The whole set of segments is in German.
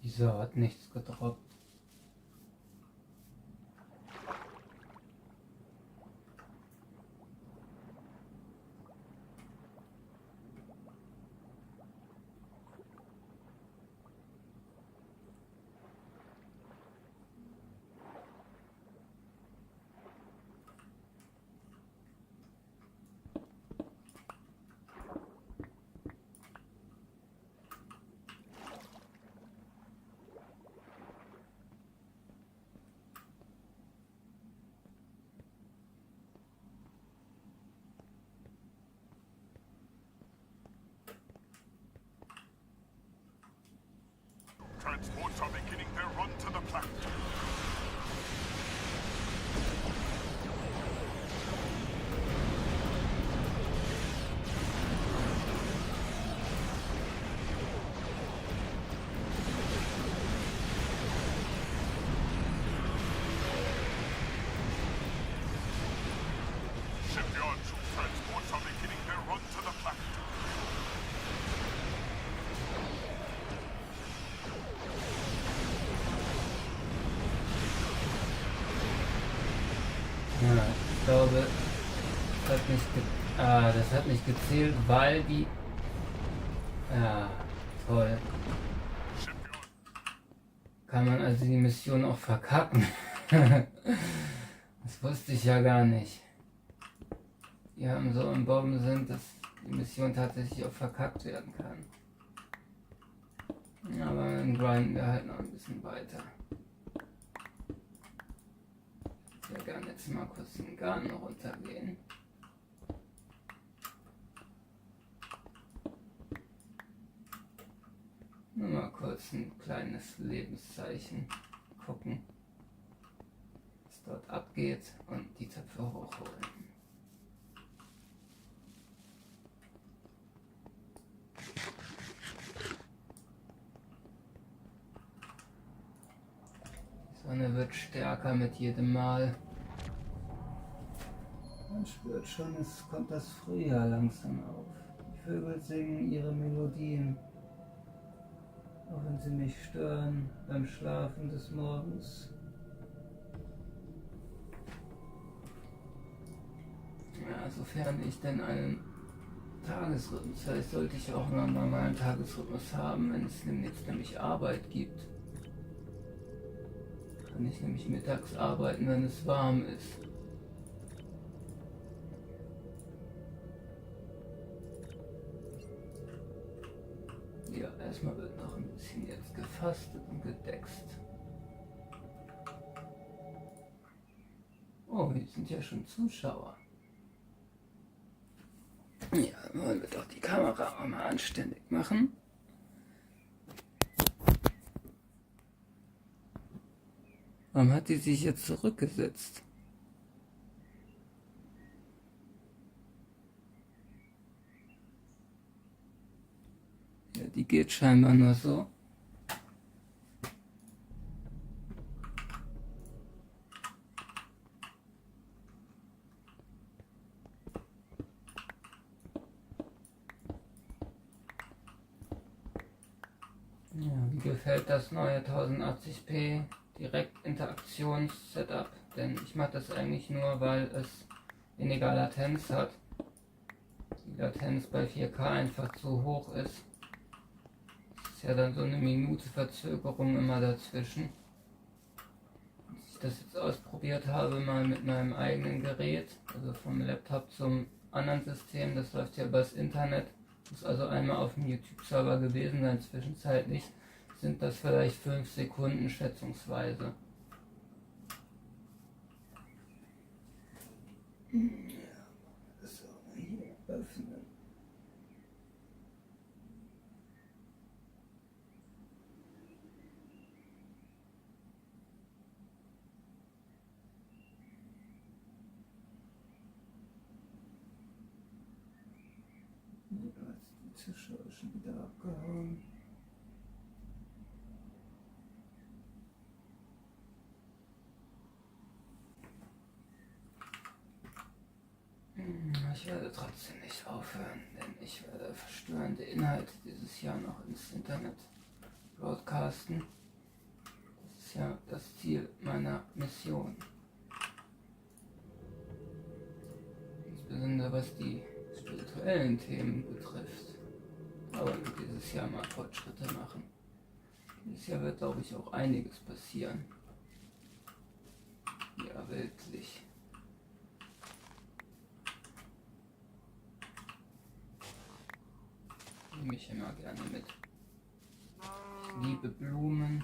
Wieso hat nichts gedroppt? Transports are beginning their run to the platform. Shipyard troop transports are beginning their run to the platform. Ja, ich glaube, das hat nicht gezählt, weil die... Ja, toll. Kann man also die Mission auch verkacken? Das wusste ich ja gar nicht. Die haben so im Bomben sind, dass die Mission tatsächlich auch verkackt werden kann. Aber dann grinden wir halt noch ein bisschen weiter. Ich würde gerne jetzt mal kurz den Garten runtergehen. Nur mal kurz ein kleines Lebenszeichen gucken, was dort abgeht und die Töpfe hochholen. Die Sonne wird stärker mit jedem Mal. Man spürt schon, es kommt das Frühjahr langsam auf. Die Vögel singen ihre Melodien. Auch wenn sie mich stören beim Schlafen des Morgens. Ja, sofern ich denn einen Tagesrhythmus, vielleicht sollte ich auch noch einen normalen Tagesrhythmus haben, wenn es demnächst nämlich Arbeit gibt. Kann ich nämlich mittags arbeiten, wenn es warm ist. Ja, erstmal wird noch ein bisschen jetzt gefastet und gedeckst. Oh, hier sind ja schon Zuschauer. Ja, wollen wir doch die Kamera auch mal anständig machen. Warum hat die sich jetzt zurückgesetzt? Ja, die geht scheinbar nur so. Ja, wie gefällt das neue 1080p Direkt-Interaktions-Setup? Denn ich mache das eigentlich nur, weil es weniger Latenz hat. Die Latenz bei 4K einfach zu hoch ist. Es ist ja dann so eine Minute Verzögerung immer dazwischen. Als ich das jetzt ausprobiert habe, mal mit meinem eigenen Gerät, also vom Laptop zum anderen System, das läuft ja übers Internet, muss also einmal auf dem YouTube-Server gewesen sein, zwischenzeitlich sind das vielleicht 5 Sekunden schätzungsweise. Ja, so, hier öffnen. Die Zuschauer schon wieder abgehauen. Ich werde trotzdem nicht aufhören, denn ich werde verstörende Inhalte dieses Jahr noch ins Internet broadcasten. Das ist ja das Ziel meiner Mission. Insbesondere was die spirituellen Themen betrifft. Aber dieses Jahr mal Fortschritte machen. Dieses Jahr wird, glaube ich, auch einiges passieren. Ja, wirklich. Nehme ich immer gerne mit. Ich liebe Blumen.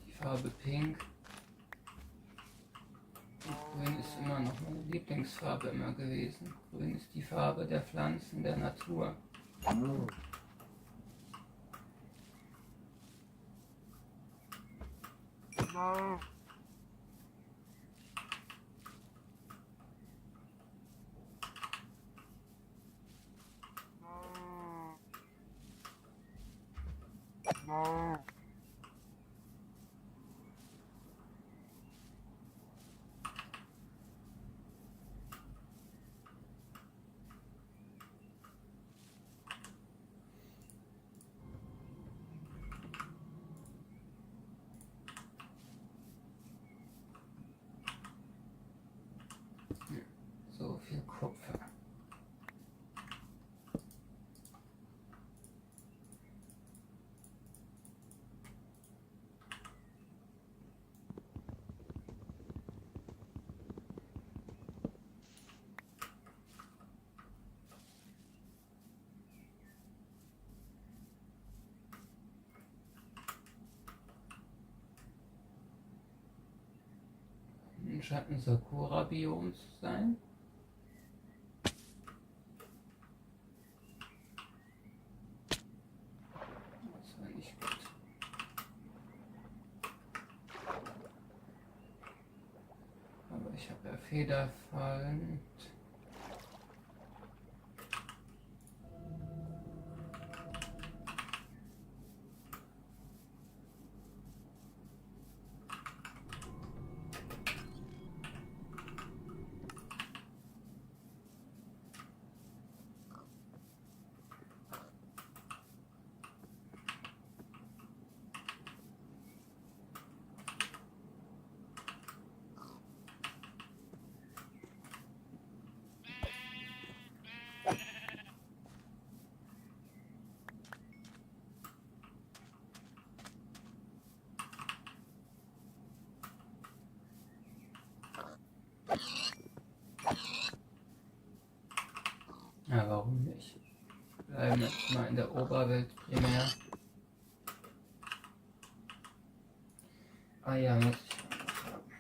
Die Farbe Pink. Und Grün ist immer noch meine Lieblingsfarbe immer gewesen. Grün ist die Farbe der Pflanzen, der Natur. So viel Kupfer. Scheint ein Sakura-Biom zu sein. Das war nicht gut. Aber ich habe ja Federfallen. Ja, warum nicht? Bleiben jetzt mal in der Oberwelt primär. Ah ja, muss ich auch noch haben.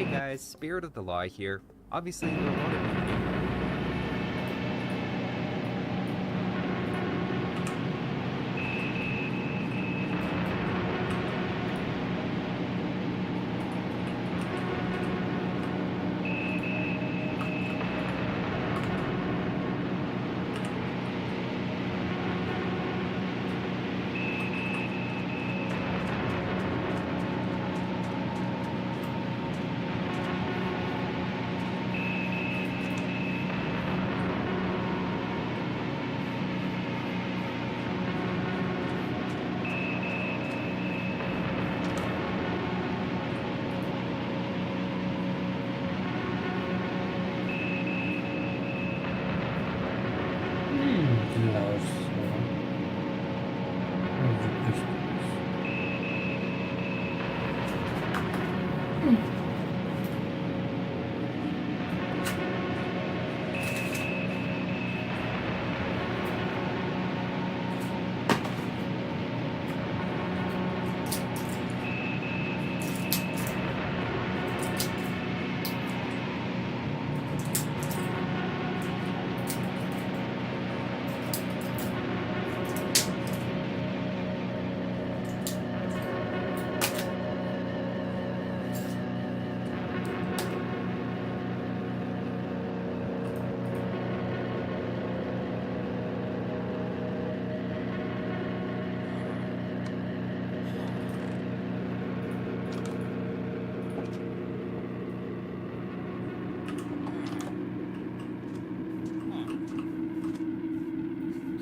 Hey guys, Spirit of the Law here. Obviously, you're one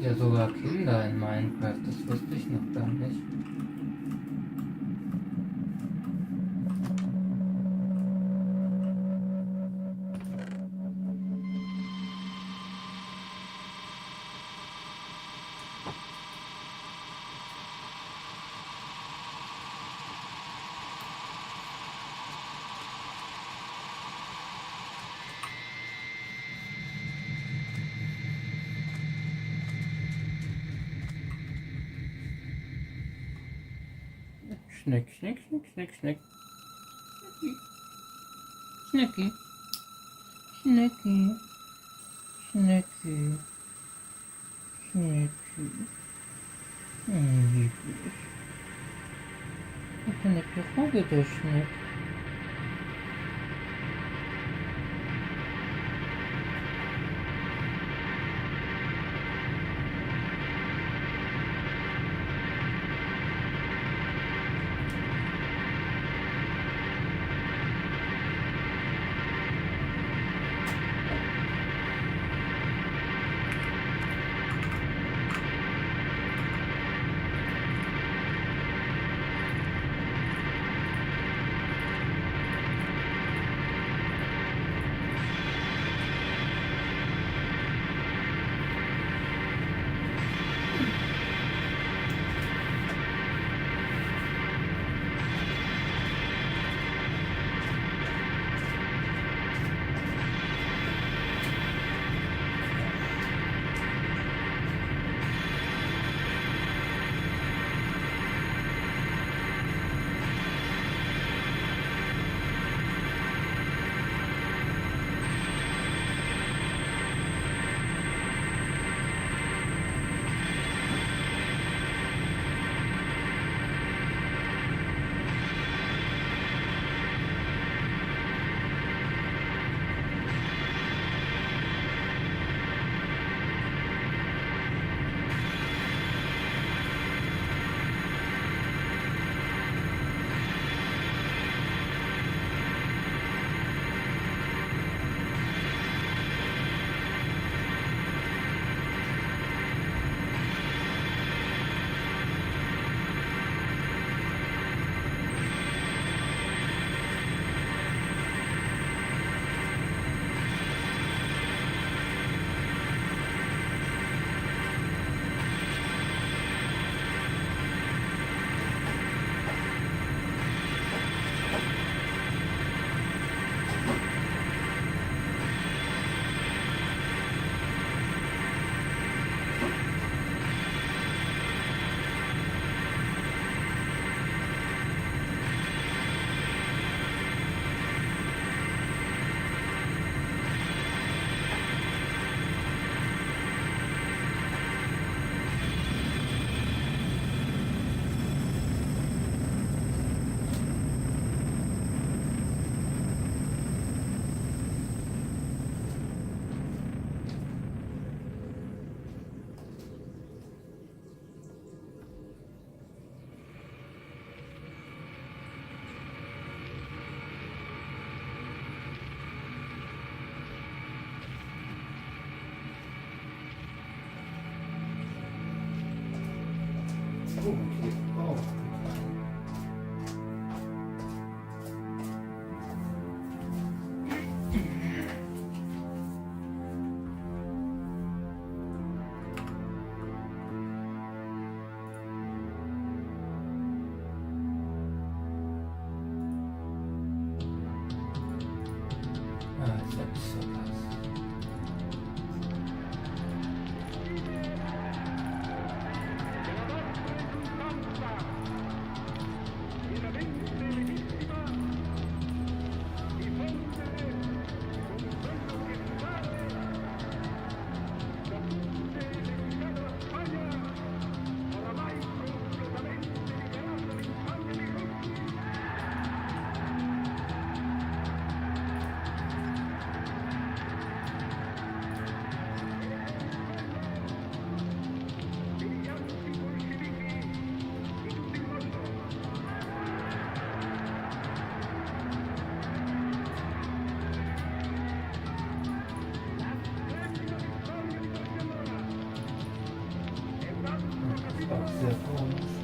Ja, sogar Kinder in Minecraft, das wusste ich noch gar nicht. Schnick, schnick, schnick, schnick, schnick. Schnicki. Schnicki. Schnicki. Schnicki. Lieblich. Это не приходит дождь. Oh, hier drauf. Ah, jetzt hab ich's verpasst. Auch sehr komisch.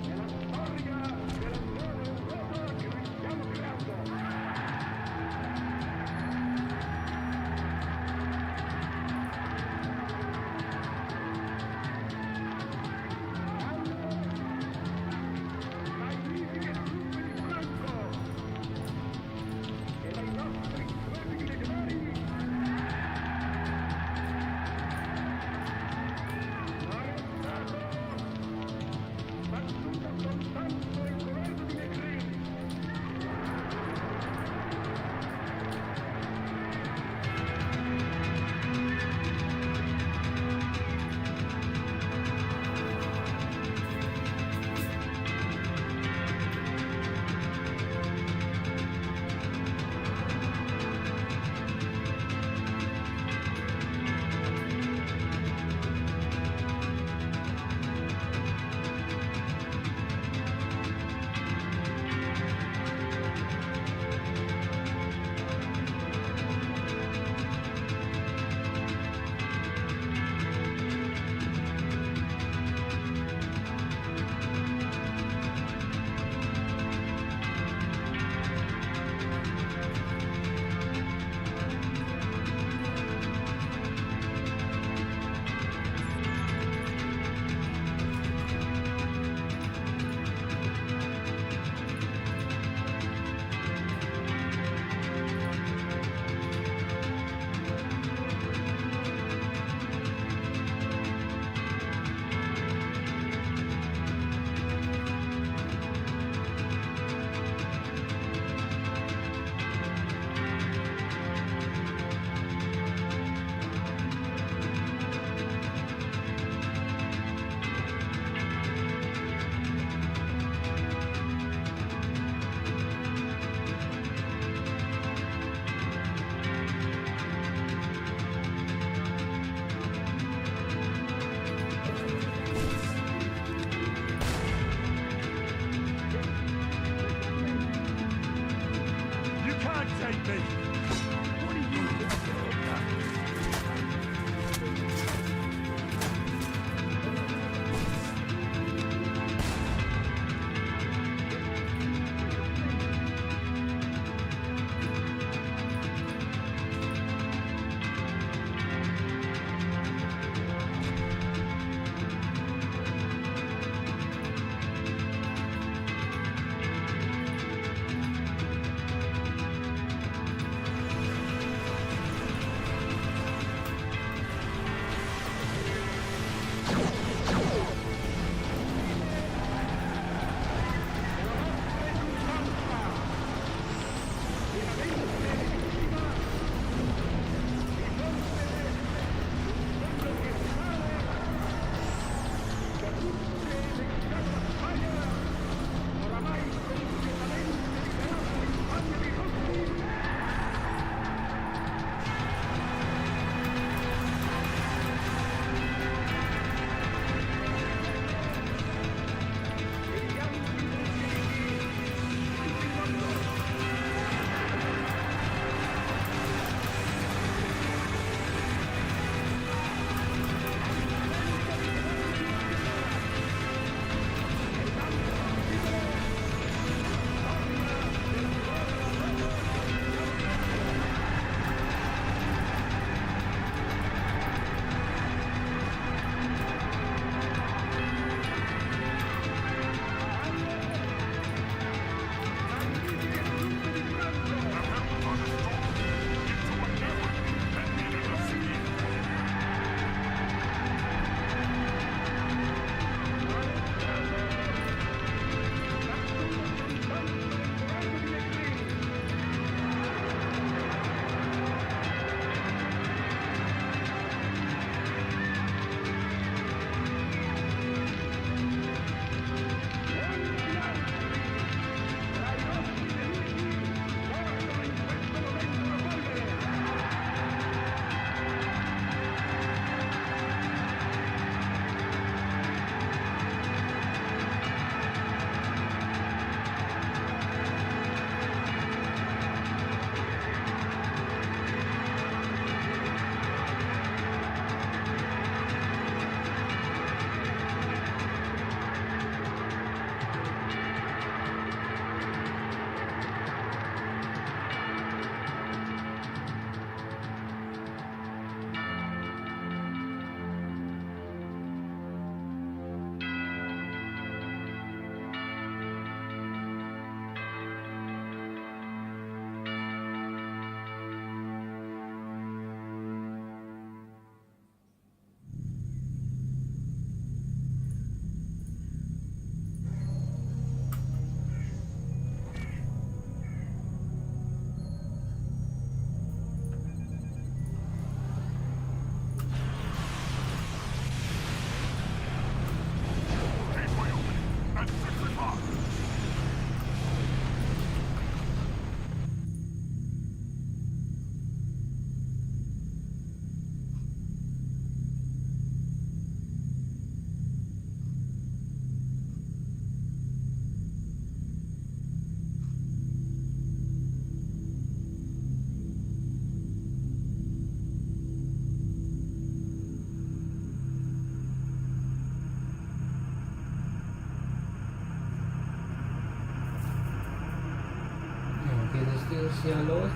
ist hier los?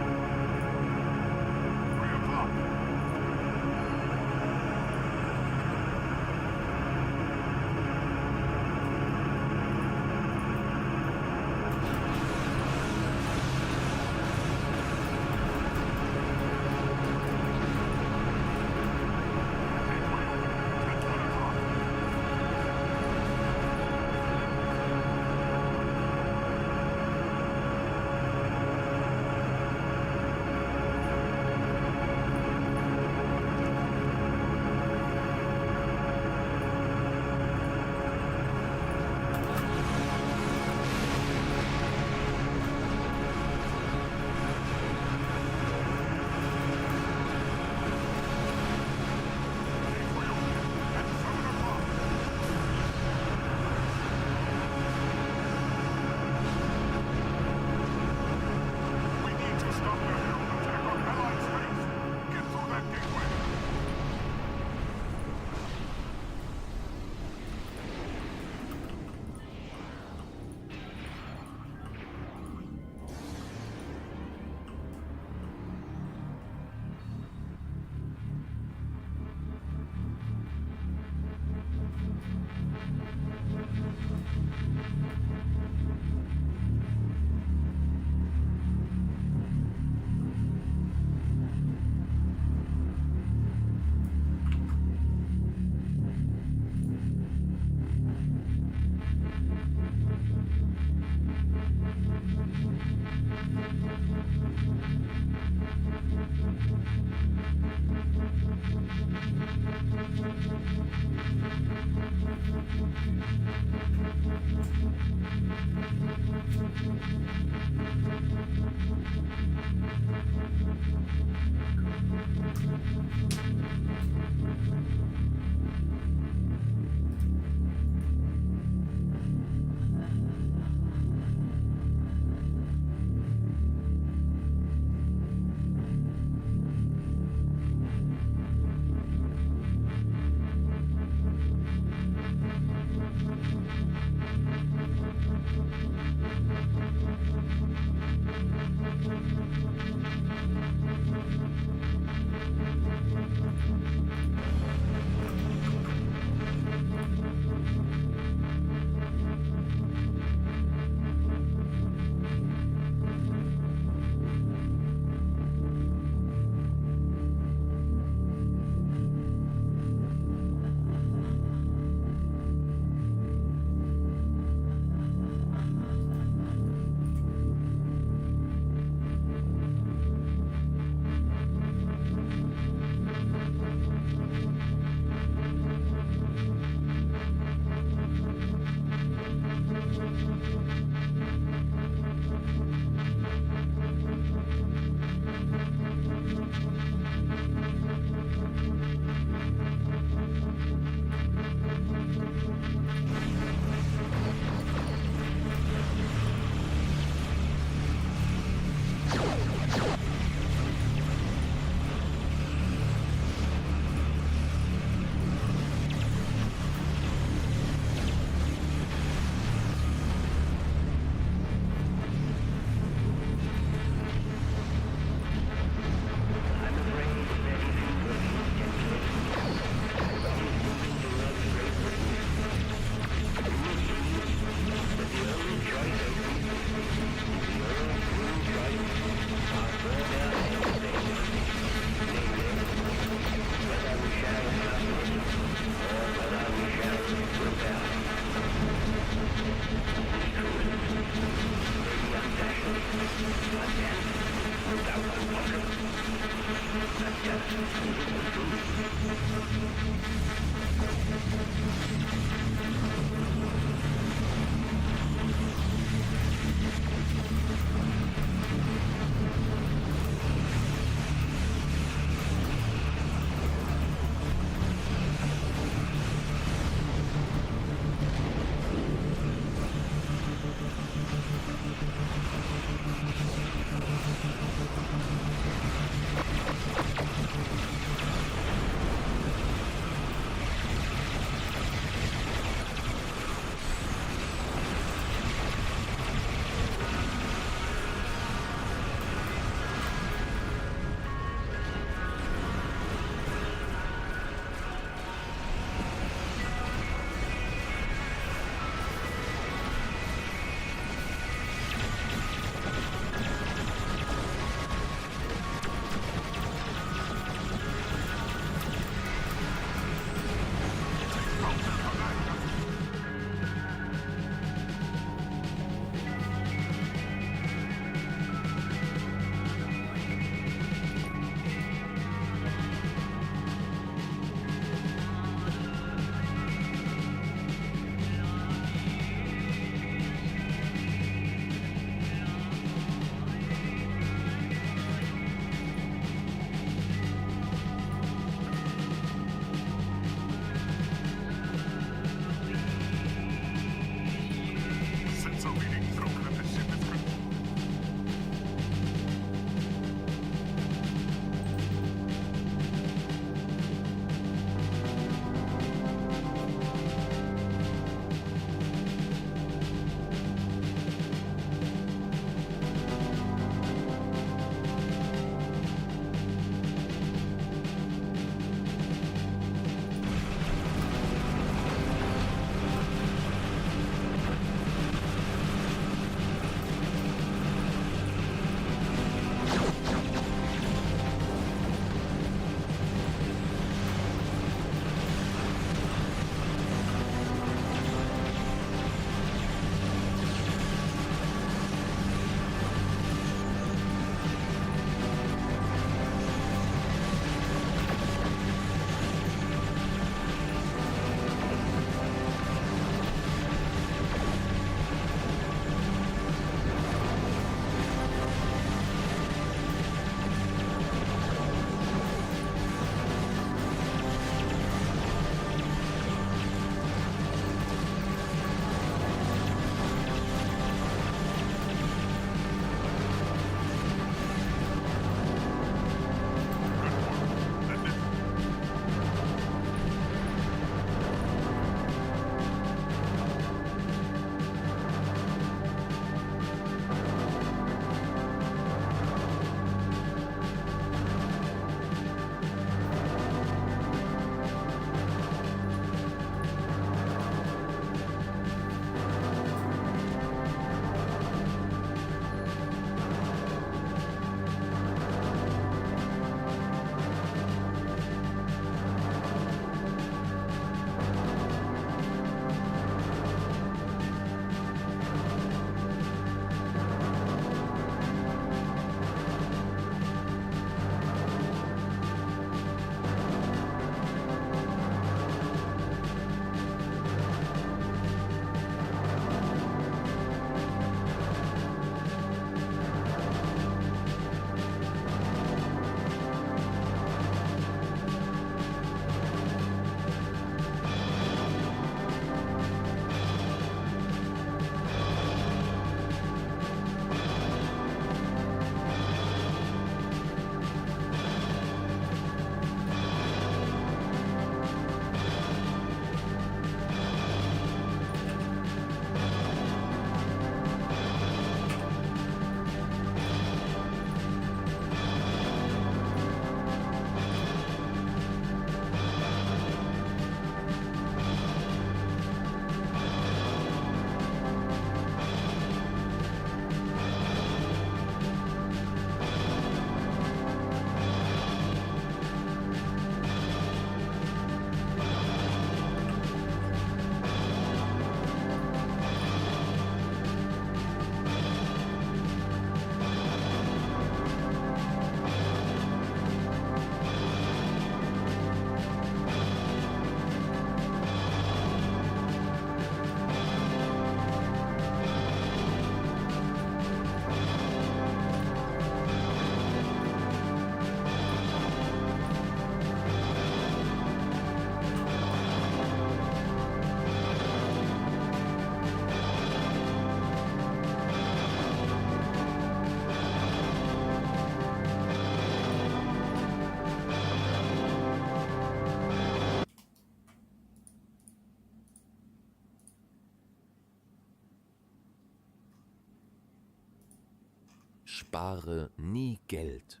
spare nie Geld.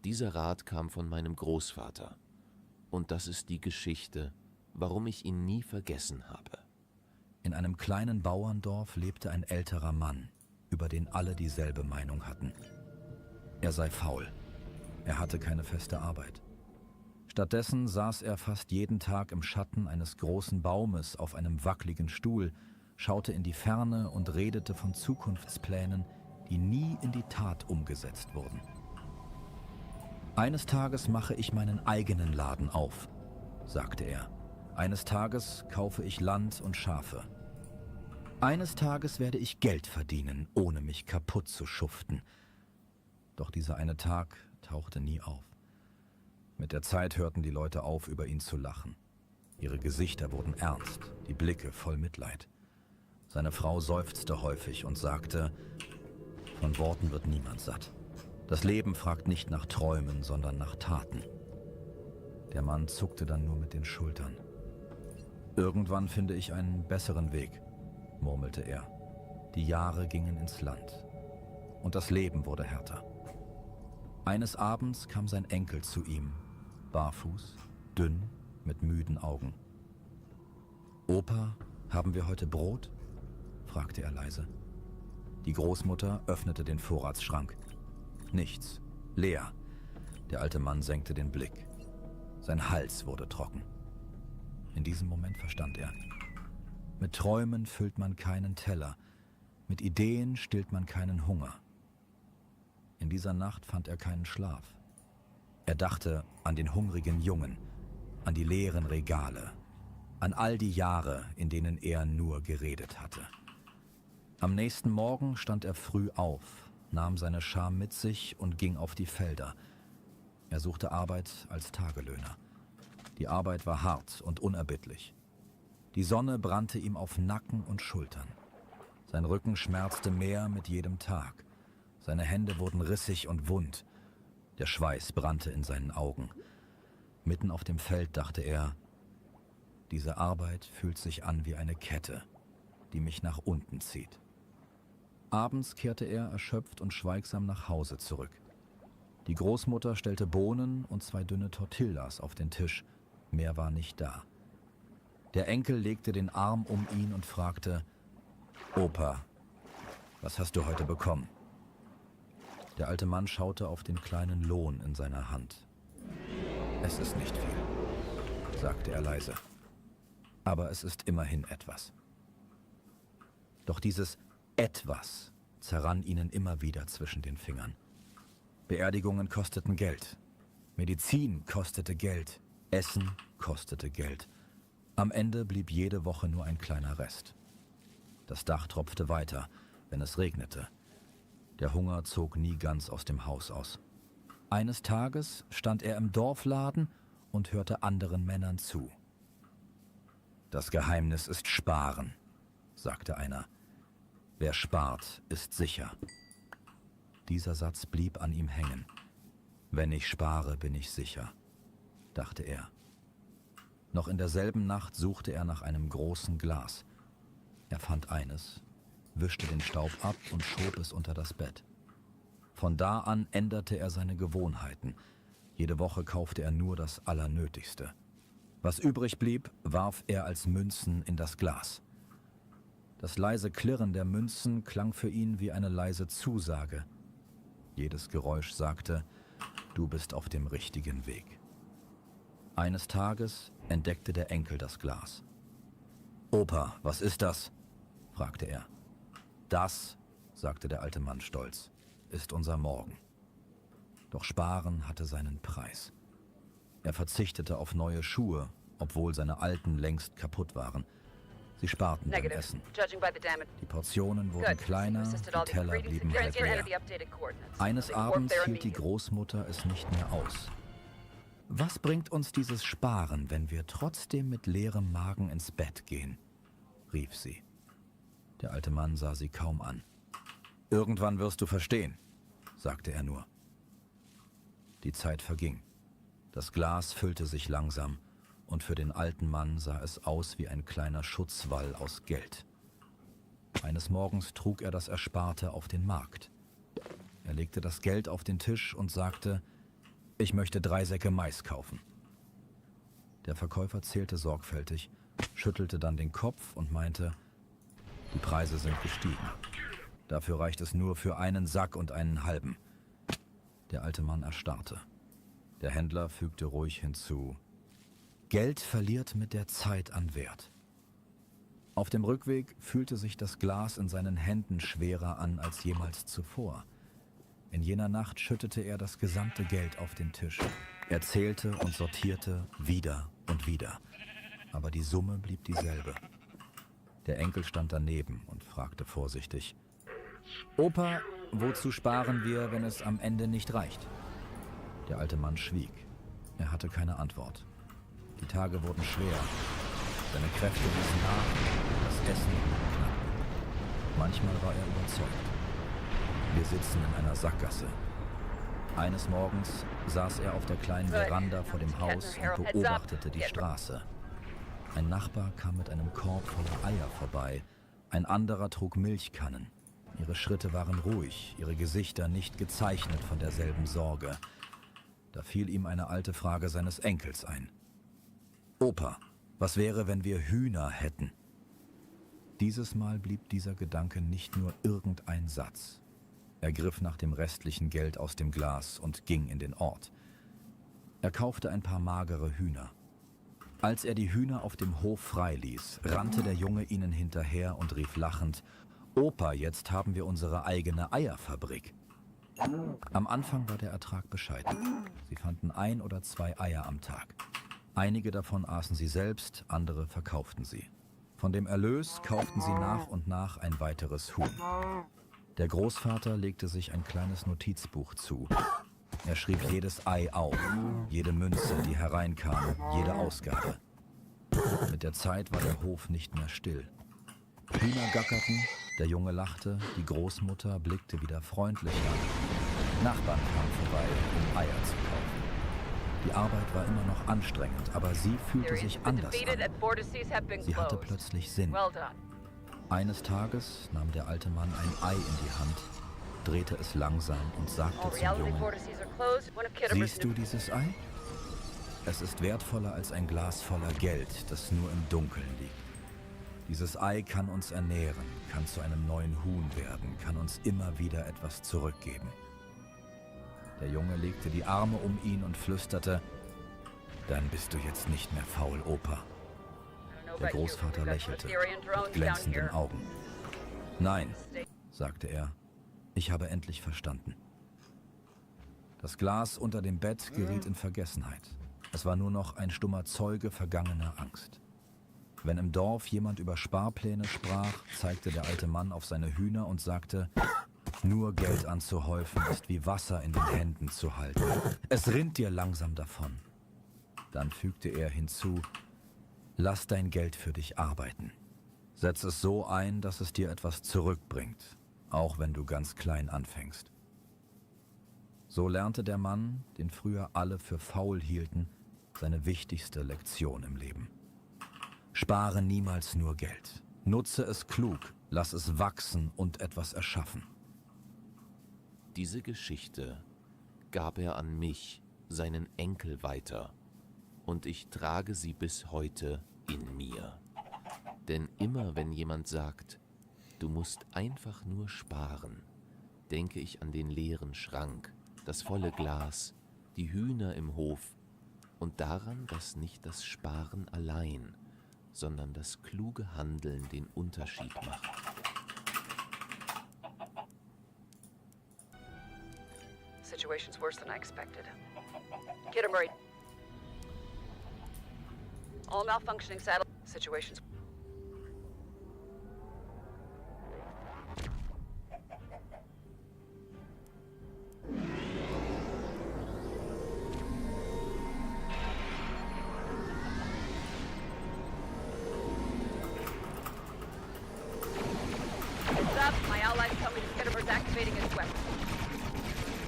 Dieser Rat kam von meinem Großvater. Und das ist die Geschichte, warum ich ihn nie vergessen habe. In einem kleinen Bauerndorf lebte ein älterer Mann, über den alle dieselbe Meinung hatten. Er sei faul. Er hatte keine feste Arbeit. Stattdessen saß er fast jeden Tag im Schatten eines großen Baumes auf einem wackeligen Stuhl, schaute in die Ferne und redete von Zukunftsplänen, die nie in die Tat umgesetzt wurden. Eines Tages mache ich meinen eigenen Laden auf, sagte er. Eines Tages kaufe ich Land und Schafe. Eines Tages werde ich Geld verdienen, ohne mich kaputt zu schuften. Doch dieser eine Tag tauchte nie auf. Mit der Zeit hörten die Leute auf, über ihn zu lachen. Ihre Gesichter wurden ernst, die Blicke voll Mitleid. Seine Frau seufzte häufig und sagte, von Worten wird niemand satt. Das Leben fragt nicht nach Träumen, sondern nach Taten. Der Mann zuckte dann nur mit den Schultern. Irgendwann finde ich einen besseren Weg, murmelte er. Die Jahre gingen ins Land und das Leben wurde härter. Eines Abends kam sein Enkel zu ihm, barfuß, dünn, mit müden Augen. »Opa, haben wir heute Brot?« fragte er leise. Die Großmutter öffnete den Vorratsschrank. Nichts, leer. Der alte Mann senkte den Blick. Sein Hals wurde trocken. In diesem Moment verstand er. Mit Träumen füllt man keinen Teller, mit Ideen stillt man keinen Hunger. In dieser Nacht fand er keinen Schlaf. Er dachte an den hungrigen Jungen, an die leeren Regale, an all die Jahre, in denen er nur geredet hatte. Am nächsten Morgen stand er früh auf, nahm seine Schar mit sich und ging auf die Felder. Er suchte Arbeit als Tagelöhner. Die Arbeit war hart und unerbittlich. Die Sonne brannte ihm auf Nacken und Schultern. Sein Rücken schmerzte mehr mit jedem Tag. Seine Hände wurden rissig und wund. Der Schweiß brannte in seinen Augen. Mitten auf dem Feld dachte er, diese Arbeit fühlt sich an wie eine Kette, die mich nach unten zieht. Abends kehrte er erschöpft und schweigsam nach Hause zurück. Die Großmutter stellte Bohnen und 2 dünne Tortillas auf den Tisch. Mehr war nicht da. Der Enkel legte den Arm um ihn und fragte, »Opa, was hast du heute bekommen?« Der alte Mann schaute auf den kleinen Lohn in seiner Hand. »Es ist nicht viel«, sagte er leise. »Aber es ist immerhin etwas.« Doch dieses Etwas zerrann ihnen immer wieder zwischen den Fingern. Beerdigungen kosteten Geld. Medizin kostete Geld. Essen kostete Geld. Am Ende blieb jede Woche nur ein kleiner Rest. Das Dach tropfte weiter, wenn es regnete. Der Hunger zog nie ganz aus dem Haus aus. Eines Tages stand er im Dorfladen und hörte anderen Männern zu. »Das Geheimnis ist Sparen«, sagte einer. »Wer spart, ist sicher.« Dieser Satz blieb an ihm hängen. »Wenn ich spare, bin ich sicher«, dachte er. Noch in derselben Nacht suchte er nach einem großen Glas. Er fand eines, wischte den Staub ab und schob es unter das Bett. Von da an änderte er seine Gewohnheiten. Jede Woche kaufte er nur das Allernötigste. Was übrig blieb, warf er als Münzen in das Glas. Das leise Klirren der Münzen klang für ihn wie eine leise Zusage. Jedes Geräusch sagte, du bist auf dem richtigen Weg. Eines Tages entdeckte der Enkel das Glas. »Opa, was ist das?« fragte er. »Das«, sagte der alte Mann stolz, »ist unser Morgen.« Doch Sparen hatte seinen Preis. Er verzichtete auf neue Schuhe, obwohl seine alten längst kaputt waren. Sie sparten beim Essen. Die Portionen wurden kleiner, die Teller blieben halb leer. Eines Abends hielt die Großmutter es nicht mehr aus. »Was bringt uns dieses Sparen, wenn wir trotzdem mit leerem Magen ins Bett gehen?« rief sie. Der alte Mann sah sie kaum an. »Irgendwann wirst du verstehen«, sagte er nur. Die Zeit verging. Das Glas füllte sich langsam, und für den alten Mann sah es aus wie ein kleiner Schutzwall aus Geld. Eines Morgens trug er das Ersparte auf den Markt. Er legte das Geld auf den Tisch und sagte, ich möchte 3 Säcke Mais kaufen. Der Verkäufer zählte sorgfältig, schüttelte dann den Kopf und meinte, die Preise sind gestiegen. Dafür reicht es nur für einen Sack und einen halben. Der alte Mann erstarrte. Der Händler fügte ruhig hinzu, Geld verliert mit der Zeit an Wert. Auf dem Rückweg fühlte sich das Glas in seinen Händen schwerer an als jemals zuvor. In jener Nacht schüttete er das gesamte Geld auf den Tisch. Er zählte und sortierte wieder und wieder. Aber die Summe blieb dieselbe. Der Enkel stand daneben und fragte vorsichtig, Opa, wozu sparen wir, wenn es am Ende nicht reicht? Der alte Mann schwieg. Er hatte keine Antwort. Die Tage wurden schwer. Seine Kräfte ließen nach, das Essen wurde knapp. Manchmal war er überzeugt. Wir sitzen in einer Sackgasse. Eines Morgens saß er auf der kleinen Veranda vor dem Haus und beobachtete die Straße. Ein Nachbar kam mit einem Korb voller Eier vorbei. Ein anderer trug Milchkannen. Ihre Schritte waren ruhig, ihre Gesichter nicht gezeichnet von derselben Sorge. Da fiel ihm eine alte Frage seines Enkels ein. Opa, was wäre, wenn wir Hühner hätten? Dieses Mal blieb dieser Gedanke nicht nur irgendein Satz. Er griff nach dem restlichen Geld aus dem Glas und ging in den Ort. Er kaufte ein paar magere Hühner. Als er die Hühner auf dem Hof freiließ, rannte der Junge ihnen hinterher und rief lachend, Opa, jetzt haben wir unsere eigene Eierfabrik. Am Anfang war der Ertrag bescheiden. Sie fanden 1 oder 2 Eier am Tag. Einige davon aßen sie selbst, andere verkauften sie. Von dem Erlös kauften sie nach und nach ein weiteres Huhn. Der Großvater legte sich ein kleines Notizbuch zu. Er schrieb jedes Ei auf, jede Münze, die hereinkam, jede Ausgabe. Mit der Zeit war der Hof nicht mehr still. Hühner gackerten, der Junge lachte, die Großmutter blickte wieder freundlich an. Nachbarn kamen vorbei, um Eier zu kaufen. Die Arbeit war immer noch anstrengend, aber sie fühlte sich anders an. Sie hatte plötzlich Sinn. Eines Tages nahm der alte Mann ein Ei in die Hand, drehte es langsam und sagte zum Jungen, siehst du dieses Ei? Es ist wertvoller als ein Glas voller Geld, das nur im Dunkeln liegt. Dieses Ei kann uns ernähren, kann zu einem neuen Huhn werden, kann uns immer wieder etwas zurückgeben. Der Junge legte die Arme um ihn und flüsterte, dann bist du jetzt nicht mehr faul, Opa. Der Großvater lächelte mit glänzenden Augen. Nein, sagte er, ich habe endlich verstanden. Das Glas unter dem Bett geriet in Vergessenheit. Es war nur noch ein stummer Zeuge vergangener Angst. Wenn im Dorf jemand über Sparpläne sprach, zeigte der alte Mann auf seine Hühner und sagte, nur Geld anzuhäufen ist wie Wasser in den Händen zu halten. Es rinnt dir langsam davon. Dann fügte er hinzu, lass dein Geld für dich arbeiten. Setz es so ein, dass es dir etwas zurückbringt, auch wenn du ganz klein anfängst. So lernte der Mann, den früher alle für faul hielten, seine wichtigste Lektion im Leben. Spare niemals nur Geld. Nutze es klug, lass es wachsen und etwas erschaffen. Diese Geschichte gab er an mich, seinen Enkel, weiter, und ich trage sie bis heute in mir. Denn immer wenn jemand sagt, du musst einfach nur sparen, denke ich an den leeren Schrank, das volle Glas, die Hühner im Hof und daran, dass nicht das Sparen allein, sondern das kluge Handeln den Unterschied macht. Situation's worse than I expected. Get him right. All malfunctioning satellite situations. Up, my allies tell me the Kittimer's activating its weapon.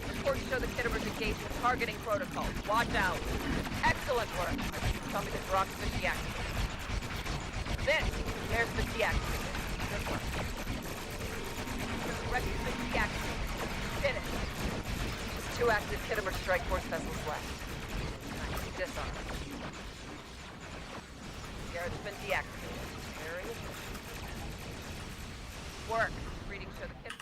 Reports show the Kittimer's engaged in targeting protocols. Watch out. Excellent work. Tell me this rock's been deactivated. There's the deactivated. Good work. The rest has been deactivated. Finish. 2 active Kittimer Strike Force vessels left. Disarm. Garrett's been deactivated. Very efficient. Work. Readings show the Kittimer...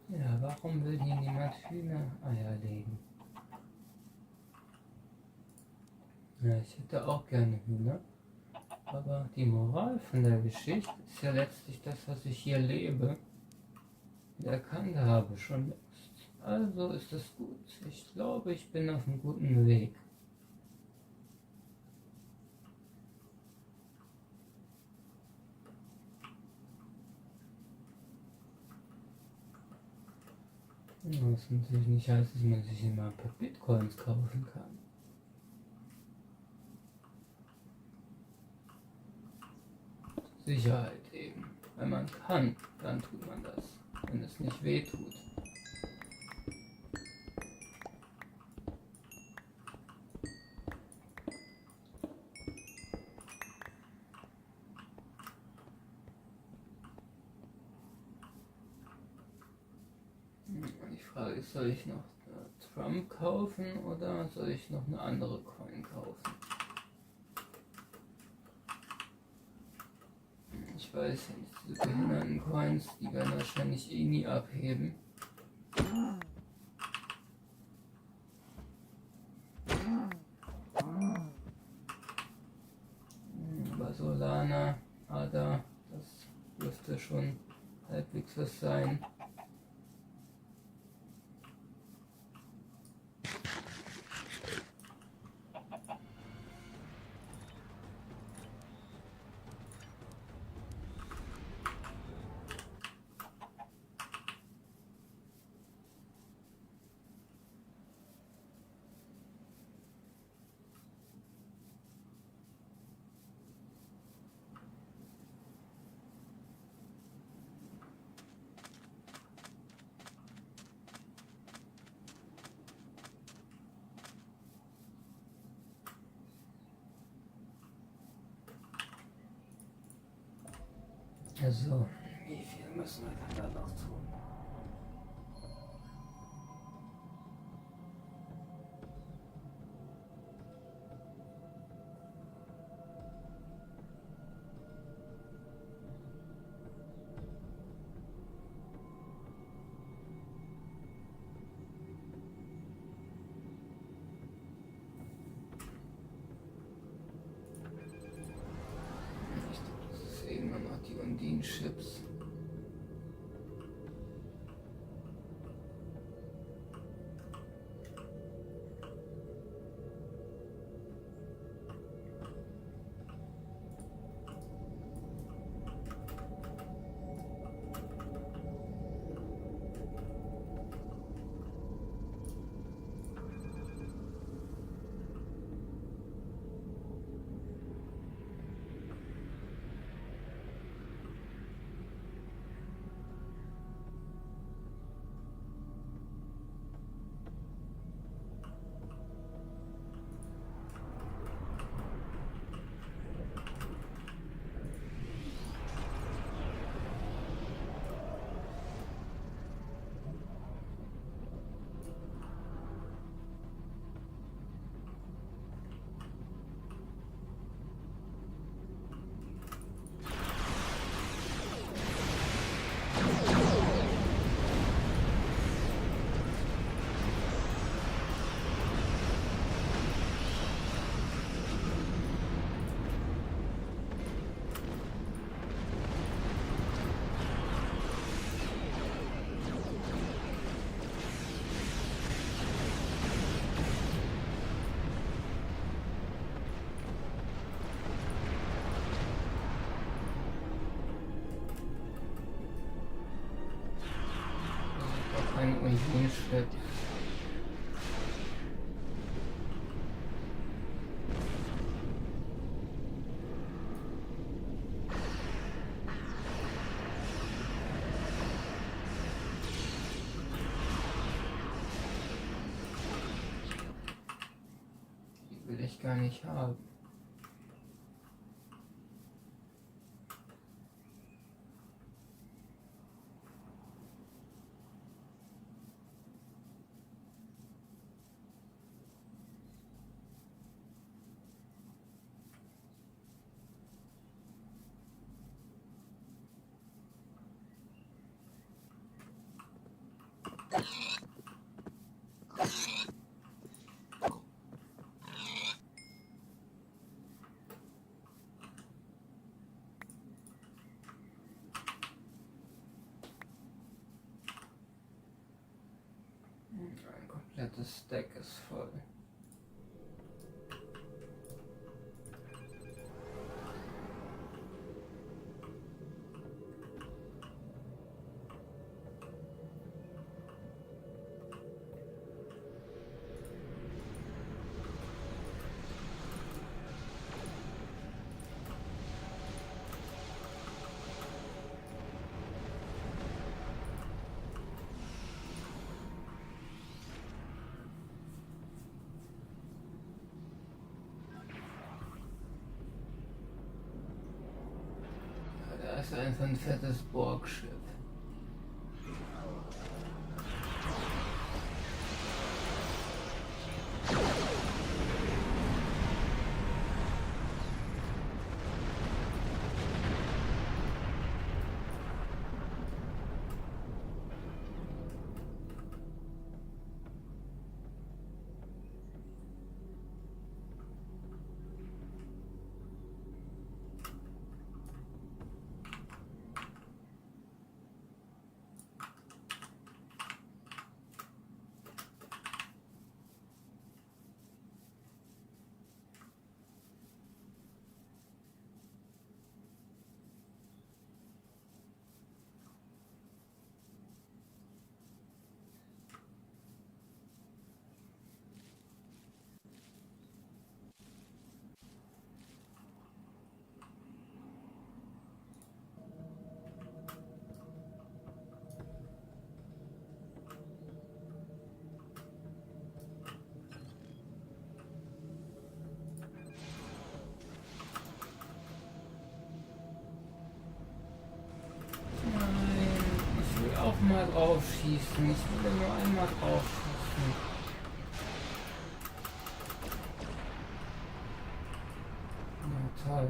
Ja, warum will hier niemand Hühnereier legen? Ja, ich hätte auch gerne Hühner. Aber die Moral von der Geschichte ist ja letztlich das, was ich hier lebe und erkannt habe schon längst. Also ist es gut. Ich glaube, ich bin auf einem guten Weg. Was natürlich nicht heißt, dass man sich immer ein paar Bitcoins kaufen kann. Sicherheit eben. Wenn man kann, dann tut man das. Wenn es nicht weh tut. Die Frage ist, soll ich noch Trump kaufen oder soll ich noch eine andere Coin kaufen? Ich weiß nicht, diese behinderten Coins, die werden wahrscheinlich eh nie abheben. Aber Solana, ADA, das dürfte schon halbwegs was sein. Also, wie viel müssen wir dann da noch tun? Immer noch die Undin-Chips. Ein Undin-Chip. eigentlich gar nicht haben. Ein komplettes Deck ist voll. Da ist einfach ein fettes Borgschiff. Auch mal drauf schießen. Ich will nur einmal drauf schießen. Na toll.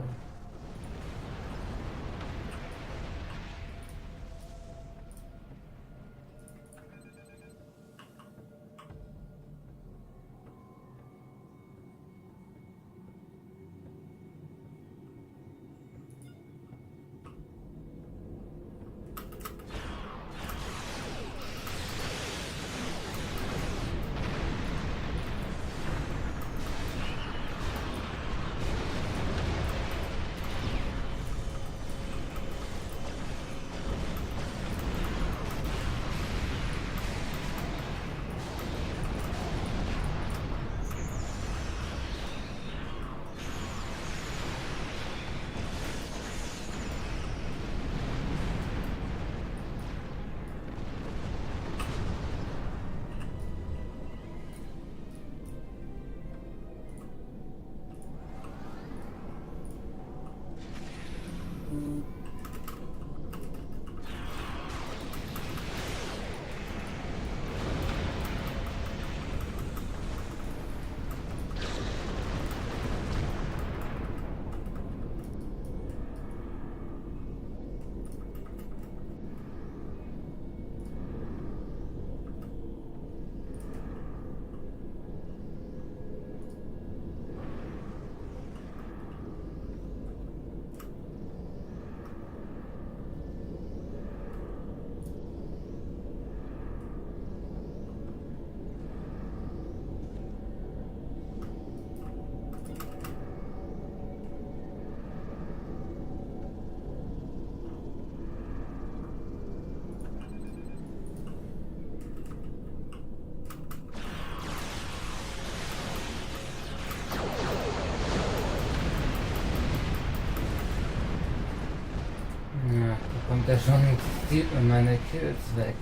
Kommt er schon, zieht mir meine Kills weg.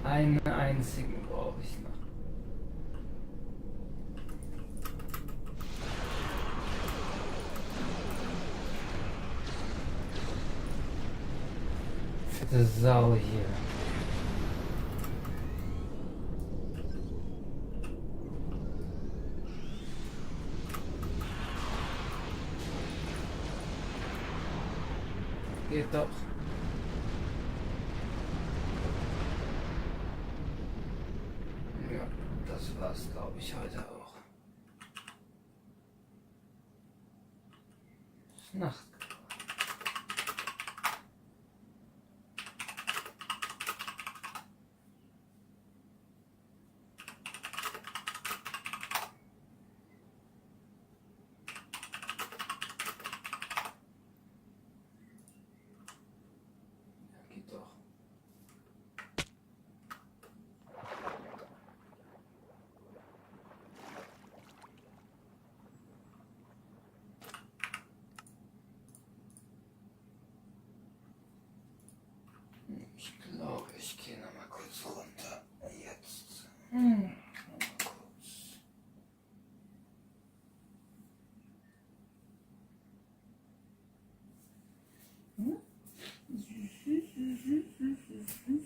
Einen einzigen brauche ich noch. Verdammte Sau hier. Geht doch. Ja, das war's, glaube ich, heute auch. Ist Nacht. Geht doch. Ich glaube, ich gehe noch mal kurz runter. Jetzt. Noch mal kurz.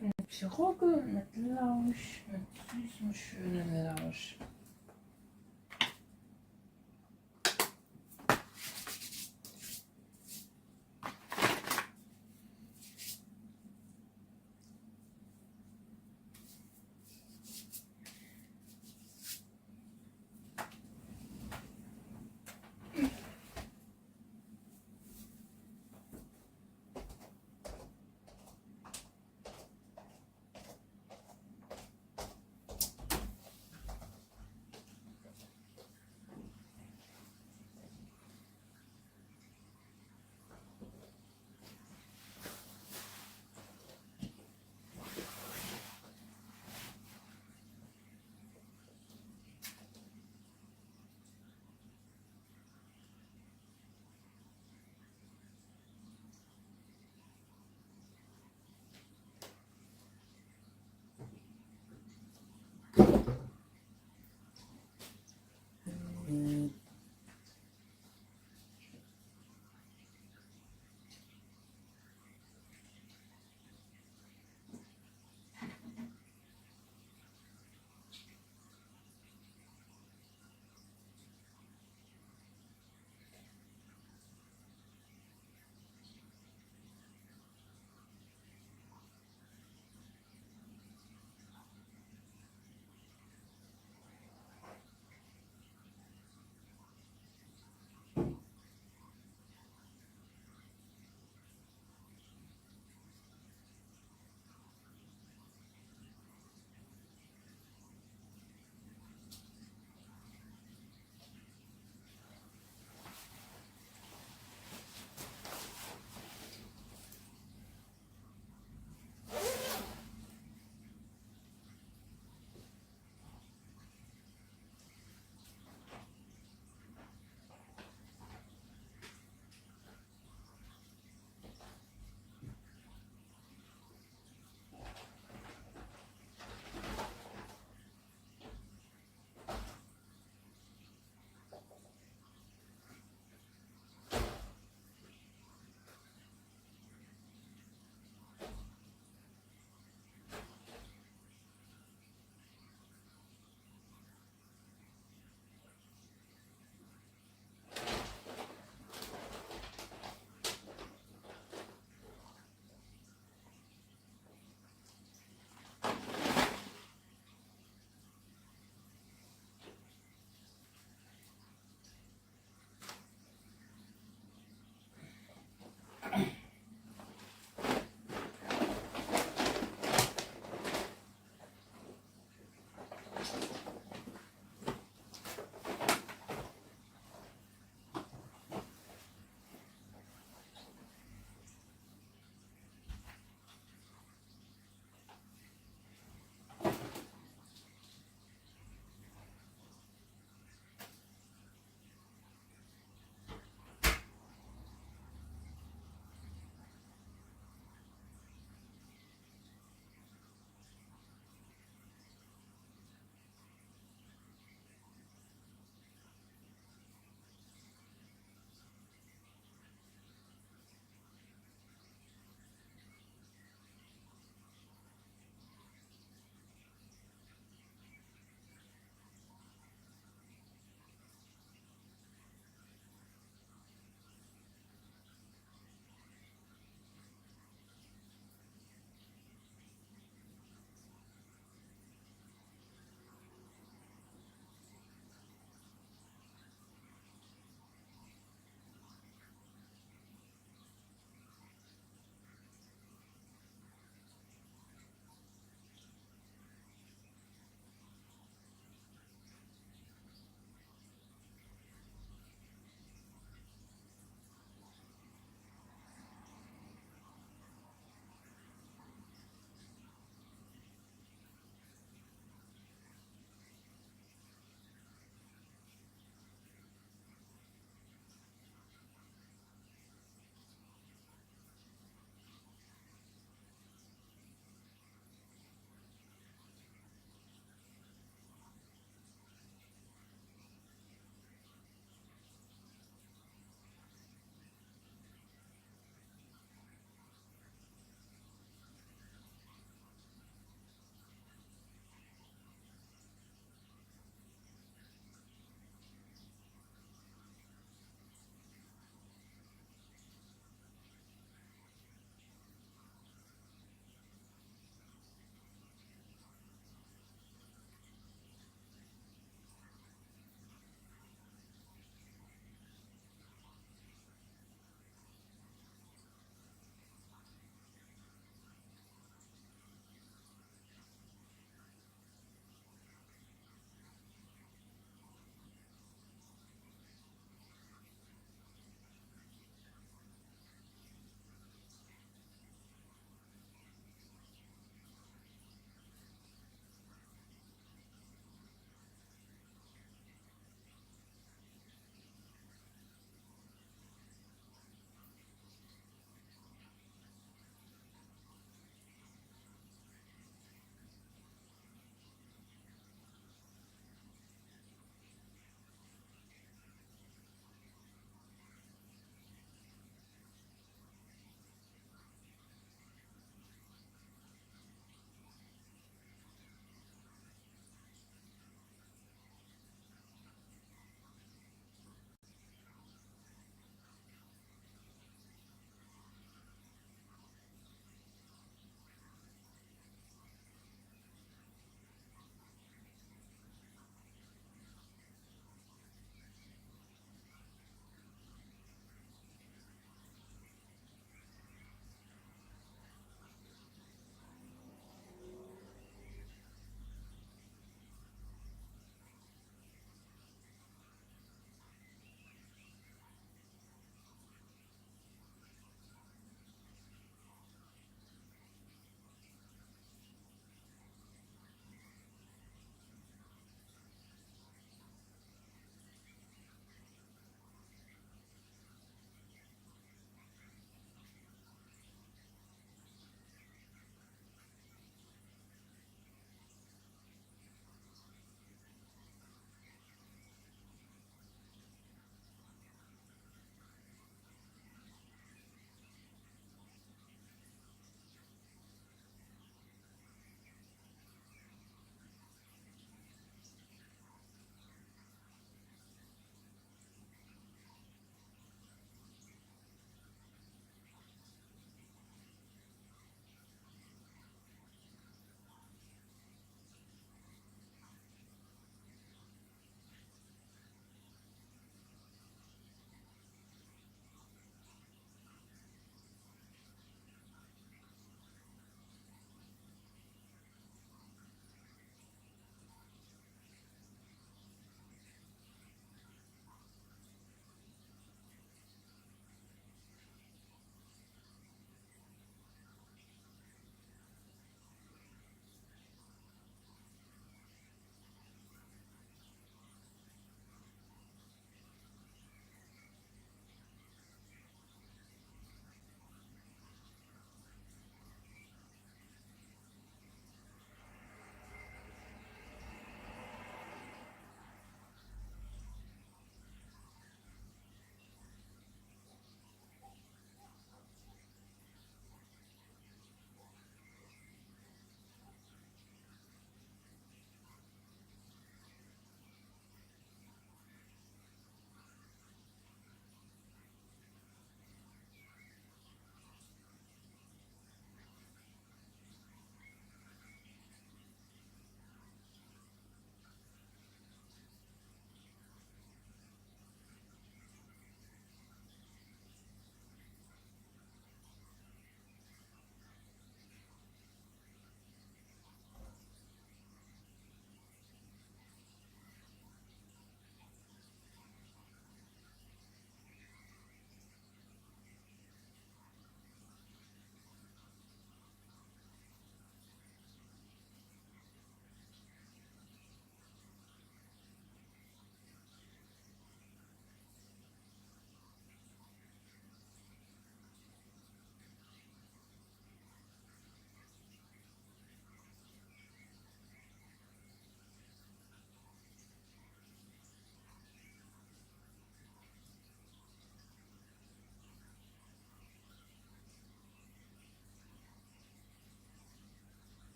Mit Pirogge, mit Lausch, mit süßem, schönen Lausch.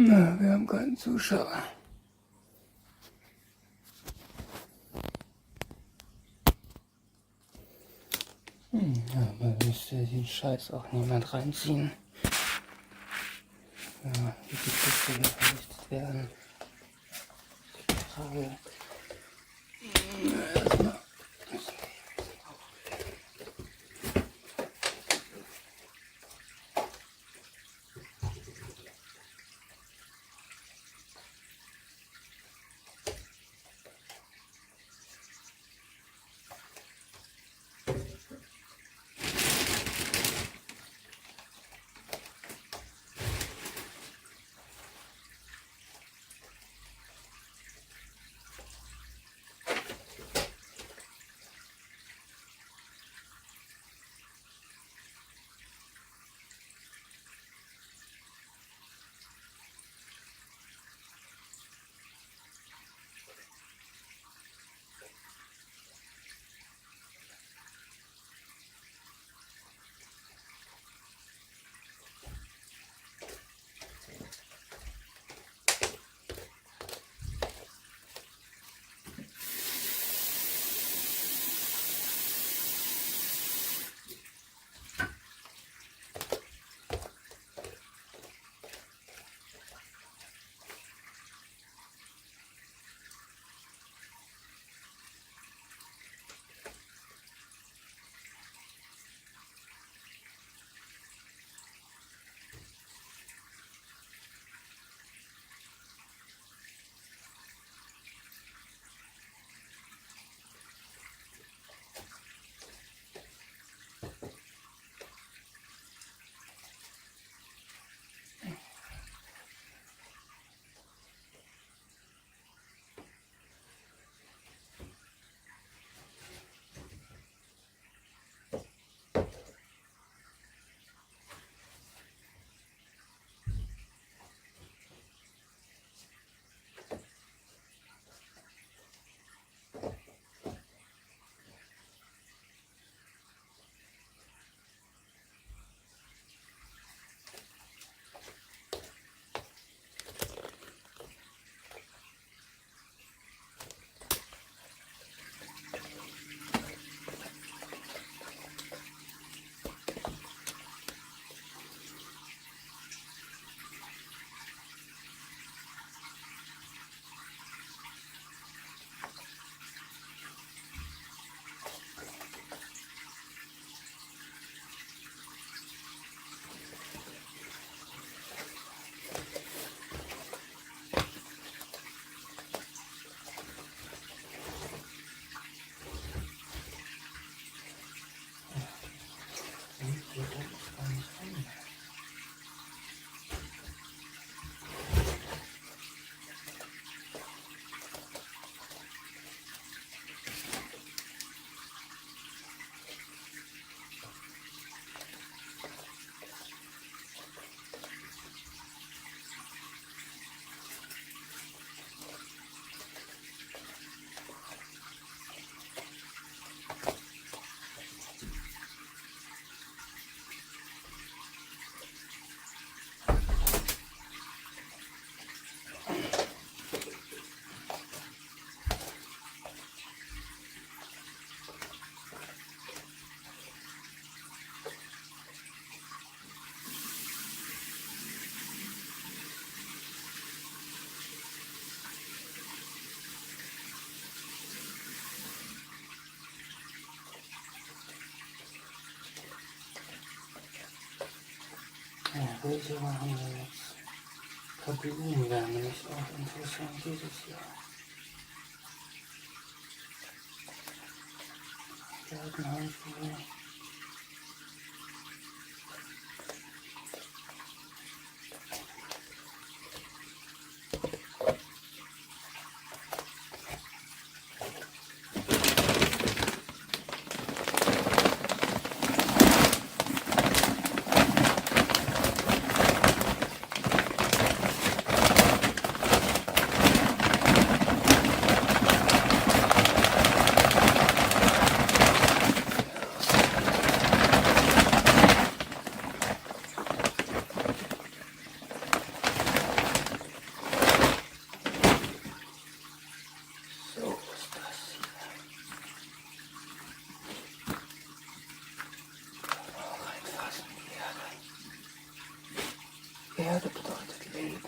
Na, wir haben keinen Zuschauer. Aber müsste den Scheiß auch niemand reinziehen. Ja, wie die Kiste hier vernichtet werden. Die Frage. Erstmal. Ja, welche machen wir jetzt? Ein paar Blumen wären nämlich auch interessant dieses Jahr. Gartenhandschuhe. Erde bedeutet Leben.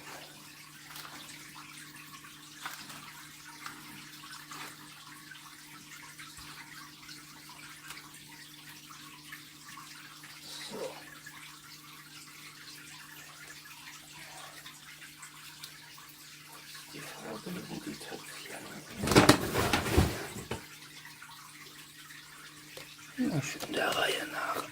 So. Die Frage, wo die Töpfchen? Na schön der Reihe nach.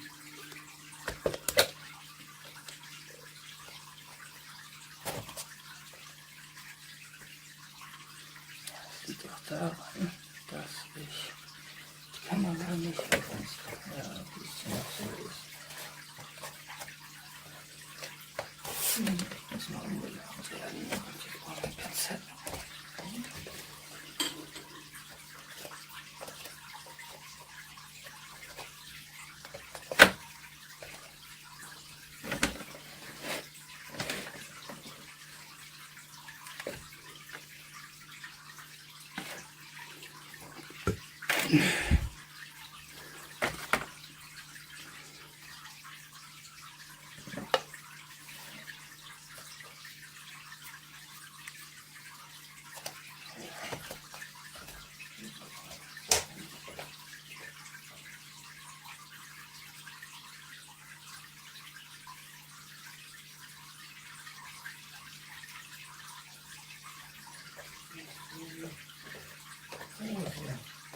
Das liegt auch daran, dass ich die Kamera nicht auf uns, ja, ein bisschen noch so ist. Muss mal umgelernt werden und ich brauche ein Pinzett.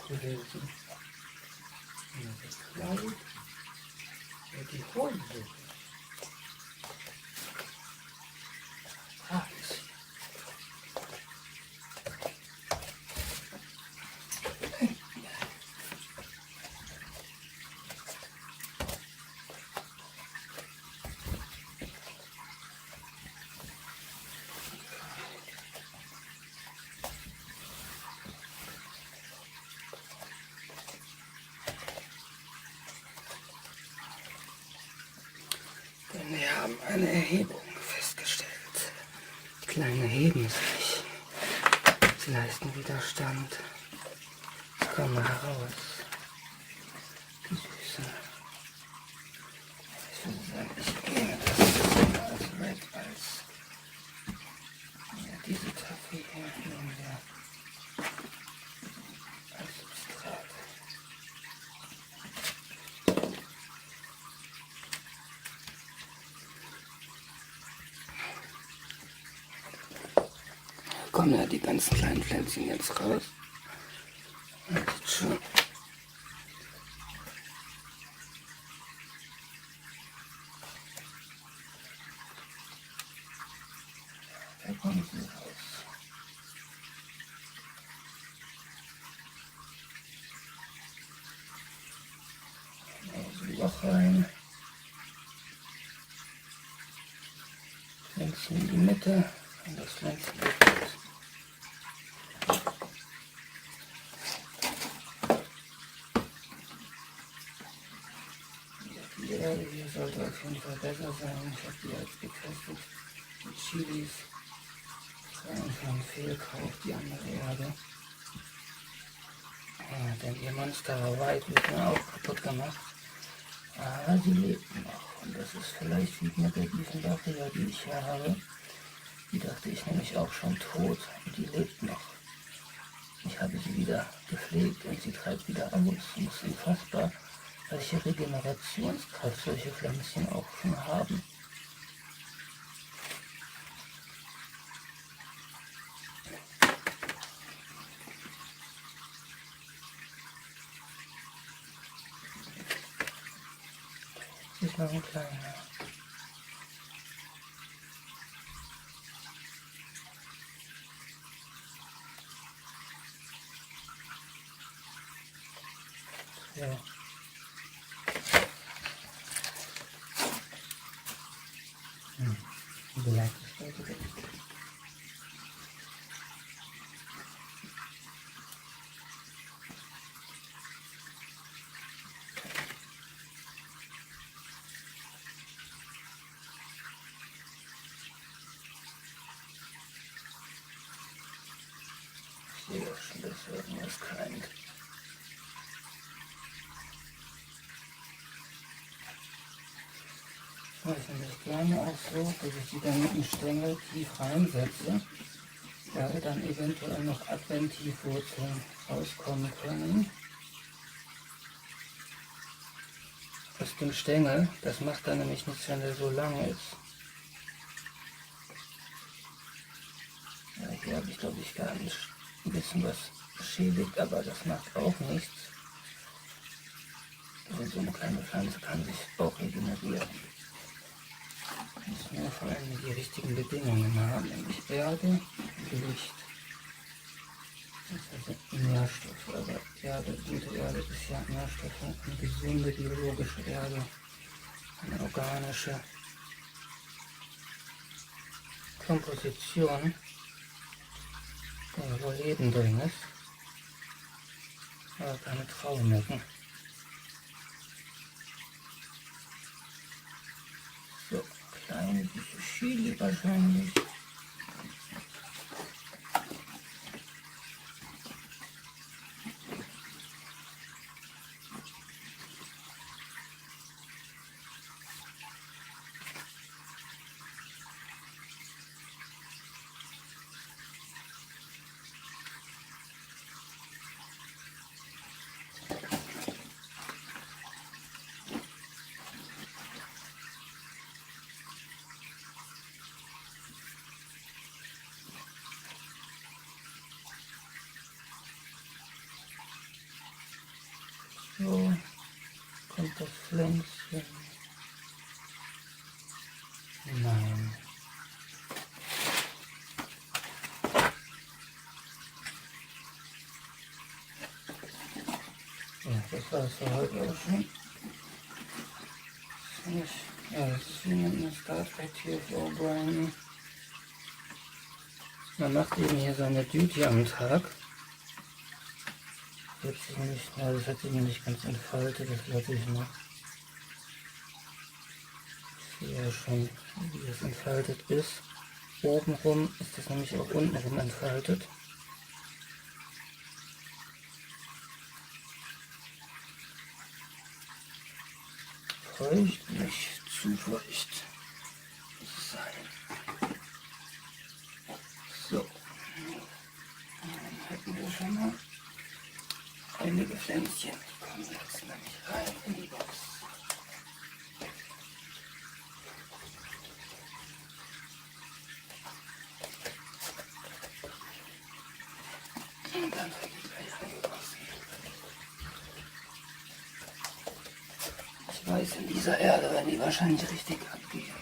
Gewesen. Und das Kleid und die Hose. Alles. Denn wir haben eine Erhebung festgestellt. Die Kleinen heben sich. Sie leisten Widerstand. Sie kommen heraus. Die Süße. Ich würde sagen, ich nehme das als Red als ja, diese Taffee hier nehmen wir als Substrat. Kommen ja die ganzen kleinen Pflänzchen jetzt raus. Das sieht schon. Da kommen sie raus. Aus dem Loch rein. Pflänzchen in die Mitte und das Pflänzchen geht raus. Die Erde hier sollte auf jeden Fall besser sein. Ich habe die jetzt getestet mit Chilis. Das war einfach ein Fehlkauf, die andere Erde. Ja, denn ihr Monster Verweigert wird mir auch kaputt gemacht. Aber sie lebt noch. Und das ist vielleicht wie mit der Diefenwaffe, die ich hier habe. Die dachte ich nämlich auch schon tot. Und die lebt noch. Ich habe sie wieder gepflegt und sie treibt wieder aus. Es ist unfassbar, welche Regenerationskraft solche Pflänzchen auch schon haben. Sie ist noch ein kleiner. Ja. Wie leicht ist das jetzt? Ich sehe doch schon, dass irgendwas keimt. mache ich nämlich gerne auch so, dass ich die dann mit dem Stängel tief reinsetze. Da dann eventuell noch Adventivwurzeln rauskommen können. Aus dem Stängel, das macht dann nämlich nichts, wenn der so lang ist. Ja, hier habe ich glaube ich gar nicht ein bisschen was beschädigt, aber das macht auch nichts. Also so eine kleine Pflanze kann sich auch regenerieren. Muss nur vor allem die richtigen Bedingungen haben, nämlich Erde und Licht. Das ist also Nährstoffe, aber Erde, gute Erde ist ja Nährstoffe, eine gesunde biologische Erde, eine organische Komposition, wo Leben drin ist, aber keine Traumecken. So, kleine süße Chili wahrscheinlich. So kommt das Pflänzchen hinein. Ja, das war's für heute auch schon. Ja, das ist wie mit einer Star Trek TFO Brian. Man macht eben hier seine Duty am Tag. Jetzt sich nicht, ja, das hat sich noch nicht ganz entfaltet, das lasse ich noch. Ich sehe ja schon, wie es entfaltet ist. Obenrum ist das nämlich auch untenrum entfaltet. Feucht, nicht zu feucht. Sein. So. Dann hätten wir schon mal einige Pflänzchen. Die kommen jetzt nämlich rein in die Box. Und dann wird die gleich eingegossen. Ich weiß, in dieser Erde werden die wahrscheinlich richtig abgehen.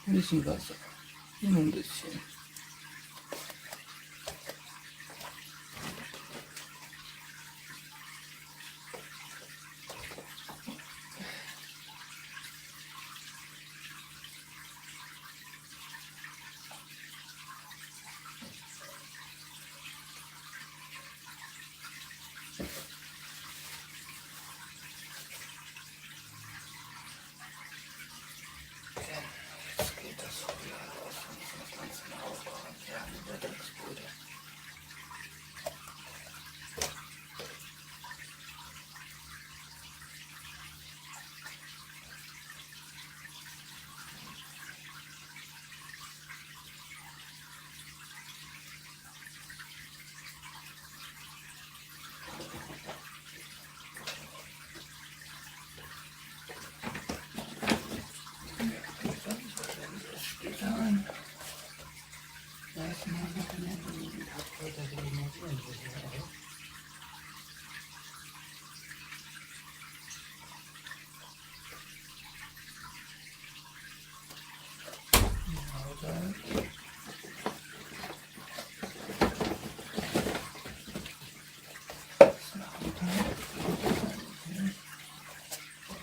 Ein bisschen Wasser. Nur ein bisschen.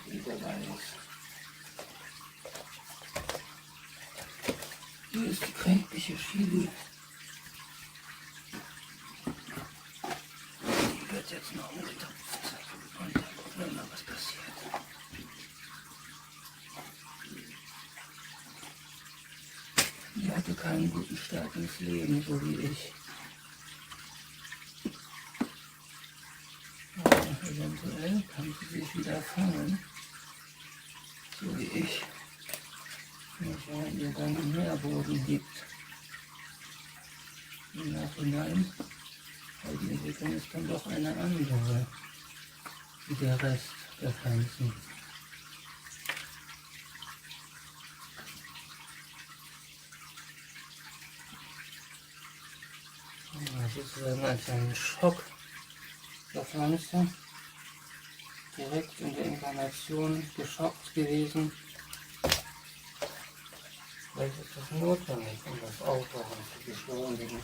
die dabei ist. Hier ist die kränkliche Chili. Die wird jetzt noch umgetopft. Und dann gucken wir mal, was passiert. Die hatte keinen guten Start ins Leben, so wie ich. Aber eventuell kann sie sich wieder fangen, so wie ich. Wenn ihr dann im Nährboden liegt. Im Nachhinein, weil die Entwicklung ist dann doch eine andere, wie der Rest der Pflanzen. Sozusagen als ein Schock der Pflanze, direkt in der Inkarnation geschockt gewesen. Vielleicht ist das notwendig, um das Aufwachen zu beschleunigen.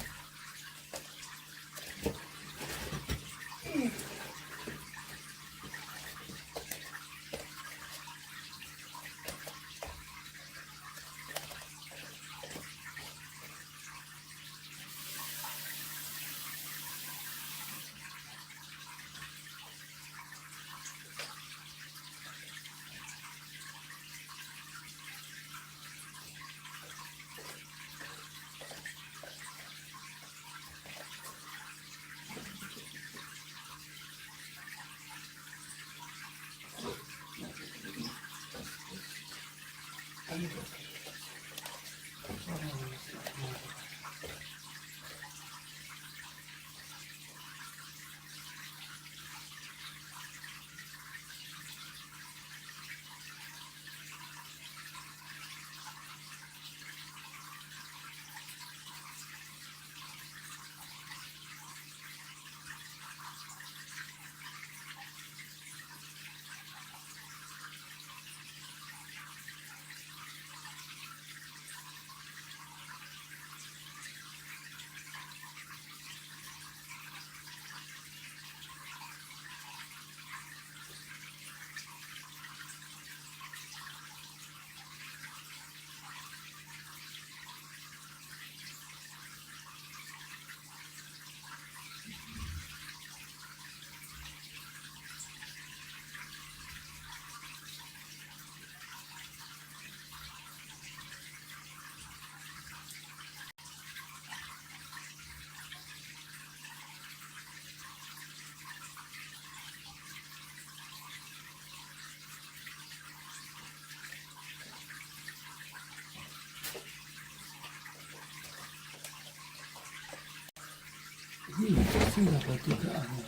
Das sind aber dicke Angel.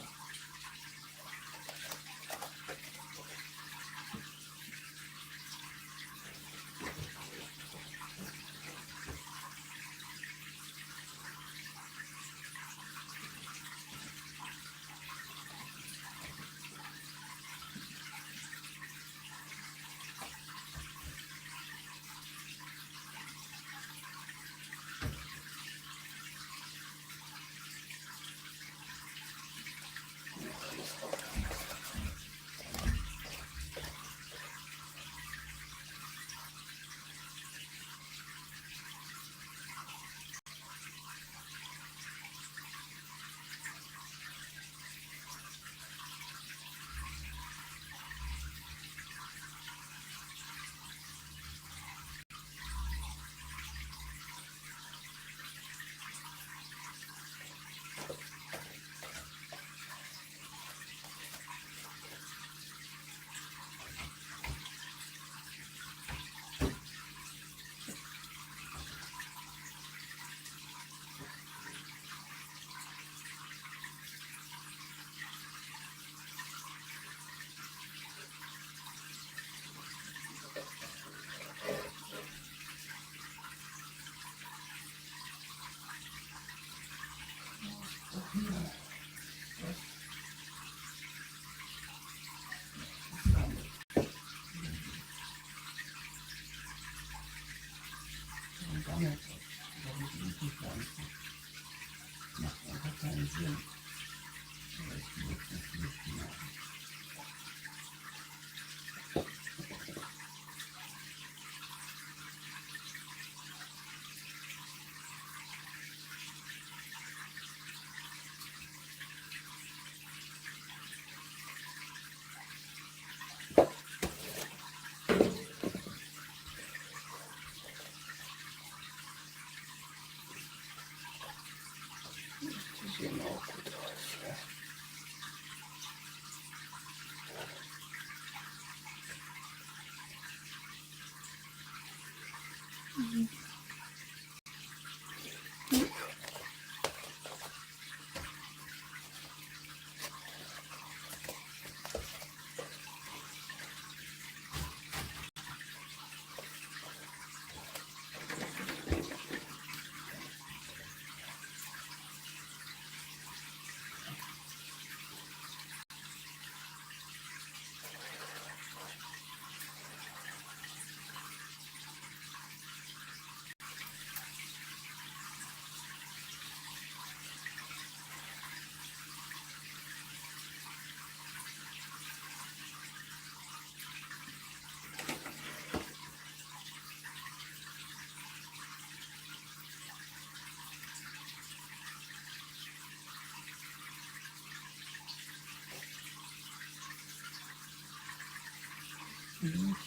Macht einfach keinen Sinn. Aber ich will jetzt nicht machen.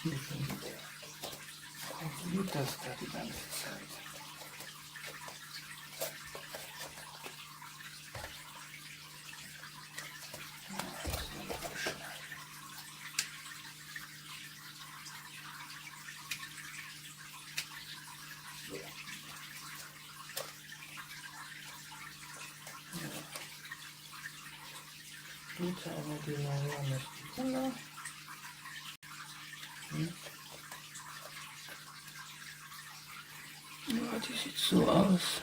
Hier schon wieder. Warum geht das da die ganze Zeit? Gute aber die Marianne Spitzer. Ja, die sieht so aus.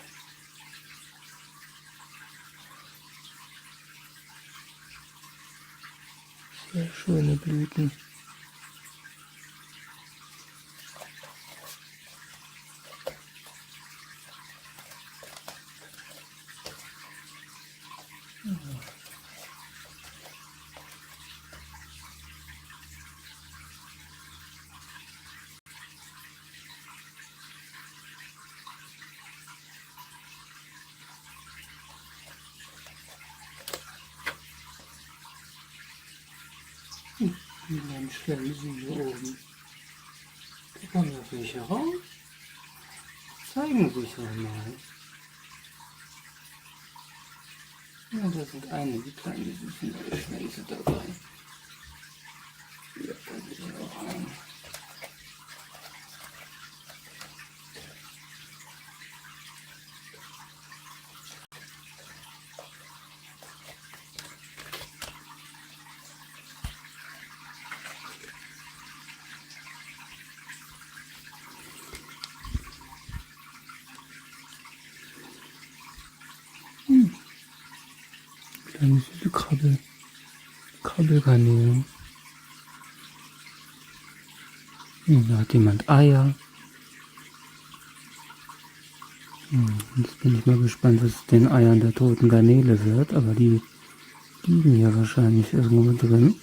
Sehr schöne Blüten. Dann stellen Sie hier oben. Da kommen noch welche raus. Zeigen sich doch mal. Ja, da sind einige kleine süße neue Schwänze dabei. Ja, da ist auch ein. Kleine süße Krabbelgarnelen. Da hat jemand Eier. Jetzt bin ich mal gespannt, was aus den Eiern der toten Garnele wird, aber die liegen ja wahrscheinlich irgendwo drin.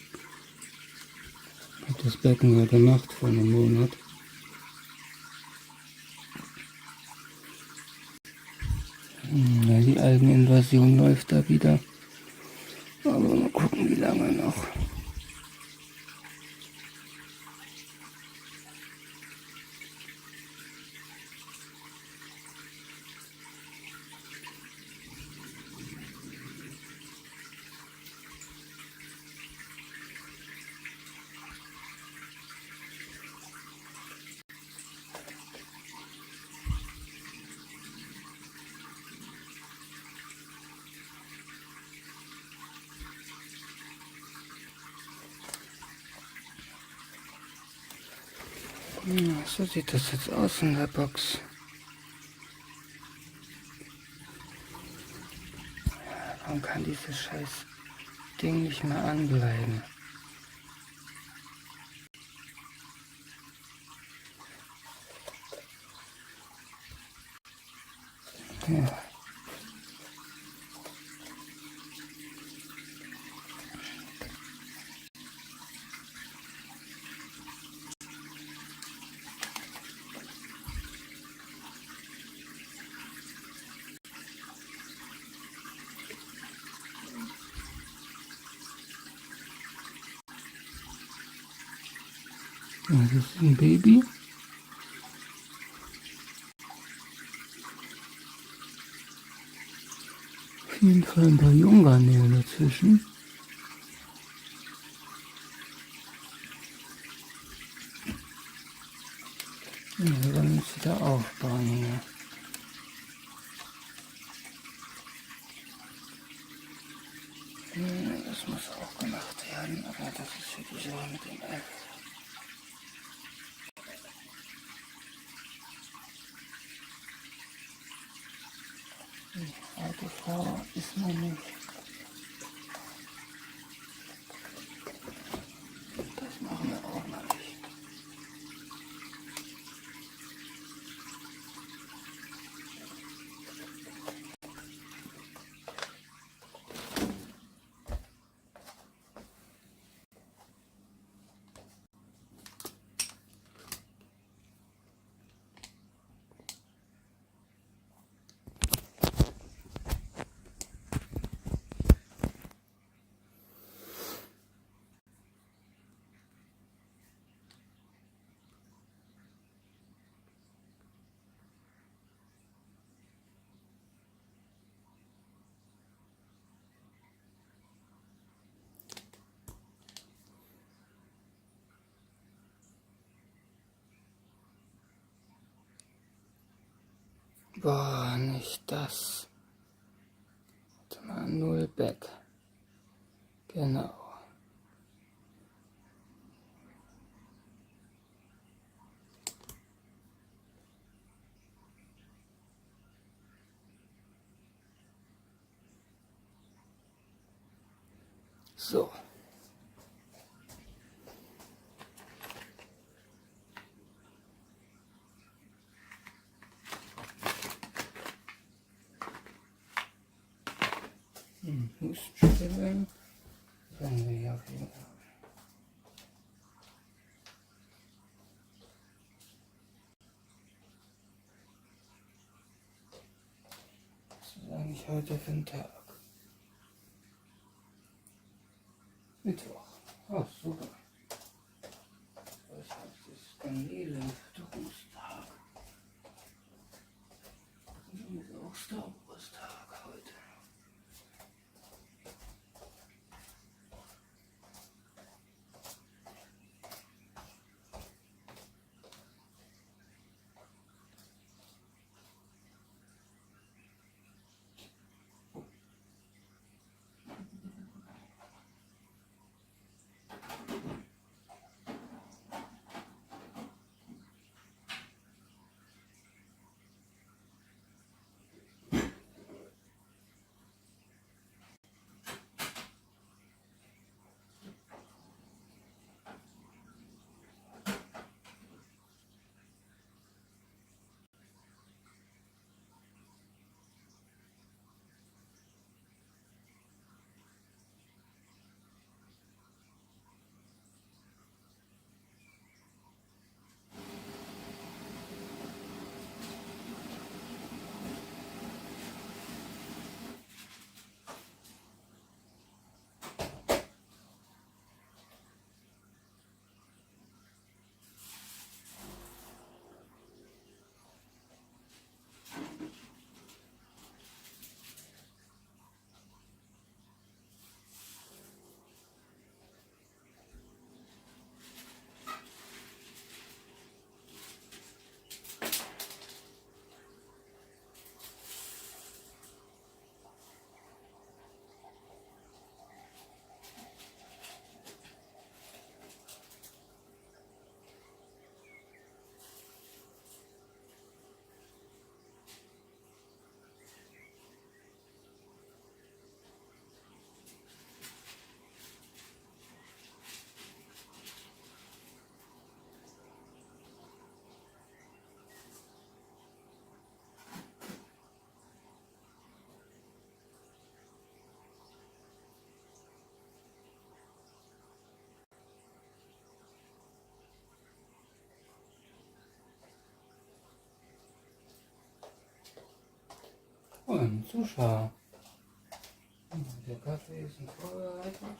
Ich habe das Becken ja gemacht vor einem Monat. Ja, die Algeninvasion läuft da wieder. Aber mal gucken, wie lange noch. Ja, so sieht das jetzt aus in der Box. Warum kann dieses scheiß Ding nicht mehr anbleiben? Ja. Das ist ein Baby. Auf jeden Fall ein paar Junggarnelen dazwischen. Dann muss ich wieder aufbauen hier. Das muss auch gemacht werden, aber das ist für die Sache mit dem Eck. Die alte Frau ist noch nicht. Das machen wir auch mal nicht. Boah, nicht das. Warte mal, 0 Back. Genau. So. Huststelle können wir hier auf jeden Fall. Was ist eigentlich heute für ein Tag? Mittwoch. Oh, super. Das heißt, es ist Garnelenfütterungstag. Und dann ist auch Star Wars Tag heute. Und Zuschauer. Der Kaffee ist vorbereitet.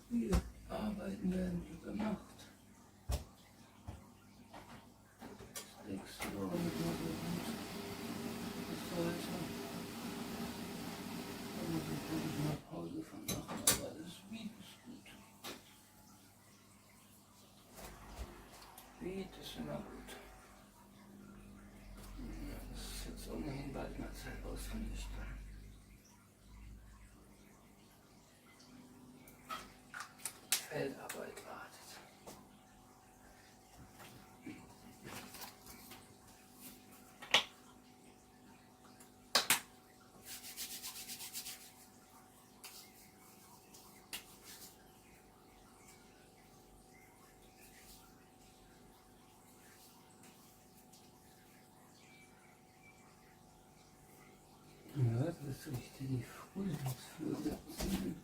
Die Arbeiten werden hier gemacht. Das nächste Woche mit mal so gut. Bis heute. Da muss ich wirklich mal Pause von machen, aber das Video ist gut. Gebiet, ist immer gut. Ja, das ist jetzt ohnehin bald mal Zeit ausgelöscht. Feldarbeit wartet. Ja, das riecht die Frühlingsvögel ziehen.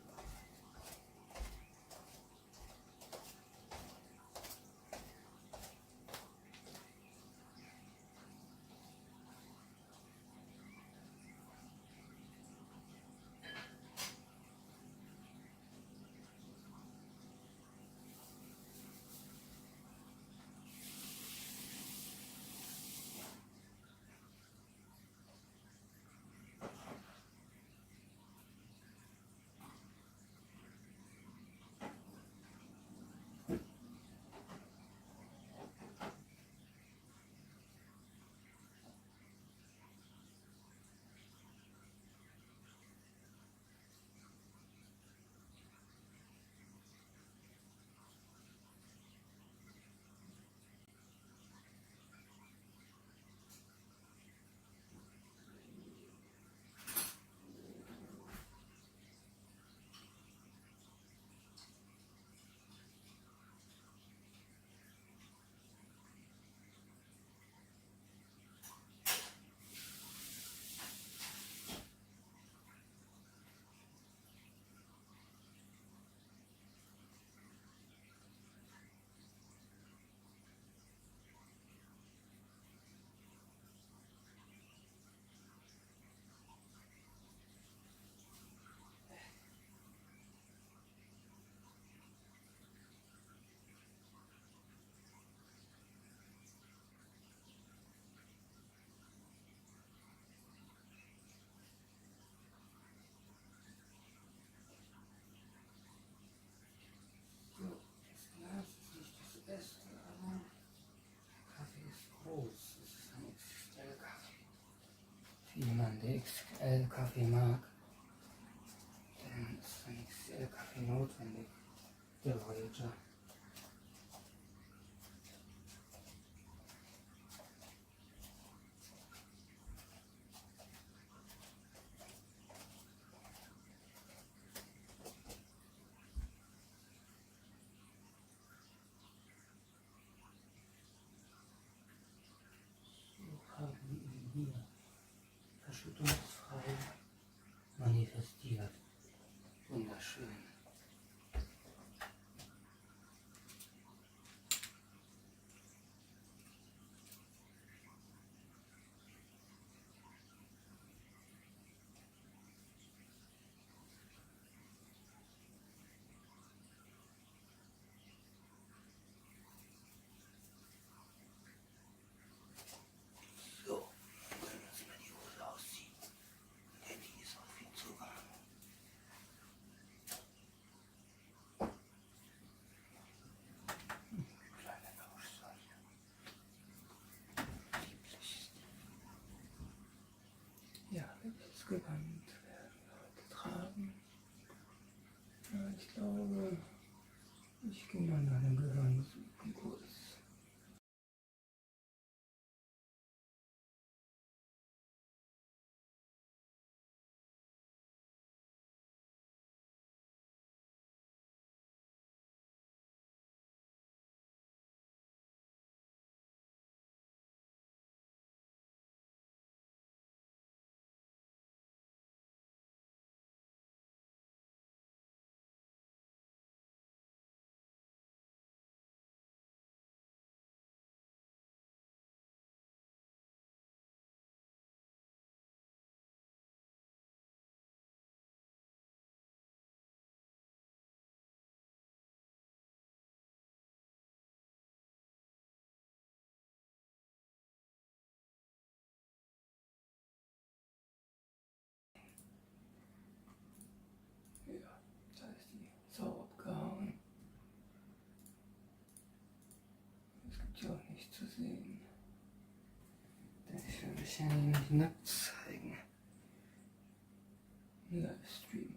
Wie man den XL-Kaffee mag, dann ist ein XL-Kaffee notwendig. Der Voyager. So haben wir ihn hier verschüttungsfrei manifestiert. Wunderschön. So, dann müssen wir die Hose ausziehen. Denn die ist auch viel zu warm. Kleine Lauschseuche. Lieblich. Ja, das Gewand werden wir heute tragen. Ja, ich glaube, ich gehe mal nach dem Gehirn suchen kurz. Das gibt ja auch nicht zu sehen. Denn ich will mich ja nicht nackt zeigen. Livestream.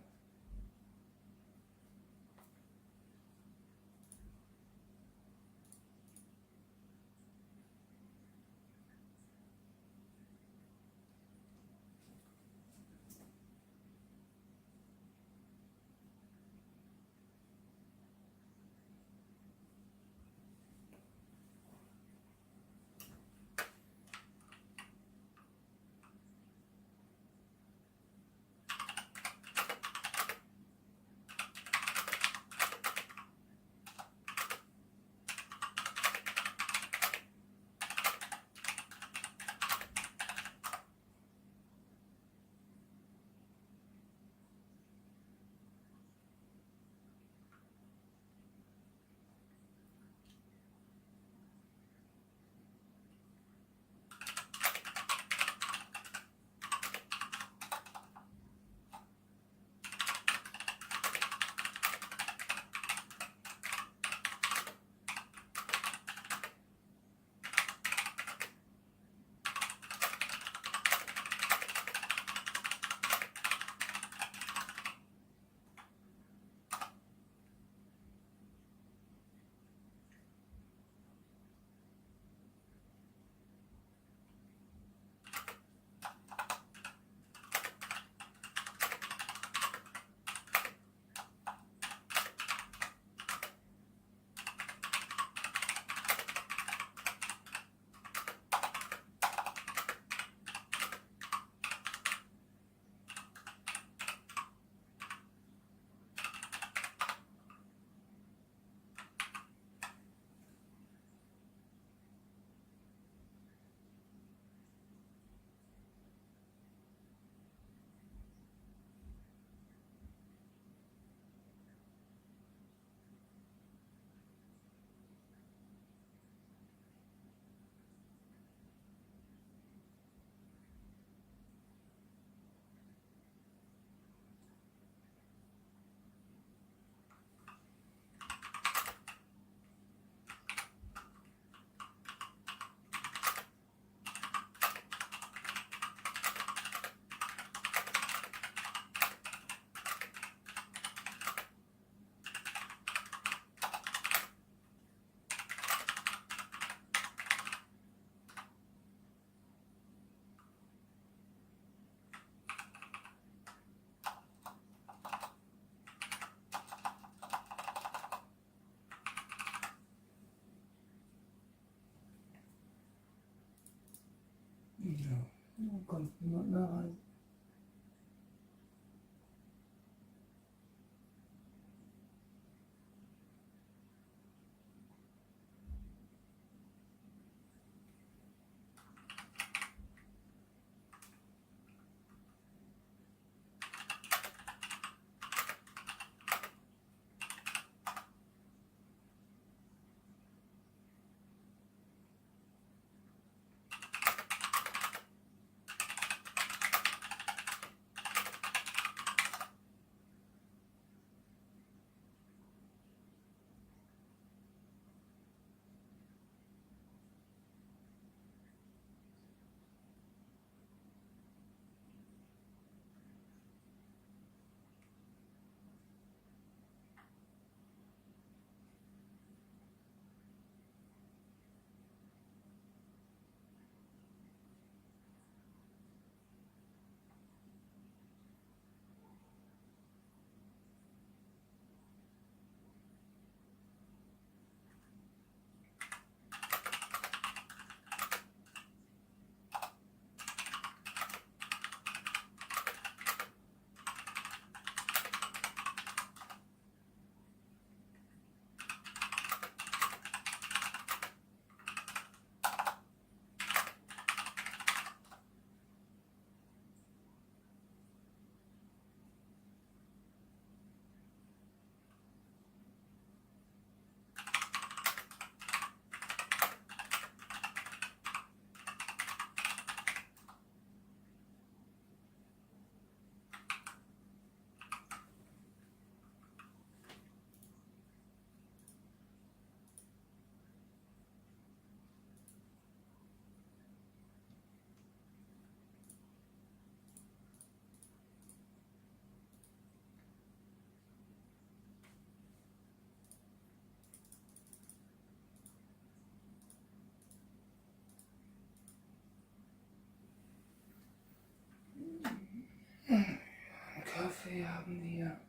Ja, dann kommt niemand mehr rein. Kaffee haben wir.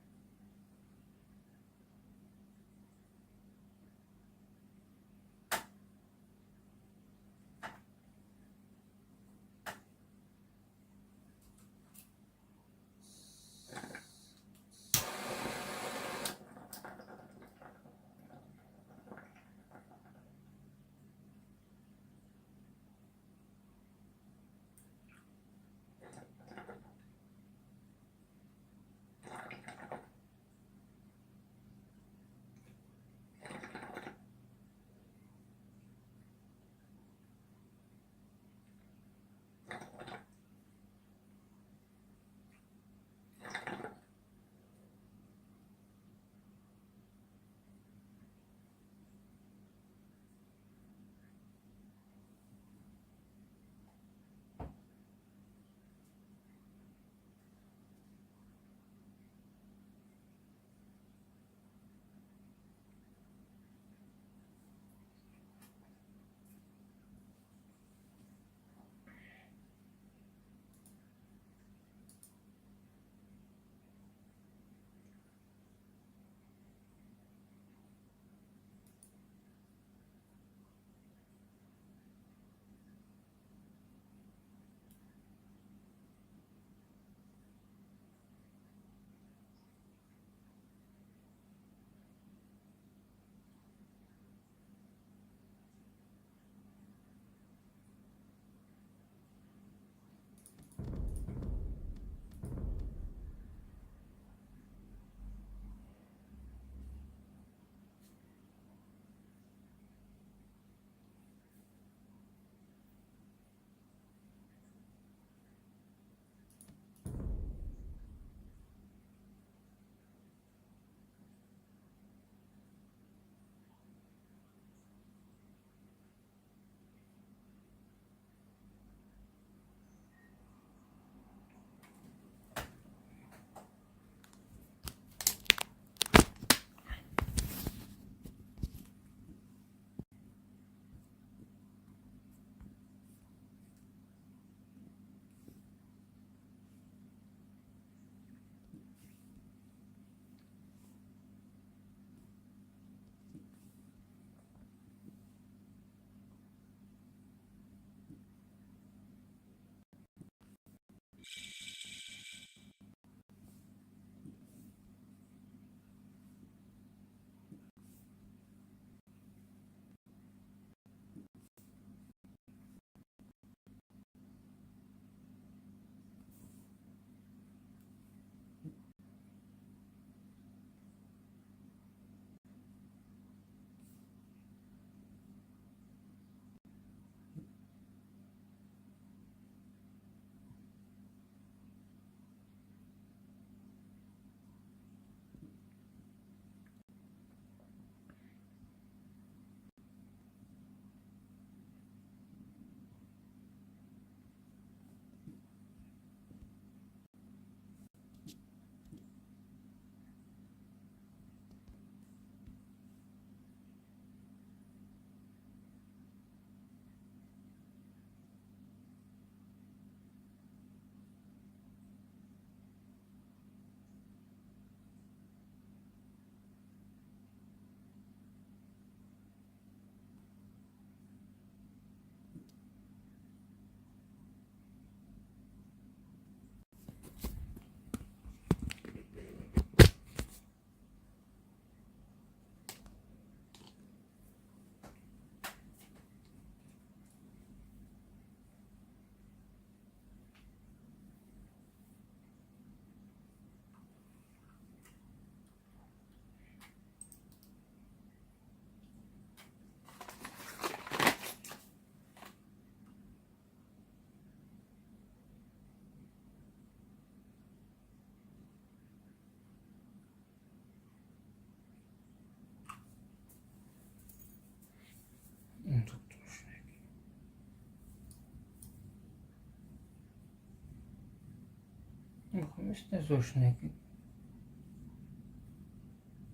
Warum ist der so schneckig?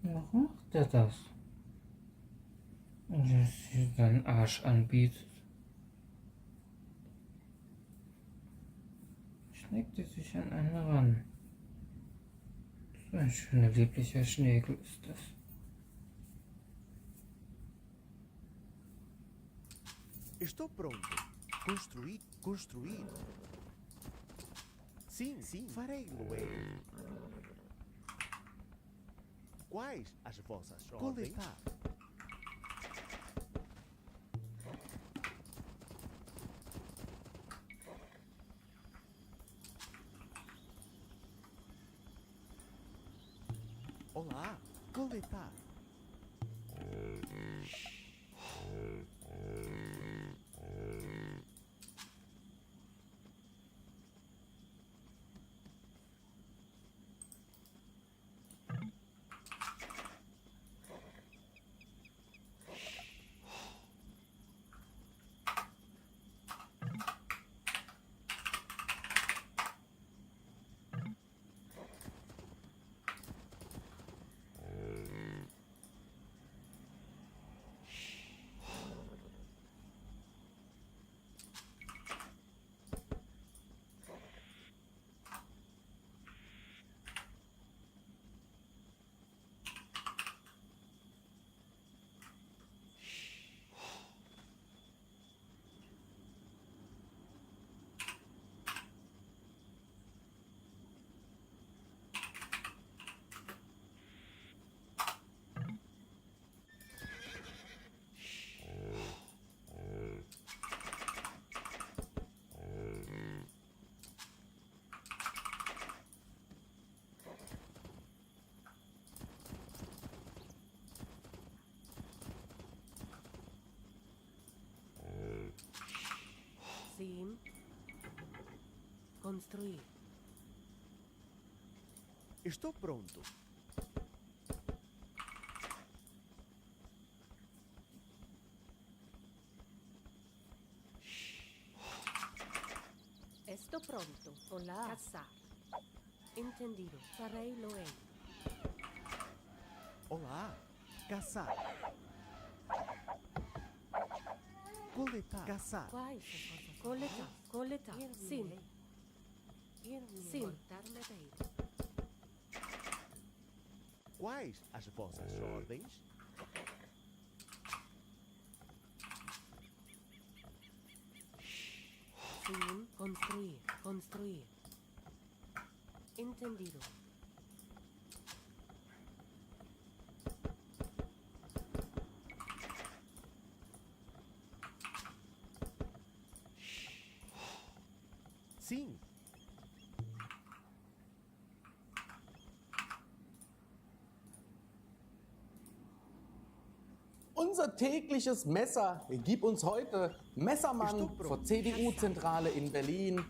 Warum macht er das? Und dass sie seinen Arsch anbietet. Schneckt er sich an einen ran. Ein schöner, lieblicher Schnegel ist das. Estou pronto. Construir. Sim, farei-lo. Quais as vossas ordens? Coletar. Olá, coletar. Sim. Construir. Estou pronto. Estou pronto. Olá. Caçar. Entendido. Farei-lo. Olá, caçar. Coletar. Caçar. Quais? Coletar. Sim. Sim. Cortar madeira. Quais as vossas ordens? Sim. Construir. Entendido. Sim. Unser tägliches Messer gib uns heute Messermann vor CDU-Zentrale in Berlin.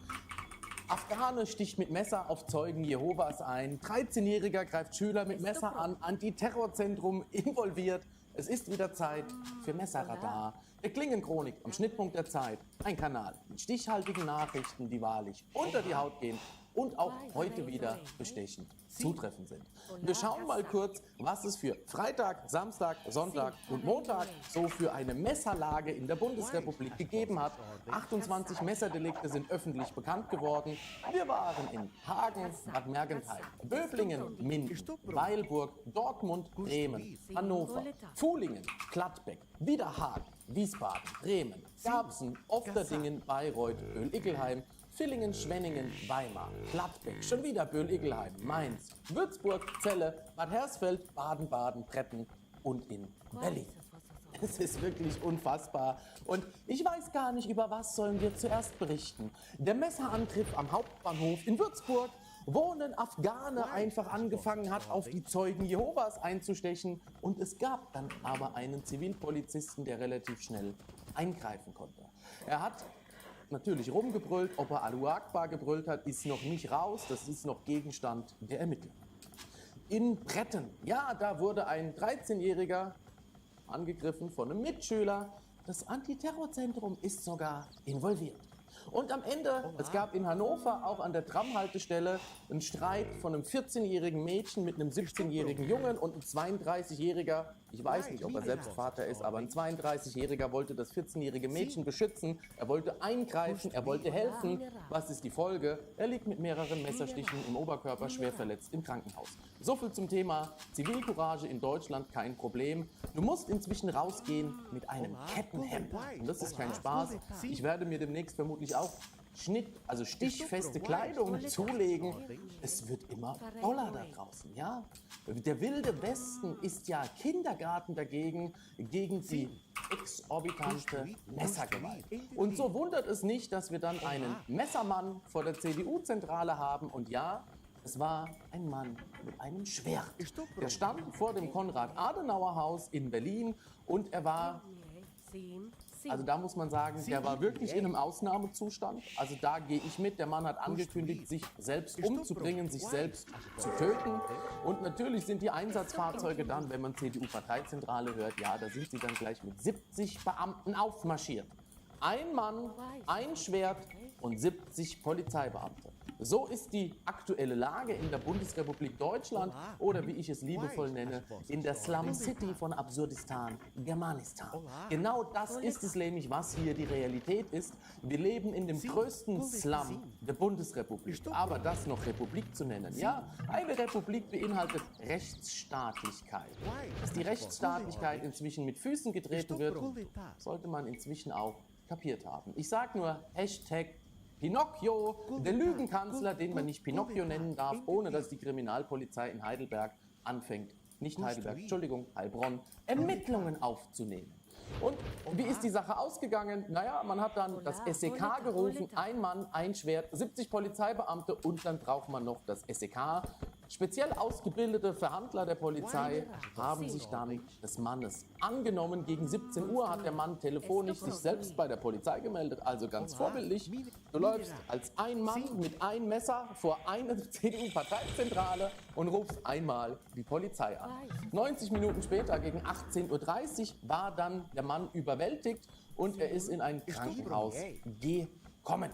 Afghane sticht mit Messer auf Zeugen Jehovas ein. 13-Jähriger greift Schüler mit Messer an. Antiterrorzentrum involviert. Es ist wieder Zeit für Messerradar. Der Klingenchronik am Schnittpunkt der Zeit. Ein Kanal mit stichhaltigen Nachrichten, die wahrlich unter die Haut gehen und auch heute wieder bestechend zutreffend sind. Wir schauen mal kurz, was es für Freitag, Samstag, Sonntag und Montag so für eine Messerlage in der Bundesrepublik gegeben hat. 28 Messerdelikte sind öffentlich bekannt geworden. Wir waren in Hagen, Bad Mergentheim, Böblingen, Minden, Weilburg, Dortmund, Bremen, Hannover, Pfuhlingen, Gladbeck, Wiederhagen, Wiesbaden, Bremen, Garbsen, Ofterdingen, Bayreuth, Böhl-Ickelheim, Villingen, Schwenningen, Weimar, Gladbeck, schon wieder Böhl-Ickelheim, Mainz, Würzburg, Celle, Bad Hersfeld, Baden-Baden, Bretten und in Berlin. Es ist wirklich unfassbar. Und ich weiß gar nicht, über was sollen wir zuerst berichten. Der Messerangriff am Hauptbahnhof in Würzburg, wo ein Afghane einfach angefangen hat, auf die Zeugen Jehovas einzustechen. Und es gab dann aber einen Zivilpolizisten, der relativ schnell eingreifen konnte. Er hat natürlich rumgebrüllt, ob er Allahu Akbar gebrüllt hat, ist noch nicht raus. Das ist noch Gegenstand der Ermittlungen. In Bretten, ja, da wurde ein 13-Jähriger angegriffen von einem Mitschüler. Das Antiterrorzentrum ist sogar involviert. Und am Ende, es gab in Hannover auch an der Tramhaltestelle einen Streit von einem 14-jährigen Mädchen mit einem 17-jährigen Jungen und ein 32-jähriger Ich weiß nicht, ob er selbst Vater ist, aber ein 32-Jähriger wollte das 14-jährige Mädchen beschützen. Er wollte eingreifen, er wollte helfen. Was ist die Folge? Er liegt mit mehreren Messerstichen im Oberkörper schwer verletzt im Krankenhaus. So viel zum Thema Zivilcourage in Deutschland, kein Problem. Du musst inzwischen rausgehen mit einem Kettenhemd. Und das ist kein Spaß. Ich werde mir demnächst vermutlich auch also stichfeste Kleidung zulegen. Es wird immer doller da draußen, ja? Der wilde Westen ist ja Kindergarten dagegen, gegen die exorbitante Messergewalt. Und so wundert es nicht, dass wir dann einen Messermann vor der CDU-Zentrale haben. Und ja, es war ein Mann mit einem Schwert. Der stand vor dem Konrad-Adenauer-Haus in Berlin und er war... Also da muss man sagen, der war wirklich in einem Ausnahmezustand. Also da gehe ich mit. Der Mann hat angekündigt, sich selbst umzubringen, sich selbst zu töten. Und natürlich sind die Einsatzfahrzeuge dann, wenn man CDU-Parteizentrale hört, ja, da sind sie dann gleich mit 70 Beamten aufmarschiert. Ein Mann, ein Schwert und 70 Polizeibeamte. So ist die aktuelle Lage in der Bundesrepublik Deutschland oder wie ich es liebevoll nenne, in der Slum City von Absurdistan, Germanistan. Genau das ist es nämlich, was hier die Realität ist. Wir leben in dem größten Slum der Bundesrepublik. Aber das noch Republik zu nennen, ja, eine Republik beinhaltet Rechtsstaatlichkeit. Dass die Rechtsstaatlichkeit inzwischen mit Füßen getreten wird, sollte man inzwischen auch kapiert haben. Ich sage nur Hashtag Pinocchio, der Lügenkanzler, den man nicht Pinocchio nennen darf, ohne dass die Kriminalpolizei in Heidelberg anfängt, nicht Heidelberg, Entschuldigung, Heilbronn, Ermittlungen aufzunehmen. Und wie ist die Sache ausgegangen? Naja, man hat dann das SEK gerufen, ein Mann, ein Schwert, 70 Polizeibeamte und dann braucht man noch das SEK. Speziell ausgebildete Verhandler der Polizei haben sich dann des Mannes angenommen. Gegen 17 Uhr hat der Mann telefonisch sich selbst bei der Polizei gemeldet, also ganz vorbildlich. Du läufst als ein Mann mit einem Messer vor eine CDU-Parteizentrale und rufst einmal die Polizei an. 90 Minuten später, gegen 18:30 Uhr, war dann der Mann überwältigt und er ist in ein Krankenhaus gekommen.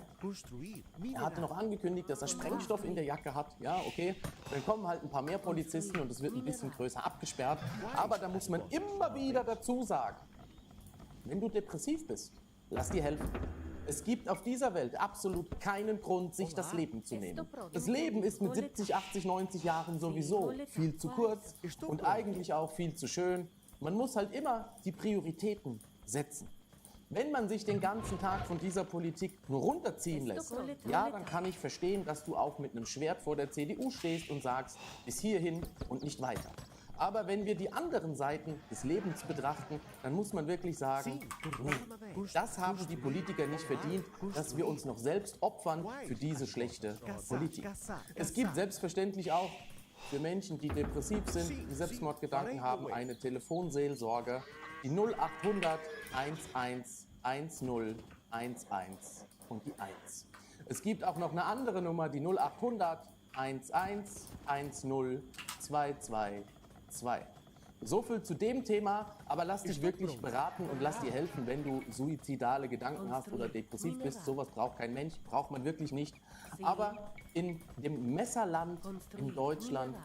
Er hatte noch angekündigt, dass er Sprengstoff in der Jacke hat. Ja, okay, dann kommen halt ein paar mehr Polizisten und es wird ein bisschen größer abgesperrt. Aber da muss man immer wieder dazu sagen, wenn du depressiv bist, lass dir helfen. Es gibt auf dieser Welt absolut keinen Grund, sich das Leben zu nehmen. Das Leben ist mit 70, 80, 90 Jahren sowieso viel zu kurz und eigentlich auch viel zu schön. Man muss halt immer die Prioritäten setzen. Wenn man sich den ganzen Tag von dieser Politik nur runterziehen lässt, ja, dann kann ich verstehen, dass du auch mit einem Schwert vor der CDU stehst und sagst, bis hierhin und nicht weiter. Aber wenn wir die anderen Seiten des Lebens betrachten, dann muss man wirklich sagen, nee, das haben die Politiker nicht verdient, dass wir uns noch selbst opfern für diese schlechte Politik. Es gibt selbstverständlich auch für Menschen, die depressiv sind, die Selbstmordgedanken haben, eine Telefonseelsorge, die 0800 11 10 11 und die 1. Es gibt auch noch eine andere Nummer, die 0800 11 10 222. So viel zu dem Thema, aber lass dich wirklich beraten und lass dir helfen, wenn du suizidale Gedanken hast oder depressiv bist. Sowas braucht kein Mensch, braucht man wirklich nicht. Aber in dem Messerland in Deutschland,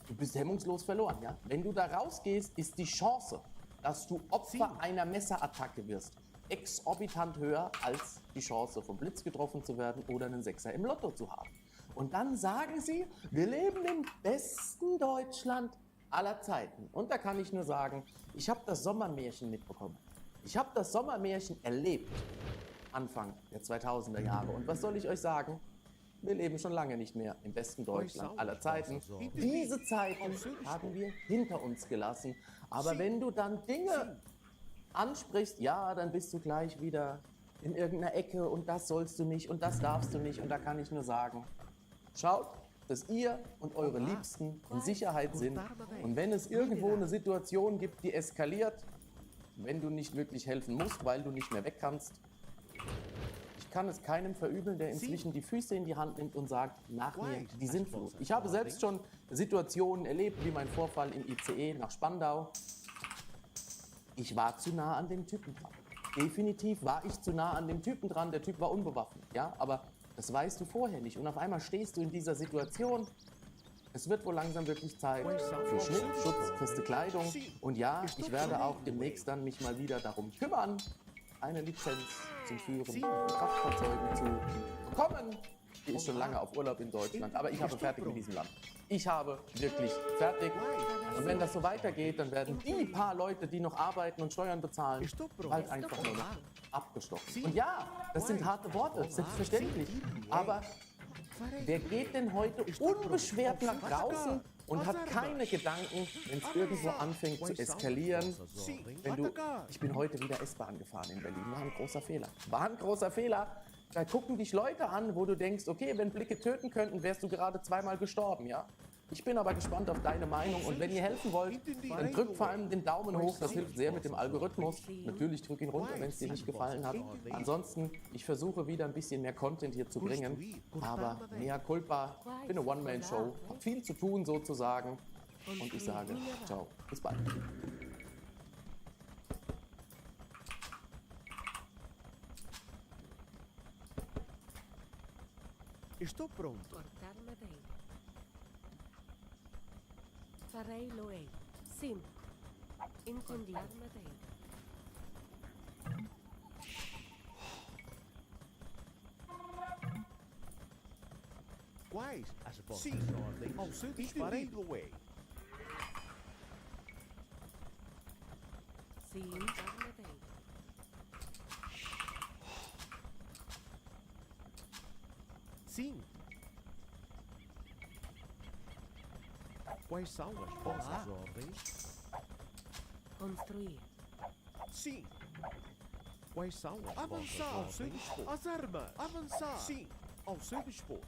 du bist hemmungslos verloren. Ja? Wenn du da rausgehst, ist die Chance, dass du Opfer einer Messerattacke wirst, exorbitant höher als die Chance, vom Blitz getroffen zu werden oder einen Sechser im Lotto zu haben. Und dann sagen sie, wir leben im besten Deutschland aller Zeiten. Und da kann ich nur sagen, ich habe das Sommermärchen mitbekommen. Ich habe das Sommermärchen erlebt, Anfang der 2000er Jahre. Und was soll ich euch sagen? Wir leben schon lange nicht mehr im besten Deutschland aller Zeiten. Diese Zeiten haben wir hinter uns gelassen. Aber wenn du dann Dinge ansprichst, ja, dann bist du gleich wieder in irgendeiner Ecke und das sollst du nicht und das darfst du nicht. Und da kann ich nur sagen, schaut, dass ihr und eure Liebsten in Sicherheit sind. Und wenn es irgendwo eine Situation gibt, die eskaliert, wenn du nicht wirklich helfen musst, weil du nicht mehr weg kannst, ich kann es keinem verübeln, der inzwischen die Füße in die Hand nimmt und sagt, nach mir die Sintflut. Ich habe selbst schon Situationen erlebt, wie mein Vorfall im ICE nach Spandau. Ich war zu nah an dem Typen dran. Definitiv war ich zu nah an dem Typen dran. Der Typ war unbewaffnet, ja, aber das weißt du vorher nicht. Und auf einmal stehst du in dieser Situation Es wird wohl langsam wirklich Zeit für Schnitt, Schutz, feste Kleidung. Und ja, ich werde auch demnächst dann mich mal wieder darum kümmern, eine Lizenz zum Führen von Kraftfahrzeugen zu bekommen. Die ist schon lange auf Urlaub in Deutschland, aber ich habe fertig mit diesem Land. Ich habe wirklich fertig. Und wenn das so weitergeht, dann werden die paar Leute, die noch arbeiten und Steuern bezahlen, bald einfach nur noch abgestochen. Und ja, das sind harte Worte, selbstverständlich. Aber wer geht denn heute unbeschwert nach draußen und hat keine Gedanken, wenn es irgendwo anfängt zu eskalieren? Ich bin heute wieder S-Bahn gefahren in Berlin. War ein großer Fehler. War ein großer Fehler. Da gucken dich Leute an, wo du denkst, okay, wenn Blicke töten könnten, wärst du gerade 2-mal gestorben, ja? Ich bin aber gespannt auf deine Meinung und wenn ihr helfen wollt, dann drückt vor allem den Daumen hoch, das hilft sehr mit dem Algorithmus. Natürlich drück ihn runter, wenn es dir nicht gefallen hat. Ansonsten, ich versuche wieder ein bisschen mehr Content hier zu bringen, aber mea culpa, ich bin eine One-Man-Show, hab viel zu tun sozusagen und ich sage, ciao, bis bald. Estou pronto. Cortar madeira. Farei loei. Sim. Entendi. Cortar madeira. Quais as vossas ordens? Ao seu disparei-lo-ei. Sim. Cortar madeira. Sim. Quais são as vossas ordens? Construir. Sim. Quais são as vossas ordens? Ao seu dispor. As armas. Avançar. Sim. Ao seu dispor.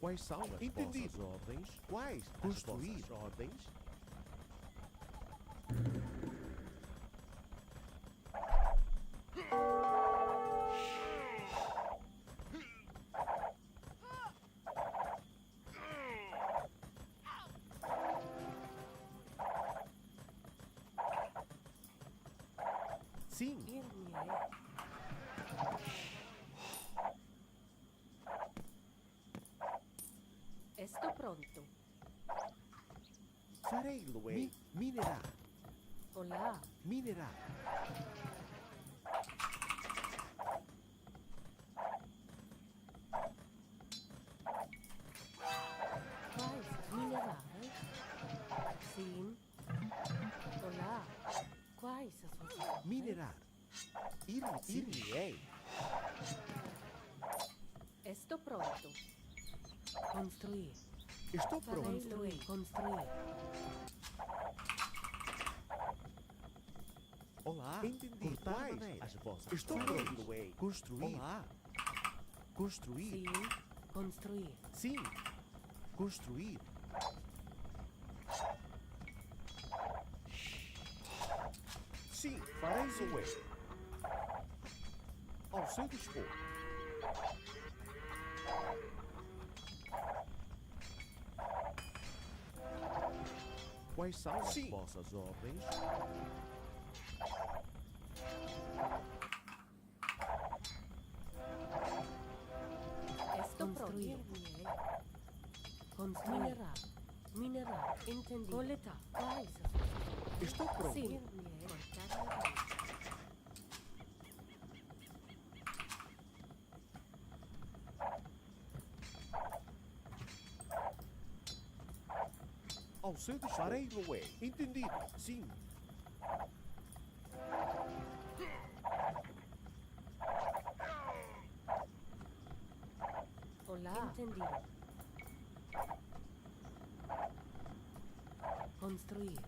Quais são as vossas ordens? Quais construir as ordens? Sim. Estou pronto. Farei-lo-ei. Minerar. Olá. Minerar. Quais minerais? Sim. Olá. Quais as vossas ordens? Minerar. Ir-me-ei. Estou pronto. Construir. Estou pronto. Farei-lo-ei. Construir. Olá. Entendi. Quais as vossas Estou pronto. Construir. Olá. Construir. Sim. Construir. Sim. Construir. Sim. Farei-lo-ei. Ao seu dispor. Quais são as vossas ordens? Estou pronto. Construir. Minerar. Minerar. Entendi. Coletar. Quais as vossas ordens? Estou pronto. Sim. Cortar madeira. Ao seu dispor. Farei-lo-ei. Entendido. Sim. Olá. Entendido. Construir.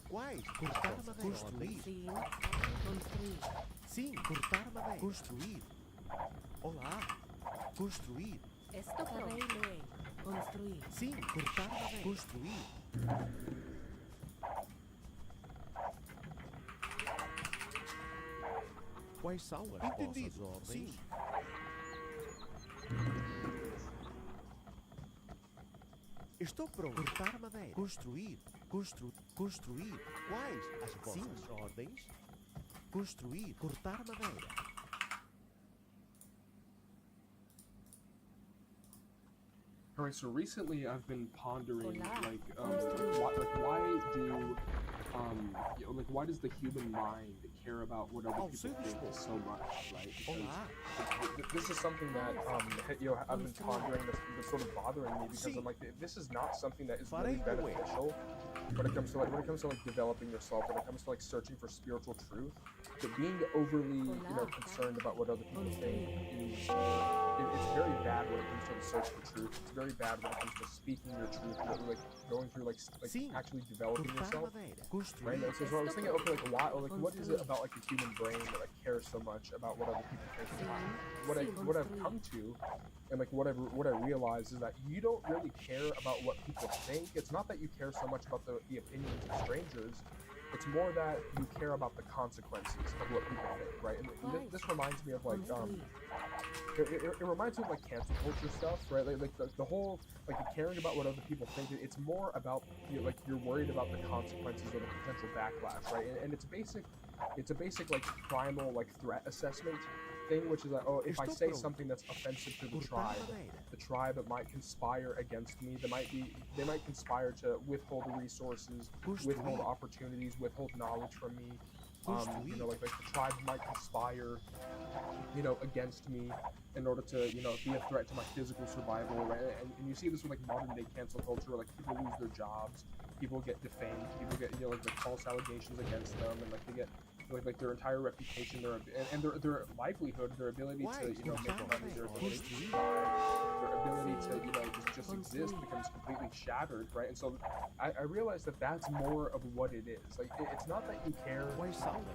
Quais? Cortar madeira. Construir. Sim. Construir. Sim. Cortar madeira. Construir. Olá. Construir. Estou pronto. Construir. Sim. Cortar madeira. Construir. Quais são as vossas ordens? Sim. Estou pronto. Cortar madeira. Construir. Construir. Quais as vossas ordens? Construir. Cortar madeira. Alright, so recently I've been pondering, Hola. why do, you know, like, why does the human mind care about what other people think so much, right? Because this is something that, you know, I've been pondering that's sort of bothering me, because I'm like, this is not something that is really beneficial when it comes to like developing yourself, when it comes to like searching for spiritual truth. But being overly, you know, concerned about what other people think is it's very bad when it comes to the search for truth. It's very bad when it comes to speaking your truth, like going through like actually developing yourself. Right? And so I was thinking, okay, like why, or like what is it about like the human brain that like cares so much about what other people think? What I've come to, and like what I realized is that you don't really care about what people think. It's not that you care so much about the opinions of strangers. It's more that you care about the consequences of what people think, right? And this reminds me of like it reminds me of like cancel culture stuff, right? Like the whole like caring about what other people think. It's more about, you know, like you're worried about the consequences or the potential backlash, right? And it's a basic like primal like threat assessment thing, which is like, oh, if I say something that's offensive to the tribe might conspire against me. They might conspire to withhold resources, withhold opportunities, withhold knowledge from me. You know, like the tribe might conspire, you know, against me in order to, you know, be a threat to my physical survival, right? And you see this with like modern day cancel culture, where like people lose their jobs, people get defamed, people get, you know, like false allegations against them, and like they get like their entire reputation, their livelihood, their ability to, you know, make money, their ability to survive, their ability to, you know, just exist becomes completely shattered, right? And so I realized that that's more of what it is. Like it's not that you care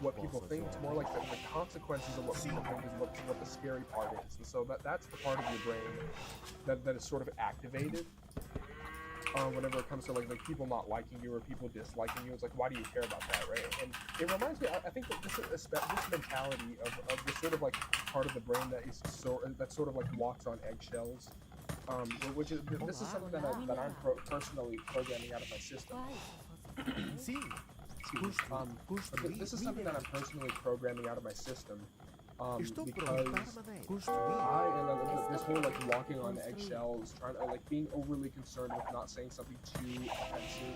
what people think. It's more like the consequences of what people think is what the scary part is. And so that's the part of your brain that is sort of activated. Whenever it comes to like people not liking you or people disliking you, it's like, why do you care about that, right? And it reminds me, I think that this mentality of this sort of like part of the brain that sort of like walks on eggshells, which is this is something that I'm personally programming out of my system. This is something that I'm personally programming out of my system. Because this whole like walking on eggshells, trying to like being overly concerned with not saying something too offensive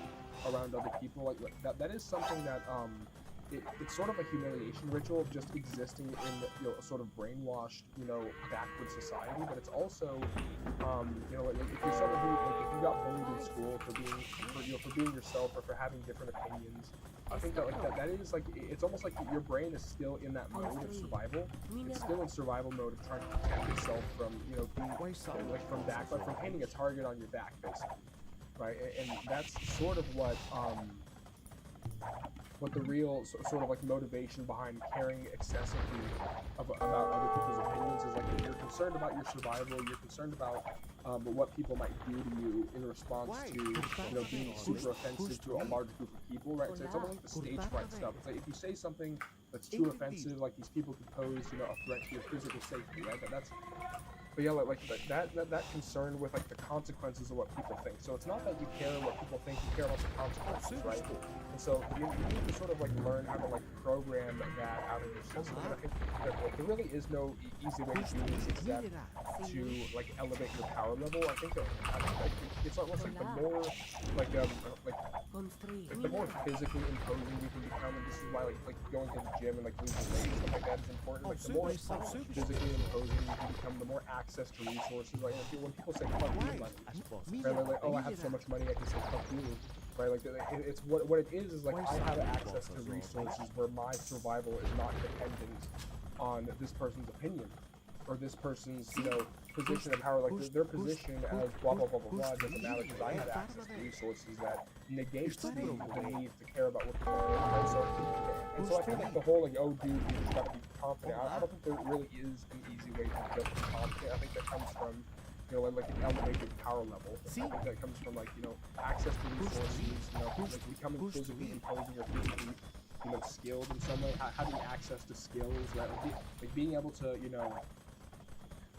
around other people, like that is something that it's sort of a humiliation ritual of just existing in, you know, a sort of brainwashed, you know, backward society. But it's also, you know, like if you're someone who, like, if you got bullied in school for being yourself or for having different opinions, I think that like that is like, it's almost like your brain is still in that mode of survival. It's still in survival mode of trying to protect itself from, you know, being like from painting a target on your back, basically, right? And that's sort of what the real sort of like motivation behind caring excessively about other people's opinions is. Like, you're concerned about your survival, you're concerned about what people might do to you in response to, you know, being super offensive to a large group of people, right? So it's almost like the stage fright stuff. It's like if you say something that's too offensive, like these people could pose, you know, a threat to your physical safety, right? But yeah, like that concern with like the consequences of what people think. So it's not that you care what people think, you care about the consequences, right? And so you need to sort of like learn how to like program that out of your system. And I think that there really is no easy way to do this except to like elevate your power level. I think it's almost like the more the more physically imposing you can become, and this is why like going to the gym and like losing weight and stuff like that is important. Like the more physically imposing you can become, the more access to resources, right? And when people say fuck you money, right? Like, oh, I have so much money, I can say fuck you, right? Like it's what it is like I have access to resources where my survival is not dependent on this person's opinion or this person's, you know, position of power. Like their position as blah blah blah blah blah doesn't matter, because I have access to resources that negates the need to care about what people think, right? So I think like the whole like, oh dude, you just gotta be confident, I don't think there really is an easy way to just be confident. I think that comes from, you know, like an elevated power level. I think that comes from like, you know, access to resources, you know, like becoming physically imposing or physically, you know, skilled in some way, having access to skills, right? Like being able to, you know,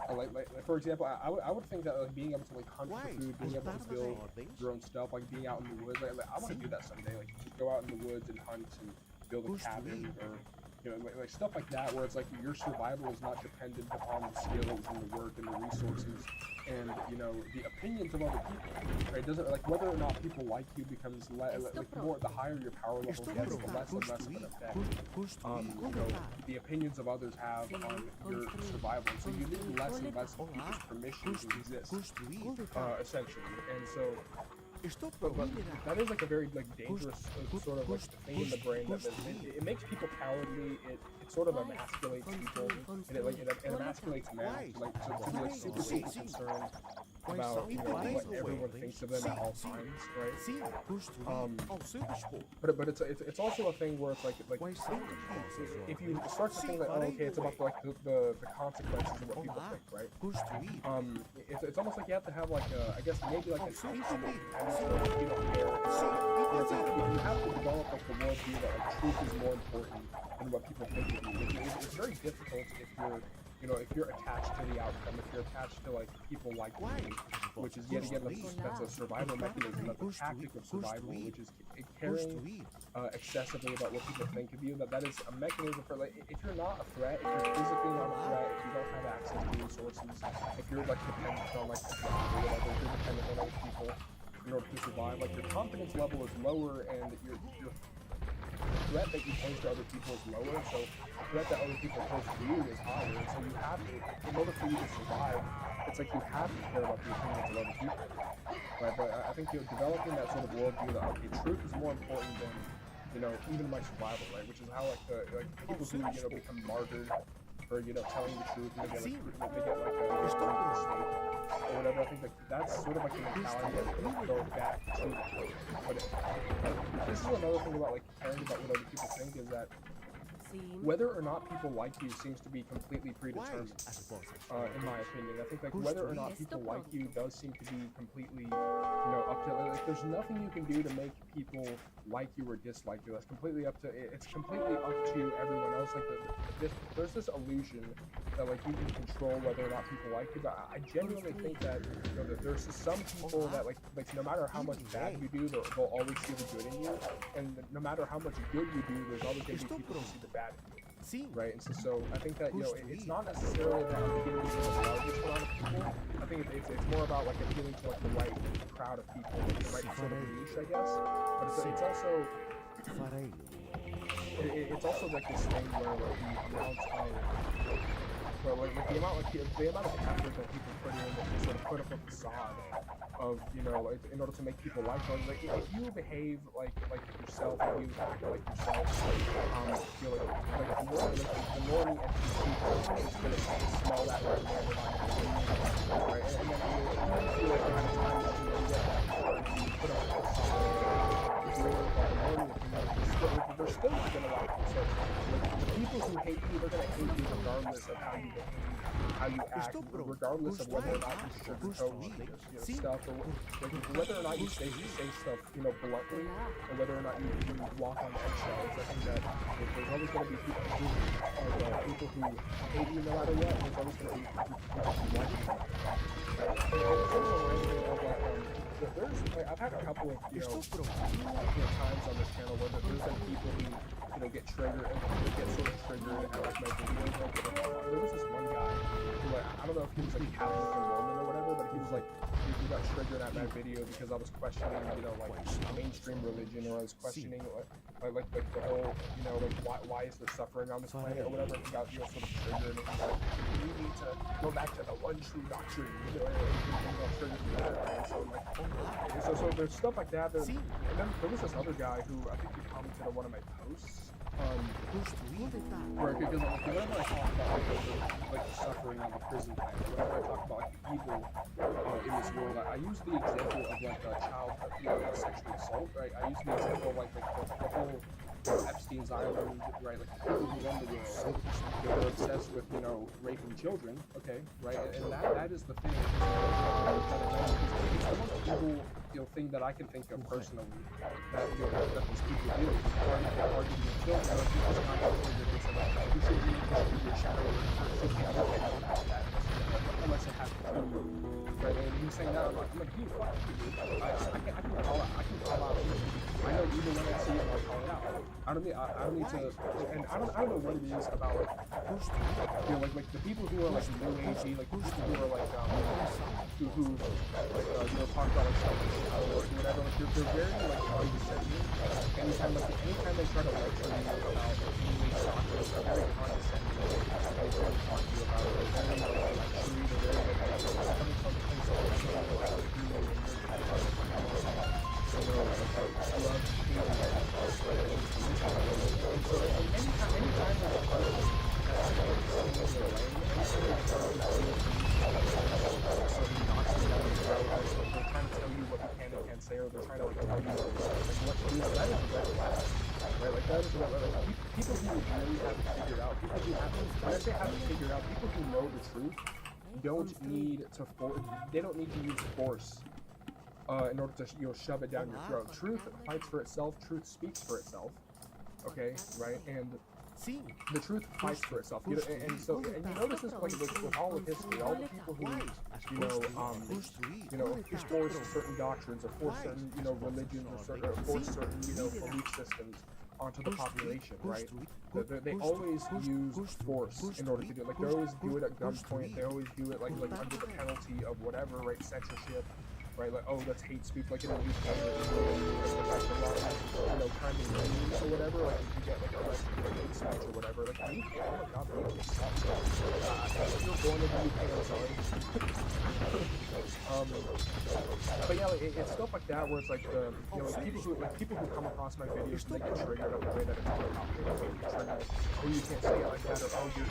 like for example, I would think that like being able to like hunt for food, being able to build your own stuff, like being out in the woods, like I want to do that someday. Like just go out in the woods and hunt and build a cabin, or you know, like stuff like that, where it's like your survival is not dependent upon the skills and the work and the resources and, you know, the opinions of other people, right? It doesn't, like, whether or not people like you becomes like more, the higher your power level gets, the less and less of an effect you know, the opinions of others have on your survival. So you need less and less people's permission to exist, essentially. And so but that is like a very like dangerous sort of like thing in the brain that it makes people cowardly. It sort of emasculates people, and it emasculates men like to be like super concerned about, you know, what everyone thinks of them at all times, right? But it's also a thing where it's like if you start to think like, oh, okay, it's about like the consequences of what people think, right? It's almost like you have to have like a, I guess maybe like a speech you don't care. If you have to develop like the worldview that like truth is more important than what people think of you, it's very difficult if you're, you know, if you're attached to the outcome, if you're attached to like people like you, which is yet again that's a survival mechanism, that's a tactic of survival, which is caring excessively about what people think of you. That is a mechanism for like, if you're not a threat, if you're physically not a threat, if you don't have access to resources, if you're like dependent on like the job or whatever, if you're dependent on other people in order to survive, like your confidence level is lower and your threat that you pose to other people is lower, so the threat that other people pose to you is higher, and so you have to, in order for you to survive, it's like you have to care about the opinions of other people, right? But I think you're developing that sort of worldview that, okay, truth is more important than, you know, even my survival, right? Which is how like people who, you know, become martyred for, you know, telling the truth, and they get like a mistake or whatever. I think like that's sort of like a mentality that goes back to the truth. But this is another thing about like caring about what other people think, is that whether or not people like you seems to be completely predetermined, in my opinion. I think like whether or not people like you does seem to be completely, you know, up to, like, there's nothing you can do to make people like you or dislike you. That's completely up to, it's completely up to everyone else. Like there's this illusion that like you can control whether or not people like you, but I genuinely think that, you know, that there's some people that like no matter how much bad you do, they'll always see the good in you, and no matter how much good you do, there's always going to be people who see the bad in you, right? And so I think that, you know, it's not necessarily that I'm appealing to the largest amount of people. I think it's more about like appealing to like the right crowd of people, like the right sort of niche, I guess. But it's also it's also like this thing where like the amount of effort that people put in to sort of put up a facade of, you know, like in order to make people like them. Like if you behave like yourself, if you act like yourself, you know, like the normie NPC is gonna smell that right away, right? And then you feel like you have time to do that, you put up a facade. They're still not going to like you. So the people who hate you, they're going to hate you regardless of how you behave, how you act, regardless of whether or not you sugarcoat, you know, stuff, or whether or not you say stuff, you know, bluntly, or whether or not you walk on eggshells. I think that there's always going to be people who hate you no matter what, and there's always going to be people who like you. I've had a couple of, you know, times on this channel where there's been people who, you know, get triggered and get sort of triggered at like my videos. Like, there was this one guy who, like, I don't know if he was like Catholic or Mormon or whatever, but he was like, he got triggered at my video because I was questioning, you know, like mainstream religion, or I was questioning like the whole, you know, like why is there suffering on this planet or whatever. He got, you know, sort of triggered, and he's like, you need to go back to the one true doctrine, you know, and he got triggered for that, right? So like, so there's stuff like that. And then there was this other guy who I think he commented on one of my posts. Where, because whenever I talk about like the suffering on the prison planet, whenever I talk about like the evil in this world, I use the example of like a child, you know, sexual assault, right? I use the example of like the whole, you know, Epstein's Island, right? Like the people who run the world, they're obsessed with, you know, raping children, okay, right? And that is the thing. It's the most evil, you know, thing that I can think of personally that, you know, that these people do. Targeting children, or people's content is about you should be your shadow, unless it has to do, right? And he's saying that, I'm like, dude, fuck you, dude. I can call out. I know evil so when I see it, I'll call it out. I don't need to, and I don't know what it is about like, you know, like the people who are like new agey, like people who are like who like you know talk about like self-help or whatever. Like they're very like condescending. Anytime they try to lecture you about like new age doctrines, they're very condescending. They try to talk to you about it. They're very like lecturing. They're very like coming from the place of like you're say, or they're trying to like tell you like what to do. That is a red flag, right? Like that is a red flag. Like, people who really haven't figured out, people who haven't, when I say haven't figured out, people who know the truth don't need to they don't need to use force in order to shove it down your throat. Truth fights for itself. Truth speaks for itself. Okay, right? And the truth fights for itself. You know, and you notice this like with all of history, all the people who force certain doctrines or force certain religions or force certain belief systems onto the population, right? They always use force in order to do it. Like they always do it at gunpoint. They always do it like under the penalty of whatever, right? Censorship. Right, like, oh, that's hate speech, like in the UK, kind of mean or whatever, like if you get like arrested for hate speech or whatever, like the UK, oh my god, the UK sucks. If you're born in the UK, I'm sorry. But yeah, like, it's stuff like that where it's like the, like people who come across my videos and they get triggered of the way that it's going out. They get triggered, oh, you can't say it like that, or oh, you're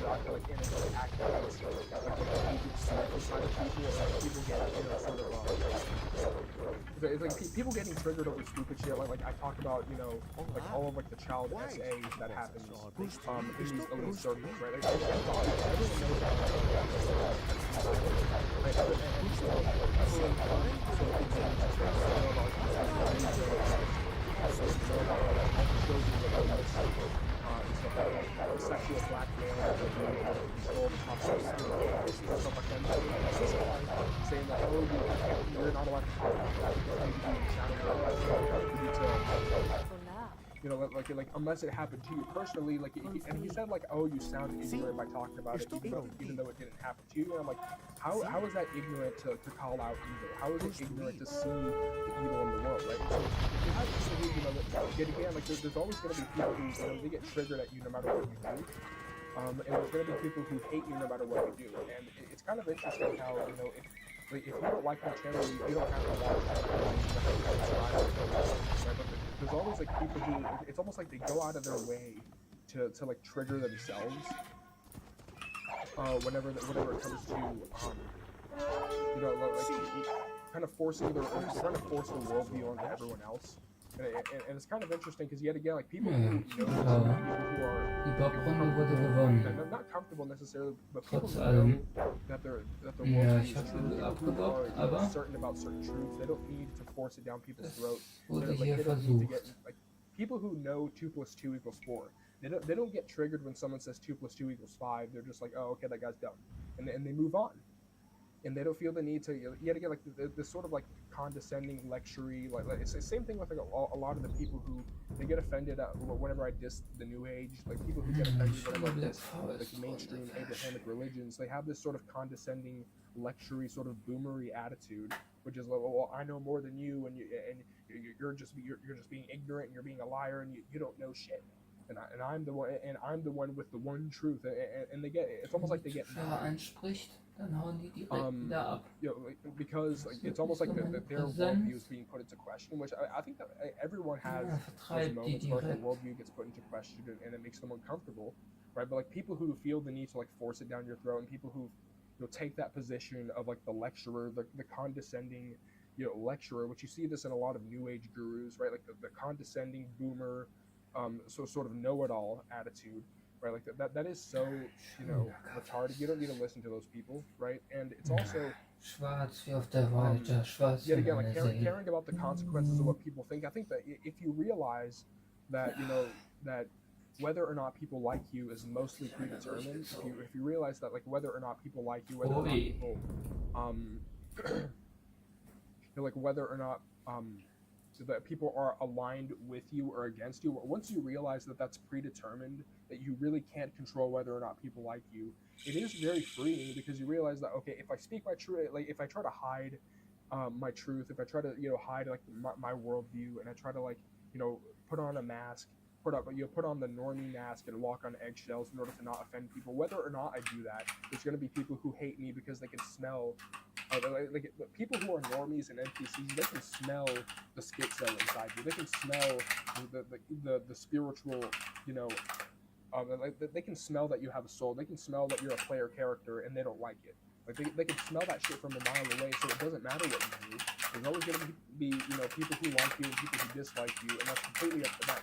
I feel like innocent activists, like the agency inside of people, or like people get, sort of, it's like people getting triggered over stupid shit. Like I talk about, like all of like the child SAs that happens in these elite circles, right? Like everyone knows about sexual blackmail, control the population, stuff like that. Saying that, oh, you're not allowed to talk about that because you need to be shouting out. Like unless it happened to you personally, like, and he said like, oh, you sound ignorant by talking about it, even though it didn't happen to you. And I'm like, how is that ignorant to call out evil? How is it ignorant to see the evil in the world, right? So if you have people yet again, like there's always going to be people who they get triggered at you no matter what you do. And there's going to be people who hate you no matter what you do. And it's kind of interesting how, if you don't like my channel, you don't have to watch it. There's always like people who, it's almost like they go out of their way to like trigger themselves. Whenever it comes to, kind of forcing trying to force the worldview onto everyone else. And it's kind of interesting because yet again, like people who know people who are not comfortable necessarily, but people who know that their worldview is true, people who are certain about certain truths, they don't need to force it down people's throats. They don't need to get like people who know 2 + 2 = 4. They don't get triggered when someone says 2 + 2 = 5. They're just like, oh, okay, that guy's dumb, and they move on. And they don't feel the need to, yet again, like this sort of like condescending lectury, like it's the same thing with like a lot of the people who they get offended at whenever I diss the New Age, like people who get offended whenever I diss like mainstream Abrahamic religions. They have this sort of condescending lectury, sort of boomery attitude, which is like, well, I know more than you, and you're just being ignorant, and you're being a liar, and you don't know shit. And I'm the one with the one truth, and they get, it's almost like they get because like, it's almost like their worldview is being put into question, which I think that everyone has those moments where their worldview gets put into question and it makes them uncomfortable, right? But like people who feel the need to like force it down your throat, and people who take that position of like the lecturer, the condescending lecturer, which you see this in a lot of New Age gurus, right? Like the condescending boomer, so sort of know-it-all attitude, right? Like that is so retarded. You don't need to listen to those people, right? And it's also yet again, like caring about the consequences of what people think. I think that if you realize that that whether or not people like you is mostly predetermined, if you realize that like whether or not people like you, whether or not people like whether or not that people are aligned with you or against you. Once you realize that that's predetermined, that you really can't control whether or not people like you, it is very freeing, because you realize that, okay, if I speak my truth, like if I try to hide my truth, if I try to hide like my worldview, and I try to like put on a mask, put on the normie mask and walk on eggshells in order to not offend people, whether or not I do that, there's going to be people who hate me because they can smell like people who are normies and NPCs, they can smell the schizo inside you. They can smell the spiritual, they can smell that you have a soul. They can smell that you're a player character, and they don't like it. Like they can smell that shit from a mile away. So it doesn't matter what you do. There's always going to be people who like you and people who dislike you, and that's completely up to them,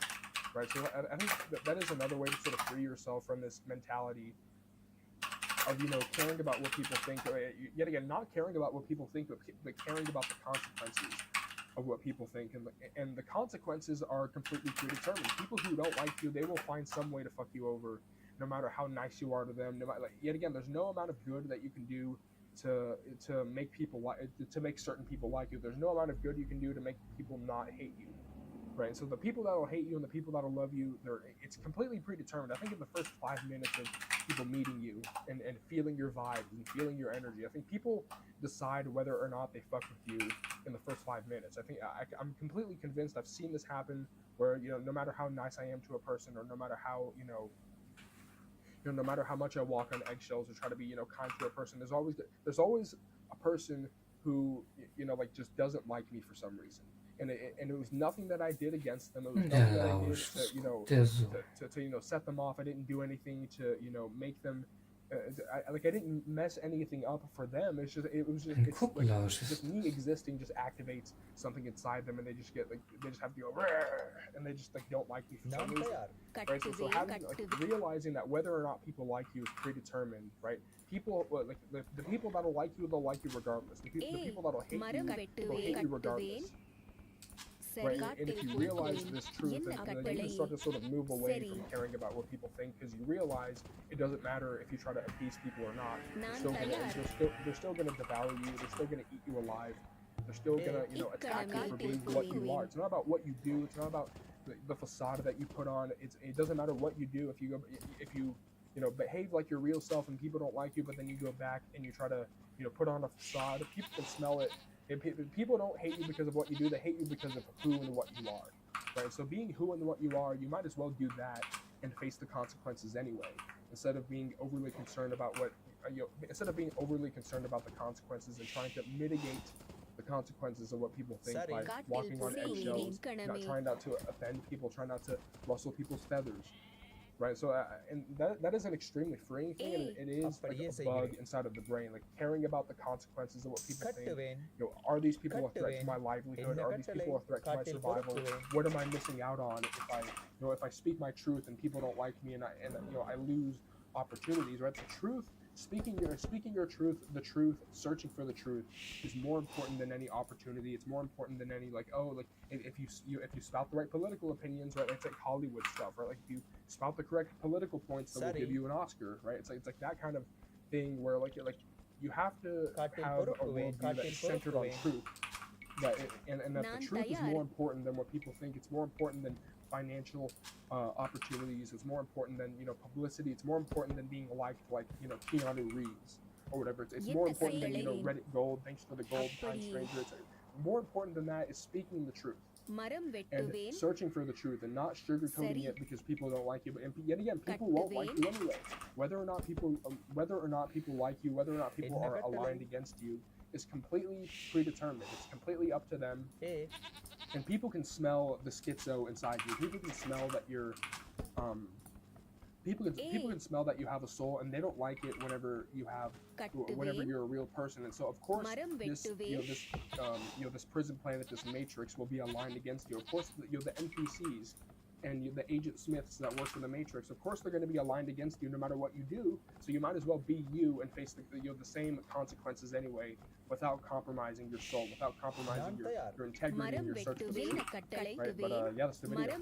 right? So I think that is another way to sort of free yourself from this mentality of caring about what people think. Yet again, not caring about what people think, but caring about the consequences of what people think, and the consequences are completely predetermined. People who don't like you, they will find some way to fuck you over, no matter how nice you are to them. Yet again, there's no amount of good that you can do to make people to make certain people like you. There's no amount of good you can do to make people not hate you. Right, so the people that'll hate you and the people that'll love you, it's completely predetermined. I think in the first 5 minutes of people meeting you and feeling your vibes and feeling your energy, I think people decide whether or not they fuck with you in the first 5 minutes. I think I'm completely convinced. I've seen this happen where no matter how nice I am to a person, or no matter how no matter how much I walk on eggshells or try to be kind to a person, there's always a person who like just doesn't like me for some reason. And it was nothing that I did against them. It was nothing that I did to set them off. I didn't do anything to make them I didn't mess anything up for them. It's just me existing just activates something inside them, and they just get they just have to go and they just don't like me for some reason. Right? So having realizing that whether or not people like you is predetermined, right? People the people that'll like you, they'll like you regardless. The people that'll hate you will hate you regardless. Right? And if you realize this truth, then you can start to sort of move away from caring about what people think, because you realize it doesn't matter if you try to appease people or not. They're still going to devour you. They're still going to eat you alive. They're still going to attack you for being what you are. It's not about what you do. It's not about the facade that you put on. It doesn't matter what you do. If you behave like your real self and people don't like you, but then you go back and you try to put on a facade, people can smell it. People don't hate you because of what you do. They hate you because of who and what you are, right? So being who and what you are, you might as well do that and face the consequences anyway, instead of being overly concerned about instead of being overly concerned about the consequences and trying to mitigate the consequences of what people think by walking on eggshells, not trying not to offend people, trying not to rustle people's feathers. Right, so and that is an extremely freeing thing, and it is like a bug inside of the brain, like caring about the consequences of what people think. Are these people a threat to my livelihood? Are these people a threat to my survival? What am I missing out on if I speak my truth and people don't like me, and I lose opportunities? Right, the truth. Speaking your truth, the truth, searching for the truth is more important than any opportunity. It's more important than any if you spout the right political opinions, right? It's like Hollywood stuff, right? Like if you spout the correct political points, that will give you an Oscar, right? It's like that kind of thing where you have to have a worldview that's centered on truth, and that the truth is more important than what people think. It's more important than financial opportunities. It's more important than publicity. It's more important than being liked like Keanu Reeves or whatever. It's more important than Reddit gold. Thanks for the gold, kind stranger. It's more important than that is speaking the truth and searching for the truth and not sugarcoating it because people don't like you. But yet again, people won't like you anyway. Whether or not people like you, whether or not people are aligned against you, is completely predetermined. It's completely up to them. And people can smell the schizo inside you. People can smell that you're people can smell that you have a soul, and they don't like it whenever you're a real person. And so of course this prison planet, this matrix will be aligned against you. Of course the NPCs and the Agent Smiths that work for the Matrix, of course they're going to be aligned against you no matter what you do, so you might as well be you and face the same consequences anyway, without compromising your soul, without compromising your integrity and your search for the truth. Right? But yeah, that's the video.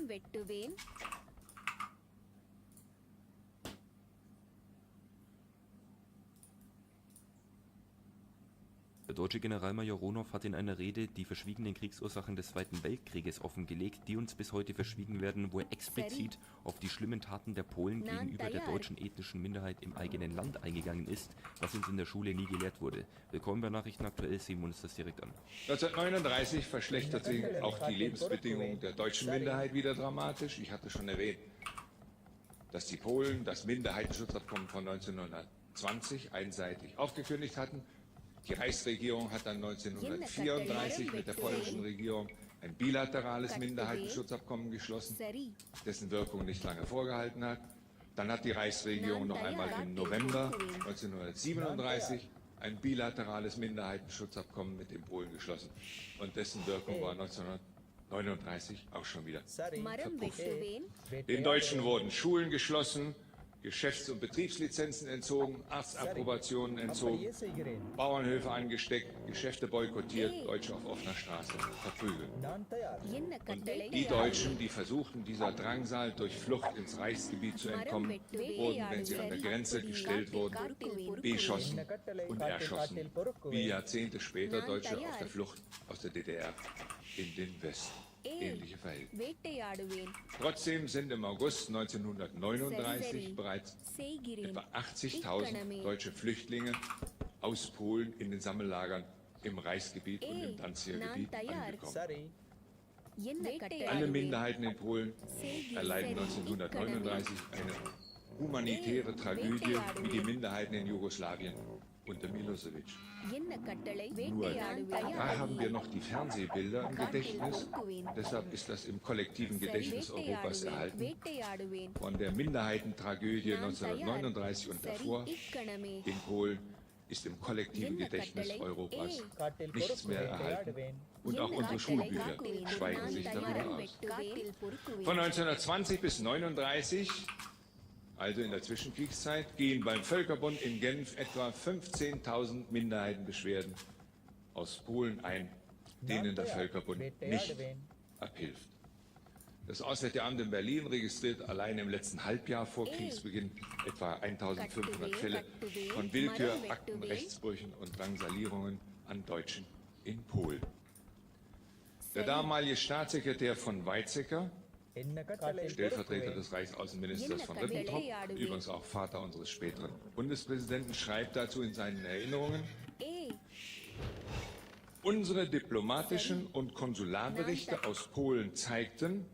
Der deutsche Generalmajor Ronow hat in einer Rede die verschwiegenen Kriegsursachen des Zweiten Weltkrieges offengelegt, die uns bis heute verschwiegen werden, wo er explizit auf die schlimmen Taten der Polen gegenüber der deutschen ethnischen Minderheit im eigenen Land eingegangen ist, was uns in der Schule nie gelehrt wurde. Willkommen bei Nachrichten aktuell, sehen wir uns das direkt an. 1939 verschlechterte sich auch die Lebensbedingungen der deutschen Minderheit wieder dramatisch. Ich hatte schon erwähnt, dass die Polen das Minderheitenschutzabkommen von 1920 einseitig aufgekündigt hatten. Die Reichsregierung hat dann 1934 mit der polnischen Regierung ein bilaterales Minderheitenschutzabkommen geschlossen, dessen Wirkung nicht lange vorgehalten hat. Dann hat die Reichsregierung noch einmal im November 1937 ein bilaterales Minderheitenschutzabkommen mit den Polen geschlossen und dessen Wirkung war 1939 auch schon wieder verpufft. Den Deutschen wurden Schulen geschlossen, Geschäfts- und Betriebslizenzen entzogen, Arztapprobationen entzogen, Bauernhöfe angesteckt, Geschäfte boykottiert, Deutsche auf offener Straße verprügelt. Und die Deutschen, die versuchten, dieser Drangsal durch Flucht ins Reichsgebiet zu entkommen, wurden, wenn sie an der Grenze gestellt wurden, beschossen und erschossen, wie Jahrzehnte später Deutsche auf der Flucht aus der DDR in den Westen. Ähnliche Verhältnisse. Trotzdem sind im August 1939 bereits etwa 80.000 deutsche Flüchtlinge aus Polen in den Sammellagern im Reichsgebiet und im Danziger Gebiet angekommen. Alle Minderheiten in Polen erleiden 1939 eine humanitäre Tragödie wie die Minderheiten in Jugoslawien unter Milosevic. Nur da haben wir noch die Fernsehbilder im Gedächtnis, deshalb ist das im kollektiven Gedächtnis Europas erhalten. Von der Minderheitentragödie 1939 und davor in Polen ist im kollektiven Gedächtnis Europas nichts mehr erhalten. Und auch unsere Schulbücher schweigen sich darüber aus. Von 1920 bis 1939, also in der Zwischenkriegszeit, gehen beim Völkerbund in Genf etwa 15.000 Minderheitenbeschwerden aus Polen ein, denen der Völkerbund nicht abhilft. Das Auswärtige Amt in Berlin registriert allein im letzten Halbjahr vor Kriegsbeginn etwa 1.500 Fälle von Willkür, Akten, Rechtsbrüchen und Drangsalierungen an Deutschen in Polen. Der damalige Staatssekretär von Weizsäcker, Stellvertreter des Reichsaußenministers von Ribbentrop, übrigens auch Vater unseres späteren Bundespräsidenten, schreibt dazu in seinen Erinnerungen: Unsere diplomatischen und Konsularberichte aus Polen zeigten,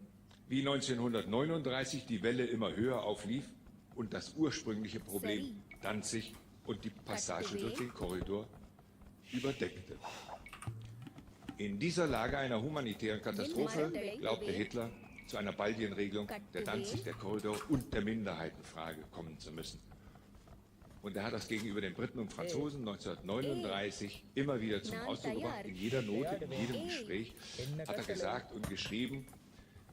wie 1939 die Welle immer höher auflief und das ursprüngliche Problem Danzig und die Passage durch den Korridor überdeckte. In dieser Lage einer humanitären Katastrophe glaubte Hitler, zu einer baldigen Regelung der Danzig, der Korridor und der Minderheitenfrage kommen zu müssen. Und er hat das gegenüber den Briten und Franzosen 1939 immer wieder zum Ausdruck gebracht. In jeder Note, in jedem Gespräch hat er gesagt und geschrieben,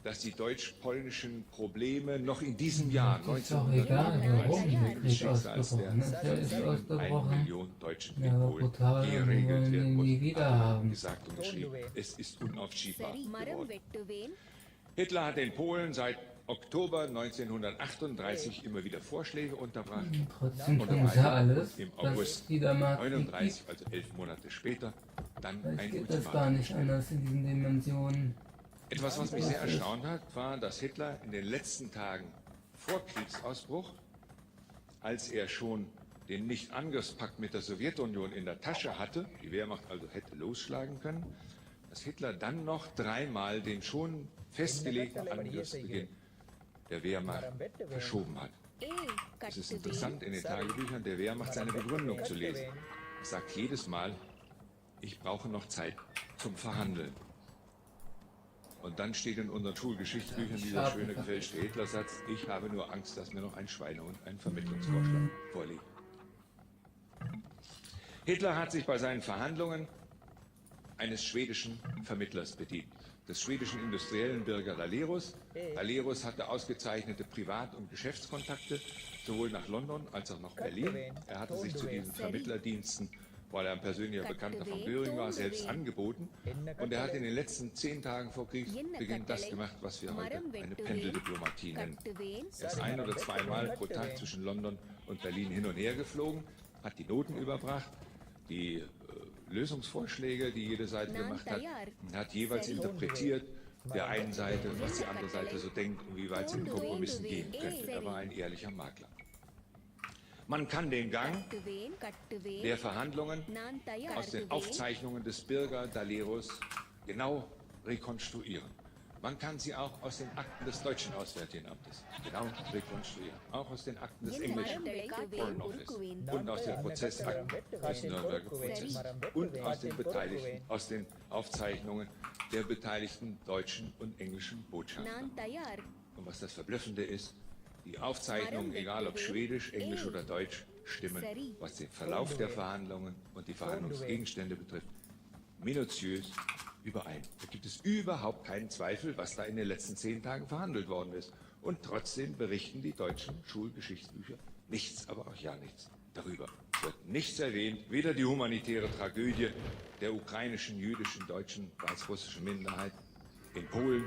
dass die deutsch-polnischen Probleme noch in diesem Jahr 1939 des Schicksals der 1 Million Deutschen in Polen geregelt werden muss. Hat gesagt und geschrieben, es ist unaufschiebbar geworden. Hitler hat den Polen seit Oktober 1938 immer wieder Vorschläge unterbracht. Trotzdem tun sie alles, im August 1939, also 11 Monate später, dann ein geht das gar nicht anders in diesen Dimensionen. Etwas, was mich sehr erstaunt hat, war, dass Hitler in den letzten Tagen vor Kriegsausbruch, als er schon den Nicht-Angriffspakt mit der Sowjetunion in der Tasche hatte, die Wehrmacht also hätte losschlagen können, dass Hitler dann noch dreimal den schon festgelegten Angriffsbeginn der Wehrmacht verschoben hat. Es ist interessant, in den Tagebüchern der Wehrmacht seine Begründung zu lesen. Er sagt jedes Mal, ich brauche noch Zeit zum Verhandeln. Und dann steht in unseren Schulgeschichtsbüchern dieser schöne gefälschte Hitlersatz, ich habe nur Angst, dass mir noch ein Schweinehund einen Vermittlungsvorschlag vorliegt. Hitler hat sich bei seinen Verhandlungen eines schwedischen Vermittlers bedient, des schwedischen Industriellen Birger Dalerus. Dalerus hatte ausgezeichnete Privat- und Geschäftskontakte, sowohl nach London als auch nach Berlin. Er hatte sich zu diesen Vermittlerdiensten, weil er ein persönlicher Bekannter von Göring war, selbst angeboten. Und er hat in den letzten 10 Tagen vor Kriegsbeginn das gemacht, was wir heute eine Pendeldiplomatie nennen. Er ist 1 oder 2 Mal pro Tag zwischen London und Berlin hin und her geflogen, hat die Noten überbracht, die Lösungsvorschläge, die jede Seite gemacht hat, und hat jeweils interpretiert, der einen Seite, was die andere Seite so denkt und wie weit sie mit Kompromissen gehen könnte. Er war ein ehrlicher Makler. Man kann den Gang der Verhandlungen aus den Aufzeichnungen des Birger Daleros genau rekonstruieren. Man kann sie auch aus den Akten des deutschen Auswärtigen Amtes genau rekonstruieren. Auch aus den Akten des englischen Foreign Office und aus den Prozessakten des Nürnberger Prozesses und aus den Aufzeichnungen der beteiligten deutschen und englischen Botschafter. Und was das Verblüffende ist, die Aufzeichnungen, egal ob Schwedisch, Englisch oder Deutsch, stimmen, was den Verlauf der Verhandlungen und die Verhandlungsgegenstände betrifft, minutiös überein. Da gibt es überhaupt keinen Zweifel, was da in den letzten 10 Tagen verhandelt worden ist. Und trotzdem berichten die deutschen Schulgeschichtsbücher nichts, aber auch ja nichts darüber. Es wird nichts erwähnt, weder die humanitäre Tragödie der ukrainischen, jüdischen, deutschen, weißrussischen Minderheit in Polen,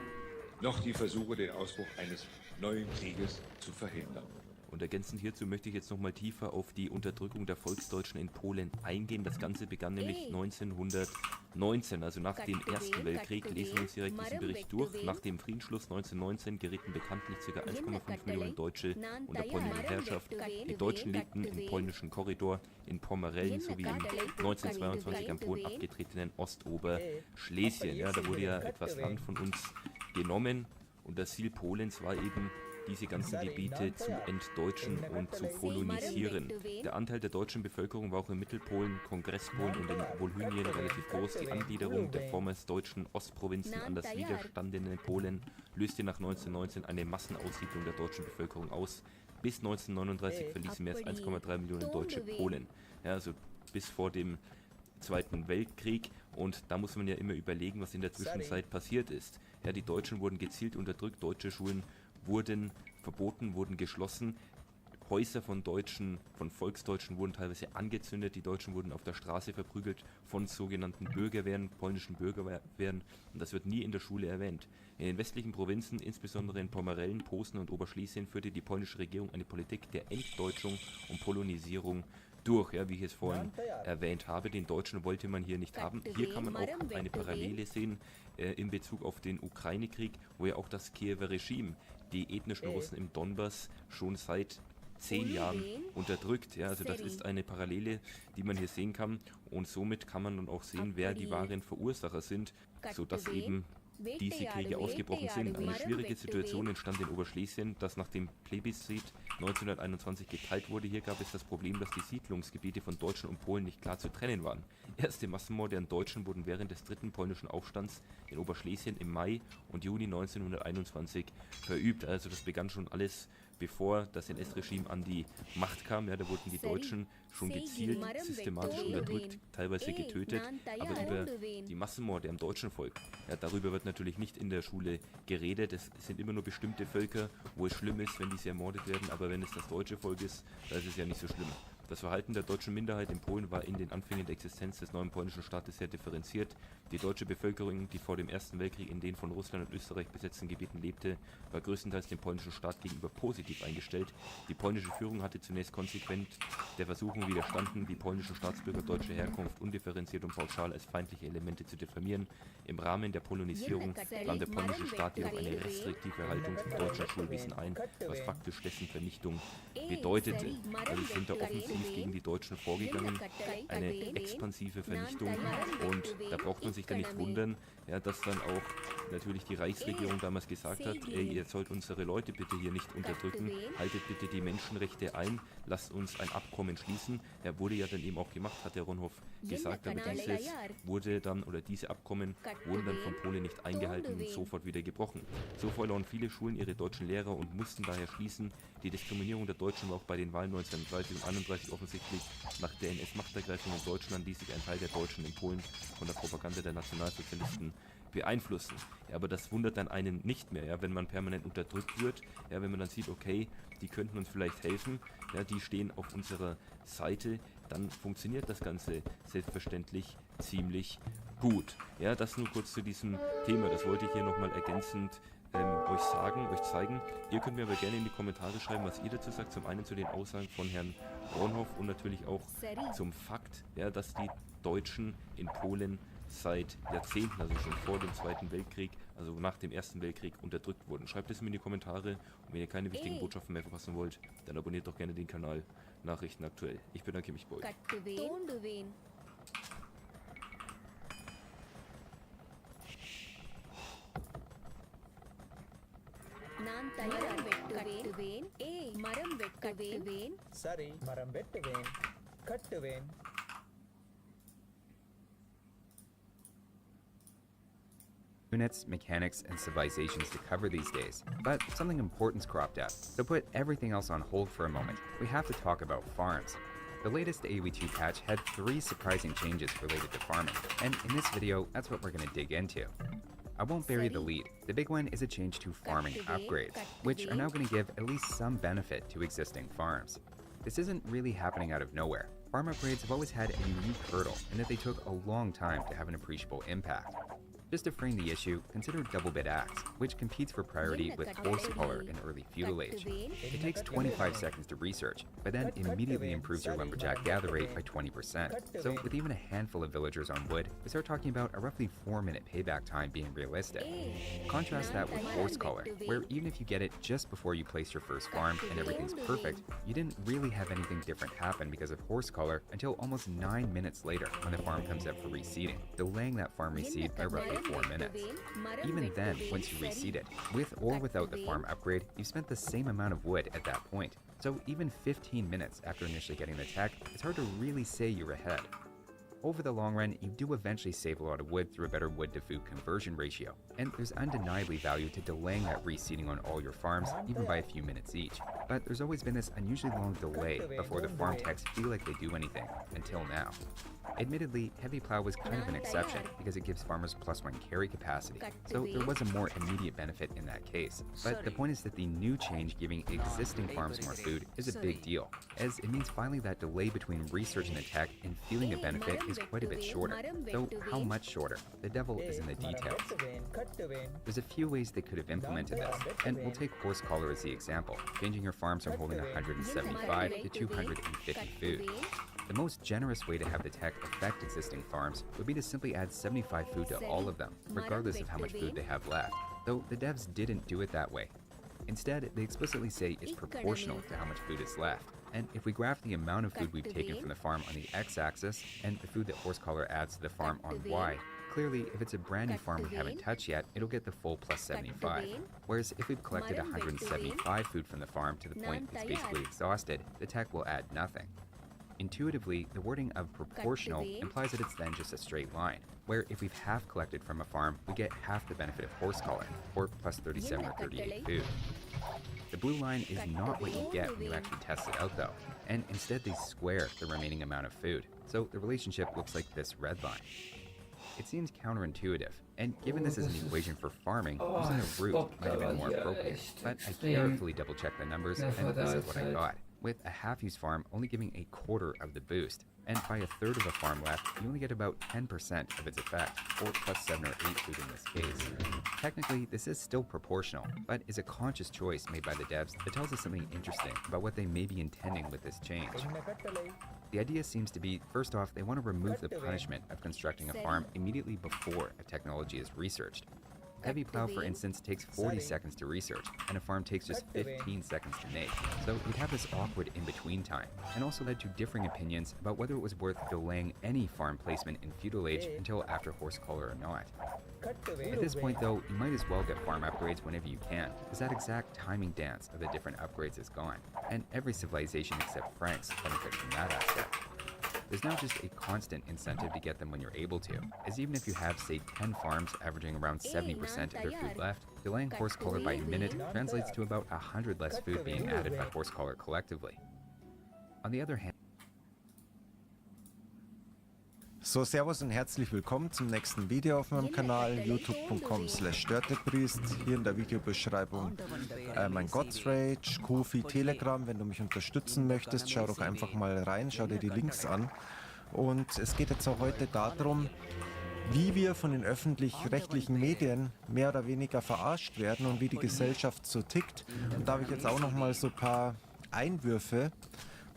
noch die Versuche, den Ausbruch eines neuen Krieges zu verhindern. Und ergänzend hierzu möchte ich jetzt nochmal tiefer auf die Unterdrückung der Volksdeutschen in Polen eingehen. Das Ganze begann nämlich 1919, also nach dem Ersten Weltkrieg. Lesen wir uns direkt diesen Bericht durch. Nach dem Friedensschluss 1919 gerieten bekanntlich ca. 1,5 Millionen Deutsche unter polnische Herrschaft. Die Deutschen lebten im polnischen Korridor in Pommerellen sowie im 1922 am Polen abgetretenen Ostoberschlesien. Ja, da wurde ja etwas Land von uns genommen und das Ziel Polens war eben, diese ganzen Gebiete zu entdeutschen und zu kolonisieren. Der Anteil der deutschen Bevölkerung war auch in Mittelpolen, Kongresspolen und in Wolhynien relativ groß. Die Angliederung der vormals deutschen Ostprovinzen an das widerstandene Polen löste nach 1919 eine Massenaussiedlung der deutschen Bevölkerung aus. Bis 1939 verließen mehr als 1,3 Millionen Deutsche Polen. Ja, also bis vor dem Zweiten Weltkrieg, und da muss man ja immer überlegen, was in der Zwischenzeit passiert ist. Ja, die Deutschen wurden gezielt unterdrückt, deutsche Schulen wurden verboten, wurden geschlossen. Häuser von Volksdeutschen wurden teilweise angezündet. Die Deutschen wurden auf der Straße verprügelt von sogenannten Bürgerwehren, polnischen Bürgerwehren. Und das wird nie in der Schule erwähnt. In den westlichen Provinzen, insbesondere in Pommerellen, Posen und Oberschlesien, führte die polnische Regierung eine Politik der Entdeutschung und Polonisierung durch, ja, wie ich es vorhin erwähnt habe. Den Deutschen wollte man hier nicht haben. Hier kann man auch eine Parallele sehen in Bezug auf den Ukraine-Krieg, wo ja auch das Kiewer Regime die ethnischen Russen im Donbass schon seit 10 Jahren unterdrückt. Ja, also das ist eine Parallele, die man hier sehen kann, und somit kann man dann auch sehen, wer die wahren Verursacher sind, sodass eben diese Kriege ausgebrochen sind. Eine schwierige Situation entstand in Oberschlesien, das nach dem Plebiszit 1921 geteilt wurde. Hier gab es das Problem, dass die Siedlungsgebiete von Deutschen und Polen nicht klar zu trennen waren. Erste Massenmorde an Deutschen wurden während des dritten polnischen Aufstands in Oberschlesien im Mai und Juni 1921 verübt. Also das begann schon alles, bevor das NS-Regime an die Macht kam. Ja, da wurden die Deutschen schon gezielt, systematisch unterdrückt, teilweise getötet, aber über die Massenmorde am deutschen Volk, ja, darüber wird natürlich nicht in der Schule geredet. Es sind immer nur bestimmte Völker, wo es schlimm ist, wenn diese ermordet werden, aber wenn es das deutsche Volk ist, da ist es ja nicht so schlimm. Das Verhalten der deutschen Minderheit in Polen war in den Anfängen der Existenz des neuen polnischen Staates sehr differenziert. Die deutsche Bevölkerung, die vor dem Ersten Weltkrieg in den von Russland und Österreich besetzten Gebieten lebte, war größtenteils dem polnischen Staat gegenüber positiv eingestellt. Die polnische Führung hatte zunächst konsequent der Versuchung widerstanden, die polnischen Staatsbürger deutscher Herkunft undifferenziert und pauschal als feindliche Elemente zu diffamieren. Im Rahmen der Polonisierung nahm der polnische Staat jedoch eine restriktive Haltung zum deutschen Schulwesen ein, was faktisch dessen Vernichtung bedeutete. Also sind da offensiv gegen die Deutschen vorgegangen, eine expansive Vernichtung, und da braucht man sich dann nicht wundern, ja, dass dann auch natürlich die Reichsregierung damals gesagt hat, ey, ihr sollt unsere Leute bitte hier nicht unterdrücken, haltet bitte die Menschenrechte ein, lasst uns ein Abkommen schließen. Er wurde ja dann eben auch gemacht, hat der Ronhoff gesagt, aber diese Abkommen wurden dann von Polen nicht eingehalten und sofort wieder gebrochen. So verloren viele Schulen ihre deutschen Lehrer und mussten daher schließen. Die Diskriminierung der Deutschen war auch bei den Wahlen 1930 und 1931 offensichtlich. Nach der NS-Machtergreifung in Deutschland ließ sich ein Teil der Deutschen in Polen von der Propaganda der Nationalsozialisten beeinflussen. Ja, aber das wundert dann einen nicht mehr, ja, wenn man permanent unterdrückt wird, ja, wenn man dann sieht, okay, die könnten uns vielleicht helfen, ja, die stehen auf unserer Seite, dann funktioniert das Ganze selbstverständlich ziemlich gut. Ja, das nur kurz zu diesem Thema, das wollte ich hier nochmal ergänzend euch zeigen. Ihr könnt mir aber gerne in die Kommentare schreiben, was ihr dazu sagt. Zum einen zu den Aussagen von Herrn Ronhoff und natürlich auch zum Fakt, ja, dass die Deutschen in Polen seit Jahrzehnten, also schon vor dem Zweiten Weltkrieg, also nach dem Ersten Weltkrieg, unterdrückt wurden. Schreibt es mir in die Kommentare und wenn ihr keine wichtigen Botschaften mehr verpassen wollt, dann abonniert doch gerne den Kanal Nachrichten aktuell. Ich bedanke mich bei euch. Units, mechanics, and civilizations to cover these days, but something important's cropped up. So put everything else on hold for a moment. We have to talk about farms. The latest AOE2 patch had 3 surprising changes related to farming, and in this video, that's what we're going to dig into. I won't bury the lead. The big one is a change to farming upgrades, which are now going to give at least some benefit to existing farms. This isn't really happening out of nowhere. Farm upgrades have always had a unique hurdle in that they took a long time to have an appreciable impact. Just to frame the issue, consider Double Bit Axe, which competes for priority with Horsecollar in early feudal age. It takes 25 seconds to research, but then immediately improves your lumberjack gather rate by 20%. So with even a handful of villagers on wood, we start talking about a roughly 4-minute payback time being realistic. Contrast that with Horsecollar, where even if you get it just before you place your first farm and everything's perfect, you didn't really have anything different happen because of Horsecollar until almost 9 minutes later when the farm comes up for reseeding, delaying that farm reseed by roughly 4 minutes. Even then, once you reseed it, with or without the farm upgrade, you've spent the same amount of wood at that point. So even 15 minutes after initially getting the tech, it's hard to really say you're ahead. Over the long run, you do eventually save a lot of wood through a better wood-to-food conversion ratio, and there's undeniably value to delaying that reseeding on all your farms, even by a few minutes each. But there's always been this unusually long delay before the farm techs feel like they do anything, until now. Admittedly, Heavy Plow was kind of an exception because it gives farmers +1 carry capacity, so there was a more immediate benefit in that case. But the point is that the new change giving existing farms more food is a big deal, as it means finally that delay between researching the tech and feeling the benefit is quite a bit shorter. Though how much shorter? The devil is in the details. There's a few ways they could have implemented this, and we'll take Horsecollar as the example, changing your farms from holding 175 to 250 food. The most generous way to have the tech affect existing farms would be to simply add 75 food to all of them, regardless of how much food they have left, though the devs didn't do it that way. Instead, they explicitly say it's proportional to how much food is left, and if we graph the amount of food we've taken from the farm on the x-axis and the food that Horsecollar adds to the farm on y, clearly if it's a brand new farm we haven't touched yet, it'll get the full plus 75. Whereas if we've collected 175 food from the farm to the point it's basically exhausted, the tech will add nothing. Intuitively, the wording of proportional implies that it's then just a straight line, where if we've half collected from a farm, we get half the benefit of Horsecollar, or plus 37 or 38 food. The blue line is not what you get when you actually test it out though, and instead they square the remaining amount of food, so the relationship looks like this red line. It seems counterintuitive, and given this is an equation for farming, using a root might have been more appropriate, but I carefully double checked the numbers and this is what I got. With a half-use farm only giving a quarter of the boost, and by a third of a farm left, you only get about 10% of its effect, or plus 7 or 8 food in this case. Technically, this is still proportional, but is a conscious choice made by the devs that tells us something interesting about what they may be intending with this change. The idea seems to be, first off, they want to remove the punishment of constructing a farm immediately before a technology is researched. Heavy Plow, for instance, takes 40 seconds to research, and a farm takes just 15 seconds to make. So we'd have this awkward in-between time, and also led to differing opinions about whether it was worth delaying any farm placement in feudal age until after Horsecollar or not. At this point though, you might as well get farm upgrades whenever you can, because that exact timing dance of the different upgrades is gone, and every civilization except Frank's benefits from that aspect. There's now just a constant incentive to get them when you're able to, as even if you have, say, 10 farms averaging around 70% of their food left, delaying Horsecollar by a minute translates to about 100 less food being added by Horsecollar collectively. On the other hand, So, servus und herzlich willkommen zum nächsten Video auf meinem Kanal, youtube.com/Störtepriest. Hier in der Videobeschreibung mein Godsrage, Ko-fi, Telegram. Wenn du mich unterstützen möchtest, schau doch einfach mal rein, schau dir die Links an. Und es geht jetzt auch heute darum, wie wir von den öffentlich-rechtlichen Medien mehr oder weniger verarscht werden und wie die Gesellschaft so tickt. Und da habe ich jetzt auch noch mal so ein paar Einwürfe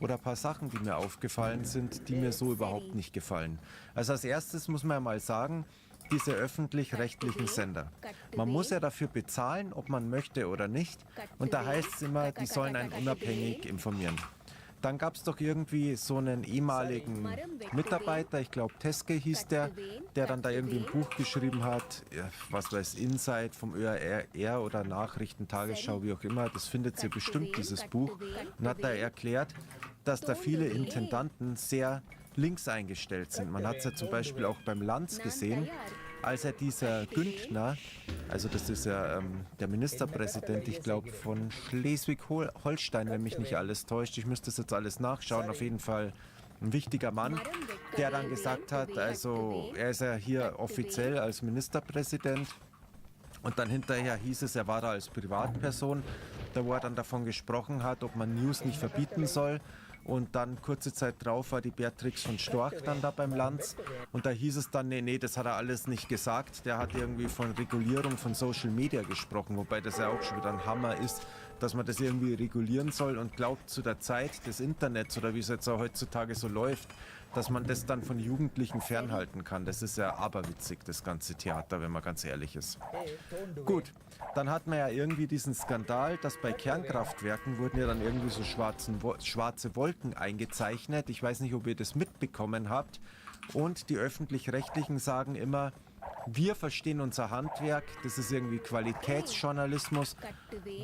oder ein paar Sachen, die mir aufgefallen sind, die mir so überhaupt nicht gefallen. Also als erstes muss man ja mal sagen, diese öffentlich-rechtlichen Sender. Man muss ja dafür bezahlen, ob man möchte oder nicht. Und da heißt es immer, die sollen einen unabhängig informieren. Dann gab es doch irgendwie so einen ehemaligen Mitarbeiter, ich glaube Teske hieß der dann da irgendwie ein Buch geschrieben hat, was weiß, Inside vom ÖRR oder Nachrichten, Tagesschau, wie auch immer. Das findet ihr bestimmt, dieses Buch. Und hat da erklärt, dass da viele Intendanten sehr links eingestellt sind. Man hat es ja zum Beispiel auch beim Lanz gesehen, als er dieser Güntner, also das ist ja der Ministerpräsident, ich glaube von Schleswig-Holstein, wenn mich nicht alles täuscht, ich müsste das jetzt alles nachschauen, auf jeden Fall ein wichtiger Mann, der dann gesagt hat, also er ist ja hier offiziell als Ministerpräsident und dann hinterher hieß es, er war da als Privatperson, da wo er dann davon gesprochen hat, ob man News nicht verbieten soll. Und dann kurze Zeit drauf war die Beatrix von Storch dann da beim Lanz. Und da hieß es dann, nee, das hat er alles nicht gesagt. Der hat irgendwie von Regulierung von Social Media gesprochen, wobei das ja auch schon wieder ein Hammer ist, dass man das irgendwie regulieren soll und glaubt zu der Zeit des Internets oder wie es jetzt auch heutzutage so läuft, dass man das dann von Jugendlichen fernhalten kann. Das ist ja aberwitzig, das ganze Theater, wenn man ganz ehrlich ist. Gut, dann hat man ja irgendwie diesen Skandal, dass bei Kernkraftwerken wurden ja dann irgendwie so schwarze Wolken eingezeichnet. Ich weiß nicht, ob ihr das mitbekommen habt. Und die Öffentlich-Rechtlichen sagen immer, wir verstehen unser Handwerk, das ist irgendwie Qualitätsjournalismus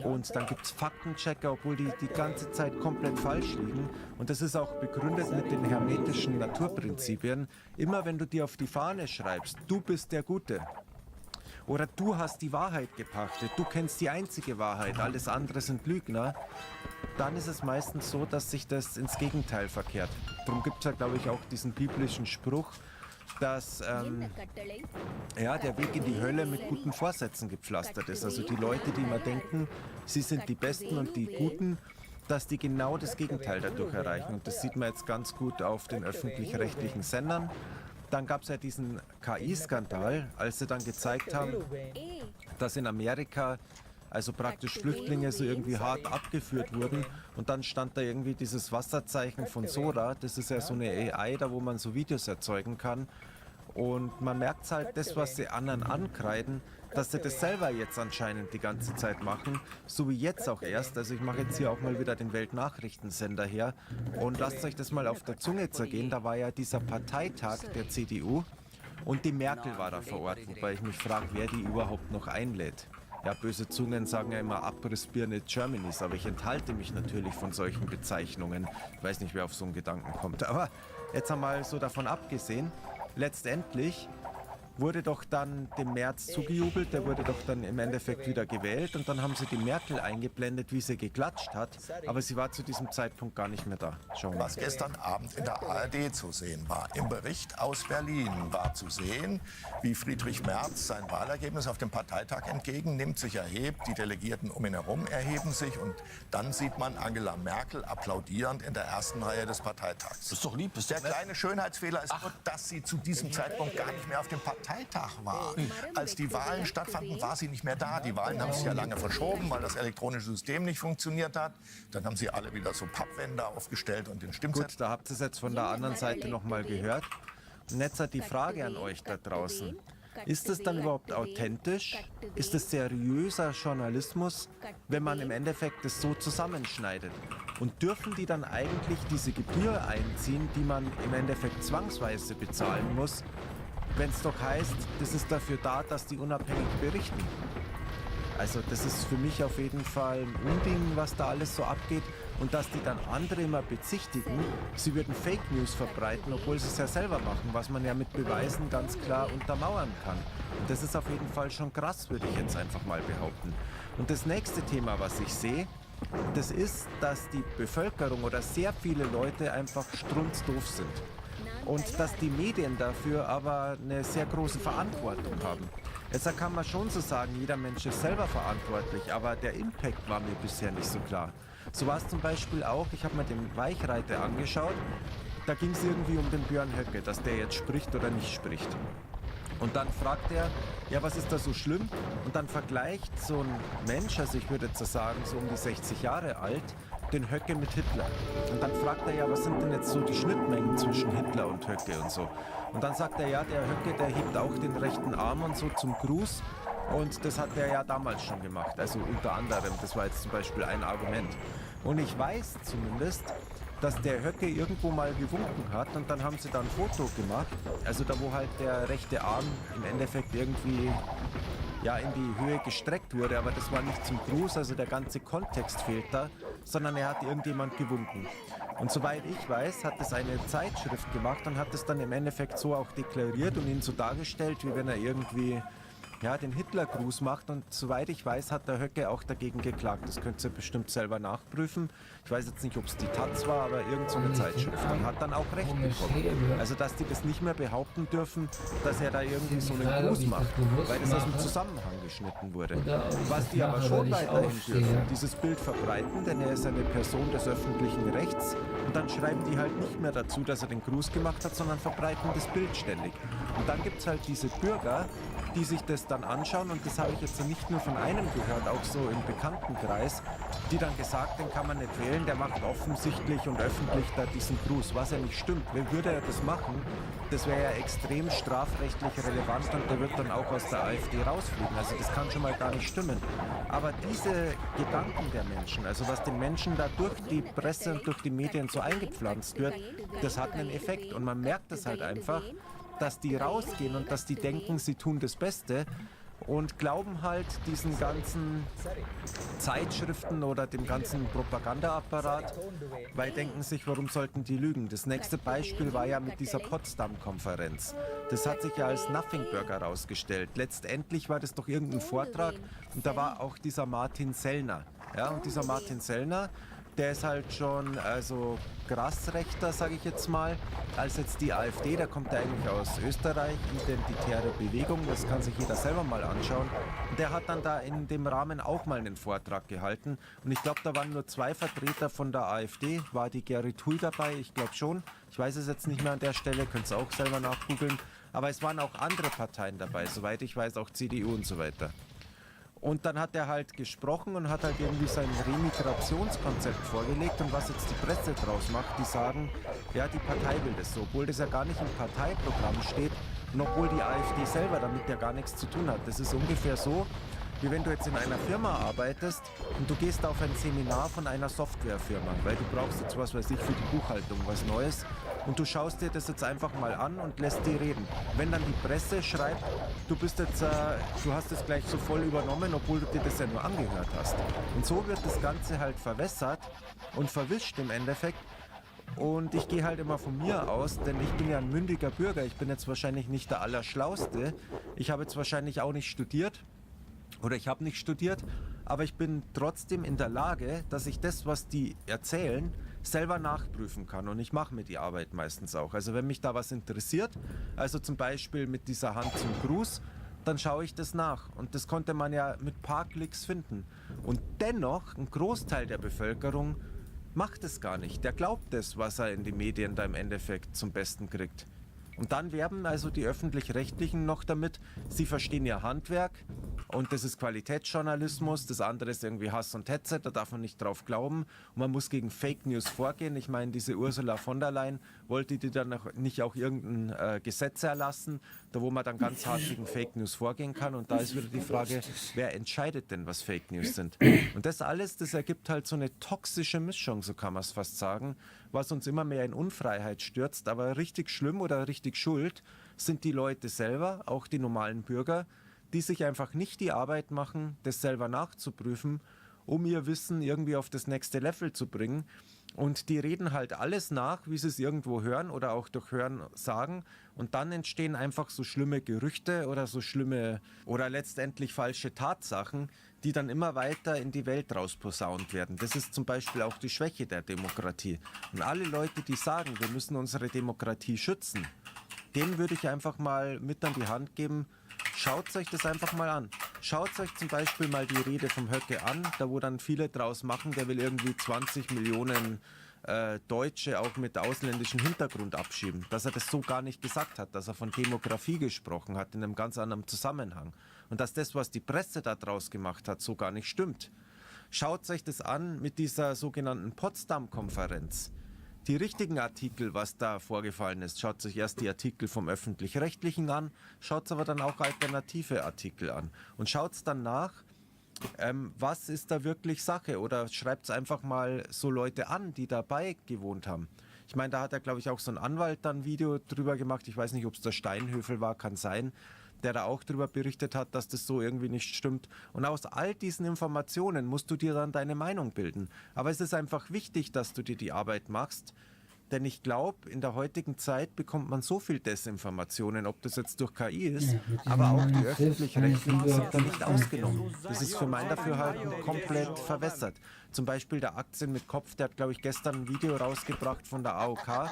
und dann gibt es Faktenchecker, obwohl die ganze Zeit komplett falsch liegen und das ist auch begründet mit den hermetischen Naturprinzipien. Immer wenn du dir auf die Fahne schreibst, du bist der Gute oder du hast die Wahrheit gepachtet, du kennst die einzige Wahrheit, alles andere sind Lügner, dann ist es meistens so, dass sich das ins Gegenteil verkehrt. Darum gibt es ja, glaube ich, auch diesen biblischen Spruch, dass der Weg in die Hölle mit guten Vorsätzen gepflastert ist. Also die Leute, die immer denken, sie sind die Besten und die Guten, dass die genau das Gegenteil dadurch erreichen. Und das sieht man jetzt ganz gut auf den öffentlich-rechtlichen Sendern. Dann gab es ja diesen KI-Skandal, als sie dann gezeigt haben, dass in Amerika also praktisch Flüchtlinge so irgendwie hart abgeführt wurden und dann stand da irgendwie dieses Wasserzeichen von Sora, das ist ja so eine AI, da wo man so Videos erzeugen kann und man merkt halt das, was sie anderen ankreiden, dass sie das selber jetzt anscheinend die ganze Zeit machen, so wie jetzt auch erst, also ich mache jetzt hier auch mal wieder den Weltnachrichtensender her und lasst euch das mal auf der Zunge zergehen, da war ja dieser Parteitag der CDU und die Merkel war da vor Ort, wobei ich mich frage, wer die überhaupt noch einlädt. Ja, böse Zungen sagen ja immer Abrissbirne Germanys, aber ich enthalte mich natürlich von solchen Bezeichnungen. Ich weiß nicht, wer auf so einen Gedanken kommt. Aber jetzt einmal so davon abgesehen, letztendlich wurde doch dann dem Merz zugejubelt, der wurde doch dann im Endeffekt wieder gewählt und dann haben sie die Merkel eingeblendet, wie sie geklatscht hat, aber sie war zu diesem Zeitpunkt gar nicht mehr da. Schauen wir mal. Was gestern Abend in der ARD zu sehen war, im Bericht aus Berlin war zu sehen, wie Friedrich Merz sein Wahlergebnis auf dem Parteitag entgegennimmt, sich erhebt, die Delegierten um ihn herum erheben sich und dann sieht man Angela Merkel applaudierend in der ersten Reihe des Parteitags. Das ist doch lieb. Der kleine Schönheitsfehler ist nur, dass sie zu diesem Zeitpunkt gar nicht mehr auf dem Parteitag war. Als die Wahlen stattfanden, war sie nicht mehr da. Die Wahlen haben sich ja lange verschoben, weil das elektronische System nicht funktioniert hat. Dann haben sie alle wieder so Pappwände aufgestellt und den Stimmzettel. Gut, da habt ihr es jetzt von der anderen Seite noch mal gehört. Und jetzt hat die Frage an euch da draußen. Ist es dann überhaupt authentisch? Ist es seriöser Journalismus, wenn man im Endeffekt das so zusammenschneidet? Und dürfen die dann eigentlich diese Gebühr einziehen, die man im Endeffekt zwangsweise bezahlen muss, wenn es doch heißt, das ist dafür da, dass die unabhängig berichten? Also das ist für mich auf jeden Fall ein Unding, was da alles so abgeht. Und dass die dann andere immer bezichtigen, sie würden Fake News verbreiten, obwohl sie es ja selber machen, was man ja mit Beweisen ganz klar untermauern kann. Und das ist auf jeden Fall schon krass, würde ich jetzt einfach mal behaupten. Und das nächste Thema, was ich sehe, das ist, dass die Bevölkerung oder sehr viele Leute einfach strunzdoof sind. Und dass die Medien dafür aber eine sehr große Verantwortung haben. Jetzt kann man schon so sagen, jeder Mensch ist selber verantwortlich, aber der Impact war mir bisher nicht so klar. So war es zum Beispiel auch, ich habe mir den Weichreiter angeschaut, da ging es irgendwie um den Björn Höcke, dass der jetzt spricht oder nicht spricht. Und dann fragt er, ja, was ist da so schlimm? Und dann vergleicht so ein Mensch, also ich würde jetzt sagen so um die 60 Jahre alt, den Höcke mit Hitler. Und dann fragt er ja, was sind denn jetzt so die Schnittmengen zwischen Hitler und Höcke und so. Und dann sagt er, ja, der Höcke, der hebt auch den rechten Arm und so zum Gruß. Und das hat er ja damals schon gemacht, also unter anderem, das war jetzt zum Beispiel ein Argument. Und ich weiß zumindest, dass der Höcke irgendwo mal gewunken hat und dann haben sie da ein Foto gemacht, also da wo halt der rechte Arm im Endeffekt irgendwie ja in die Höhe gestreckt wurde, aber das war nicht zum Gruß, also der ganze Kontext fehlt da, sondern er hat irgendjemand gewunken. Und soweit ich weiß, hat das eine Zeitschrift gemacht und hat es dann im Endeffekt so auch deklariert und ihn so dargestellt, wie wenn er irgendwie ja, den Hitlergruß macht und soweit ich weiß, hat der Höcke auch dagegen geklagt. Das könnt ihr bestimmt selber nachprüfen. Ich weiß jetzt nicht, ob es die Taz war, aber irgend so eine Zeitschrift. Und hat dann auch recht bekommen. Also, dass die das nicht mehr behaupten dürfen, dass er da irgendwie so einen Gruß macht, weil das aus dem Zusammenhang geschnitten wurde. Was die aber schon weiterhin dürfen, dieses Bild verbreiten, denn er ist eine Person des öffentlichen Rechts und dann schreiben die halt nicht mehr dazu, dass er den Gruß gemacht hat, sondern verbreiten das Bild ständig. Und dann gibt es halt diese Bürger, die sich das dann anschauen und das habe ich jetzt nicht nur von einem gehört, auch so im Bekanntenkreis, die dann gesagt, den kann man nicht wählen, der macht offensichtlich und öffentlich da diesen Gruß, was ja nicht stimmt. Wer würde er das machen? Das wäre ja extrem strafrechtlich relevant und der wird dann auch aus der AfD rausfliegen. Also das kann schon mal gar nicht stimmen. Aber diese Gedanken der Menschen, also was den Menschen da durch die Presse und durch die Medien so eingepflanzt wird, das hat einen Effekt und man merkt es halt einfach, dass die rausgehen und dass die denken, sie tun das Beste und glauben halt diesen ganzen Zeitschriften oder dem ganzen Propagandaapparat, weil denken sich, warum sollten die lügen? Das nächste Beispiel war ja mit dieser Potsdam-Konferenz. Das hat sich ja als Nothing Burger herausgestellt. Letztendlich war das doch irgendein Vortrag und da war auch dieser Martin Sellner. Ja, und dieser Martin Sellner, der ist halt schon also krass rechter, sage ich jetzt mal, als jetzt die AfD. Der kommt ja eigentlich aus Österreich, Identitäre Bewegung, das kann sich jeder selber mal anschauen. Und der hat dann da in dem Rahmen auch mal einen Vortrag gehalten. Und ich glaube, da waren nur 2 Vertreter von der AfD. War die Gerrit Hui dabei? Ich glaube schon. Ich weiß es jetzt nicht mehr an der Stelle, könnt ihr auch selber nachgoogeln. Aber es waren auch andere Parteien dabei, soweit ich weiß, auch CDU und so weiter. Und dann hat er halt gesprochen und hat halt irgendwie sein Remigrationskonzept vorgelegt und was jetzt die Presse draus macht, die sagen, ja, die Partei will das so, obwohl das ja gar nicht im Parteiprogramm steht und obwohl die AfD selber damit ja gar nichts zu tun hat. Das ist ungefähr so, wie wenn du jetzt in einer Firma arbeitest und du gehst auf ein Seminar von einer Softwarefirma, weil du brauchst jetzt, was weiß ich, für die Buchhaltung was Neues und du schaust dir das jetzt einfach mal an und lässt die reden. Wenn dann die Presse schreibt, du hast es gleich so voll übernommen, obwohl du dir das ja nur angehört hast. Und so wird das Ganze halt verwässert und verwischt im Endeffekt. Und ich gehe halt immer von mir aus, denn ich bin ja ein mündiger Bürger, ich bin jetzt wahrscheinlich nicht der Allerschlauste, ich habe jetzt wahrscheinlich auch nicht studiert, oder ich habe nicht studiert, aber ich bin trotzdem in der Lage, dass ich das, was die erzählen, selber nachprüfen kann. Und ich mache mir die Arbeit meistens auch. Also wenn mich da was interessiert, also zum Beispiel mit dieser Hand zum Gruß, dann schaue ich das nach. Und das konnte man ja mit ein paar Klicks finden. Und dennoch, ein Großteil der Bevölkerung macht es gar nicht. Der glaubt das, was er in die Medien da im Endeffekt zum Besten kriegt. Und dann werben also die Öffentlich-Rechtlichen noch damit, sie verstehen ihr Handwerk und das ist Qualitätsjournalismus, das andere ist irgendwie Hass und Hetze, da darf man nicht drauf glauben und man muss gegen Fake News vorgehen. Ich meine, diese Ursula von der Leyen wollte die dann nicht auch irgendein Gesetz erlassen, da wo man dann ganz hart gegen Fake News vorgehen kann und da ist wieder die Frage, wer entscheidet denn, was Fake News sind? Und das alles, das ergibt halt so eine toxische Mischung, so kann man es fast sagen, was uns immer mehr in Unfreiheit stürzt, aber richtig schlimm oder richtig schuld sind die Leute selber, auch die normalen Bürger, die sich einfach nicht die Arbeit machen, das selber nachzuprüfen, um ihr Wissen irgendwie auf das nächste Level zu bringen. Und die reden halt alles nach, wie sie es irgendwo hören oder auch durch Hören sagen. Und dann entstehen einfach so schlimme Gerüchte oder so schlimme oder letztendlich falsche Tatsachen, die dann immer weiter in die Welt rausposaunt werden. Das ist zum Beispiel auch die Schwäche der Demokratie. Und alle Leute, die sagen, wir müssen unsere Demokratie schützen, denen würde ich einfach mal mit an die Hand geben, schaut euch das einfach mal an. Schaut euch zum Beispiel mal die Rede vom Höcke an, da wo dann viele draus machen, der will irgendwie 20 Millionen Deutsche auch mit ausländischem Hintergrund abschieben. Dass er das so gar nicht gesagt hat, dass er von Demografie gesprochen hat in einem ganz anderen Zusammenhang. Und dass das, was die Presse da draus gemacht hat, so gar nicht stimmt. Schaut euch das an mit dieser sogenannten Potsdam-Konferenz. Die richtigen Artikel, was da vorgefallen ist, schaut euch erst die Artikel vom Öffentlich-Rechtlichen an, schaut aber dann auch alternative Artikel an und schaut dann nach, was ist da wirklich Sache, oder schreibt es einfach mal so Leute an, die dabei gewohnt haben. Ich meine, da hat er, glaube ich, auch so ein Anwalt dann ein Video drüber gemacht, ich weiß nicht, ob es der Steinhöfel war, kann sein, der da auch darüber berichtet hat, dass das so irgendwie nicht stimmt. Und aus all diesen Informationen musst du dir dann deine Meinung bilden. Aber es ist einfach wichtig, dass du dir die Arbeit machst, denn ich glaube, in der heutigen Zeit bekommt man so viel Desinformationen, ob das jetzt durch KI ist, aber auch die Öffentlich-Rechtlichen sind da nicht ausgenommen. Das ist für mein Dafürhalten komplett verwässert. Zum Beispiel der Aktien mit Kopf, der hat, glaube ich, gestern ein Video rausgebracht von der AOK,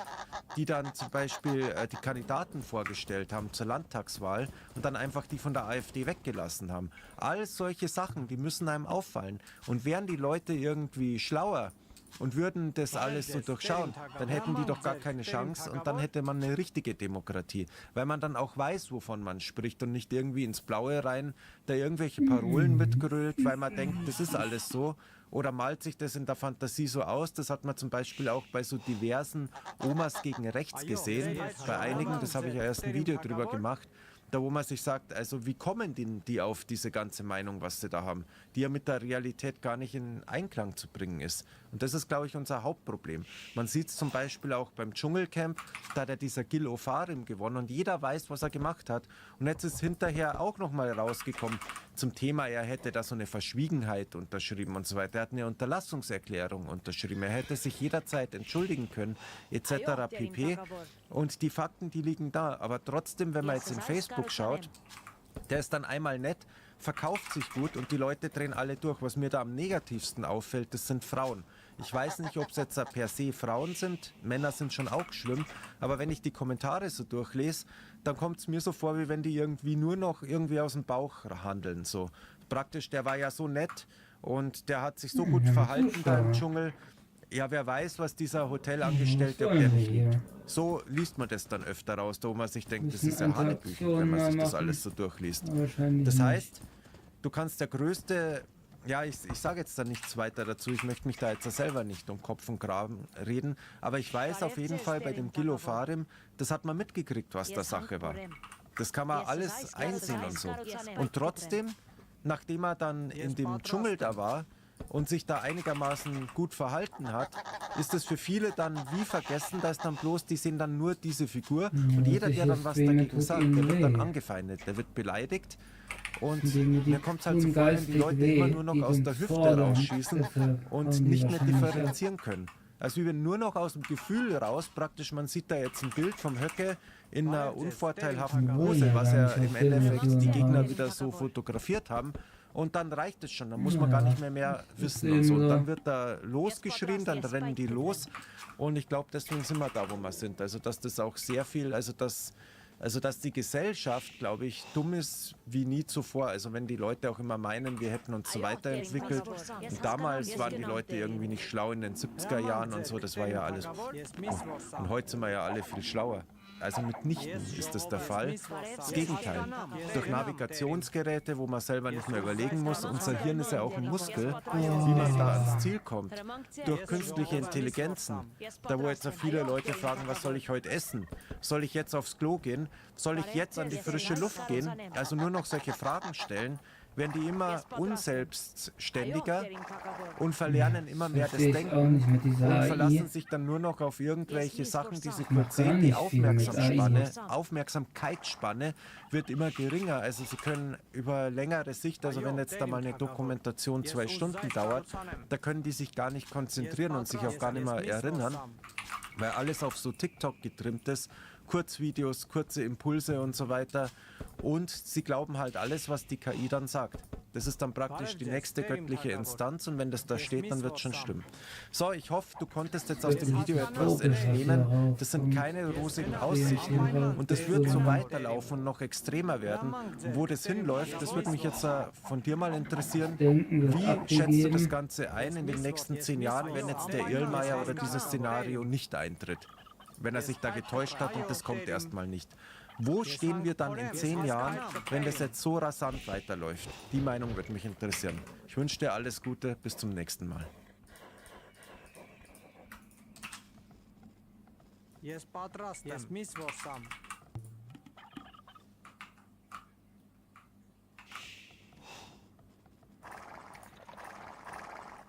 die dann zum Beispiel die Kandidaten vorgestellt haben zur Landtagswahl und dann einfach die von der AfD weggelassen haben. All solche Sachen, die müssen einem auffallen. Und wären die Leute irgendwie schlauer und würden das alles so durchschauen, dann hätten die doch gar keine Chance und dann hätte man eine richtige Demokratie, weil man dann auch weiß, wovon man spricht und nicht irgendwie ins Blaue rein, da irgendwelche Parolen mitgrölt, weil man denkt, das ist alles so, oder malt sich das in der Fantasie so aus. Das hat man zum Beispiel auch bei so diversen Omas gegen rechts gesehen, bei einigen, das habe ich ja erst ein Video drüber gemacht, da wo man sich sagt, also wie kommen die auf diese ganze Meinung, was sie da haben, die ja mit der Realität gar nicht in Einklang zu bringen ist. Und das ist, glaube ich, unser Hauptproblem. Man sieht es zum Beispiel auch beim Dschungelcamp, da hat ja dieser Gil Ofarim gewonnen und jeder weiß, was er gemacht hat. Und jetzt ist hinterher auch nochmal rausgekommen zum Thema, er hätte da so eine Verschwiegenheit unterschrieben und so weiter. Er hat eine Unterlassungserklärung unterschrieben. Er hätte sich jederzeit entschuldigen können, etc. pp. Und die Fakten, die liegen da. Aber trotzdem, wenn man jetzt in Facebook schaut, der ist dann einmal nett, verkauft sich gut und die Leute drehen alle durch. Was mir da am negativsten auffällt, das sind Frauen. Ich weiß nicht, ob es jetzt per se Frauen sind, Männer sind schon auch schlimm, aber wenn ich die Kommentare so durchlese, dann kommt es mir so vor, wie wenn die irgendwie nur noch irgendwie aus dem Bauch handeln. So. Praktisch, der war ja so nett und der hat sich so gut verhalten da im Dschungel. Ja, wer weiß, was dieser Hotelangestellte, ob der nicht liebt. So liest man das dann öfter raus, wo man sich denkt, das ist ja Hanebüchen, wenn man sich das alles so durchliest. Das heißt, du kannst der größte, ja, ich sage jetzt da nichts weiter dazu, ich möchte mich da jetzt selber nicht um Kopf und Graben reden, aber ich weiß auf jeden Fall bei dem Gil Ofarim, das hat man mitgekriegt, was da Sache war. Das kann man alles einsehen und so. Und trotzdem, nachdem er dann in dem Dschungel da war, und sich da einigermaßen gut verhalten hat, ist es für viele dann wie vergessen, da ist dann bloß, die sehen dann nur diese Figur und jeder, der dann was dagegen sagt, der wird dann angefeindet, der wird beleidigt und mir kommt es halt so vor, wenn die Leute immer nur noch aus der Hüfte rausschießen und nicht mehr differenzieren können. Also wir nur noch aus dem Gefühl raus, praktisch, man sieht da jetzt ein Bild vom Höcke in einer unvorteilhaften Pose, was ja im Endeffekt die Gegner wieder so fotografiert haben. Und dann reicht es schon, dann muss man gar nicht mehr wissen und so. Und dann wird da losgeschrien, dann rennen die los. Und ich glaube, deswegen sind wir da, wo wir sind. Also dass das auch sehr viel, also dass die Gesellschaft, glaube ich, dumm ist wie nie zuvor. Also wenn die Leute auch immer meinen, wir hätten uns so weiterentwickelt. Und damals waren die Leute irgendwie nicht schlau in den 70er Jahren und so, das war ja alles. Und heute sind wir ja alle viel schlauer. Also mitnichten ist das der Fall. Das Gegenteil. Durch Navigationsgeräte, wo man selber nicht mehr überlegen muss, unser Hirn ist ja auch ein Muskel, wie man da ans Ziel kommt. Durch künstliche Intelligenzen. Da wo jetzt viele Leute fragen, was soll ich heute essen? Soll ich jetzt aufs Klo gehen? Soll ich jetzt an die frische Luft gehen? Also nur noch solche Fragen stellen, werden die immer unselbstständiger und verlernen immer mehr das Denken und verlassen sich dann nur noch auf irgendwelche Sachen, die sie kurz sehen. Die Aufmerksamkeitsspanne wird immer geringer. Also sie können über längere Sicht, also wenn jetzt da mal eine Dokumentation 2 Stunden dauert, da können die sich gar nicht konzentrieren und sich auch gar nicht mehr erinnern, weil alles auf so TikTok getrimmt ist. Kurzvideos, kurze Impulse und so weiter. Und sie glauben halt alles, was die KI dann sagt. Das ist dann praktisch die nächste göttliche Instanz und wenn das da steht, dann wird es schon stimmen. So, ich hoffe, du konntest jetzt aus dem Video etwas entnehmen. Das sind keine rosigen Aussichten und das wird so weiterlaufen und noch extremer werden. Und wo das hinläuft, das würde mich jetzt von dir mal interessieren. Wie schätzt du das Ganze ein in den nächsten 10 Jahren, wenn jetzt der Irlmeier oder dieses Szenario nicht eintritt? Wenn er sich da getäuscht hat und das kommt erstmal nicht. Wo stehen wir dann in 10 Jahren, wenn das jetzt so rasant weiterläuft? Die Meinung würde mich interessieren. Ich wünsche dir alles Gute, bis zum nächsten Mal. Yes, patrastem. Yes, misvosam.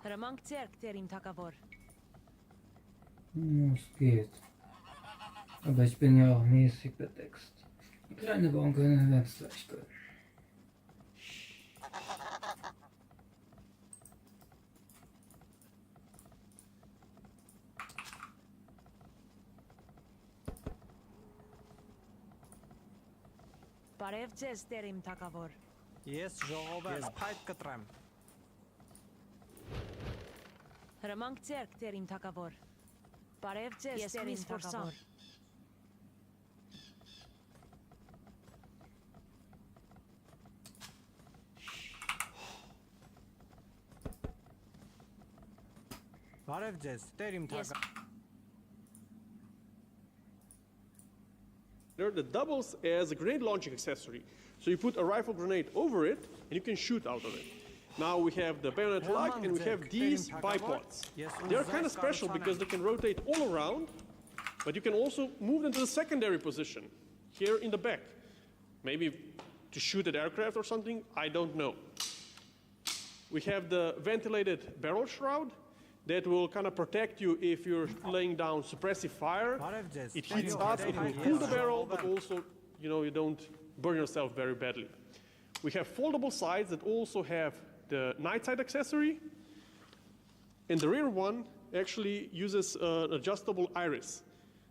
Ramang Zerk, Terim Takavor. Es geht. Aber ich bin ja auch mäßig bedeckst. Kleine bauen können, werd's gleich können. Parevces, Terim Takavor. Yes, Jogover. Yes, Paitkatram. Ramang Zerk, Terim Takavor. Parevces, Terim Takavor. Parevces, Terim Takavor. The doubles as a grenade launching accessory. So you put a rifle grenade over it, and you can shoot out of it. Now we have the bayonet lock, and we have these bipods. They're kind of special because they can rotate all around, but you can also move them to the secondary position, here in the back. Maybe to shoot at aircraft or something, I don't know. We have the ventilated barrel shroud that will kind of protect you if you're laying down suppressive fire. It heats up, it will cool the barrel, but also, you don't burn yourself very badly. We have foldable sides that also have the night sight accessory, and the rear one actually uses an adjustable iris.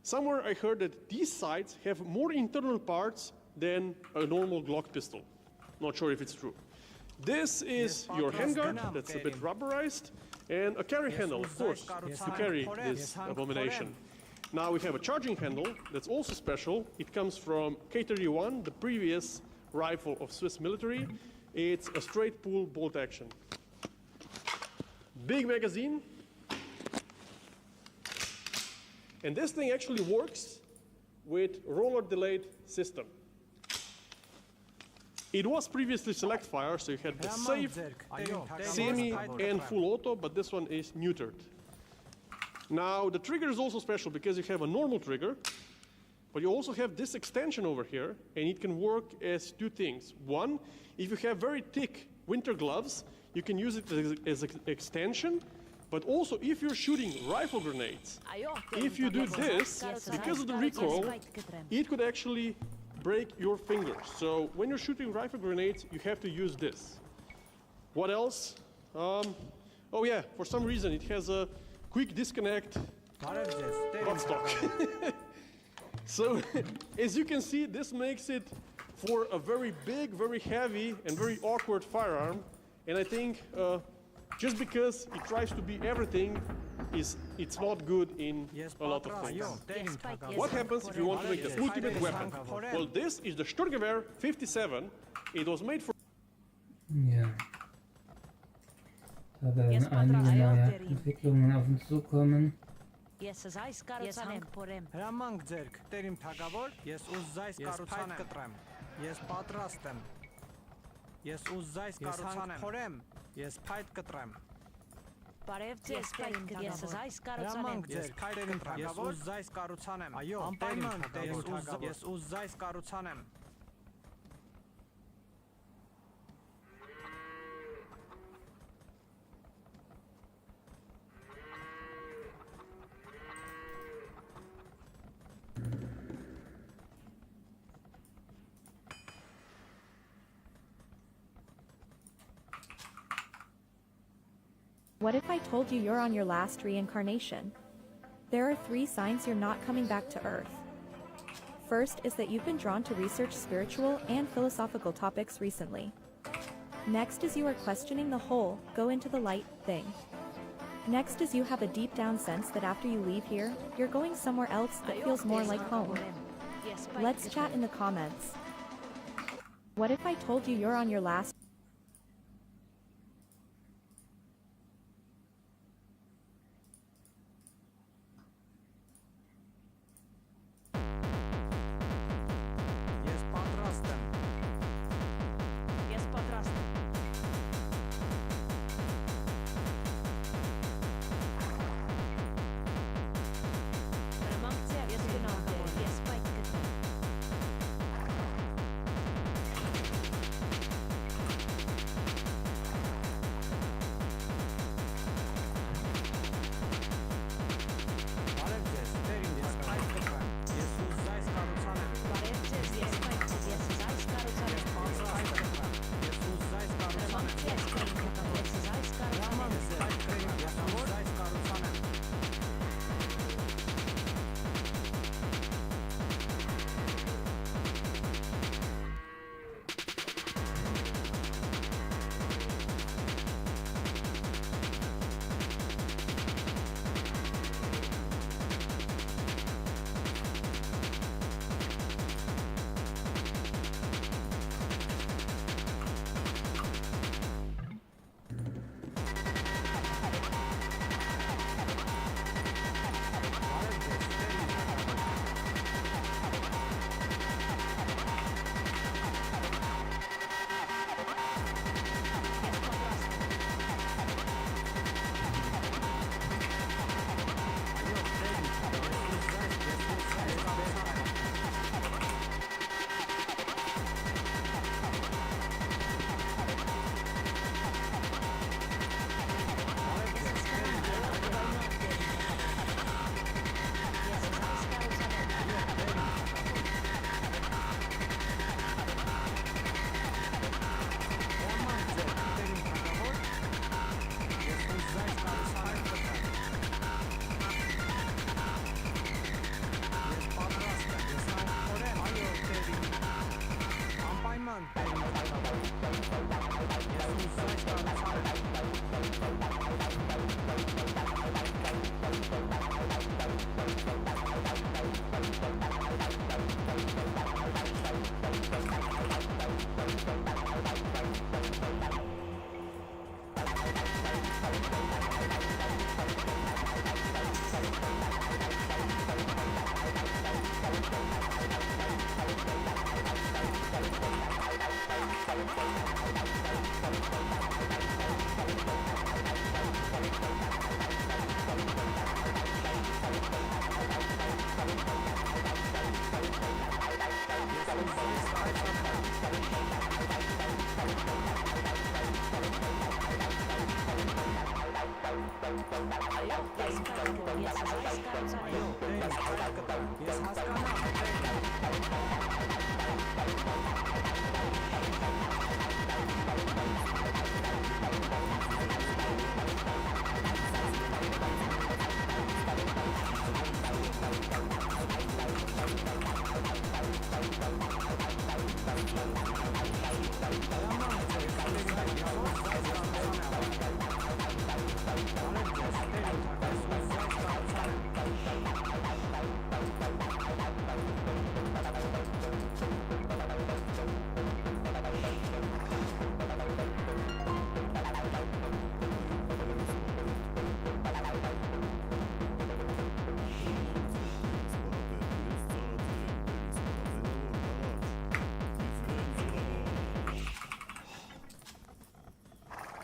Somewhere I heard that these sights have more internal parts than a normal Glock pistol. Not sure if it's true. This is your handguard, that's a bit rubberized, and a carry handle, of course, to carry this abomination. Now we have a charging handle that's also special. It comes from K31, the previous rifle of Swiss military. It's a straight pull bolt action. Big magazine. And this thing actually works with roller delayed system. It was previously select fire, so you had the safe, semi, and full auto, but this one is neutered. Now, the trigger is also special because you have a normal trigger, but you also have this extension over here, and it can work as two things. One, if you have very thick winter gloves, you can use it as an extension, but also if you're shooting rifle grenades, if you do this, because of the recoil, it could actually break your fingers. So when you're shooting rifle grenades, you have to use this. What else? Oh yeah, for some reason it has a quick disconnect buttstock. So as you can see, this makes it for a very big, very heavy, and very awkward firearm. And I think just because it tries to be everything, it's not good in a lot of things. What happens if you want to make the ultimate weapon? Well, this is the Sturmgewehr 57. It was made for... Ja. Da werden einige neue Entwicklungen auf uns zukommen. Yes, Ramang Zerk, Terim Takavor. Yes, Uzzais Karutsam. Yes, Patrastem. Yes, Uzzais Karutsam. Yes, Paitkatram. Parevces, Terim Takavor. Ramang Zerk, Terim Takavor. Yes, Uzzais Karutsanem. Ampayman, yes, Uzzais Karutsanem. What if I told you you're on your last reincarnation? There are 3 signs you're not coming back to Earth. First is that you've been drawn to research spiritual and philosophical topics recently. Next is you are questioning the whole, go into the light, thing. Next is you have a deep down sense that after you leave here, you're going somewhere else that feels more like home. Let's chat in the comments. What if I told you you're on your last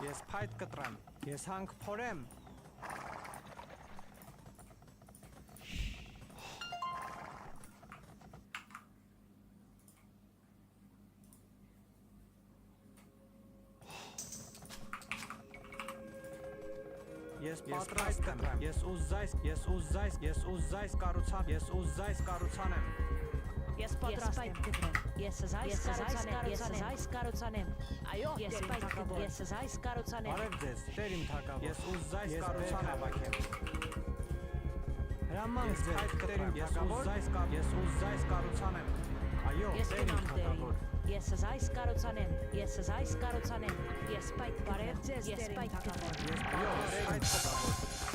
Ես փայտ կտրեմ, ես հանք փորեմ։ Ես պատրաստ եմ, ես ուզայս կառուցանեմ։ Ես պատրաստ եմ, ես զայս կառուցանեմ։ Այո, ես զայս կառուցանեմ։ Բարև ձեզ, տեր իմ թագավոր, ես ուզայս կառուցանեմ։ Հրամանք ձեզ, տեր իմ թագավոր, ես ուզայս կառուցանեմ։ Այո, տեր իմ թագավոր։ Ես զայս կառուցանեմ, ես պայթ բարև ձեզ, ես պայթ կտրեմ։ Այո, պայթ կտրեմ։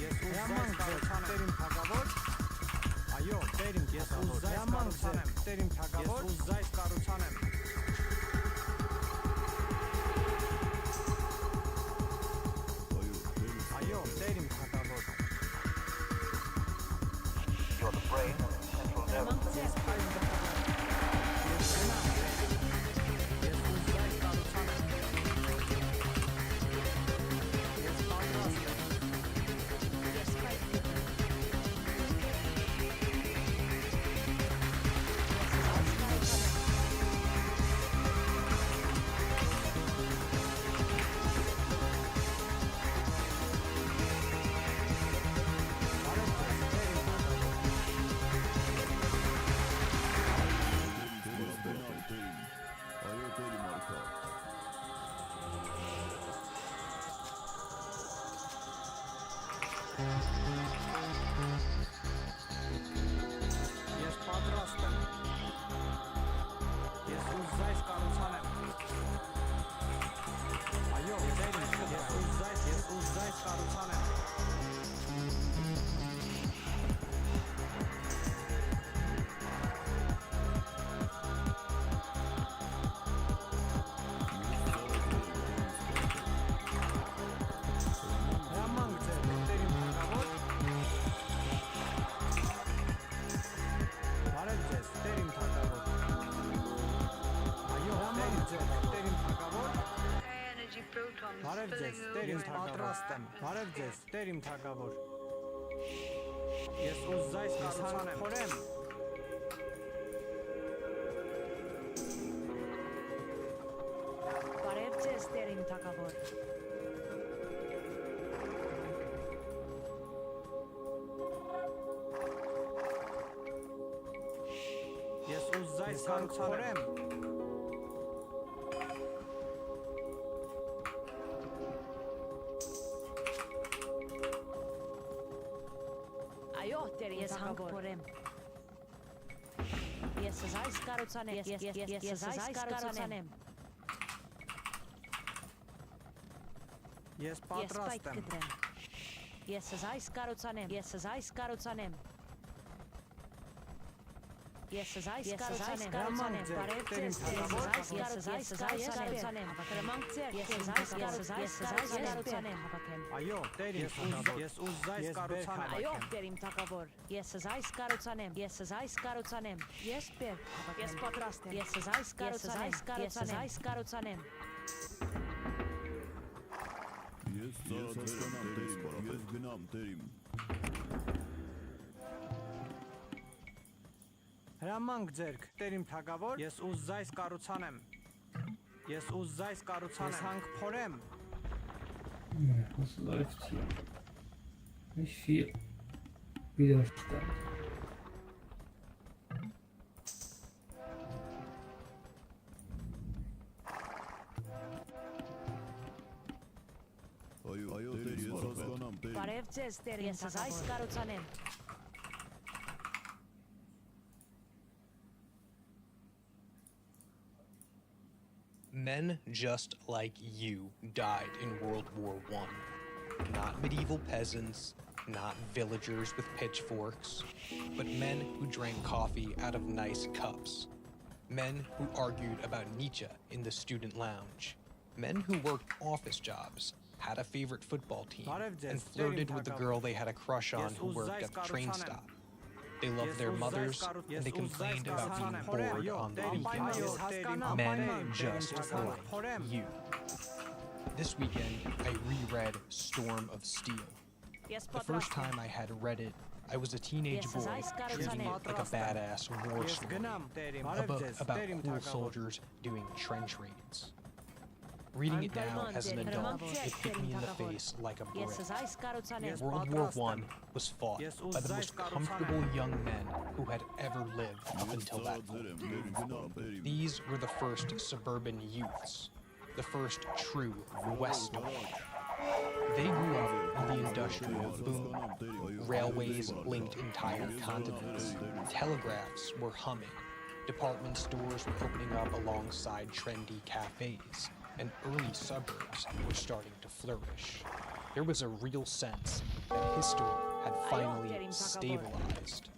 Ես ուզայս կարուցանեմ թագավոր։ Այո, տեր իմ ես ուզայս կարուցանեմ, տեր իմ թագավոր։ Ես ուզայս կարուցանեմ։ Այո, տեր իմ թագավոր։ You're the brain of the central nervous system. Ես պատրաստ եմ։ Ես ուզայս կարուցանեմ։ Այո, տեր իմ ես ուզայս կարուցանեմ։ Հրամանք ձեր, տեր իմ թագավոր։ Բարև ձեզ, տեր իմ թագավոր։ Այո, հրամանք ձեր, տեր իմ թագավոր։ Բարև ձեզ, տեր իմ պատրաստ եմ։ Բարև ձեզ, տեր իմ թագավոր։ Ես ուզայս կարուցանեմ, խորեմ։ Բարև ձեզ, տեր իմ թագավոր։ Ես ուզայս կարուցանեմ։ Այո, տեր ես հանք փորեմ։ Ես զայս կարուցանեմ, ես զայս կարուցանեմ։ Ես պատրաստ եմ։ Ես զայս կարուցանեմ, ես զայս կարուցանեմ։ Ես զայս կարուցանեմ, բարև ձեզ, ես զայս կարուցանեմ, հրամանք ձեր, ես զայս կարուցանեմ, հավաքեմ։ Այո, տեր ես ուզայս կարուցանեմ։ Այո, տեր իմ թագավոր, ես զայս կարուցանեմ, ես զայս կարուցանեմ, ես բեր, հավաքեմ։ Ես պատրաստ եմ, ես զայս կարուցանեմ, ես զայս կարուցանեմ։ Ես հասկանամ, տեր իմ, ես գնամ, տեր իմ։ Հրամանք ձերք, տեր իմ թագավոր, ես ուզայս կարուցանեմ։ Ես ուզայս կարուցանեմ, ես հանք փորեմ։ Was läuft hier? Nicht viel Widerstand. Այո, տեր ես հասկանամ, տեր։ Բարև ձեզ, տեր ես զայս կարուցանեմ։ Men just like you died in World War I. Not medieval peasants, not villagers with pitchforks, but men who drank coffee out of nice cups. Men who argued about Nietzsche in the student lounge. Men who worked office jobs, had a favorite football team, and flirted with the girl they had a crush on who worked at the train stop. They loved their mothers, and they complained about being bored on the weekends. Men just like you. This weekend, I reread Storm of Steel. The first time I had read it, I was a teenage boy treating it like a badass war story. A book about cool soldiers doing trench raids. Reading it now as an adult, it hit me in the face like a brick. World War I was fought by the most comfortable young men who had ever lived up until that point. These were the first suburban youths, the first true Westerners. They grew up in the industrial boom. Railways linked entire continents. Telegraphs were humming. Department stores were opening up alongside trendy cafes. And early suburbs were starting to flourish. there was a real sense that history had finally stabilized.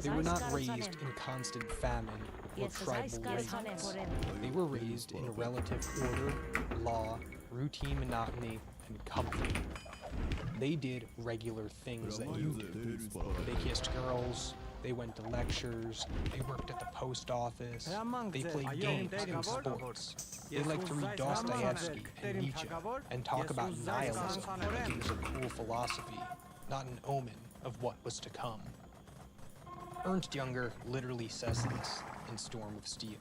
They were not raised in constant famine or tribal raids. They were raised in relative order, law, routine monotony, and comfort. They did regular things that you do. They kissed girls, they went to lectures, they worked at the post office, they played games and sports. They liked to read Dostoevsky and Nietzsche and talk about nihilism like it was a cool philosophy, not an omen of what was to come. Ernst Jünger literally says this in Storm of Steel.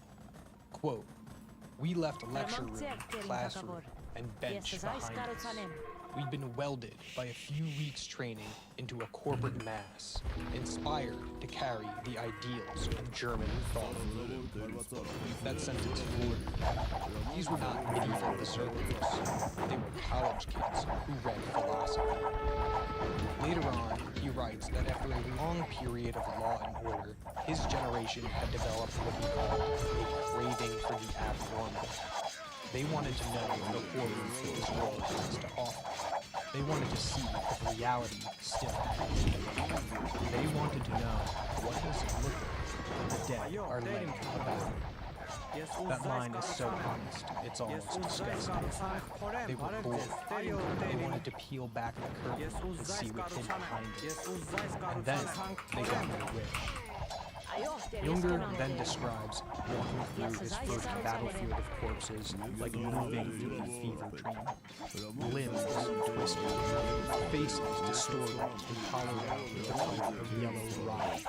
Quote, "We left lecture room, classroom, and bench behind us. We'd been welded by a few weeks' training into a corporate mass, inspired to carry the ideals of German thought." That sentence floored me. These were not medieval berserkers. They were college kids who read philosophy. Later on, he writes that after a long period of law and order, his generation had developed what he called a craving for the abnormal. They wanted to know the horrors that this world has to offer. They wanted to see if reality still had it. They wanted to know, what does it look like when the dead are laying about? That line is so honest, it's almost disgusting. They were bored. They wanted to peel back the curtain and see what hid behind it. And then they got their wish. Jünger then describes walking through his first battlefield of corpses like moving through a fever dream. Limbs twisted, faces distorted and hollowed out with the color of yellow rot.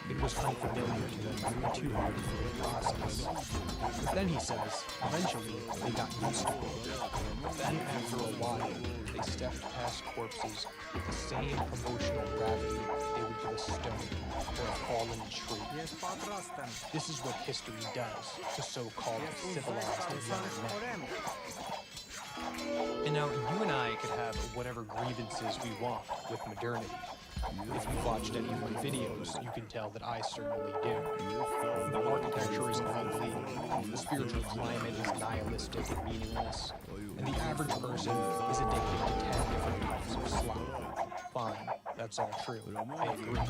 It was unfamiliar to them and too hard for the process. But then he says, eventually they got used to it. Then after a while, they stepped past corpses with the same emotional gravity they would to a stone or a fallen tree. This is what history does to so-called civilized young men. And now you and I could have whatever grievances we want with modernity. If you've watched any of my videos, you can tell that I certainly do. The architecture is ugly, the spiritual climate is nihilistic and meaningless, and the average person is addicted to 10 different types of slop. Fine, that's all true, I agree.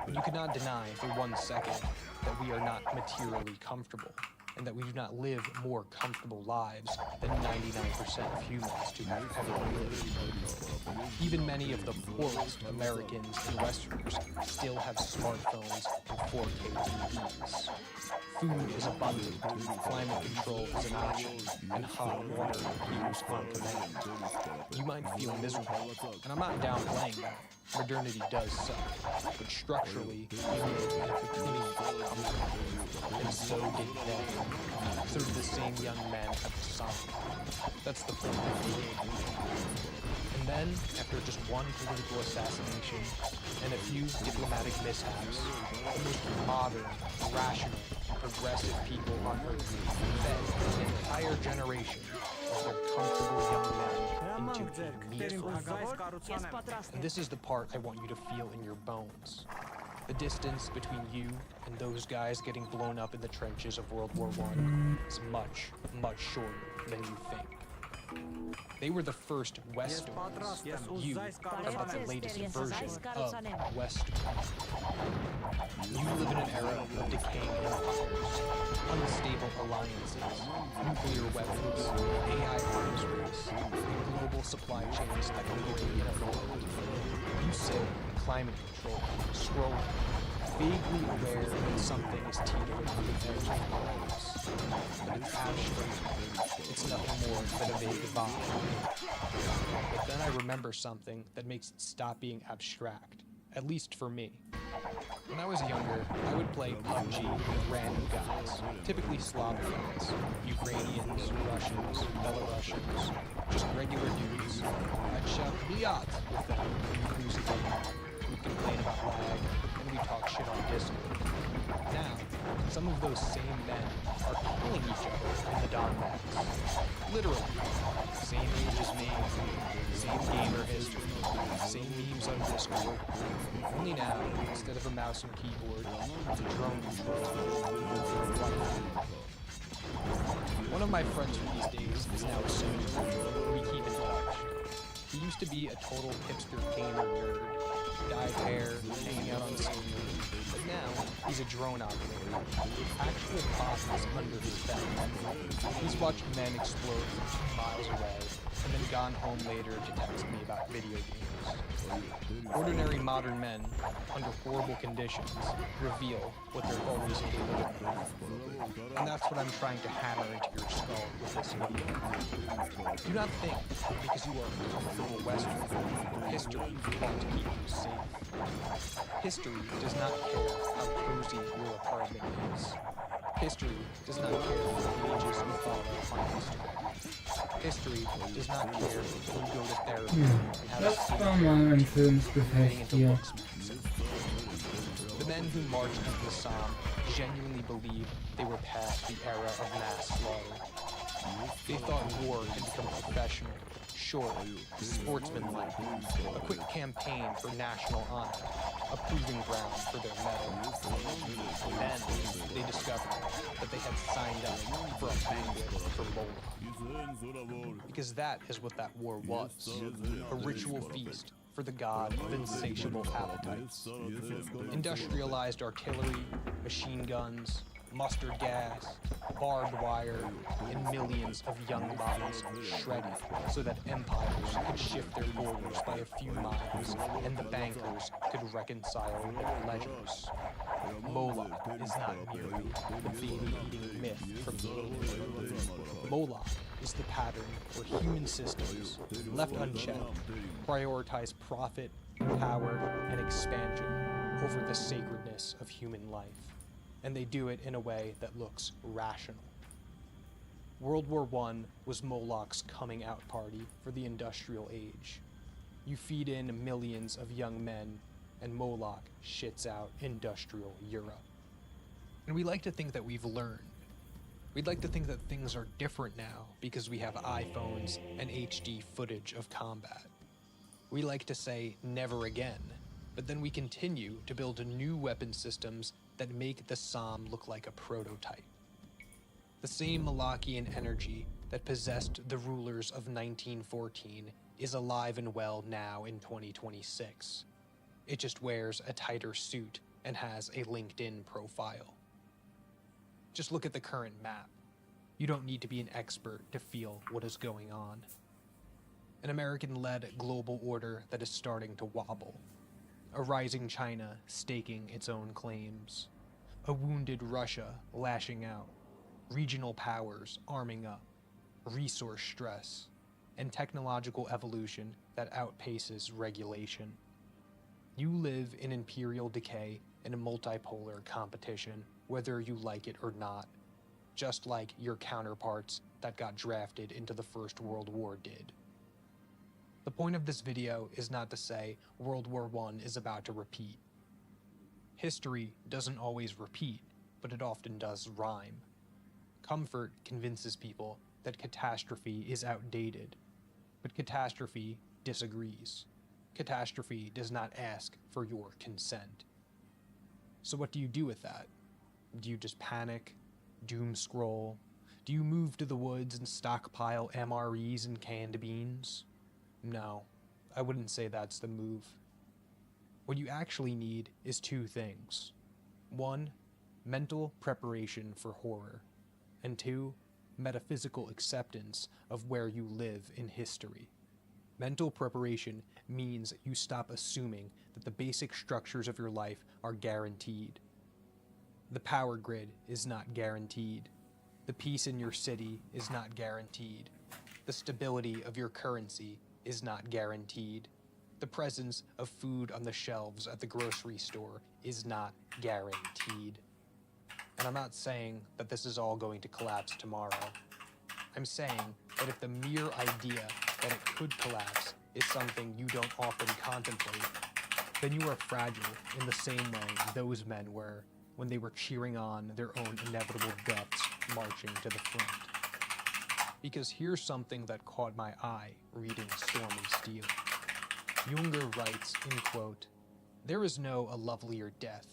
But you cannot deny for 1 second that we are not materially comfortable, and that we do not live more comfortable lives than 99% of humans to have ever lived. Even many of the poorest Americans and Westerners still have smartphones and 4K TVs. Food is abundant, climate control is an option, and hot water appears on command. You might feel miserable, and I'm not downplaying that. Modernity does suck, but structurally, we live in a completely comfortable. And so did they. So did the same young men at the summit. That's the point of the game. And then, after just one political assassination and a few diplomatic mishaps, the most modern, rational, progressive people on Earth fed an entire generation of their comfortable young men into a meat. And this is the part I want you to feel in your bones. The distance between you and those guys getting blown up in the trenches of World War I is much, much shorter than you think. They were the first Westerns. You are the latest version of Western. You live in an era of decaying empires, unstable alliances, nuclear weapons, AI arms race, and global supply chains that literally evolved. You sit in climate control, scrolling, vaguely aware that something is teetering on the edge of collapse. But it's abstract. It's nothing more than a vague vibe. But then I remember something that makes it stop being abstract, at least for me. When I was younger, I would play PUBG with random guys, typically Slavic guys, Ukrainians, Russians, Belarusians, just regular dudes. I'd shout "Bliat" with them in cruise a game. We'd complain about lag, and we'd talk shit on Discord. Now, some of those same men are killing each other in the Donbass. Literally. Same age as me, same gamer history, same memes on Discord. Only now, instead of a mouse and keyboard, it's a drone control. One of my friends from these days is now a soldier. We keep in touch. He to be a total hipster gamer nerd, dyed hair, hanging out on skating, but now he's a drone operator. Actual bosses under his belt. He's watched men explode from miles away, and then gone home later to text me about video games. Ordinary modern men, under horrible conditions, reveal what they're always capable of. And that's what I'm trying to hammer into your skull with this video. Do not think, because you are a comfortable Western, history ought to keep you safe. History does not care how cozy your apartment is. History does not care the ages you follow on Instagram. History does not care if you go to therapy and have Das war mal ein schönes Gefecht hier. The men who marched into the Somme genuinely believed they were past the era of mass slaughter. They thought war had become professional, short, sportsmanlike, a quick campaign for national honor, a proving ground for their medal. Then they discovered that they had signed up for a banquet for Moloch. Because that is what that war was, a ritual feast for the god of insatiable appetites. Industrialized artillery, machine guns, mustard gas, barbed wire, and millions of young bodies shredded so that empires could shift their borders by a few miles and the bankers could reconcile their pleasures. Moloch is not merely the baby-eating myth from the Moloch is the pattern where human systems, left unchecked, prioritize profit, power, and expansion over the sacredness of human life. And they do it in a way that looks rational. World War I was Moloch's coming out party for the industrial age. You feed in millions of young men, and Moloch shits out industrial Europe. And we like to think that we've learned. We'd like to think that things are different now because we have iPhones and HD footage of combat. We like to say never again, but then we continue to build new weapon systems that make the Somme look like a prototype. The same Molochian energy that possessed the rulers of 1914 is alive and well now in 2026. It just wears a tighter suit and has a LinkedIn profile. Just look at the current map. You don't need to be an expert to feel what is going on. An American-led global order that is starting to wobble. A rising China staking its own claims. A wounded Russia lashing out. Regional powers arming up. Resource stress. And technological evolution that outpaces regulation. You live in imperial decay in a multipolar competition, whether you like it or not, just like your counterparts that got drafted into the First World War did. The point of this video is not to say World War I is about to repeat. History doesn't always repeat, but it often does rhyme. Comfort convinces people that catastrophe is outdated, but catastrophe disagrees. Catastrophe does not ask for your consent. So what do you do with that? Do you just panic? Doom scroll? Do you move to the woods and stockpile MREs and canned beans? No, I wouldn't say that's the move. What you actually need is two things. One, mental preparation for horror. And two, metaphysical acceptance of where you live in history. Mental preparation means you stop assuming that the basic structures of your life are guaranteed. The power grid is not guaranteed. The peace in your city is not guaranteed. The stability of your currency is not guaranteed. The presence of food on the shelves at the grocery store is not guaranteed. And I'm not saying that this is all going to collapse tomorrow. I'm saying that if the mere idea that it could collapse is something you don't often contemplate, then you are fragile in the same way those men were when they were cheering on their own inevitable deaths marching to the front. Because here's something that caught my eye reading Stormy Steel. Junger writes, in quote, "There is no a lovelier death,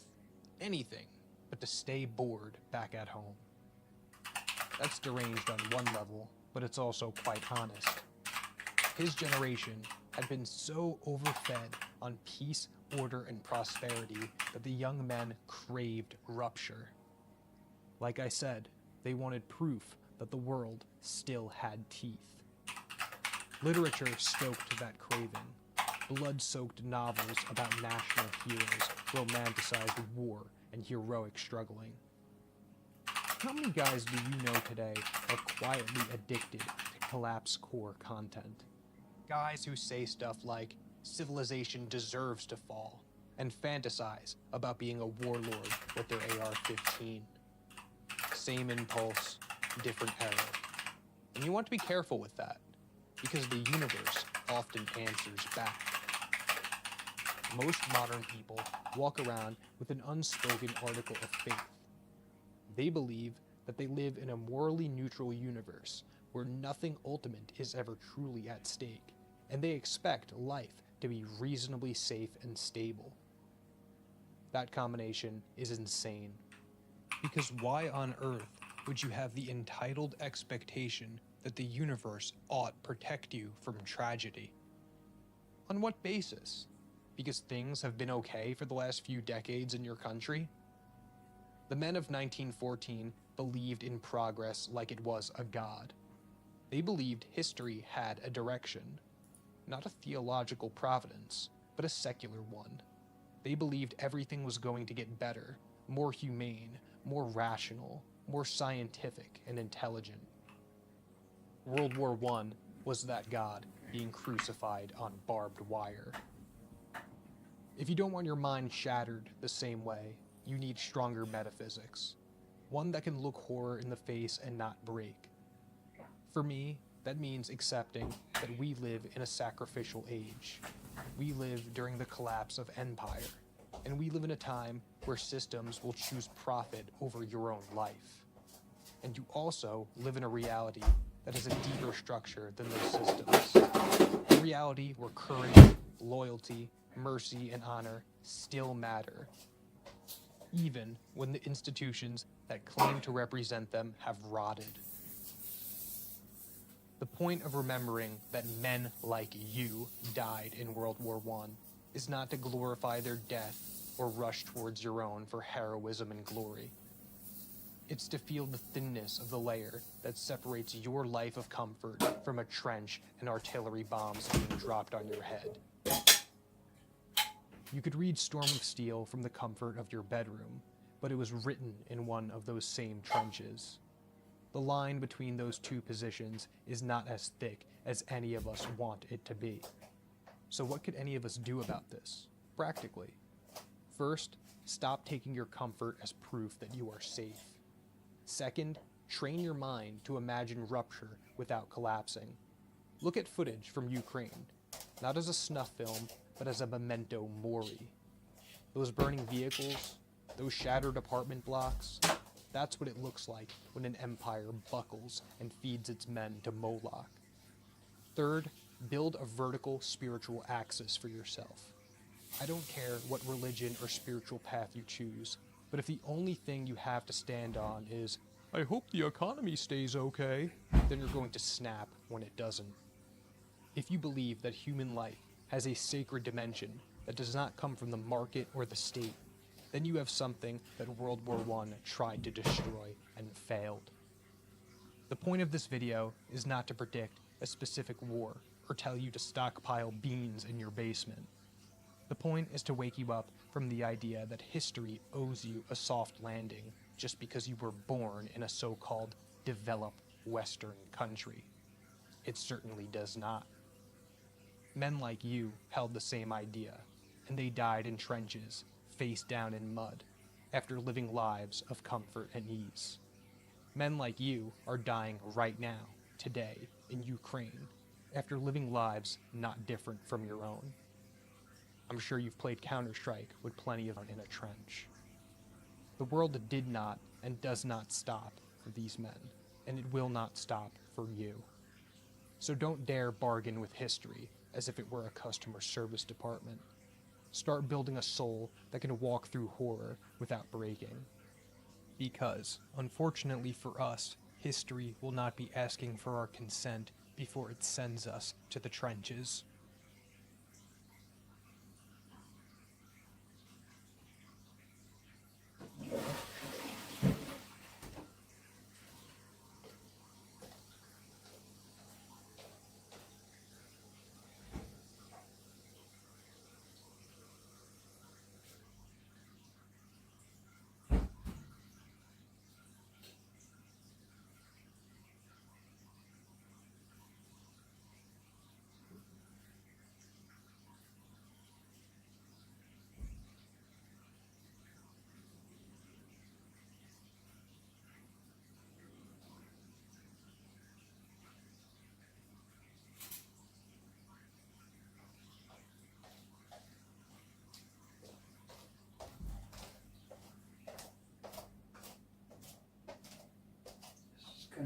anything, but to stay bored back at home." That's deranged on one level, but it's also quite honest. His generation had been so overfed on peace, order, and prosperity that the young men craved rupture. Like I said, they wanted proof that the world still had teeth. Literature stoked that craving. Blood-soaked novels about national heroes romanticized war and heroic struggling. How many guys do you know today are quietly addicted to collapse core content? Guys who say stuff like, civilization deserves to fall, and fantasize about being a warlord with their AR-15. Same impulse, different arrow. And you want to be careful with that, because the universe often answers back. Most modern people walk around with an unspoken article of faith. They believe that they live in a morally neutral universe where nothing ultimate is ever truly at stake, and they expect life to be reasonably safe and stable. That combination is insane. Because why on earth would you have the entitled expectation that the universe ought protect you from tragedy? On what basis? Because things have been okay for the last few decades in your country? The men of 1914 believed in progress like it was a god. They believed history had a direction, not a theological providence, but a secular one. They believed everything was going to get better, more humane, more rational, more scientific and intelligent. World War I was that god being crucified on barbed wire. If you don't want your mind shattered the same way, you need stronger metaphysics. One that can look horror in the face and not break. For me, that means accepting that we live in a sacrificial age. We live during the collapse of empire, and we live in a time where systems will choose profit over your own life. And you also live in a reality that has a deeper structure than those systems. A reality where courage, loyalty, mercy, and honor still matter, even when the institutions that claim to represent them have rotted. The point of remembering that men like you died in World War I is not to glorify their death or rush towards your own for heroism and glory. It's to feel the thinness of the layer that separates your life of comfort from a trench and artillery bombs being dropped on your head. You could read Storm of Steel from the comfort of your bedroom, but it was written in one of those same trenches. The line between those two positions is not as thick as any of us want it to be. So what could any of us do about this, practically? First, stop taking your comfort as proof that you are safe. Second, train your mind to imagine rupture without collapsing. Look at footage from Ukraine, not as a snuff film, but as a memento mori. Those burning vehicles, those shattered apartment blocks, that's what it looks like when an empire buckles and feeds its men to Moloch. Third, build a vertical spiritual axis for yourself. I don't care what religion or spiritual path you choose, but if the only thing you have to stand on is, I hope the economy stays okay, then you're going to snap when it doesn't. If you believe that human life has a sacred dimension that does not come from the market or the state, then you have something that World War I tried to destroy and failed. The point of this video is not to predict a specific war or tell you to stockpile beans in your basement. The point is to wake you up from the idea that history owes you a soft landing just because you were born in a so-called developed Western country. It certainly does not. Men like you held the same idea, and they died in trenches, face down in mud, after living lives of comfort and ease. Men like you are dying right now, today, in Ukraine, after living lives not different from your own. I'm sure you've played Counter-Strike with plenty of them in a trench. The world did not and does not stop for these men, and it will not stop for you. So don't dare bargain with history as if it were a customer service department. Start building a soul that can walk through horror without breaking. Because, unfortunately for us, history will not be asking for our consent before it sends us to the trenches.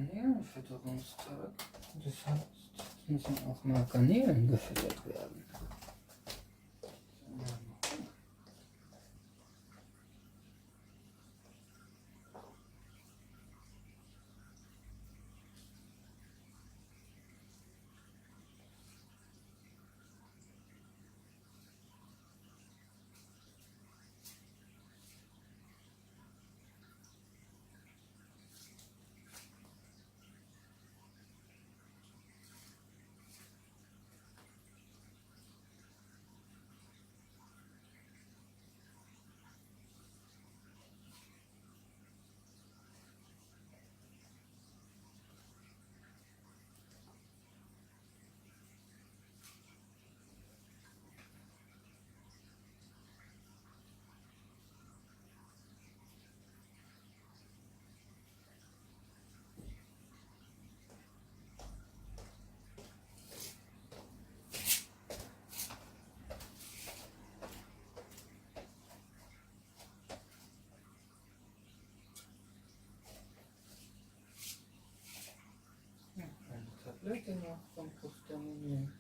Garnelenfütterungstag. Das heißt, jetzt müssen auch mal Garnelen gefüttert werden. Tablette noch vom Kontaminieren.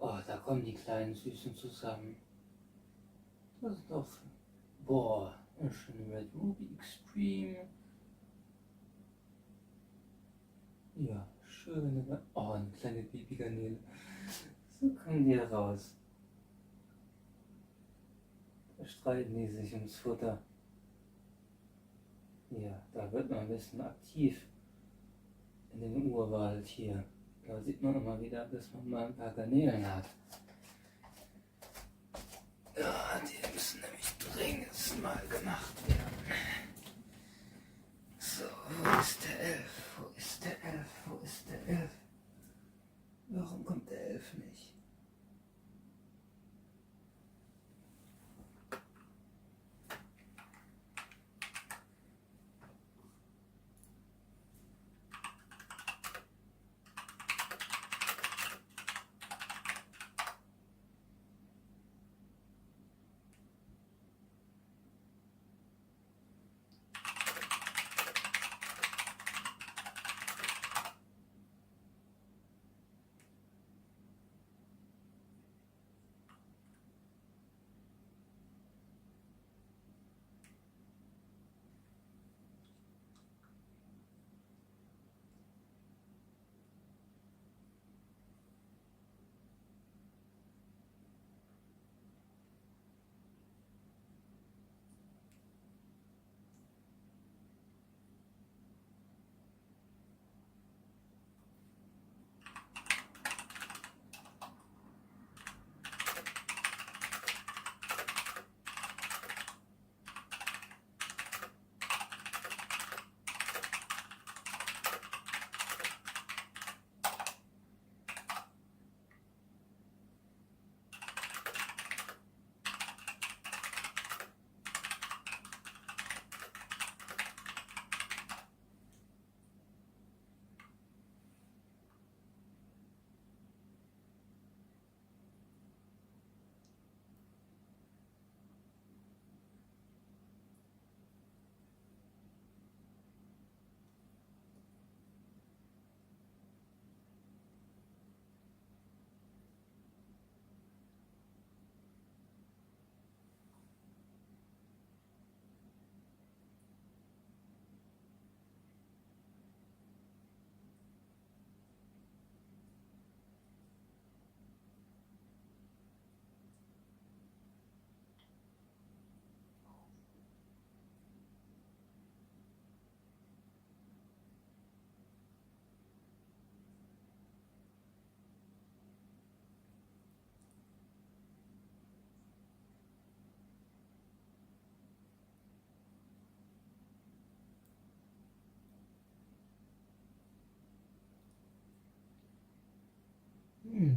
Oh, da kommen die kleinen Süßen zusammen. Das ist doch... Boah, eine schöne Red Ruby Extreme. Ja, schöne... Oh, eine kleine Babygarnele. So kommen die raus. Da streiten die sich ums Futter. Ja, da wird man ein bisschen aktiv in dem Urwald hier. Da sieht man immer wieder, dass man mal ein paar Garnelen hat. Ja, die müssen nämlich dringend mal gemacht werden. So, wo ist der Elf? Wo ist der Elf? Wo ist der Elf? Warum kommt der Elf nicht?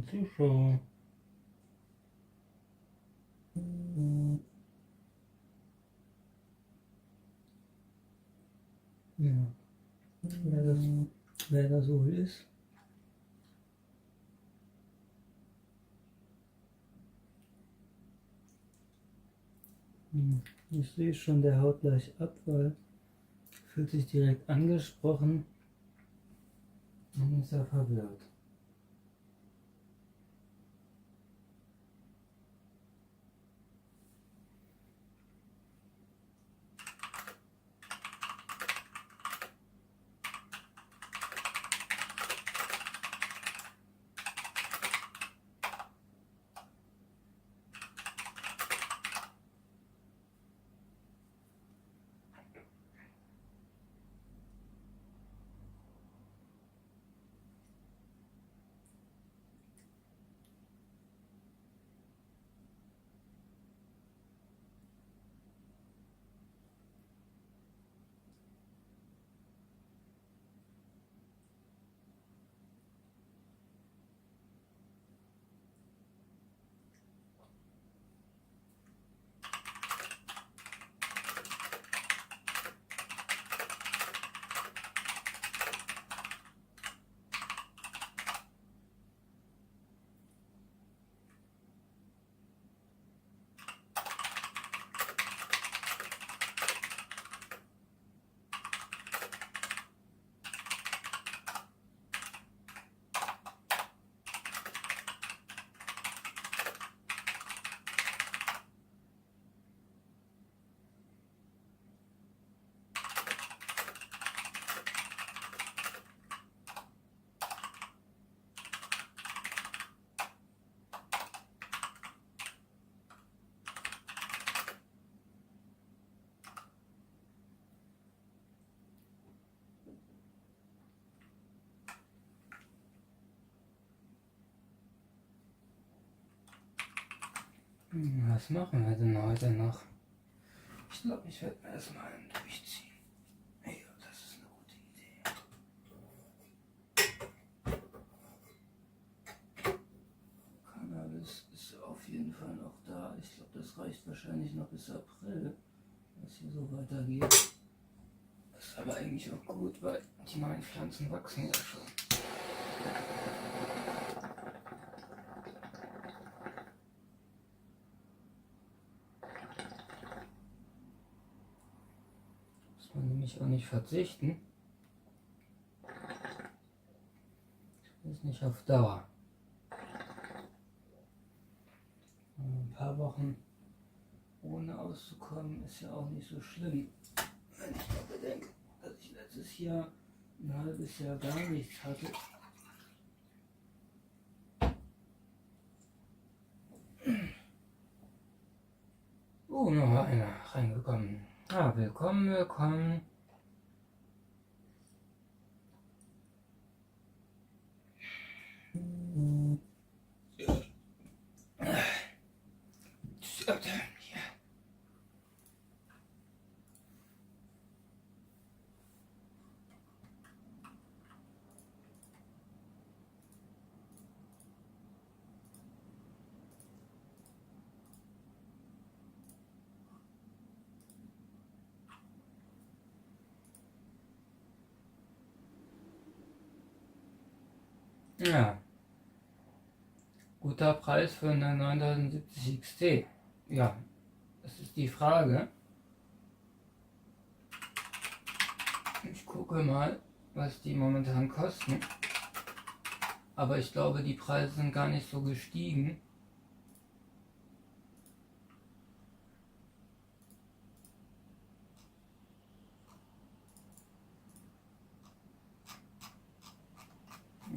Zuschauer. Ja, wer das wohl ist. Ich sehe schon, der haut gleich ab, weil fühlt sich direkt angesprochen. Dann ist er verwirrt. Was machen wir denn heute noch? Ich glaube, ich werde mir erstmal einen durchziehen. Ja, das ist eine gute Idee. Cannabis ist auf jeden Fall noch da. Ich glaube, das reicht wahrscheinlich noch bis April, wenn es hier so weitergeht. Das ist aber eigentlich auch gut, weil die neuen Pflanzen wachsen ja schon. Muss man nämlich auch nicht verzichten. Das ist nicht auf Dauer. Ein paar Wochen ohne auszukommen ist ja auch nicht so schlimm. Wenn ich mal bedenke, dass ich letztes Jahr ein halbes Jahr gar nichts hatte. Noch einer reingekommen. Willkommen, willkommen. Ja. Guter Preis für eine 9070 XT. Ja, das ist die Frage. Ich gucke mal, was die momentan kosten. Aber ich glaube, die Preise sind gar nicht so gestiegen.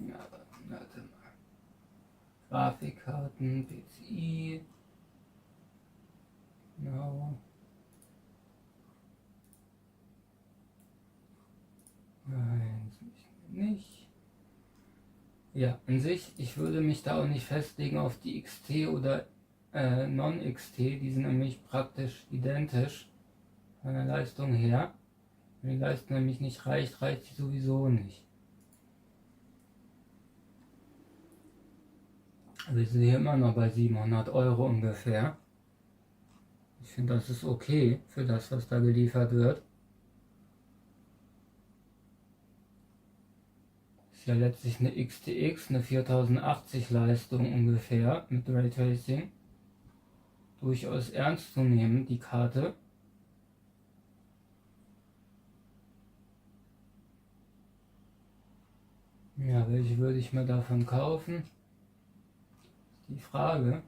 Ja, warte mal. Grafikkarten, PCI. Genau. Nein, nicht. Ja, an sich, ich würde mich da auch nicht festlegen auf die XT oder Non-XT. Die sind nämlich praktisch identisch von der Leistung her. Wenn die Leistung nämlich nicht reicht, reicht sie sowieso nicht. Wir sind hier immer noch bei 700 € ungefähr. Ich finde, das ist okay für das, was da geliefert wird. Ist ja letztlich eine XTX, eine 4080 Leistung ungefähr mit Raytracing. Durchaus ernst zu nehmen, die Karte. Ja, welche würde ich mir davon kaufen? Die Frage.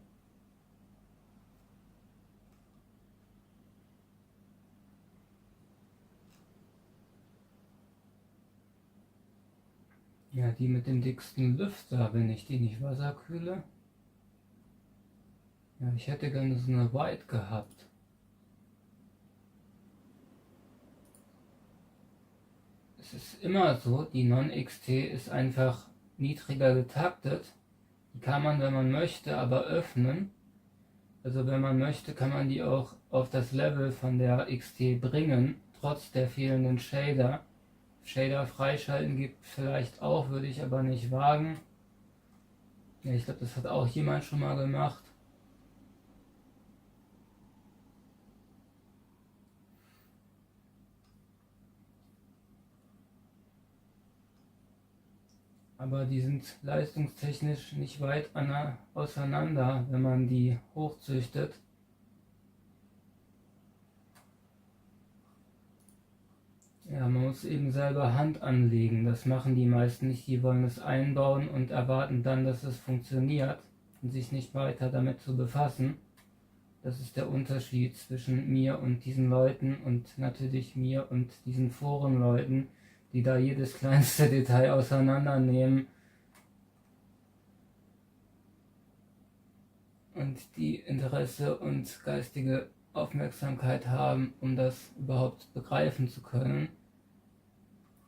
Ja, die mit dem dicksten Lüfter, wenn ich die nicht wasserkühle. Ja, ich hätte gerne so eine White gehabt. Es ist immer so, die Non-XT ist einfach niedriger getaktet. Die kann man, wenn man möchte, aber öffnen. Also wenn man möchte, kann man die auch auf das Level von der XT bringen, trotz der fehlenden Shader. Shader freischalten gibt vielleicht auch, würde ich aber nicht wagen. Ja, ich glaube, das hat auch jemand schon mal gemacht. Aber die sind leistungstechnisch nicht weit auseinander, wenn man die hochzüchtet. Ja, man muss eben selber Hand anlegen. Das machen die meisten nicht. Die wollen es einbauen und erwarten dann, dass es funktioniert und sich nicht weiter damit zu befassen. Das ist der Unterschied zwischen mir und diesen Leuten und natürlich mir und diesen Forenleuten, die da jedes kleinste Detail auseinandernehmen und die Interesse und geistige Aufmerksamkeit haben, um das überhaupt begreifen zu können.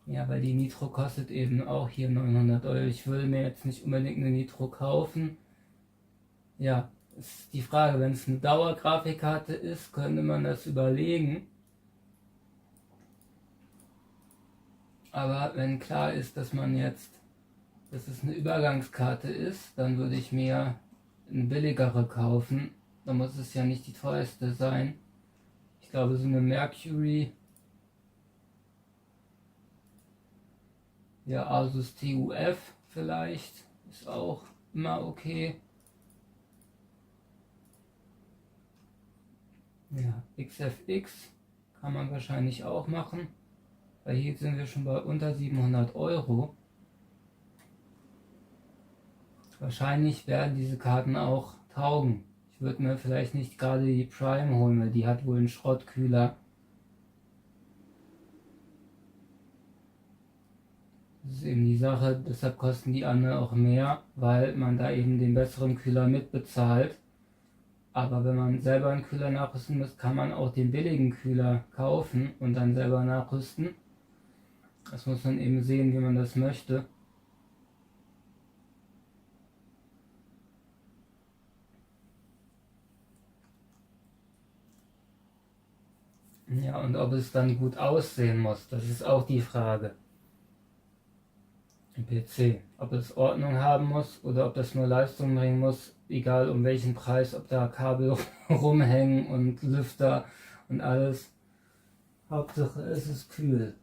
Ja, weil die Nitro kostet eben auch hier 900 €. Ich will mir jetzt nicht unbedingt eine Nitro kaufen. Ja, Ist die Frage, wenn es eine Dauergrafikkarte ist, könnte man das überlegen. Aber wenn klar ist, dass es eine Übergangskarte ist, dann würde ich mir eine billigere kaufen. Da muss es ja nicht die teuerste sein. Ich glaube, so eine Mercury, ja, Asus TUF vielleicht, ist auch immer okay. Ja, XFX kann man wahrscheinlich auch machen, weil hier sind wir schon bei unter 700 Euro. Wahrscheinlich werden diese Karten auch taugen. Ich würde mir vielleicht nicht gerade die Prime holen, weil die hat wohl einen Schrottkühler. Das ist eben die Sache, deshalb kosten die anderen auch mehr, weil man da eben den besseren Kühler mitbezahlt. Aber wenn man selber einen Kühler nachrüsten muss, kann man auch den billigen Kühler kaufen und dann selber nachrüsten. Das muss man eben sehen, wie man das möchte. Ja, und ob es dann gut aussehen muss, das ist auch die Frage. Im PC. Ob es Ordnung haben muss oder ob das nur Leistung bringen muss, egal um welchen Preis, ob da Kabel rumhängen und Lüfter und alles. Hauptsache es ist kühl.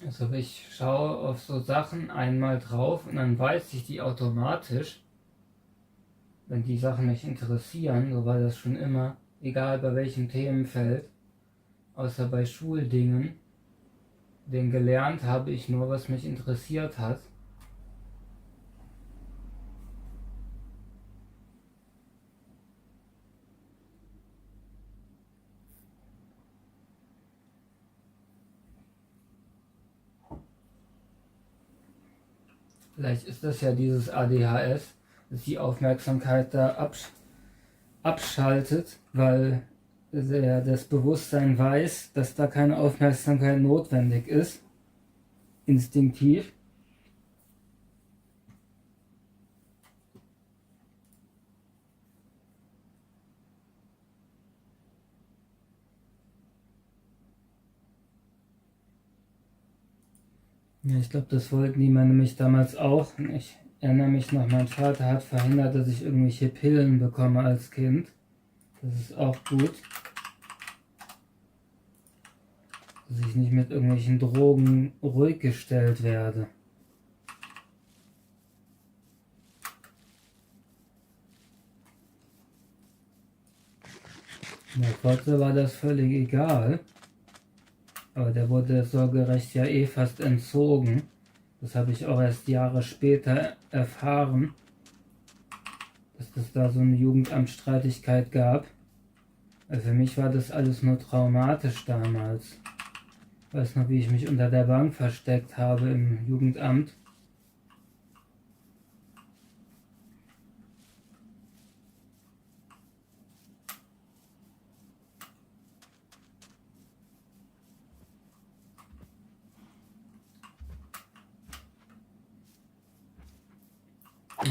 Also ich schaue auf so Sachen einmal drauf und dann weiß ich die automatisch, wenn die Sachen mich interessieren, so war das schon immer, egal bei welchem Themenfeld, außer bei Schuldingen, denn gelernt habe ich nur, was mich interessiert hat. Vielleicht ist das ja dieses ADHS, dass die Aufmerksamkeit da abschaltet, weil das Bewusstsein weiß, dass da keine Aufmerksamkeit notwendig ist. Instinktiv. Ja, ich glaube, das wollten die nämlich damals auch. Ich erinnere mich noch, mein Vater hat verhindert, dass ich irgendwelche Pillen bekomme als Kind. Das ist auch gut. Dass ich nicht mit irgendwelchen Drogen ruhig gestellt werde. Der Kotze war das völlig egal. Aber der wurde sorgerecht ja eh fast entzogen. Das habe ich auch erst Jahre später erfahren, dass es da so eine Jugendamtsstreitigkeit gab. Also für mich war das alles nur traumatisch damals. Ich weiß noch, wie ich mich unter der Bank versteckt habe im Jugendamt.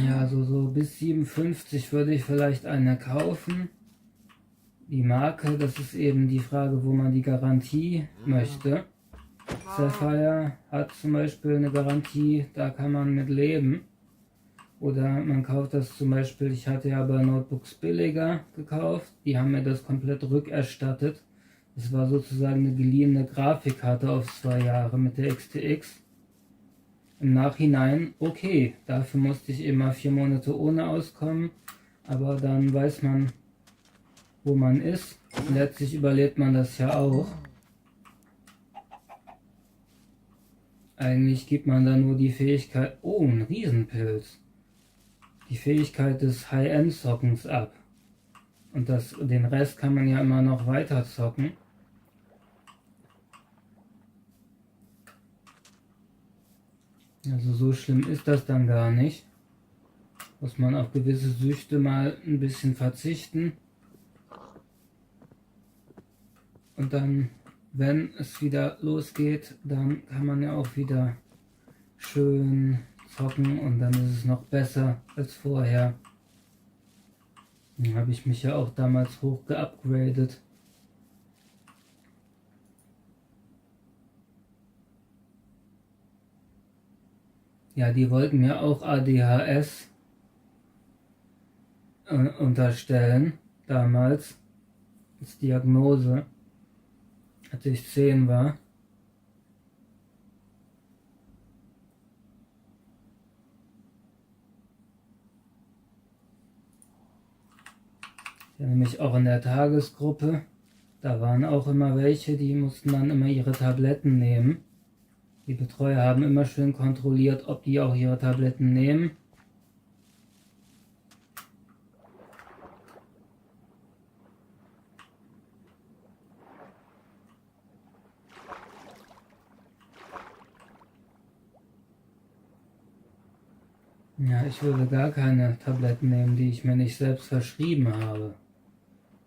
Ja, so bis 57 würde ich vielleicht eine kaufen. Die Marke, das ist eben die Frage, wo man die Garantie möchte. Sapphire hat zum Beispiel eine Garantie, da kann man mit leben. Oder man kauft das zum Beispiel, ich hatte ja bei Notebooks billiger gekauft, die haben mir das komplett rückerstattet. Es war sozusagen eine geliehene Grafikkarte auf 2 Jahre mit der XTX. Im Nachhinein, okay, dafür musste ich immer 4 Monate ohne auskommen, aber dann weiß man, wo man ist. Letztlich überlebt man das ja auch. Eigentlich gibt man da nur die Fähigkeit, oh, ein Riesenpilz, die Fähigkeit des High-End-Zockens ab. Und den Rest kann man ja immer noch weiter zocken. Also so schlimm ist das dann gar nicht. Muss man auf gewisse Süchte mal ein bisschen verzichten. Und dann, wenn es wieder losgeht, dann kann man ja auch wieder schön zocken und dann ist es noch besser als vorher. Dann habe ich mich ja auch damals hoch geupgradet. Ja, die wollten mir auch ADHS unterstellen, damals, als Diagnose, als ich 10 war. Ja, nämlich auch in der Tagesgruppe, da waren auch immer welche, die mussten dann immer ihre Tabletten nehmen. Die Betreuer haben immer schön kontrolliert, ob die auch ihre Tabletten nehmen. Ja, ich würde gar keine Tabletten nehmen, die ich mir nicht selbst verschrieben habe.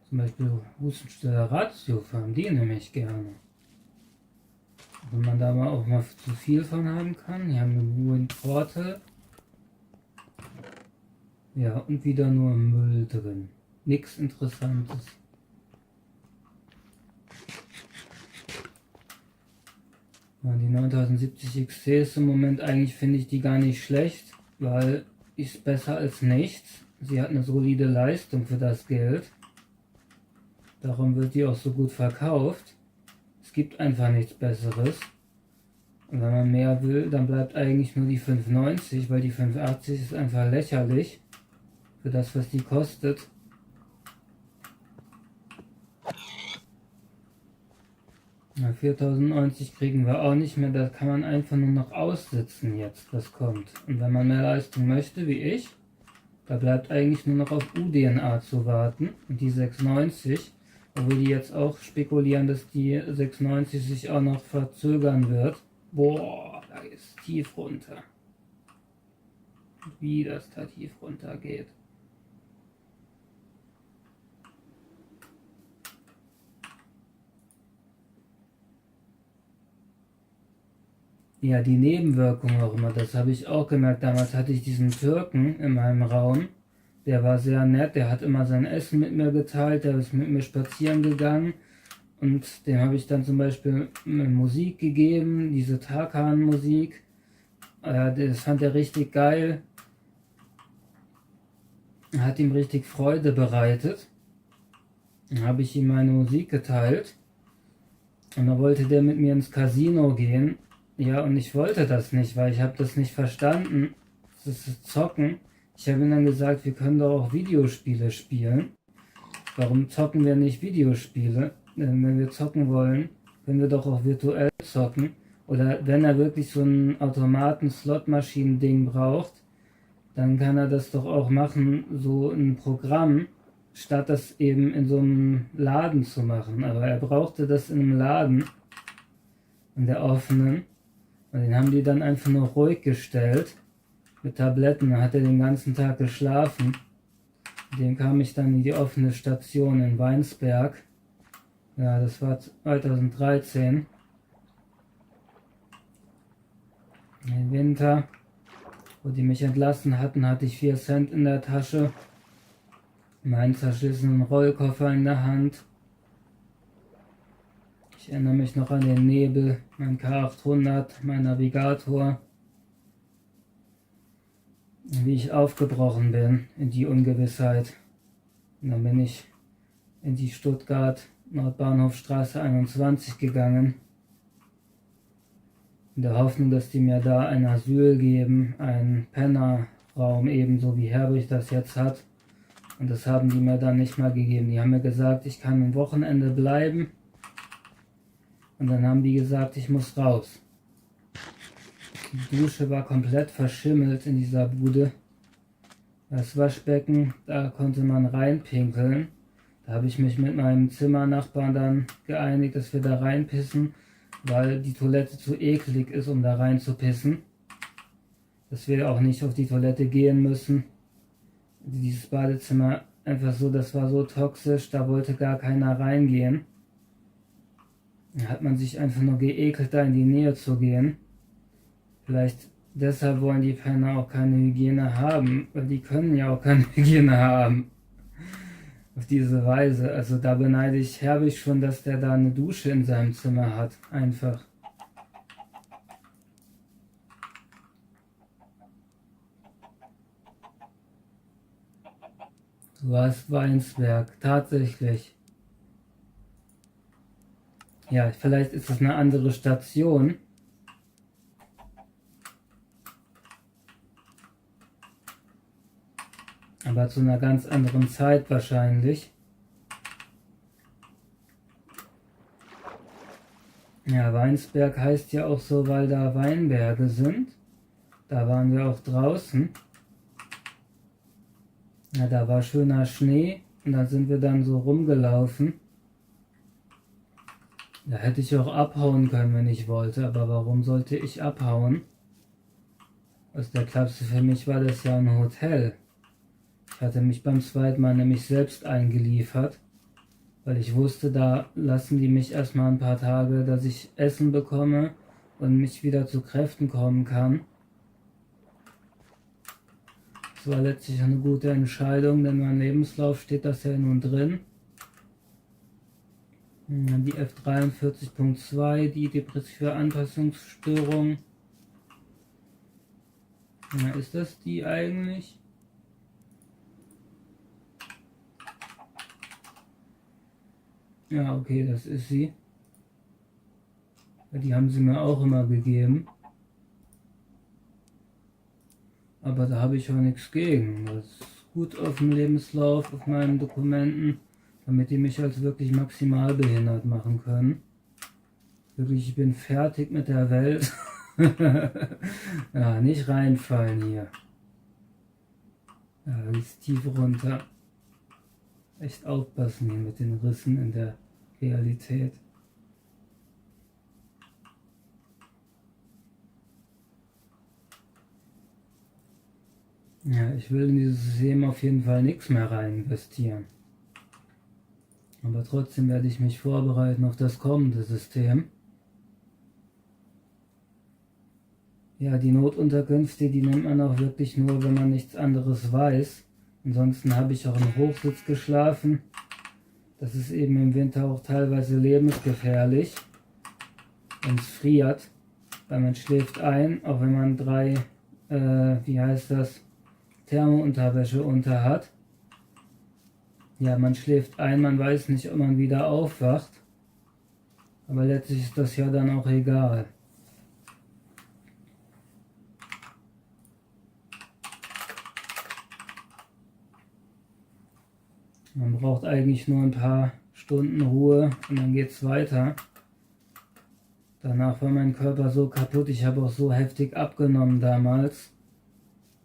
Zum Beispiel Hustenstiller Ratiopharm, die nehme ich gerne. Wenn man da mal auch mal zu viel von haben kann. Hier haben wir nur ein Portal. Ja, und wieder nur Müll drin. Nichts Interessantes. Ja, die 9070 XT ist im Moment eigentlich, finde ich die gar nicht schlecht, weil ist besser als nichts. Sie hat eine solide Leistung für das Geld. Darum wird die auch so gut verkauft. Es gibt einfach nichts Besseres. Und wenn man mehr will, dann bleibt eigentlich nur die 590, weil die 580 ist einfach lächerlich für das, was die kostet. Ja, 4090 kriegen wir auch nicht mehr, da kann man einfach nur noch aussitzen jetzt, was kommt. Und wenn man mehr Leistung möchte, wie ich, da bleibt eigentlich nur noch auf UDNA zu warten. Und die 690, obwohl die jetzt auch spekulieren, dass die 690 sich auch noch verzögern wird. Boah, da ist tief runter. Wie das da tief runter geht. Ja, die Nebenwirkungen auch immer, das habe ich auch gemerkt. Damals hatte ich diesen Türken in meinem Raum. Der war sehr nett, der hat immer sein Essen mit mir geteilt, der ist mit mir spazieren gegangen. Und dem habe ich dann zum Beispiel Musik gegeben, diese Tarkan-Musik. Das fand er richtig geil. Hat ihm richtig Freude bereitet. Dann habe ich ihm meine Musik geteilt. Und dann wollte der mit mir ins Casino gehen. Ja, und ich wollte das nicht, weil ich habe das nicht verstanden. Das ist Zocken. Ich habe ihm dann gesagt, wir können doch auch Videospiele spielen. Warum zocken wir nicht Videospiele? Denn wenn wir zocken wollen, können wir doch auch virtuell zocken. Oder wenn er wirklich so ein Automaten-Slot-Maschinen-Ding braucht, dann kann er das doch auch machen, so ein Programm, statt das eben in so einem Laden zu machen. Aber er brauchte das in einem Laden, in der offenen. Und den haben die dann einfach nur ruhig gestellt, mit Tabletten. Da hat er den ganzen Tag geschlafen. Mit dem kam ich dann in die offene Station in Weinsberg. Ja, das war 2013. Im Winter, wo die mich entlassen hatten, hatte ich 4 Cent in der Tasche, meinen zerschlissenen Rollkoffer in der Hand. Ich erinnere mich noch an den Nebel, mein K800, mein Navigator. Wie ich aufgebrochen bin in die Ungewissheit. Und dann bin ich in die Stuttgart Nordbahnhofstraße 21 gegangen. In der Hoffnung, dass die mir da ein Asyl geben, einen Pennerraum, ebenso wie Herbig das jetzt hat. Und das haben die mir dann nicht mal gegeben. Die haben mir gesagt, ich kann am Wochenende bleiben. Und dann haben die gesagt, ich muss raus. Die Dusche war komplett verschimmelt in dieser Bude. Das Waschbecken, da konnte man reinpinkeln. Da habe ich mich mit meinem Zimmernachbarn dann geeinigt, dass wir da reinpissen, weil die Toilette zu eklig ist, um da rein zu pissen. Dass wir auch nicht auf die Toilette gehen müssen. Dieses Badezimmer einfach so, das war so toxisch, da wollte gar keiner reingehen. Da hat man sich einfach nur geekelt, da in die Nähe zu gehen. Vielleicht deshalb wollen die Penner auch keine Hygiene haben, weil die können ja auch keine Hygiene haben. Auf diese Weise. Also da beneide ich Herbig schon, dass der da eine Dusche in seinem Zimmer hat. Einfach. Du warst Weinsberg. Tatsächlich. Ja, vielleicht ist es eine andere Station. Aber zu einer ganz anderen Zeit wahrscheinlich. Ja, Weinsberg heißt ja auch so, weil da Weinberge sind. Da waren wir auch draußen. Ja, da war schöner Schnee und da sind wir dann so rumgelaufen. Da hätte ich auch abhauen können, wenn ich wollte, aber warum sollte ich abhauen? Aus der Klapse, für mich war das ja ein Hotel. Ich hatte mich beim zweiten Mal nämlich selbst eingeliefert, weil ich wusste, da lassen die mich erstmal ein paar Tage, dass ich Essen bekomme und mich wieder zu Kräften kommen kann. Das war letztlich eine gute Entscheidung, denn in meinem Lebenslauf steht das ja nun drin. Die F43.2, die depressive Anpassungsstörung. Ja, ist das die eigentlich? Ja, okay, das ist sie. Die haben sie mir auch immer gegeben. Aber da habe ich auch nichts gegen. Das ist gut auf dem Lebenslauf, auf meinen Dokumenten, damit die mich als wirklich maximal behindert machen können. Wirklich, ich bin fertig mit der Welt. Ja, nicht reinfallen hier. Ja, ist tief runter. Echt aufpassen hier mit den Rissen in der Realität. Ja, ich will in dieses System auf jeden Fall nichts mehr rein investieren. Aber trotzdem werde ich mich vorbereiten auf das kommende System. Ja, die Notunterkünfte, die nimmt man auch wirklich nur, wenn man nichts anderes weiß. Ansonsten habe ich auch im Hochsitz geschlafen. Das ist eben im Winter auch teilweise lebensgefährlich, wenn es friert. Weil man schläft ein, auch wenn man 3, Thermounterwäsche unter hat. Ja, man schläft ein, man weiß nicht, ob man wieder aufwacht. Aber letztlich ist das ja dann auch egal. Man braucht eigentlich nur ein paar Stunden Ruhe und dann geht es weiter. Danach war mein Körper so kaputt, ich habe auch so heftig abgenommen damals.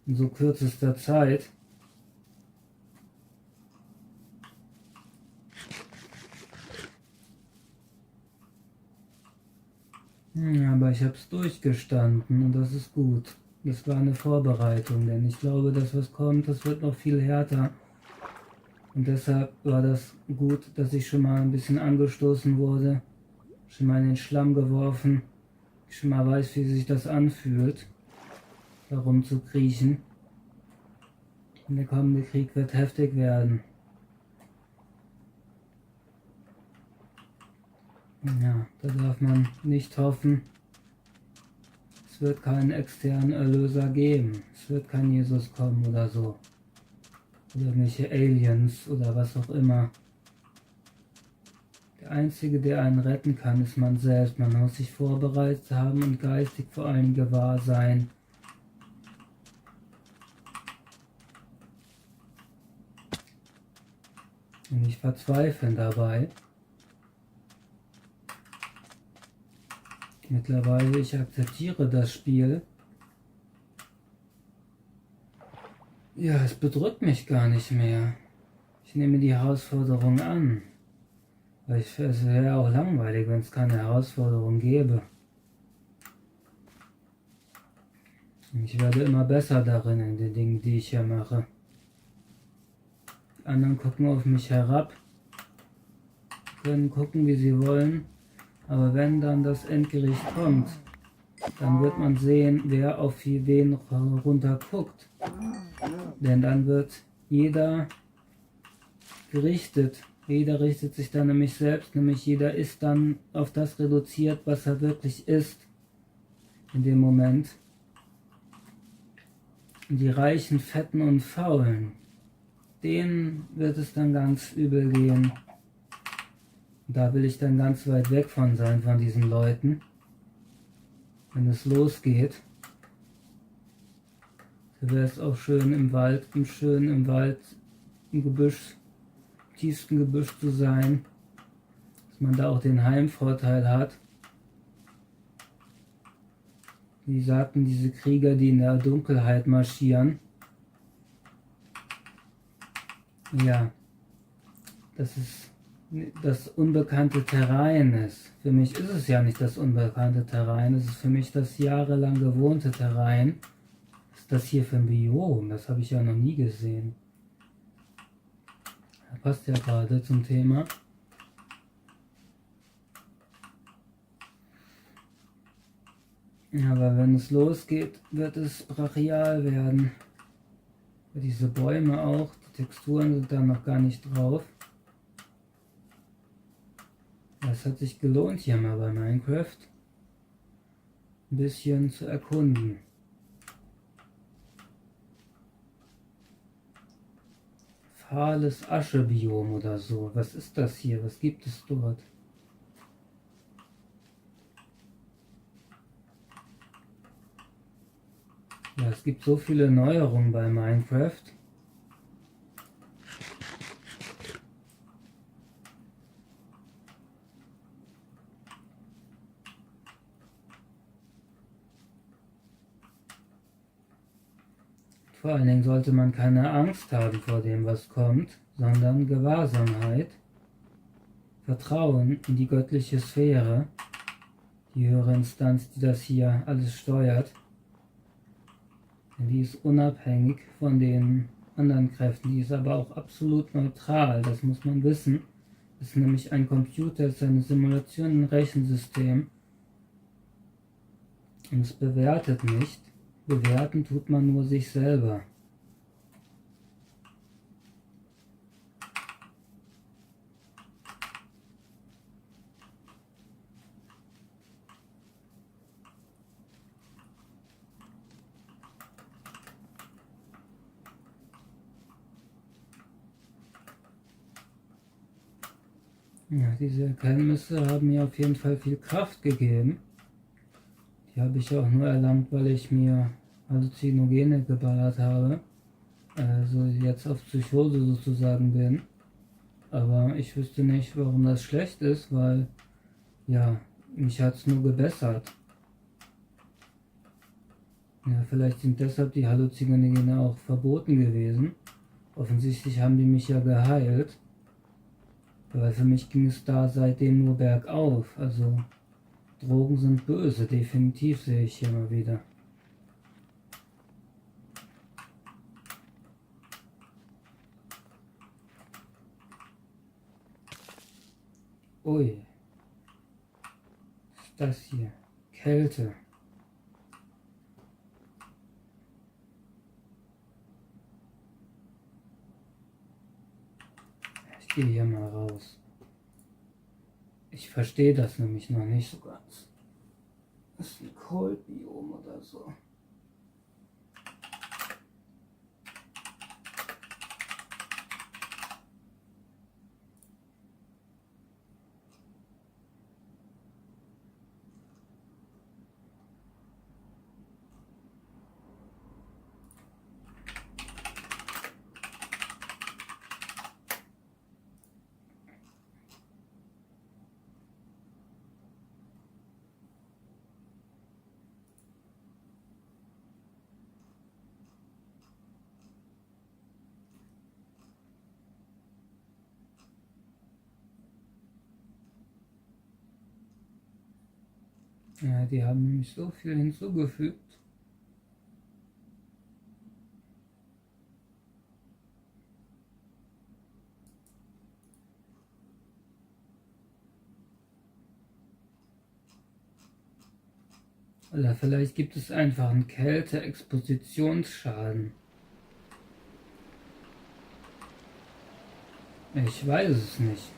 In so kürzester Zeit. Ja, aber ich habe es durchgestanden und das ist gut. Das war eine Vorbereitung, denn ich glaube, dass was kommt, das wird noch viel härter. Und deshalb war das gut, dass ich schon mal ein bisschen angestoßen wurde, schon mal in den Schlamm geworfen, ich schon mal weiß, wie sich das anfühlt, darum zu kriechen. Und der kommende Krieg wird heftig werden. Ja, da darf man nicht hoffen, es wird keinen externen Erlöser geben, es wird kein Jesus kommen oder so. Oder irgendwelche Aliens oder was auch immer. Der Einzige, der einen retten kann, ist man selbst. Man muss sich vorbereitet haben und geistig vor allem gewahr sein. Und nicht verzweifeln dabei. Mittlerweile, ich akzeptiere das Spiel. Ja, es bedrückt mich gar nicht mehr. Ich nehme die Herausforderung an. Weil es wäre ja auch langweilig, wenn es keine Herausforderung gäbe. Und ich werde immer besser darin, in den Dingen, die ich hier mache. Die anderen gucken auf mich herab, können gucken, wie sie wollen, aber wenn dann das Endgericht kommt, dann wird man sehen, wer auf wen runter guckt. Denn dann wird jeder gerichtet. Jeder richtet sich dann nämlich selbst, nämlich jeder ist dann auf das reduziert, was er wirklich ist in dem Moment. Und die Reichen, Fetten und Faulen, denen wird es dann ganz übel gehen. Und da will ich dann ganz weit weg von sein, von diesen Leuten. Wenn es losgeht, so wäre es auch schön im Wald, im Gebüsch, tiefsten Gebüsch zu sein, dass man da auch den Heimvorteil hat. Wie sagten diese Krieger, die in der Dunkelheit marschieren. Ja, dass es das unbekannte Terrain ist. Für mich ist es ja nicht das unbekannte Terrain, es ist für mich das jahrelang gewohnte Terrain. Was ist das hier für ein Biom? Das habe ich ja noch nie gesehen. Das passt ja gerade zum Thema. Aber wenn es losgeht, wird es brachial werden. Diese Bäume auch, die Texturen sind da noch gar nicht drauf. Es hat sich gelohnt, hier mal bei Minecraft ein bisschen zu erkunden. Fahles Aschebiom oder so. Was ist das hier? Was gibt es dort? Ja, es gibt so viele Neuerungen bei Minecraft. Vor allen Dingen sollte man keine Angst haben vor dem, was kommt, sondern Gewahrsamkeit, Vertrauen in die göttliche Sphäre, die höhere Instanz, die das hier alles steuert. Denn die ist unabhängig von den anderen Kräften, die ist aber auch absolut neutral, das muss man wissen. Es ist nämlich ein Computer, es ist eine Simulation, ein Rechensystem. Und es bewertet nicht. Bewerten tut man nur sich selber. Ja, diese Erkenntnisse haben mir auf jeden Fall viel Kraft gegeben. Die habe ich auch nur erlangt, weil ich mir Halluzinogene geballert habe. Also jetzt auf Psychose sozusagen bin. Aber ich wüsste nicht, warum das schlecht ist, weil, ja, mich hat es nur gebessert. Ja, vielleicht sind deshalb die Halluzinogene auch verboten gewesen. Offensichtlich haben die mich ja geheilt. Weil für mich ging es da seitdem nur bergauf. Also Drogen sind böse, definitiv, sehe ich hier mal wieder. Ui. Was ist das hier? Kälte. Ich gehe hier mal raus. Ich verstehe das nämlich noch nicht so ganz. Das ist ein Cold-Biom oder so. Ja, die haben nämlich so viel hinzugefügt. Oder vielleicht gibt es einfach einen Kälte-Expositionsschaden. Ich weiß es nicht.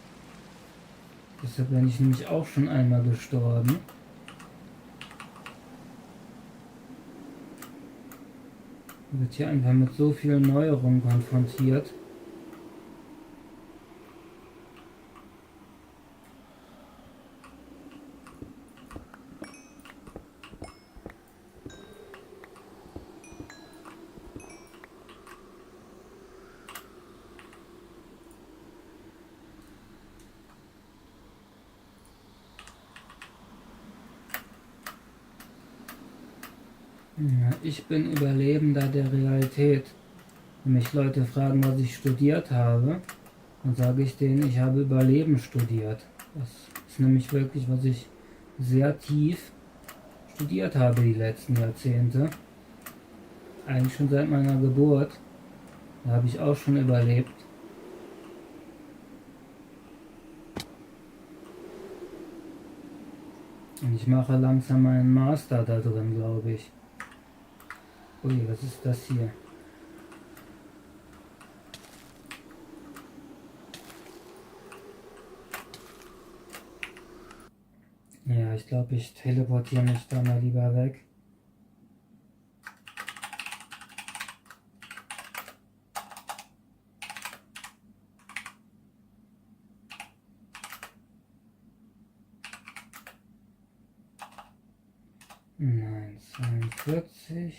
Deshalb bin ich nämlich auch schon einmal gestorben. Wird hier einfach mit so vielen Neuerungen konfrontiert. Ja, ich bin Überlebender der Realität. Wenn mich Leute fragen, was ich studiert habe, dann sage ich denen, ich habe Überleben studiert. Das ist nämlich wirklich, was ich sehr tief studiert habe die letzten Jahrzehnte. Eigentlich schon seit meiner Geburt. Da habe ich auch schon überlebt. Und ich mache langsam meinen Master da drin, glaube ich. Ui, was ist das hier? Ja, ich glaube, ich teleportiere mich da mal lieber weg. Nein, 42.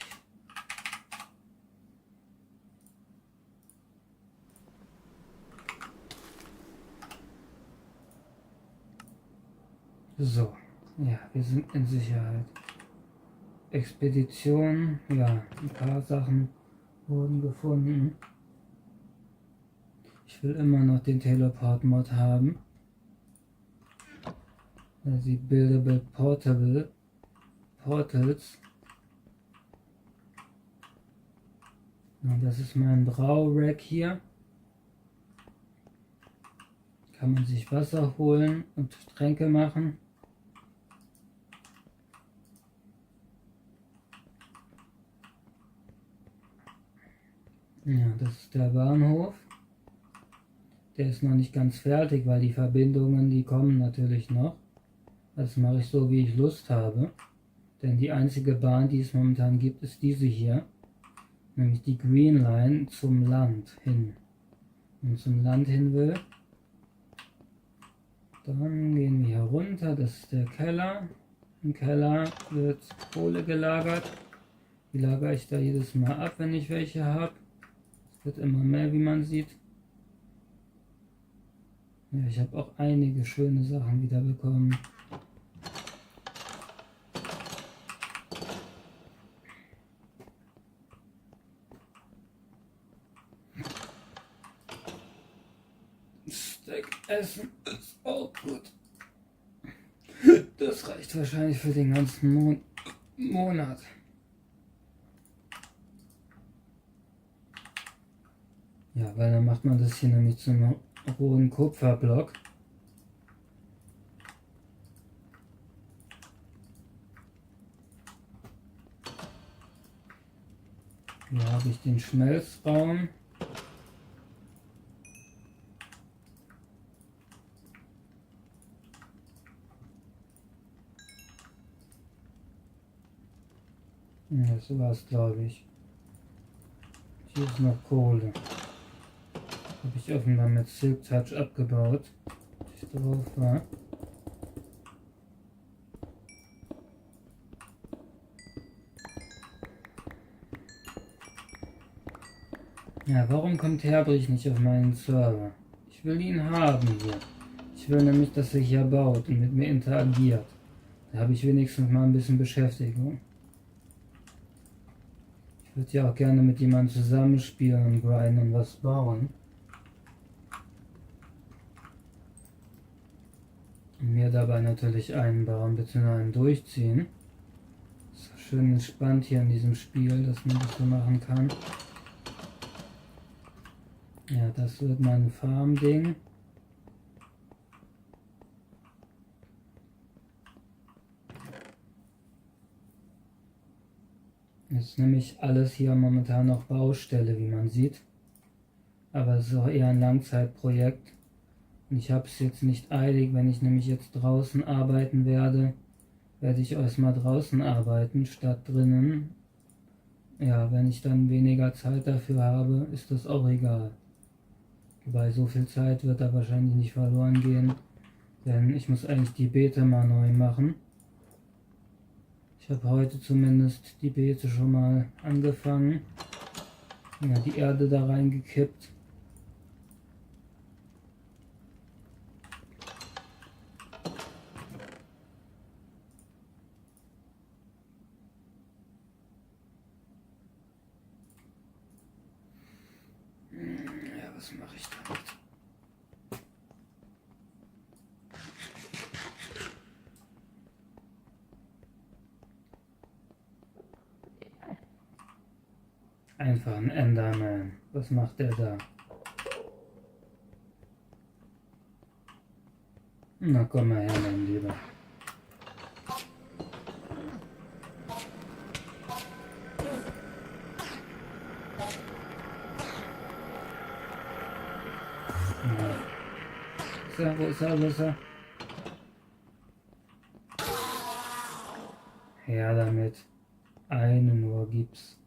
So, ja, wir sind in Sicherheit. Expedition, ja, ein paar Sachen wurden gefunden. Ich will immer noch den Teleport-Mod haben. Die Buildable Portable Portals. Und das ist mein Brau-Rack hier. Kann man sich Wasser holen und Tränke machen. Ja, das ist der Bahnhof. Der ist noch nicht ganz fertig, weil die Verbindungen, die kommen natürlich noch. Das mache ich so, wie ich Lust habe. Denn die einzige Bahn, die es momentan gibt, ist diese hier. Nämlich die Green Line zum Land hin. Wenn man zum Land hin will, dann gehen wir hier runter. Das ist der Keller. Im Keller wird Kohle gelagert. Die lagere ich da jedes Mal ab, wenn ich welche habe. Es wird immer mehr, wie man sieht. Ja, ich habe auch einige schöne Sachen wieder bekommen. Steak essen ist auch gut. Das reicht wahrscheinlich für den ganzen Monat. Ja, weil dann macht man das hier nämlich zum rohen Kupferblock. Hier habe ich den Schmelzraum. Ja, so war es, glaube ich. Hier ist noch Kohle. Habe ich offenbar mit Silk Touch abgebaut, als ich drauf war. Ja, warum kommt Herbrich nicht auf meinen Server? Ich will ihn haben hier. Ich will nämlich, dass er hier baut und mit mir interagiert. Da habe ich wenigstens mal ein bisschen Beschäftigung. Ich würde ja auch gerne mit jemandem zusammenspielen und grinden und was bauen. Mir dabei natürlich einen bauen bzw. einen durchziehen. Ist so schön entspannt hier in diesem Spiel, dass man das so machen kann. Ja, das wird mein Farm-Ding. Das ist nämlich alles hier momentan noch Baustelle, wie man sieht. Aber es ist auch eher ein Langzeitprojekt. Und ich habe es jetzt nicht eilig, wenn ich nämlich jetzt draußen arbeiten werde, werde ich erstmal draußen arbeiten statt drinnen. Ja, wenn ich dann weniger Zeit dafür habe, ist das auch egal. Wobei so viel Zeit wird da wahrscheinlich nicht verloren gehen, denn ich muss eigentlich die Beete mal neu machen. Ich habe heute zumindest die Beete schon mal angefangen. Ja, die Erde da reingekippt. Ja, was mache ich damit? Einfach ein Enderman. Was macht der da? Na komm mal her, mein Lieber. Ja. Wo ist er? Wo ist er? Her damit. Einen nur gibt's.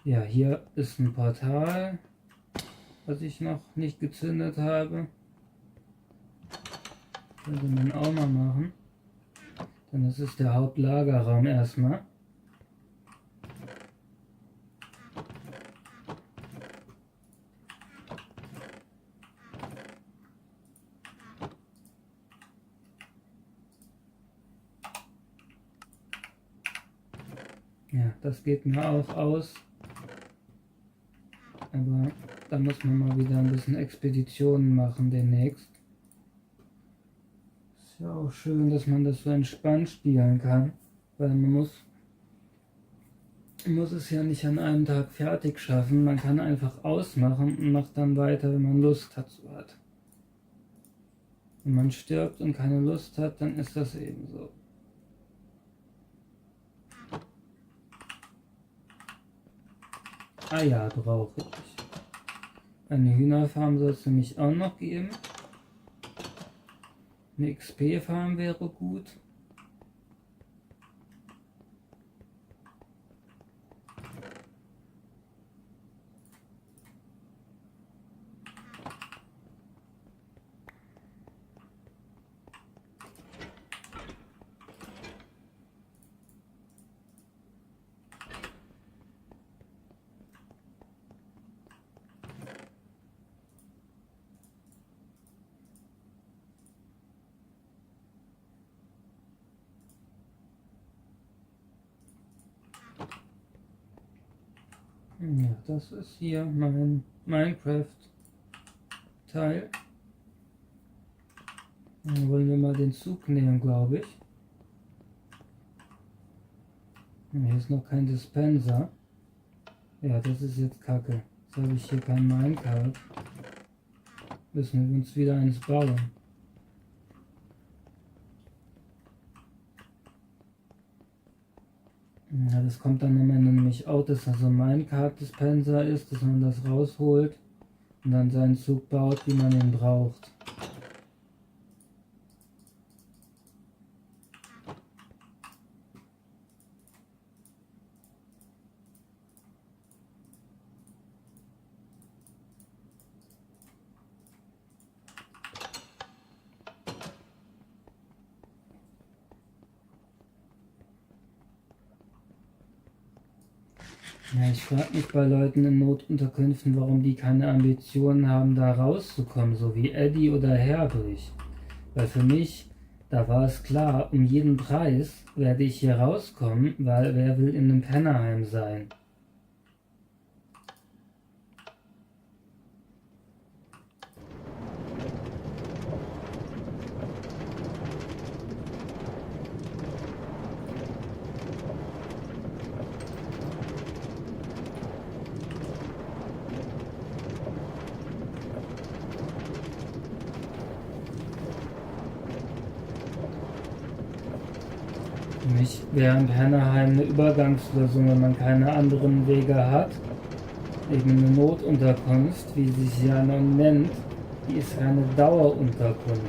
Ja, hier ist ein Portal, was ich noch nicht gezündet habe. Könnte man auch mal machen. Denn das ist der Hauptlagerraum erstmal. Ja, das geht mir auch aus. Aber da muss man mal wieder ein bisschen Expeditionen machen demnächst. Ist ja auch schön, dass man das so entspannt spielen kann. Weil man muss es ja nicht an einem Tag fertig schaffen. Man kann einfach ausmachen und macht dann weiter, wenn man Lust dazu hat. Wenn man stirbt und keine Lust hat, dann ist das eben so. Eier brauche ich. Eine Hühnerfarm soll es nämlich auch noch geben. Eine XP-Farm wäre gut. Ja, das ist hier mein Minecraft-Teil. Dann wollen wir mal den Zug nehmen, glaube ich. Hier ist noch kein Dispenser. Ja, das ist jetzt kacke. Jetzt habe ich hier kein Minecart. Müssen wir uns wieder eins bauen. Ja, das kommt dann am Ende nämlich auch, dass das so ein Minecart-Dispenser ist, dass man das rausholt und dann seinen Zug baut, wie man ihn braucht. Ja, ich frage mich bei Leuten in Notunterkünften, warum die keine Ambitionen haben, da rauszukommen, so wie Eddie oder Herbrich. Weil für mich, da war es klar, um jeden Preis werde ich hier rauskommen, weil wer will in einem Pennerheim sein? Für mich wäre ein Pennerheim eine Übergangslösung, wenn man keine anderen Wege hat. Eben eine Notunterkunft, wie sie sich ja noch nennt, die ist eine Dauerunterkunft.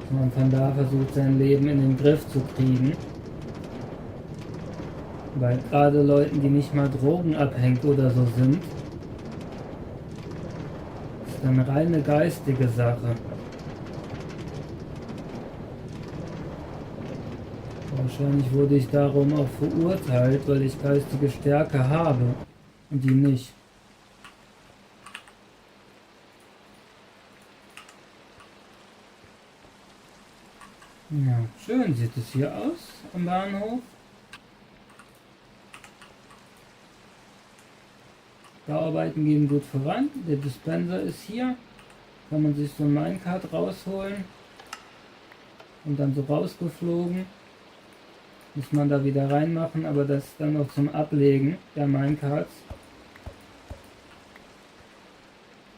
Dass man von da versucht, sein Leben in den Griff zu kriegen. Weil gerade Leuten, die nicht mal drogenabhängig oder so sind, ist dann reine geistige Sache. Wahrscheinlich wurde ich darum auch verurteilt, weil ich geistige Stärke habe und die nicht. Ja, schön sieht es hier aus am Bahnhof. Bauarbeiten gehen gut voran. Der Dispenser ist hier. Kann man sich so ein Minecart rausholen. Und dann so rausgeflogen. Muss man da wieder reinmachen, aber das dann noch zum Ablegen der Minecarts.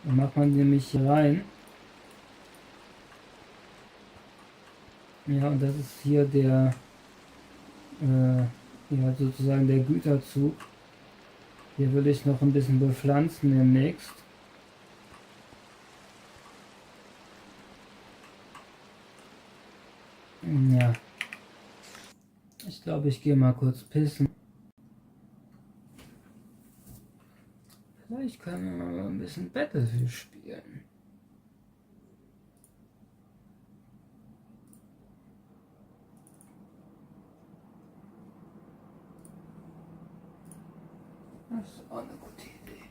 Dann macht man nämlich hier rein. Ja, und das ist hier der, ja, sozusagen der Güterzug. Hier will ich noch ein bisschen bepflanzen demnächst. Ja. Ich glaube, ich gehe mal kurz pissen. Vielleicht können wir mal ein bisschen Battlefield spielen. Das ist auch eine gute Idee.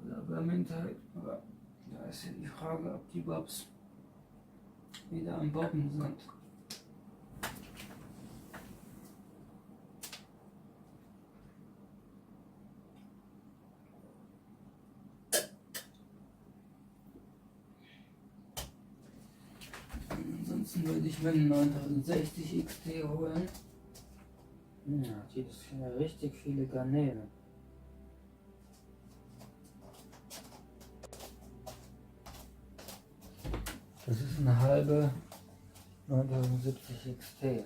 Oder Vermintide, aber da ist ja die Frage, ob die Bobs wieder am Bobben sind. Ansonsten würde ich mir einen 9060 XT holen. Ja, hier ist ja richtig viele Garnelen. Das ist eine halbe 9070 XT.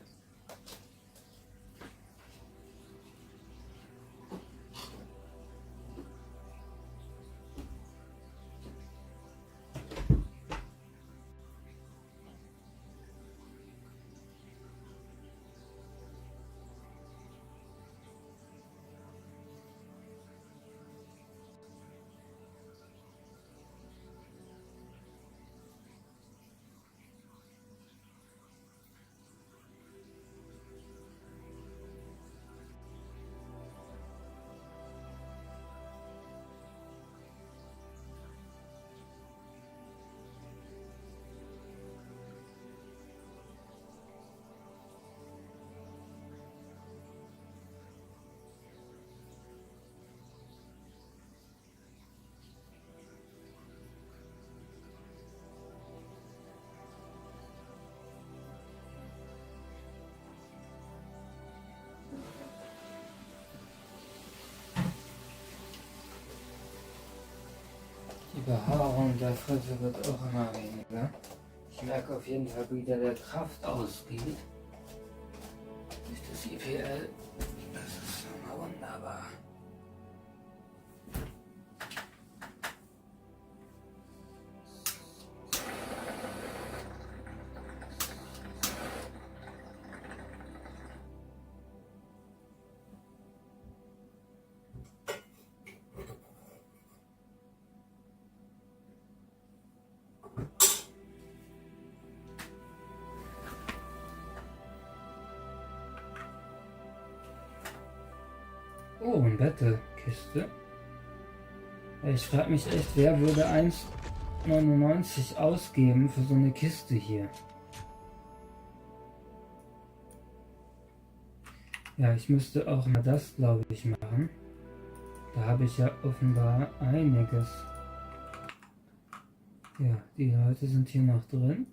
Die Behaarung der Fresse wird auch immer weniger. Ich merke auf jeden Fall, wie der Kraft ausgeht. Durch das IPL. Das ist immer wunderbar. Oh, eine Battle-Kiste. Ich frage mich echt, wer würde 1,99 ausgeben für so eine Kiste hier? Ja, ich müsste auch mal das, glaube ich, machen. Da habe ich ja offenbar einiges. Ja, die Leute sind hier noch drin.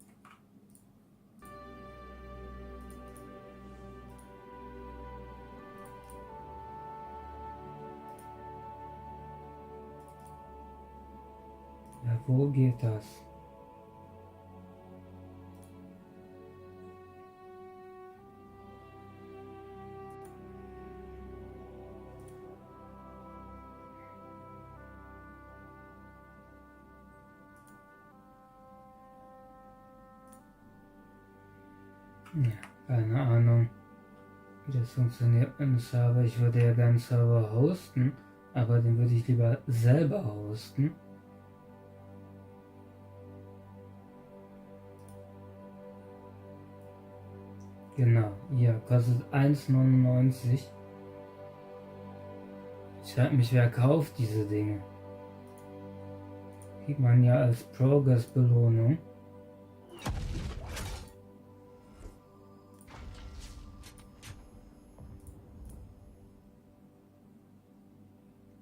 Ja, wo geht das? Ja, keine Ahnung, wie das funktioniert mit dem Server. Ich würde ja gerne einen Server hosten, aber den würde ich lieber selber hosten. Genau, hier kostet 1,99. Ich frage mich, wer kauft diese Dinge? Kriegt man ja als Progress-Belohnung.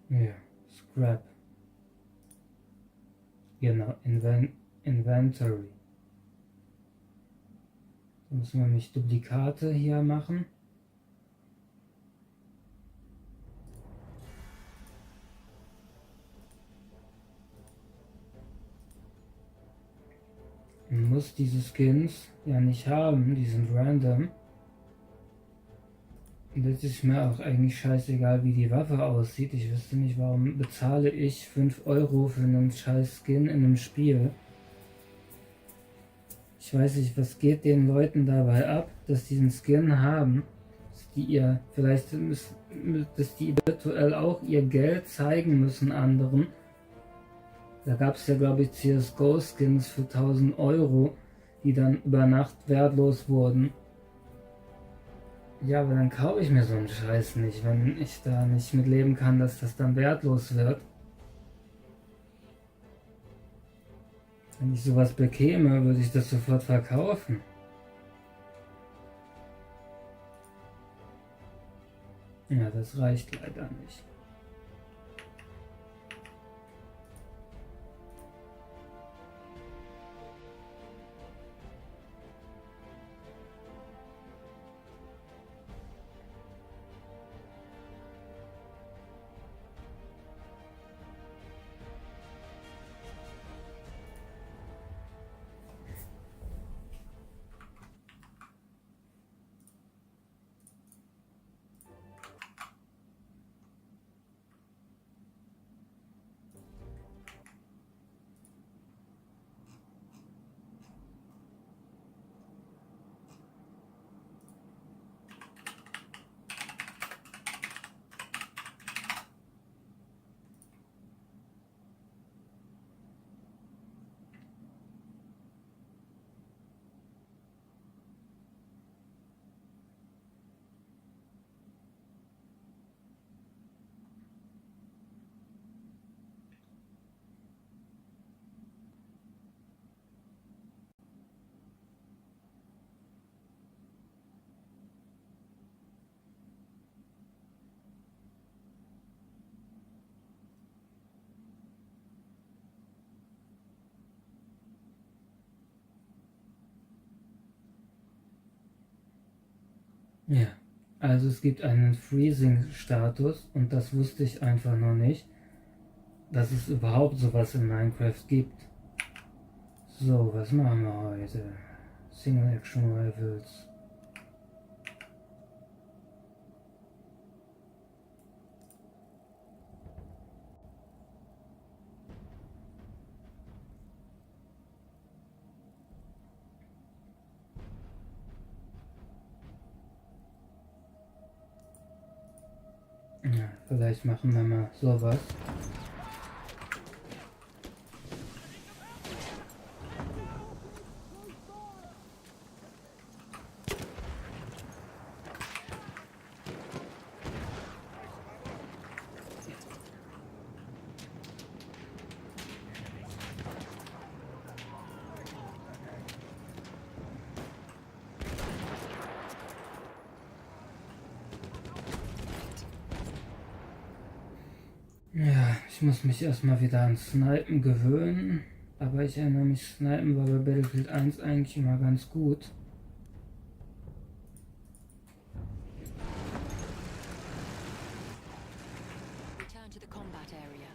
Ja, Scrap. Genau, Inventory. Da müssen wir nämlich Duplikate hier machen. Man muss diese Skins ja nicht haben, die sind random. Und das ist mir auch eigentlich scheißegal, wie die Waffe aussieht. Ich wüsste nicht, warum bezahle ich 5 Euro für einen scheiß Skin in einem Spiel. Ich weiß nicht, was geht den Leuten dabei ab, dass die einen Skin haben, dass die virtuell auch ihr Geld zeigen müssen anderen. Da gab es ja, glaube ich, CSGO-Skins für 1000 Euro, die dann über Nacht wertlos wurden. Ja, aber dann kaufe ich mir so einen Scheiß nicht, wenn ich da nicht mit leben kann, dass das dann wertlos wird. Wenn ich sowas bekäme, würde ich das sofort verkaufen. Ja, das reicht leider nicht. Ja, also es gibt einen Freezing-Status und das wusste ich einfach noch nicht, dass es überhaupt sowas in Minecraft gibt. So, was machen wir heute? Single Action Rifles. Ja, vielleicht machen wir mal sowas. Ja, ich muss mich erstmal wieder an Snipen gewöhnen, aber ich erinnere mich, Snipen war bei Battlefield 1 eigentlich immer ganz gut. Return to the combat area.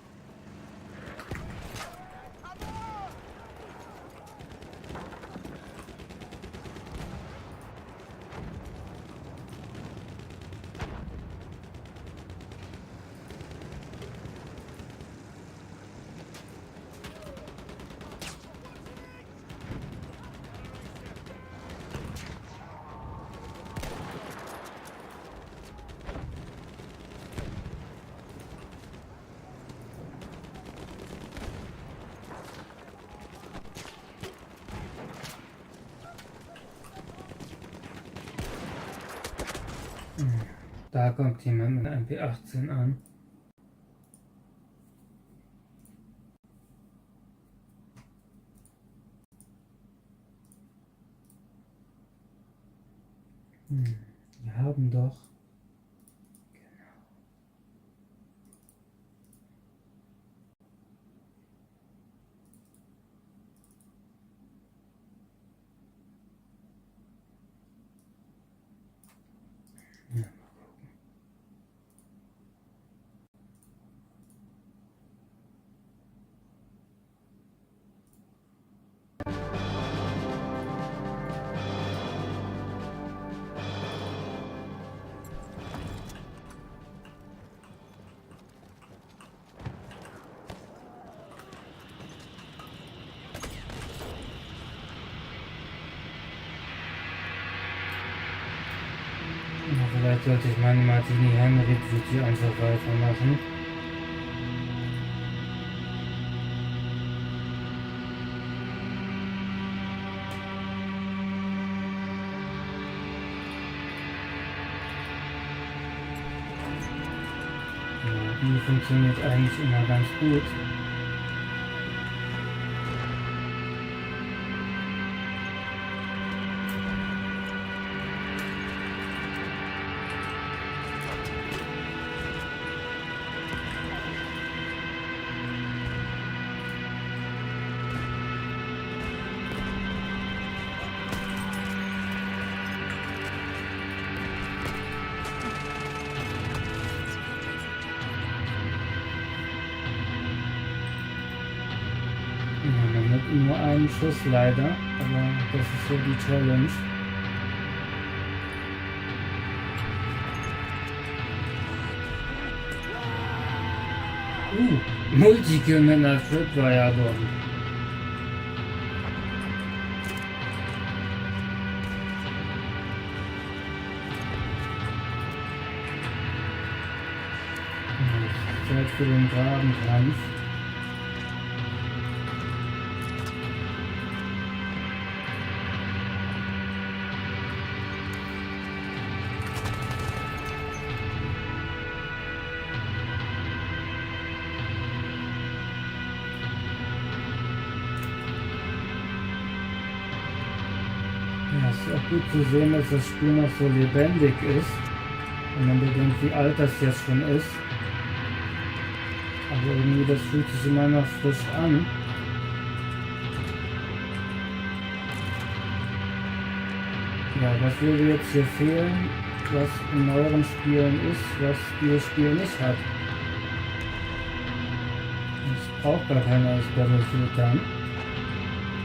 Da kommt jemand mit einem MP18 an. Wir haben doch... Vielleicht sollte ich meine Martini Henry Duty einfach weitermachen. Ja, die funktioniert eigentlich immer ganz gut. Ja, man hat nur einen Schuss leider, aber das ist so die Challenge. Multikill mit einer Tripwire-Bomb. Zeit für den Grabenkampf. Ja, es ist auch gut zu sehen, dass das Spiel noch so lebendig ist, wenn man bedenkt, wie alt das jetzt schon ist. Aber irgendwie, das fühlt sich immer noch frisch an. Ja, was würde jetzt hier fehlen, was in neueren Spielen ist, was dieses Spiel nicht hat? Es braucht gar kein neues Battlefield dann.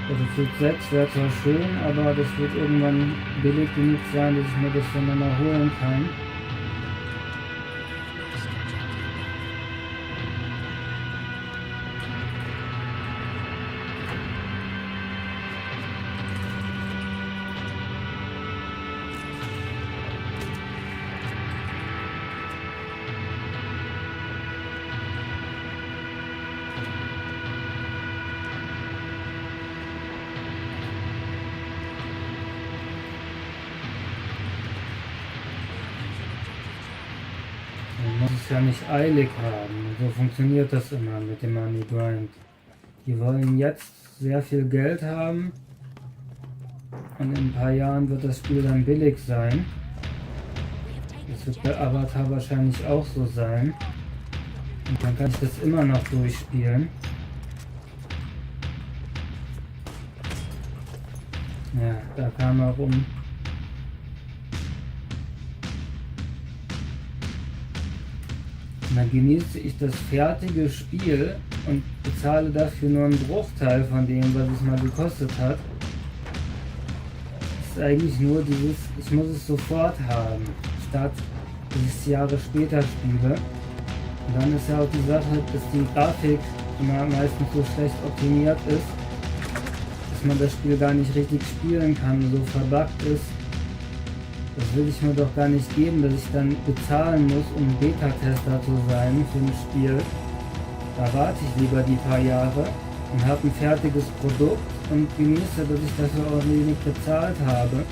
Battlefield 6 wäre zwar schön, aber das wird irgendwann billig genug sein, dass ich mir das dann nochmal holen kann. Man muss es ja nicht eilig haben. So funktioniert das immer mit dem Money Grind. Die wollen jetzt sehr viel Geld haben und in ein paar Jahren wird das Spiel dann billig sein. Das wird bei Avatar wahrscheinlich auch so sein. Und dann kann ich das immer noch durchspielen. Ja, da kam er rum. Und dann genieße ich das fertige Spiel und bezahle dafür nur einen Bruchteil von dem, was es mal gekostet hat. Das ist eigentlich nur dieses, ich muss es sofort haben, statt dass ich es Jahre später spiele. Und dann ist ja auch die Sache, dass die Grafik immer meistens so schlecht optimiert ist, dass man das Spiel gar nicht richtig spielen kann, so verbuggt ist. Das will ich mir doch gar nicht geben, dass ich dann bezahlen muss, um Beta-Tester zu sein für ein Spiel. Da warte ich lieber die paar Jahre und habe ein fertiges Produkt und genieße, dass ich dafür auch wenig bezahlt habe.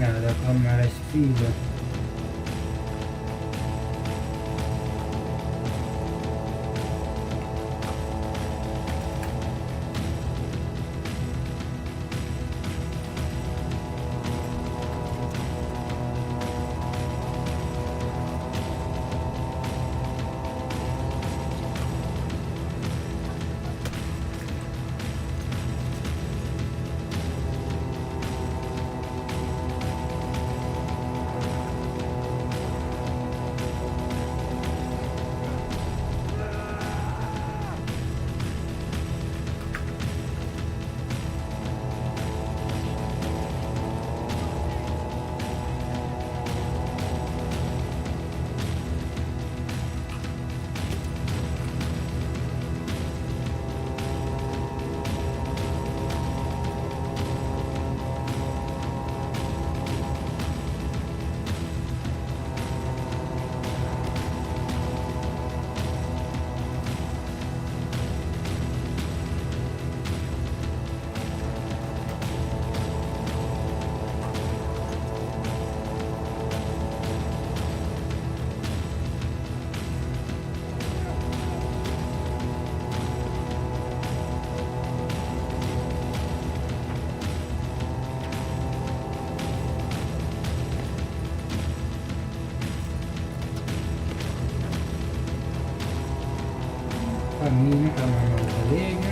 Ja, da kommen ja recht viele. Minen kann man mal überlegen.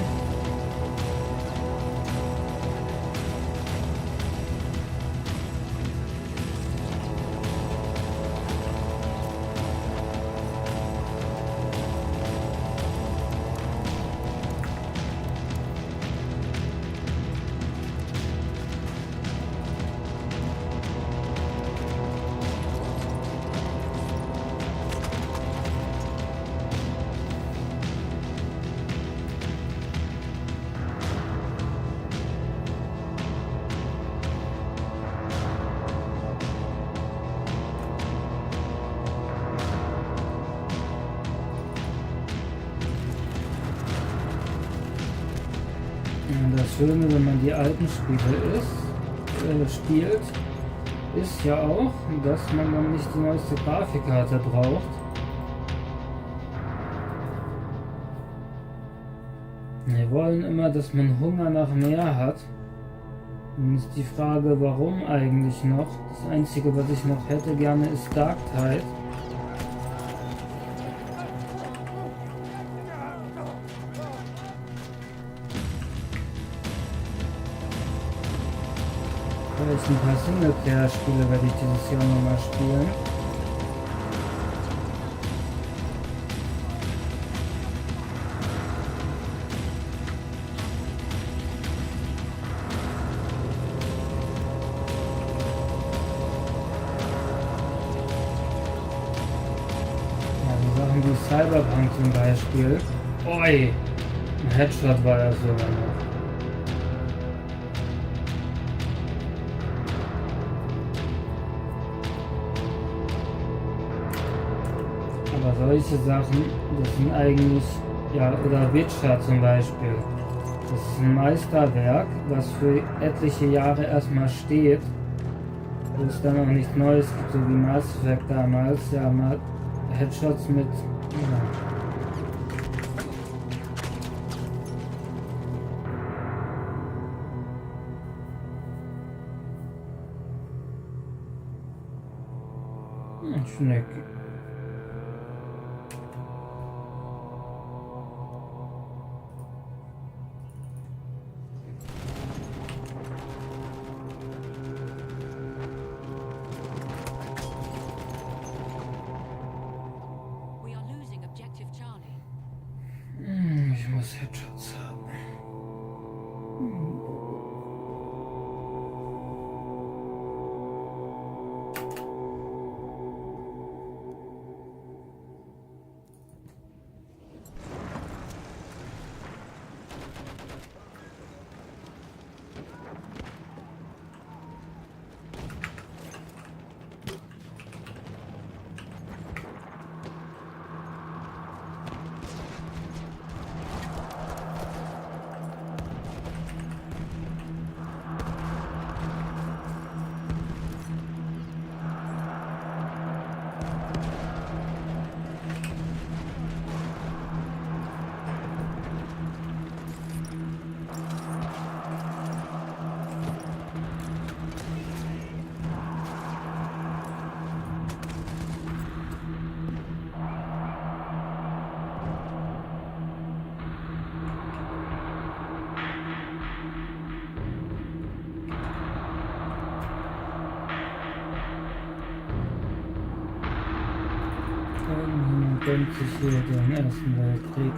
Das Schöne, wenn man die alten Spiele spielt, ist ja auch, dass man dann nicht die neueste Grafikkarte braucht. Wir wollen immer, dass man Hunger nach mehr hat. Dann ist die Frage, warum eigentlich noch? Das Einzige, was ich noch hätte gerne, ist Dark Tide. Vielleicht ein paar Singleplayer-Spiele werde ich dieses Jahr nochmal spielen. Ja, die Sachen wie Cyberpunk zum Beispiel. Oi! Ein Headshot war ja sogar noch. Aber solche Sachen, das sind eigentlich, ja, oder Witcher zum Beispiel. Das ist ein Meisterwerk, was für etliche Jahre erstmal steht, wo es dann auch nichts Neues gibt, so wie Mass Effect damals, ja, mal Headshots mit, ja. Schnecke. Ich muss Headshots haben. gönnt sich hier den Ersten Weltkrieg.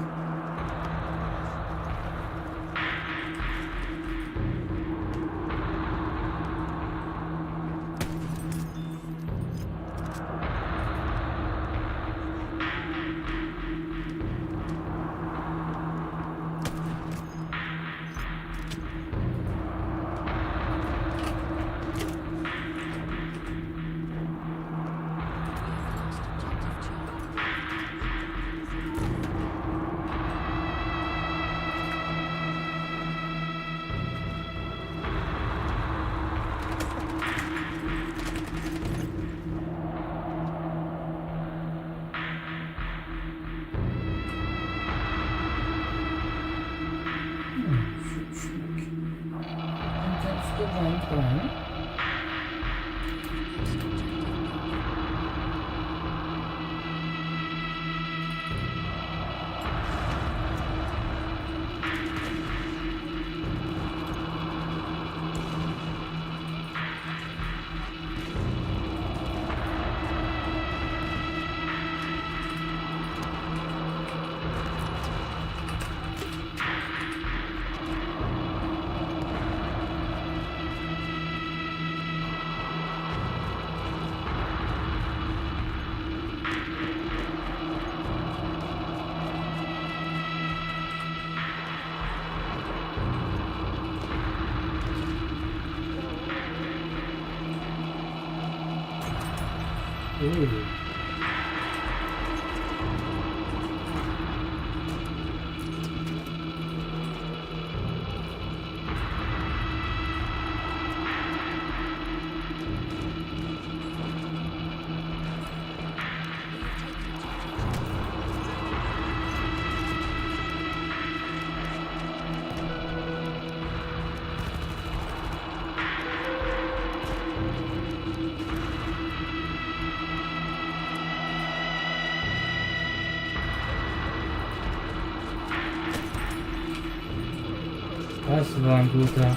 Das war ein guter.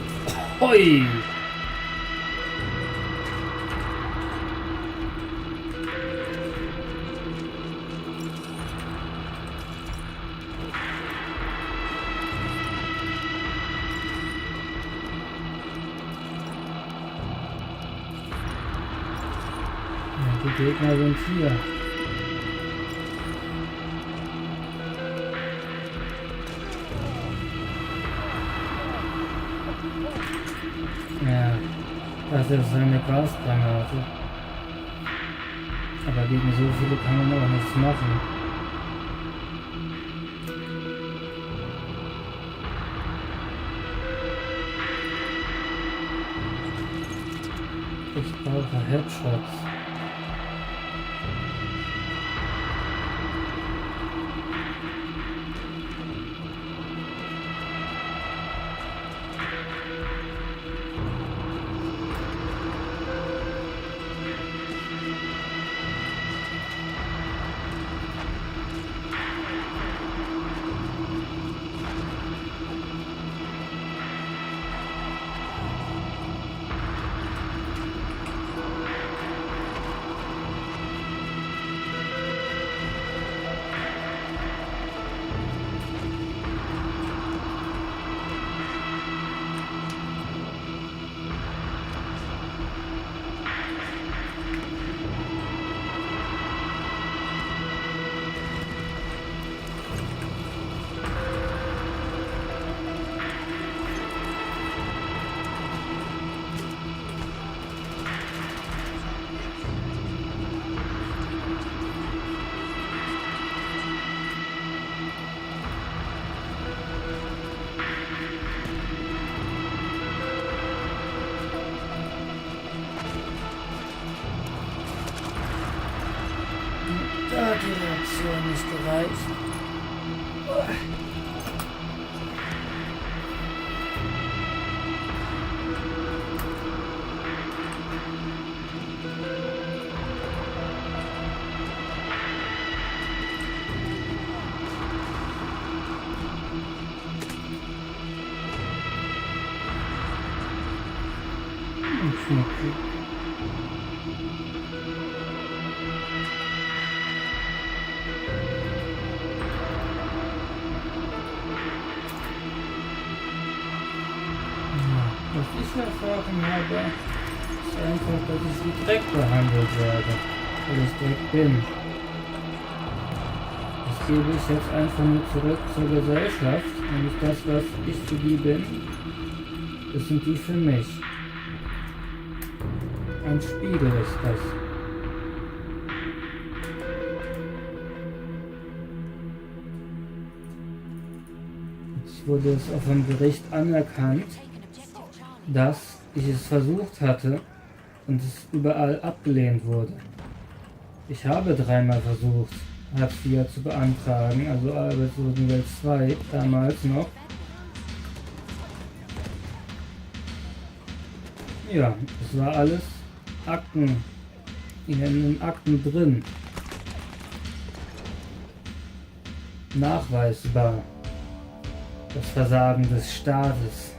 Hui! Ja, die Gegner sind hier. Ja, das ist eine Gasgranate. Aber gegen so viele kann man auch nichts machen. Ich brauche Headshots. Da hat die Reaktion nicht gereicht. Okay. ich erfahren habe, ist einfach, dass ich wie Dreck behandelt werde, weil ich Dreck bin. Das gebe ich jetzt einfach nur zurück zur Gesellschaft, nämlich das, was ich für die bin, das sind die für mich. Ein Spiegel ist das. Jetzt wurde es auf dem Gericht anerkannt, dass ich es versucht hatte und es überall abgelehnt wurde. Ich habe 3-mal versucht, Hartz IV zu beantragen, also Arbeitslosengeld 2 damals noch. Ja, es war alles Akten, in den Akten drin. Nachweisbar. Das Versagen des Staates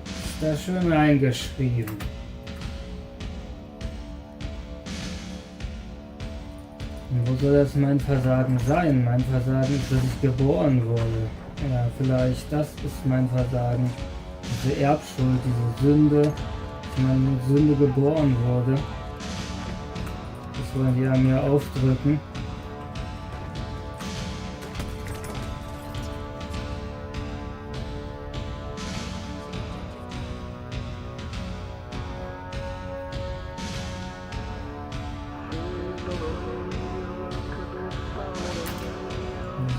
ist da schön eingeschrieben. Und wo soll das mein Versagen sein? Mein Versagen ist, dass ich geboren wurde. Ja, vielleicht das ist mein Versagen. Diese Erbschuld, diese Sünde, dass ich meine Sünde geboren wurde. Das wollen die an mir aufdrücken.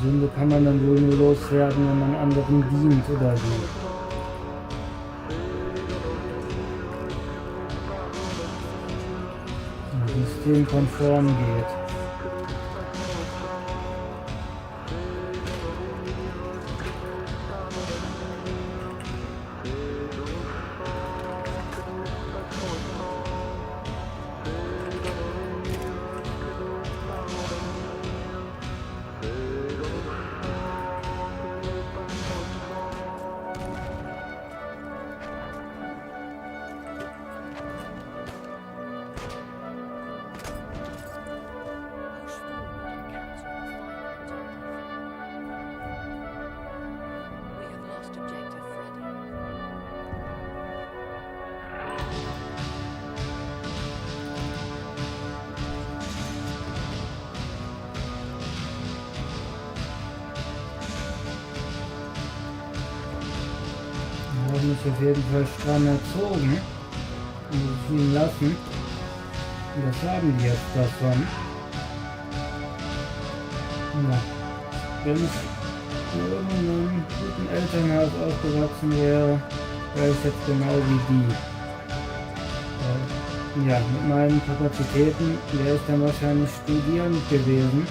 Sünde kann man dann wohl nur loswerden, wenn man anderen dient oder so. Und systemkonform geht. Mich auf jeden Fall stramm erzogen und es ihnen lassen. Und das haben die jetzt davon. Ja, wenn ich nur in einem guten Elternhaus aufgewachsen wäre, wäre ich jetzt genau wie die. Ja, mit meinen Kapazitäten wäre ich dann wahrscheinlich studierend gewesen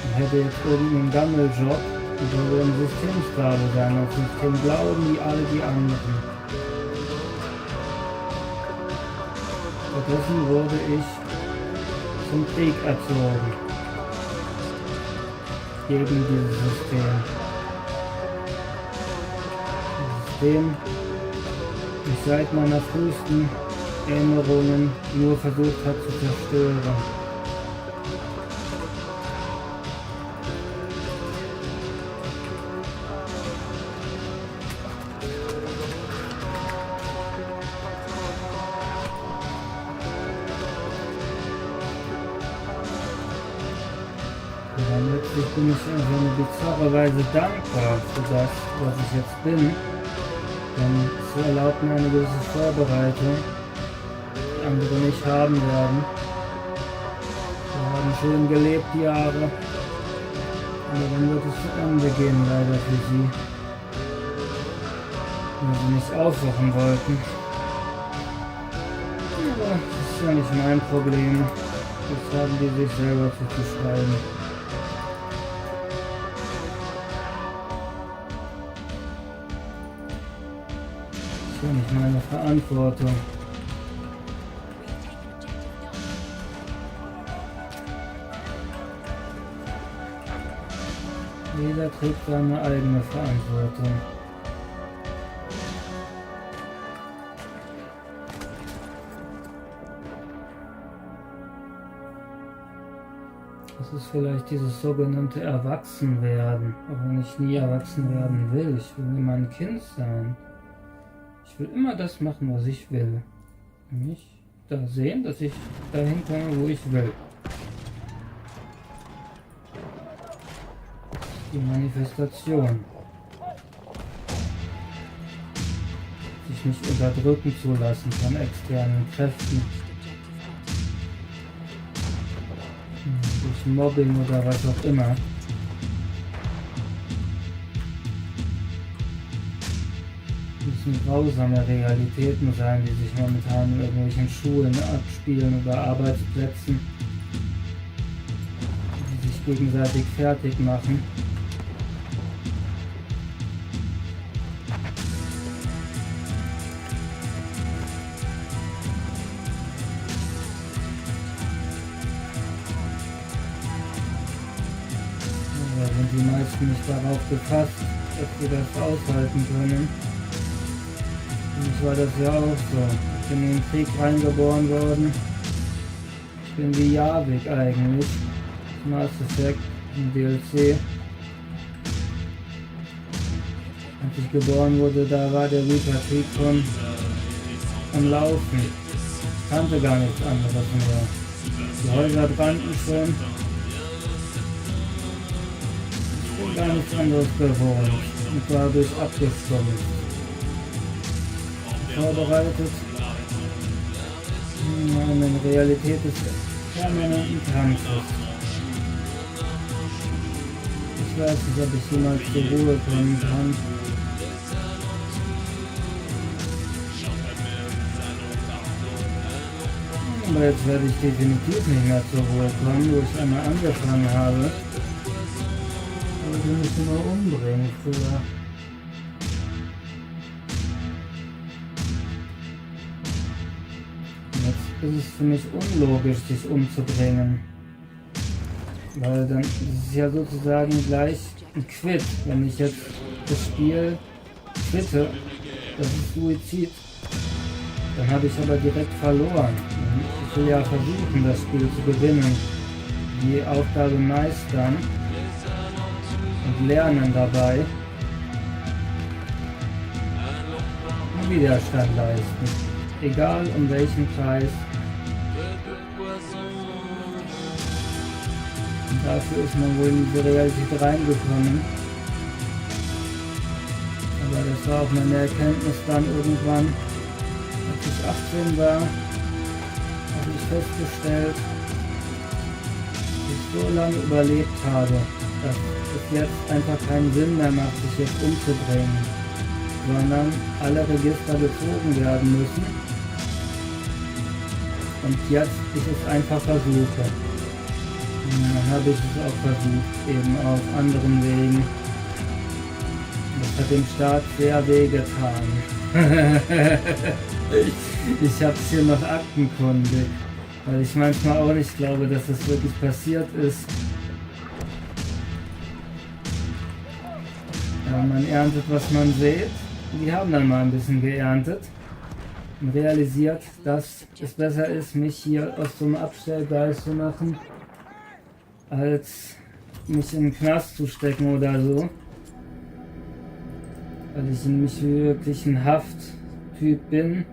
und hätte jetzt irgendeinen Gammeljob. Ich würde im Systemsklave sein, auf System glauben wie alle die anderen. Stattdessen wurde ich zum Krieg erzogen. Gegen dieses System. Das System mich seit meiner frühesten Erinnerungen nur versucht hat zu zerstören. Letztlich bin ich auf eine bizarre Weise dankbar für das, was ich jetzt bin, denn es erlaubt mir eine gewisse Vorbereitung, die andere nicht haben werden. Wir haben schön gelebt die Jahre, aber dann wird es zu Ende gehen, leider für sie, weil sie nicht aufwachen wollten. Aber das ist ja nicht mein Problem, das haben die sich selber zuzuschreiben. Das ist ja nicht meine Verantwortung. Jeder trägt seine eigene Verantwortung. Das ist vielleicht dieses sogenannte Erwachsenwerden, auch wenn ich nie erwachsen werden will. Ich will immer ein Kind sein. Ich will immer das machen, was ich will. Nicht da sehen, dass ich dahin komme, wo ich will. Die Manifestation. Sich nicht unterdrücken zu lassen von externen Kräften. Durch Mobbing oder was auch immer. Müssen grausame Realitäten sein, die sich momentan in irgendwelchen Schulen abspielen oder Arbeitsplätzen, die sich gegenseitig fertig machen. Da sind die meisten nicht darauf gefasst, dass sie das aushalten können. Für mich war das ja auch so. Ich bin in den Krieg reingeboren worden. Ich bin wie Javik eigentlich. Mass Effect im DLC. Als ich geboren wurde, da war der Reaper-Krieg schon am Laufen. Ich kannte gar nichts anderes mehr. Die Häuser brannten schon. Ich bin gar nichts anderes gewohnt und dadurch abgestumpft. Vorbereitet. Meine Realität ist permanenten Kampfes. Ich weiß nicht, ob ich jemals zur Ruhe kommen kann. Aber jetzt werde ich definitiv nicht mehr zur Ruhe kommen, wo ich einmal angefangen habe. Aber ich will mich immer umbringen früher. Jetzt ist es für mich unlogisch, sich umzubringen. Weil dann ist es ja sozusagen gleich ein Quit. Wenn ich jetzt das Spiel quitte, das ist Suizid. Dann habe ich aber direkt verloren. Ich will ja versuchen, das Spiel zu gewinnen. Die Aufgabe meistern und lernen dabei. Und Widerstand leisten. Egal um welchen Preis. Und dafür ist man wohl in diese Realität reingekommen. Aber das war auch meine Erkenntnis dann irgendwann, als ich 18 war, habe ich festgestellt, dass ich so lange überlebt habe, dass es jetzt einfach keinen Sinn mehr macht, sich jetzt umzubringen, sondern alle Register bezogen werden müssen. Und jetzt ist es einfach Versuche. Und dann habe ich es auch versucht, eben auf anderen Wegen. Das hat dem Staat sehr wehgetan. Ich habe es hier noch aktenkundig, weil ich manchmal auch nicht glaube, dass das wirklich passiert ist. Ja, man erntet, was man sät. Die haben dann mal ein bisschen geerntet und realisiert, dass es besser ist, mich hier aus so einem Abstellgeist zu machen, als mich in den Knast zu stecken oder so. Weil ich nicht wirklich ein Hafttyp bin,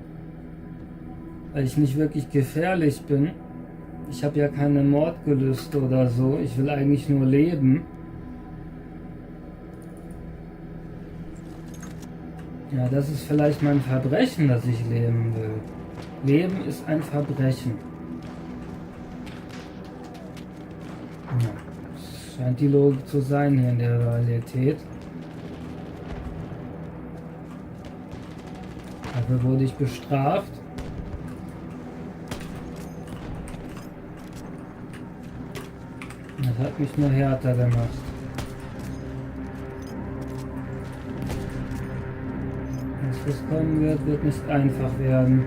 weil ich nicht wirklich gefährlich bin. Ich habe ja keine Mordgelüste oder so, ich will eigentlich nur leben. Ja, das ist vielleicht mein Verbrechen, dass ich leben will. Leben ist ein Verbrechen. Ja, das scheint die Logik zu sein hier in der Realität. Dafür wurde ich bestraft. Das hat mich nur härter gemacht. Was kommen wird, wird nicht einfach werden.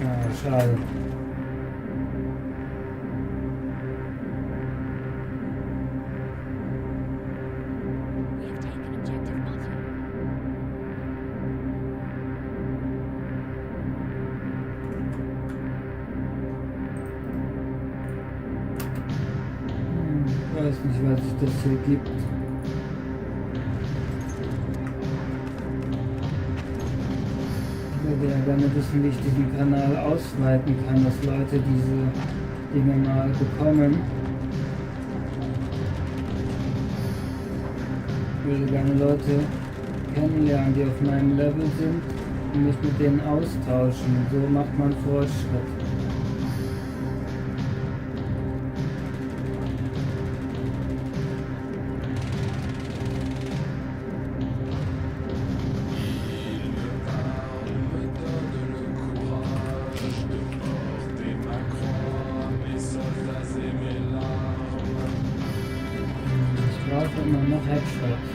Ah, schade. Ich weiß nicht, was es das hier gibt. würde ja gerne wissen, wie ich diesen Kanal ausweiten kann, dass Leute diese Dinge mal bekommen. Ich würde gerne Leute kennenlernen, die auf meinem Level sind und mich mit denen austauschen. So macht man Fortschritt. Ich brauche immer noch Headshots.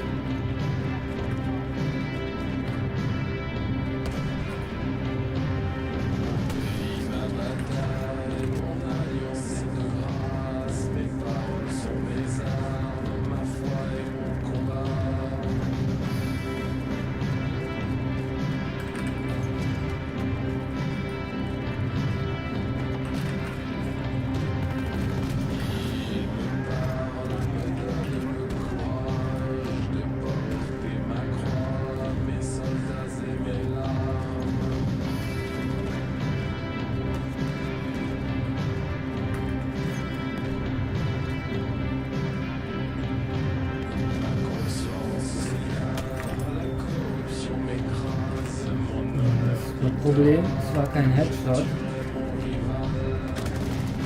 Problem, es war kein Headshot.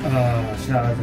Ah, schade.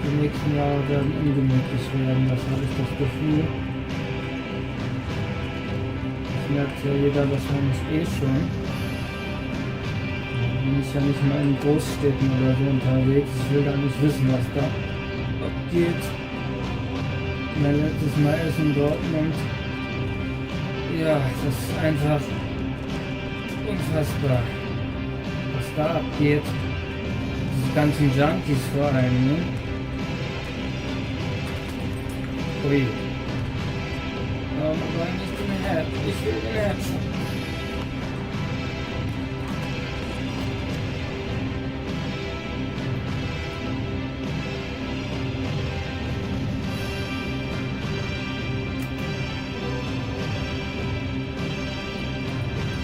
Die nächsten Jahre werden ungemütlich werden, das habe ich das Gefühl. Das merkt ja jeder wahrscheinlich eh schon. Da bin ich ja nicht mal in Großstädten oder so unterwegs. Ich will gar nicht wissen, was da abgeht. Mein letztes Mal ist in Dortmund. Ja, das ist einfach unfassbar, was da abgeht. Diese ganzen Junkies vor allem, ne? Ui. Warum aber nicht den Head? Ich will den Head.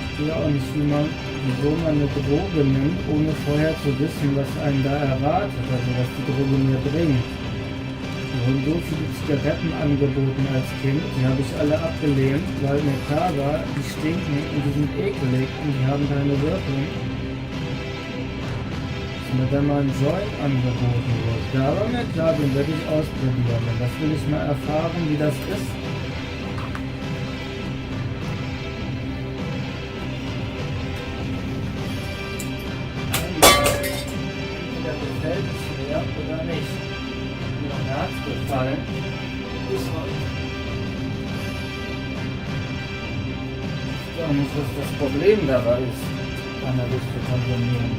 Ich weiß auch nicht, wieso man eine Droge nimmt, ohne vorher zu wissen, was einen da erwartet, also was die Droge mir bringt. Mir wurden so viele Zigaretten angeboten als Kind, die habe ich alle abgelehnt, weil mir klar war, die stinken und die sind ekelig und die haben keine Wirkung. Dass mir dann mal ein Joint angeboten wird, da war mir klar, den werde ich ausprobieren und das will ich mal erfahren, wie das ist. Gefällt es mir oder nicht? Mir hat es gefallen. Bis heute. Ich weiß auch nicht, was das Problem dabei ist, Cannabis zu konsumieren.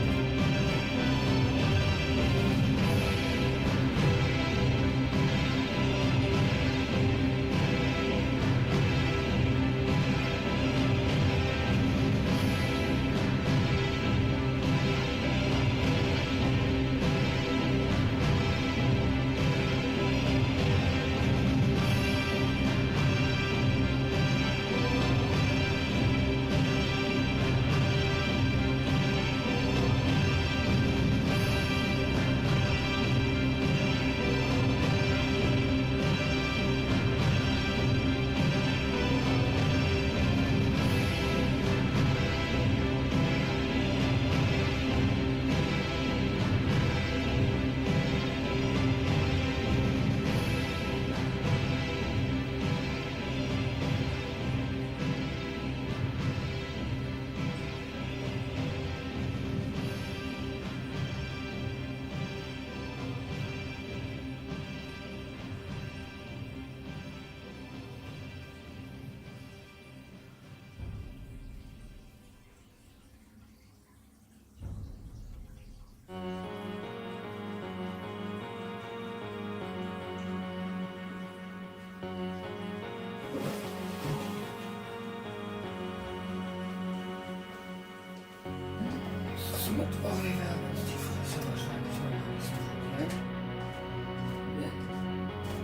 mit Verweigert ist die Fresse wahrscheinlich schon heißen.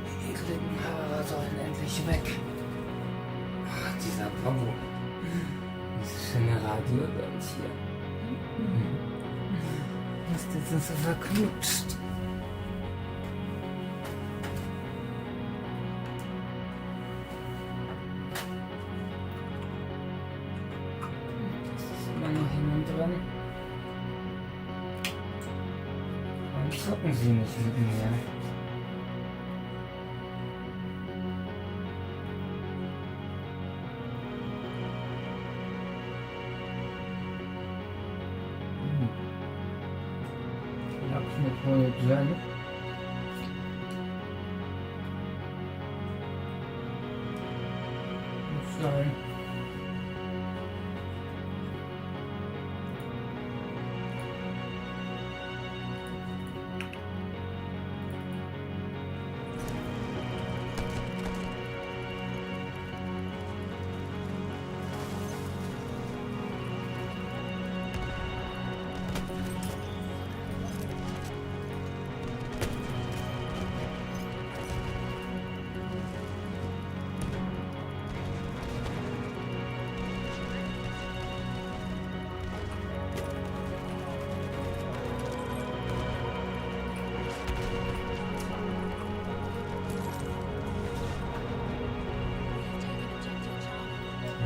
Die ekligen Haare sollen endlich weg. Ach, dieser Bongo. Dieses schöne Radioband hier. Ist jetzt so verknutscht. Noch hinten drin. Warum zocken sie nicht mit mir? Lachs mit Honig. Muss sein.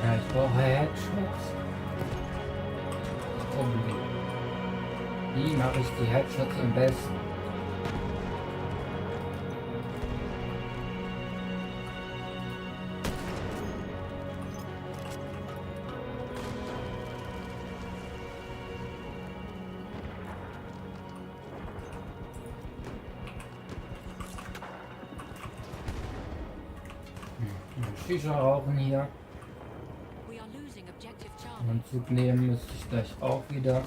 Ja, ich brauche Headshots. Problem. Wie mache ich die Headshots am besten? Shisha rauchen hier. Und Zug nehmen müsste ich gleich auch wieder.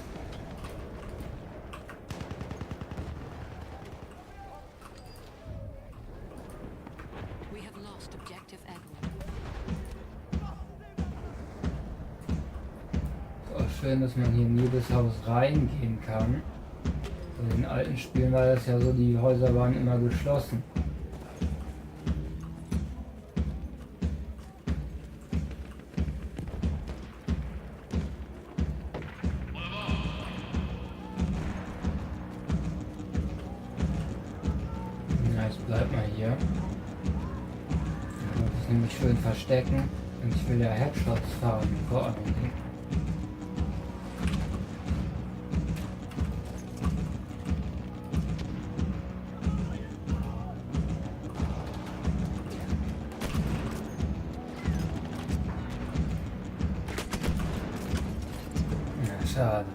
Ist auch schön, dass man hier in jedes Haus reingehen kann. In den alten Spielen war das ja so, die Häuser waren immer geschlossen. Bleib mal hier. Ich muss es nämlich schön verstecken. Und ich will ja Headshots fahren vor allem. Ja, schade.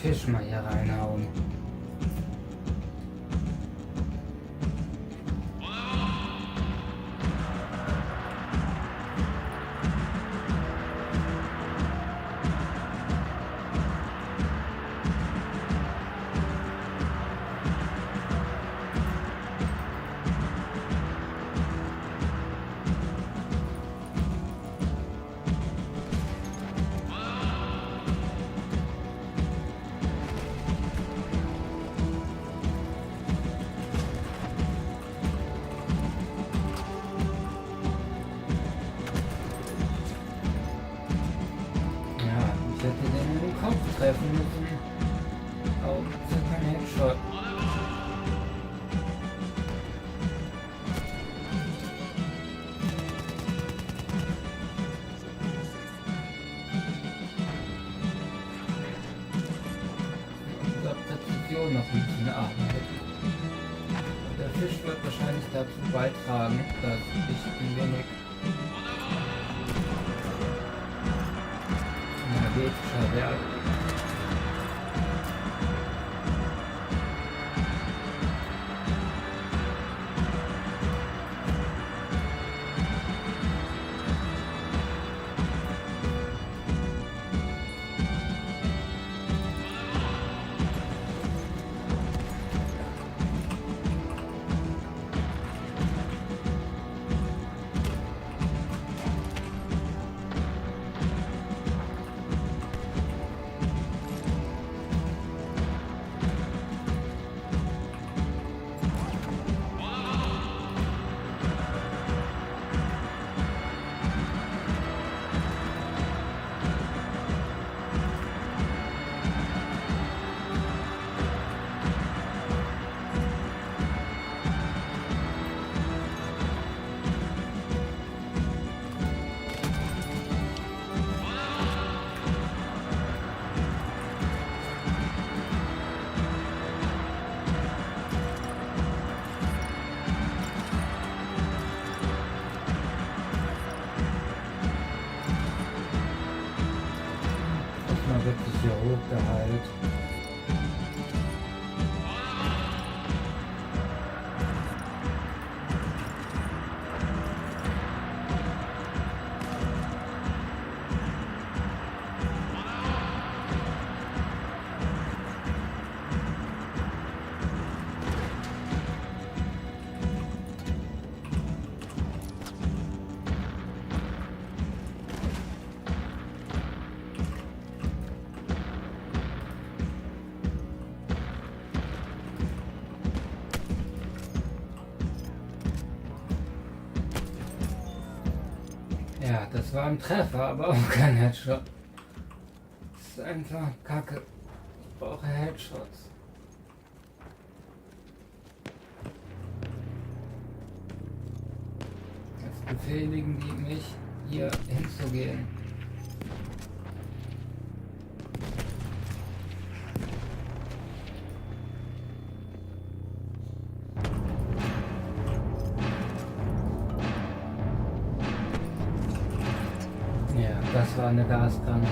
Fisch mal hier reinhauen. Ich hätte den in den Kopf treffen müssen. Oh, das ist kein Headshot. Unser Präzision noch ein bisschen arbeiten. Der Fisch wird wahrscheinlich dazu beitragen, dass ich ein wenig energetischer werde. wird sich hier hochgeheilt. Ja, das war ein Treffer, aber auch kein Headshot. Das ist einfach Kacke. Ich brauche Headshots. Jetzt befehligen die mich, hier hinzugehen. Ja, das war eine Gasgranate.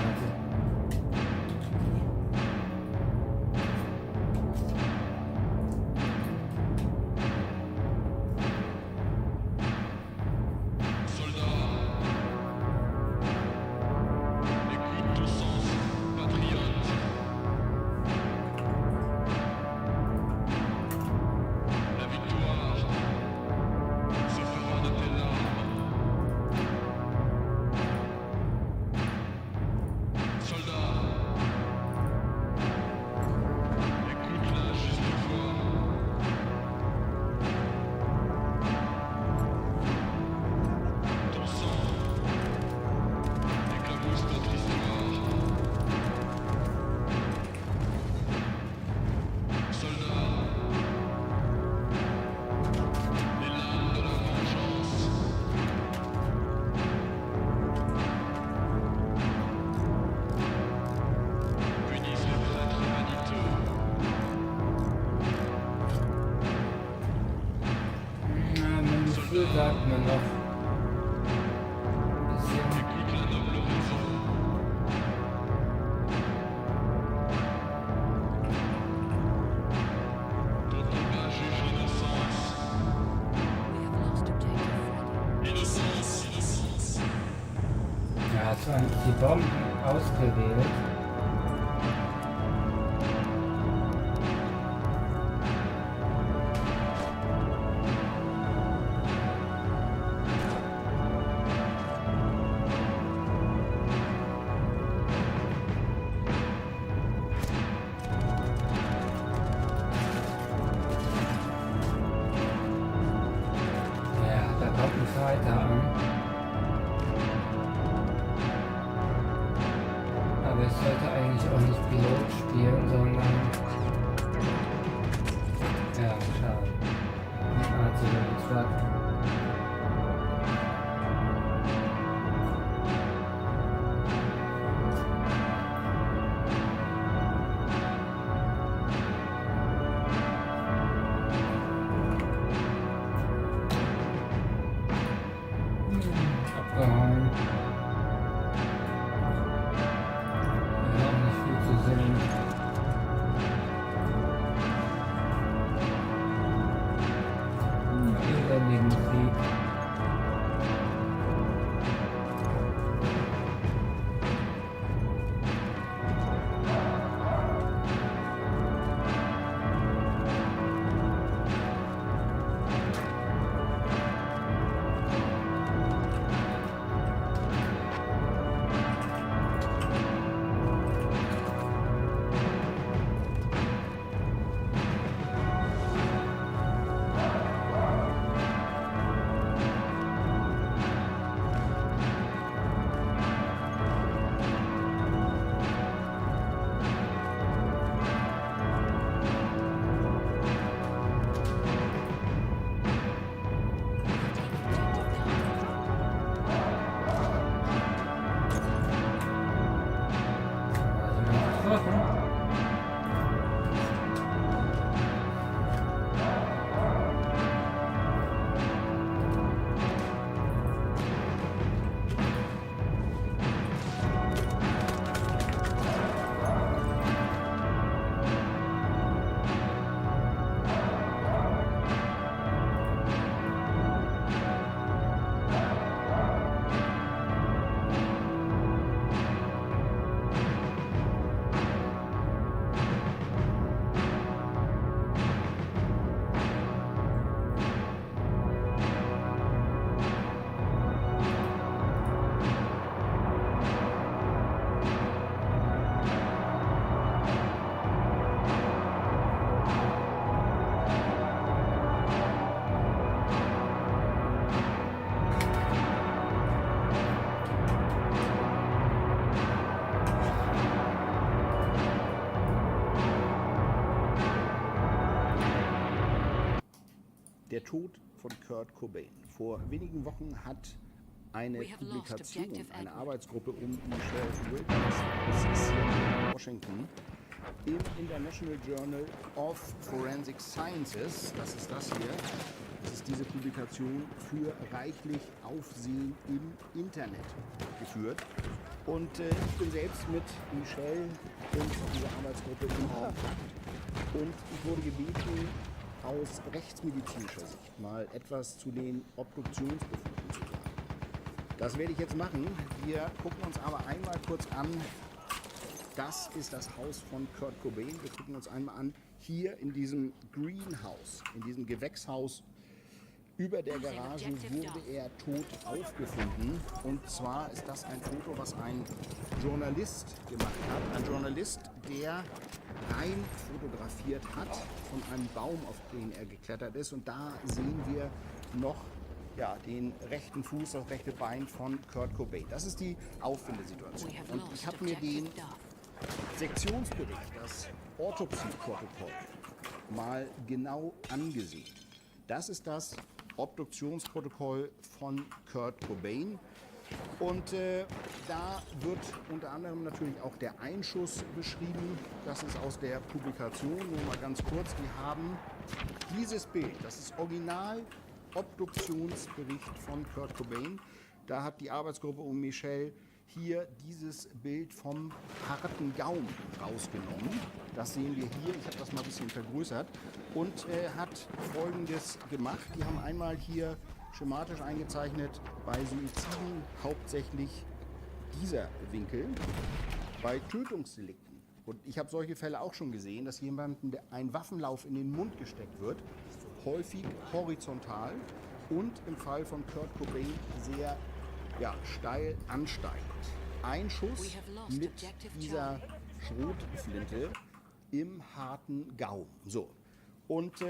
Sagt mir noch ein bisschen. Ja, hast du eigentlich die Bomben ausgewählt? Weiter an. Aber ich sollte eigentlich auch nicht Pilot spielen, sondern ja, schade. Ein Artillerie-Truck. Der Tod von Kurt Cobain. Vor wenigen Wochen hat eine Publikation, eine Arbeitsgruppe um Michelle Wilkins aus Seattle, Washington, im International Journal of Forensic Sciences, das ist das hier, das ist diese Publikation, für reichlich Aufsehen im Internet geführt. Und ich bin selbst mit Michelle und dieser Arbeitsgruppe in Kontakt. Und ich wurde gebeten, aus rechtsmedizinischer Sicht mal etwas zu den Obduktionsbefunden zu sagen. Das werde ich jetzt machen. Wir gucken uns aber einmal kurz an. Das ist das Haus von Kurt Cobain. Wir gucken uns einmal an, hier in diesem Greenhouse, in diesem Gewächshaus über der Garage wurde er tot aufgefunden. Und zwar ist das ein Foto, was ein Journalist gemacht hat. Ein Journalist, der rein fotografiert hat von einem Baum, auf den er geklettert ist. Und da sehen wir noch den rechten Fuß, das rechte Bein von Kurt Cobain. Das ist die Auffindesituation. Und ich habe mir den Sektionsbericht, das Autopsieprotokoll, mal genau angesehen. Das ist das Obduktionsprotokoll von Kurt Cobain. Und da wird unter anderem natürlich auch der Einschuss beschrieben. Das ist aus der Publikation, nur mal ganz kurz. Die haben dieses Bild, das ist Original Obduktionsbericht von Kurt Cobain. Da hat die Arbeitsgruppe um Michelle hier dieses Bild vom harten Gaumen rausgenommen. Das sehen wir hier. Ich habe das mal ein bisschen vergrößert. Und hat Folgendes gemacht. Die haben einmal hier schematisch eingezeichnet, bei Suiziden hauptsächlich dieser Winkel, bei Tötungsdelikten. Und ich habe solche Fälle auch schon gesehen, dass jemandem ein Waffenlauf in den Mund gesteckt wird, häufig horizontal und im Fall von Kurt Cobain sehr steil ansteigend. Ein Schuss mit dieser Schrotflinte im harten Gaumen. So. Und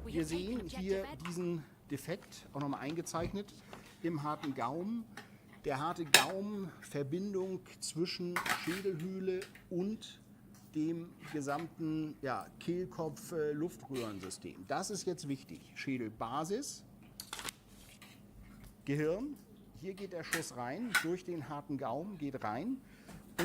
wir sehen hier diesen Defekt auch nochmal eingezeichnet im harten Gaumen. Der harte Gaumen, Verbindung zwischen Schädelhöhle und dem gesamten Kehlkopf-Luftröhrensystem. Das ist jetzt wichtig. Schädelbasis, Gehirn. Hier geht der Schuss rein, durch den harten Gaumen, geht rein.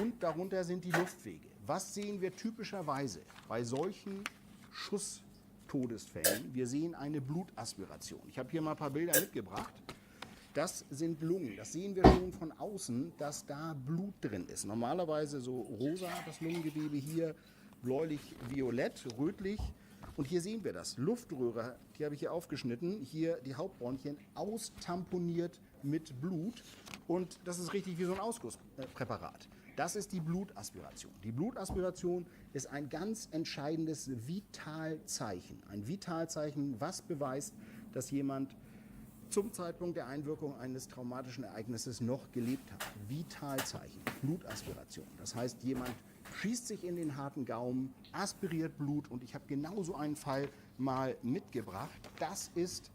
Und darunter sind die Luftwege. Was sehen wir typischerweise bei solchen Schusstodesfällen? Wir sehen eine Blutaspiration. Ich habe hier mal ein paar Bilder mitgebracht. Das sind Lungen. Das sehen wir schon von außen, dass da Blut drin ist. Normalerweise so rosa, das Lungengewebe hier, bläulich-violett, rötlich. Und hier sehen wir das. Luftröhre, die habe ich hier aufgeschnitten. Hier die Hauptbronchien austamponiert mit Blut. Und das ist richtig wie so ein Ausgusspräparat. Das ist die Blutaspiration. Die Blutaspiration ist ein ganz entscheidendes Vitalzeichen. Ein Vitalzeichen, was beweist, dass jemand zum Zeitpunkt der Einwirkung eines traumatischen Ereignisses noch gelebt hat. Vitalzeichen, Blutaspiration. Das heißt, jemand schießt sich in den harten Gaumen, aspiriert Blut. Und ich habe genauso einen Fall mal mitgebracht. Das ist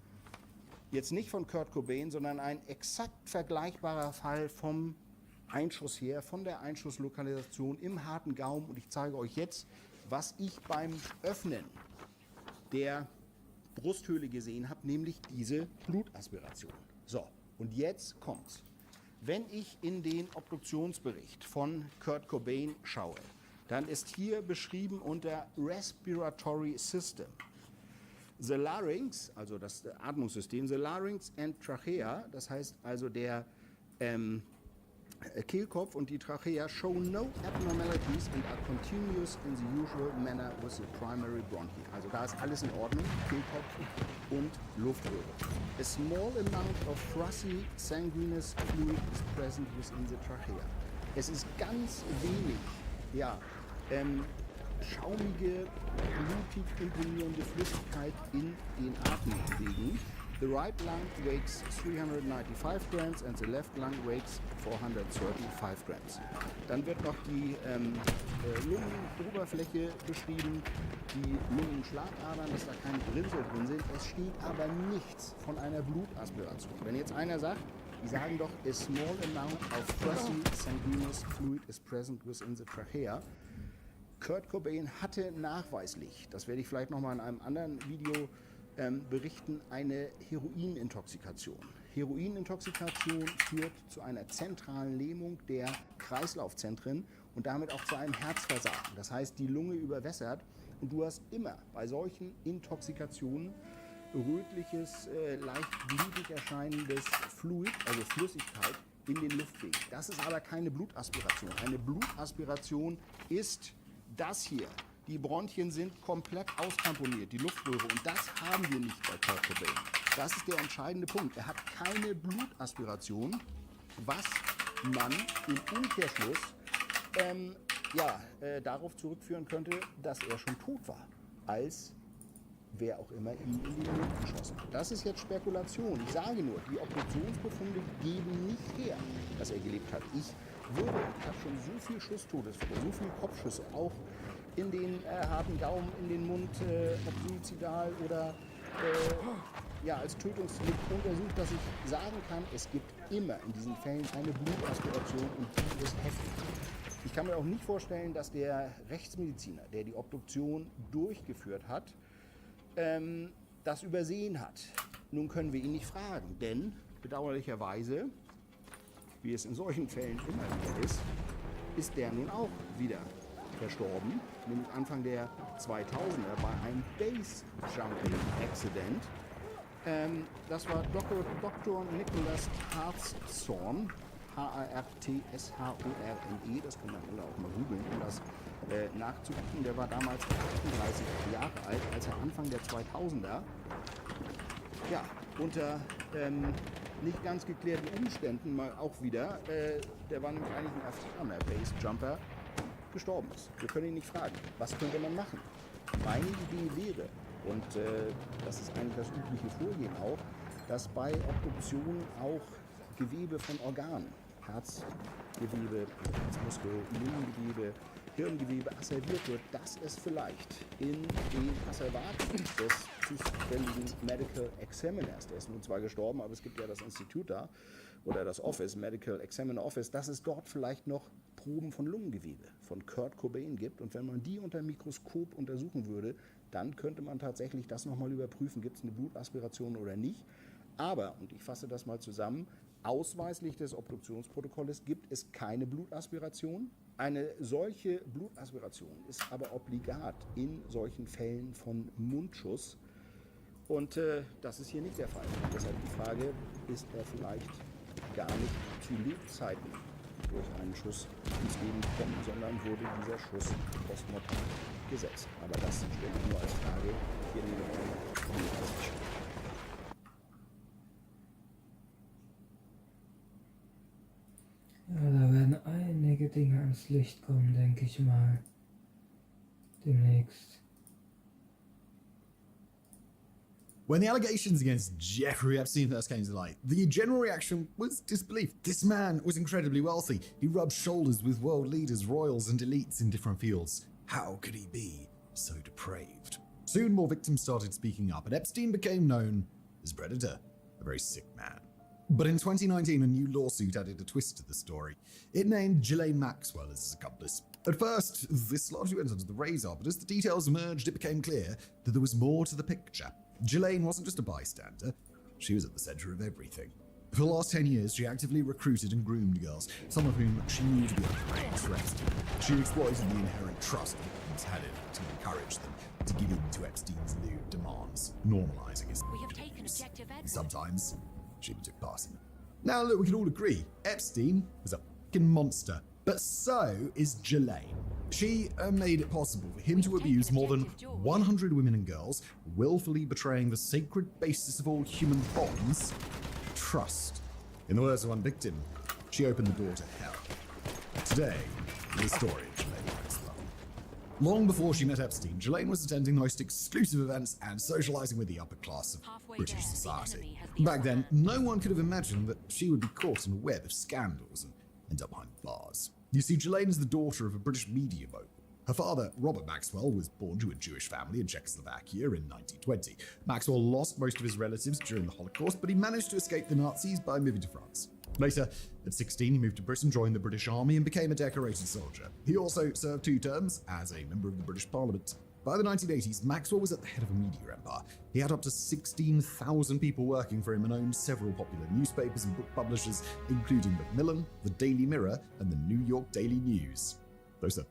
jetzt nicht von Kurt Cobain, sondern ein exakt vergleichbarer Fall vom Einschuss her, von der Einschusslokalisation im harten Gaumen. Und ich zeige euch jetzt, was ich beim Öffnen der Brusthöhle gesehen habe, nämlich diese Blutaspiration. So, und jetzt kommt's. Wenn ich in den Obduktionsbericht von Kurt Cobain schaue, dann ist hier beschrieben unter Respiratory System the Larynx, also das Atmungssystem, the Larynx and Trachea, das heißt also der Kehlkopf und die Trachea show no abnormalities and are continuous in the usual manner with the primary bronchi. Also da ist alles in Ordnung, Kehlkopf und Luftröhre. A small amount of frothy sanguineous fluid is present within the trachea. Es ist ganz wenig, schaumige, blutig imponierende Flüssigkeit in den Atemwegen. The right lung weighs 395 grams and the left lung weighs 435 grams. Dann wird noch die Lungenoberfläche beschrieben, die Lungenschlagadern, dass da keine Rinnsel drin sind. Es steht aber nichts von einer Blutaspiration. Wenn jetzt einer sagt, die sagen doch, a small amount of frothy sanguineous fluid is present within the trachea. Kurt Cobain hatte nachweislich, das werde ich vielleicht nochmal in einem anderen Video berichten eine Heroinintoxikation. Heroinintoxikation führt zu einer zentralen Lähmung der Kreislaufzentren und damit auch zu einem Herzversagen. Das heißt, die Lunge überwässert und du hast immer bei solchen Intoxikationen rötliches, leicht blutig erscheinendes Fluid, also Flüssigkeit, in den Luftwegen. Das ist aber keine Blutaspiration. Eine Blutaspiration ist das hier. Die Bronchien sind komplett austamponiert, die Luftröhre. Und das haben wir nicht bei Kurt Cobain. Das ist der entscheidende Punkt. Er hat keine Blutaspiration, was man im Umkehrschluss darauf zurückführen könnte, dass er schon tot war, als wer auch immer ihn in den Mund geschossen hat. Das ist jetzt Spekulation. Ich sage nur, die Obduktionsbefunde geben nicht her, dass er gelebt hat. Ich habe schon so viel Schusstodesfälle, so viele Kopfschüsse, auch in den harten Gaumen, in den Mund, ob suizidal oder als Tötungsdelikt untersucht, dass ich sagen kann, es gibt immer in diesen Fällen eine Blutaspiration und die ist heftig. Ich kann mir auch nicht vorstellen, dass der Rechtsmediziner, der die Obduktion durchgeführt hat, das übersehen hat. Nun können wir ihn nicht fragen, denn bedauerlicherweise, wie es in solchen Fällen immer wieder ist der nun auch wieder verstorben, nämlich Anfang der 2000er bei einem Base-Jumping-Accident. Das war Dr. Nicholas Hartshorne, Hartshorne, das können wir alle auch mal googeln, um das nachzugucken. Der war damals 38 Jahre alt, als er Anfang der 2000er unter nicht ganz geklärten Umständen mal auch wieder, der war nämlich eigentlich ein erfahrener Base-Jumper, gestorben ist. Wir können ihn nicht fragen, was könnte man machen? Meine Idee wäre, und das ist eigentlich das übliche Vorgehen auch, dass bei Obduktionen auch Gewebe von Organen, Herzgewebe, Herzmuskel, Lungengewebe, Hirngewebe asserviert wird, dass es vielleicht in den Asservaten des zuständigen Medical Examiners, der ist nun zwar gestorben, aber es gibt ja das Institut da, oder das Office, Medical Examiner Office, dass es dort vielleicht noch Proben von Lungengewebe von Kurt Cobain gibt. Und wenn man die unter dem Mikroskop untersuchen würde, dann könnte man tatsächlich das nochmal überprüfen, gibt es eine Blutaspiration oder nicht. Aber, und ich fasse das mal zusammen, ausweislich des Obduktionsprotokolles gibt es keine Blutaspiration. Eine solche Blutaspiration ist aber obligat in solchen Fällen von Mundschuss. Und das ist hier nicht der Fall. Deshalb die Frage, ist er vielleicht gar nicht zu Lebzeiten durch einen Schuss ins Leben gekommen, sondern wurde dieser Schuss postmortal gesetzt. Aber das stelle ich nur als Frage hier in den Raum. Ja, da werden einige Dinge ans Licht kommen, denke ich mal. Demnächst. When the allegations against Jeffrey Epstein first came to light, the general reaction was disbelief. This man was incredibly wealthy. He rubbed shoulders with world leaders, royals, and elites in different fields. How could he be so depraved? Soon more victims started speaking up, and Epstein became known as Predator, a very sick man. But in 2019, a new lawsuit added a twist to the story. It named Ghislaine Maxwell as his accomplice. At first, this largely went under the radar, but as the details emerged, it became clear that there was more to the picture. Ghislaine wasn't just a bystander, she was at the center of everything. For the last 10 years, she actively recruited and groomed girls, some of whom she knew to be underage for Epstein. She exploited the inherent trust victims had in her to encourage them to give in to Epstein's lewd demands, normalizing his behaviors. Sometimes, she even took part in them. Now, look, we can all agree, Epstein was a fucking monster, but so is Ghislaine. She made it possible for him to abuse more than 100 women and girls, willfully betraying the sacred basis of all human bonds, trust. In the words of one victim, she opened the door to hell. Today, the story of Ghislaine Maxwell. Long before she met Epstein, Ghislaine was attending the most exclusive events and socializing with the upper class of British society. Back then, no one could have imagined that she would be caught in a web of scandals and end up behind bars. You see, Ghislaine is the daughter of a British media mogul. Her father, Robert Maxwell, was born to a Jewish family in Czechoslovakia in 1920. Maxwell lost most of his relatives during the Holocaust, but he managed to escape the Nazis by moving to France. Later, at 16, he moved to Britain, joined the British Army, and became a decorated soldier. He also served 2 terms as a member of the British Parliament. By the 1980s, Maxwell was at the head of a media empire. He had up to 16,000 people working for him and owned several popular newspapers and book publishers, including Macmillan, the Daily Mirror, and the New York Daily News. Those are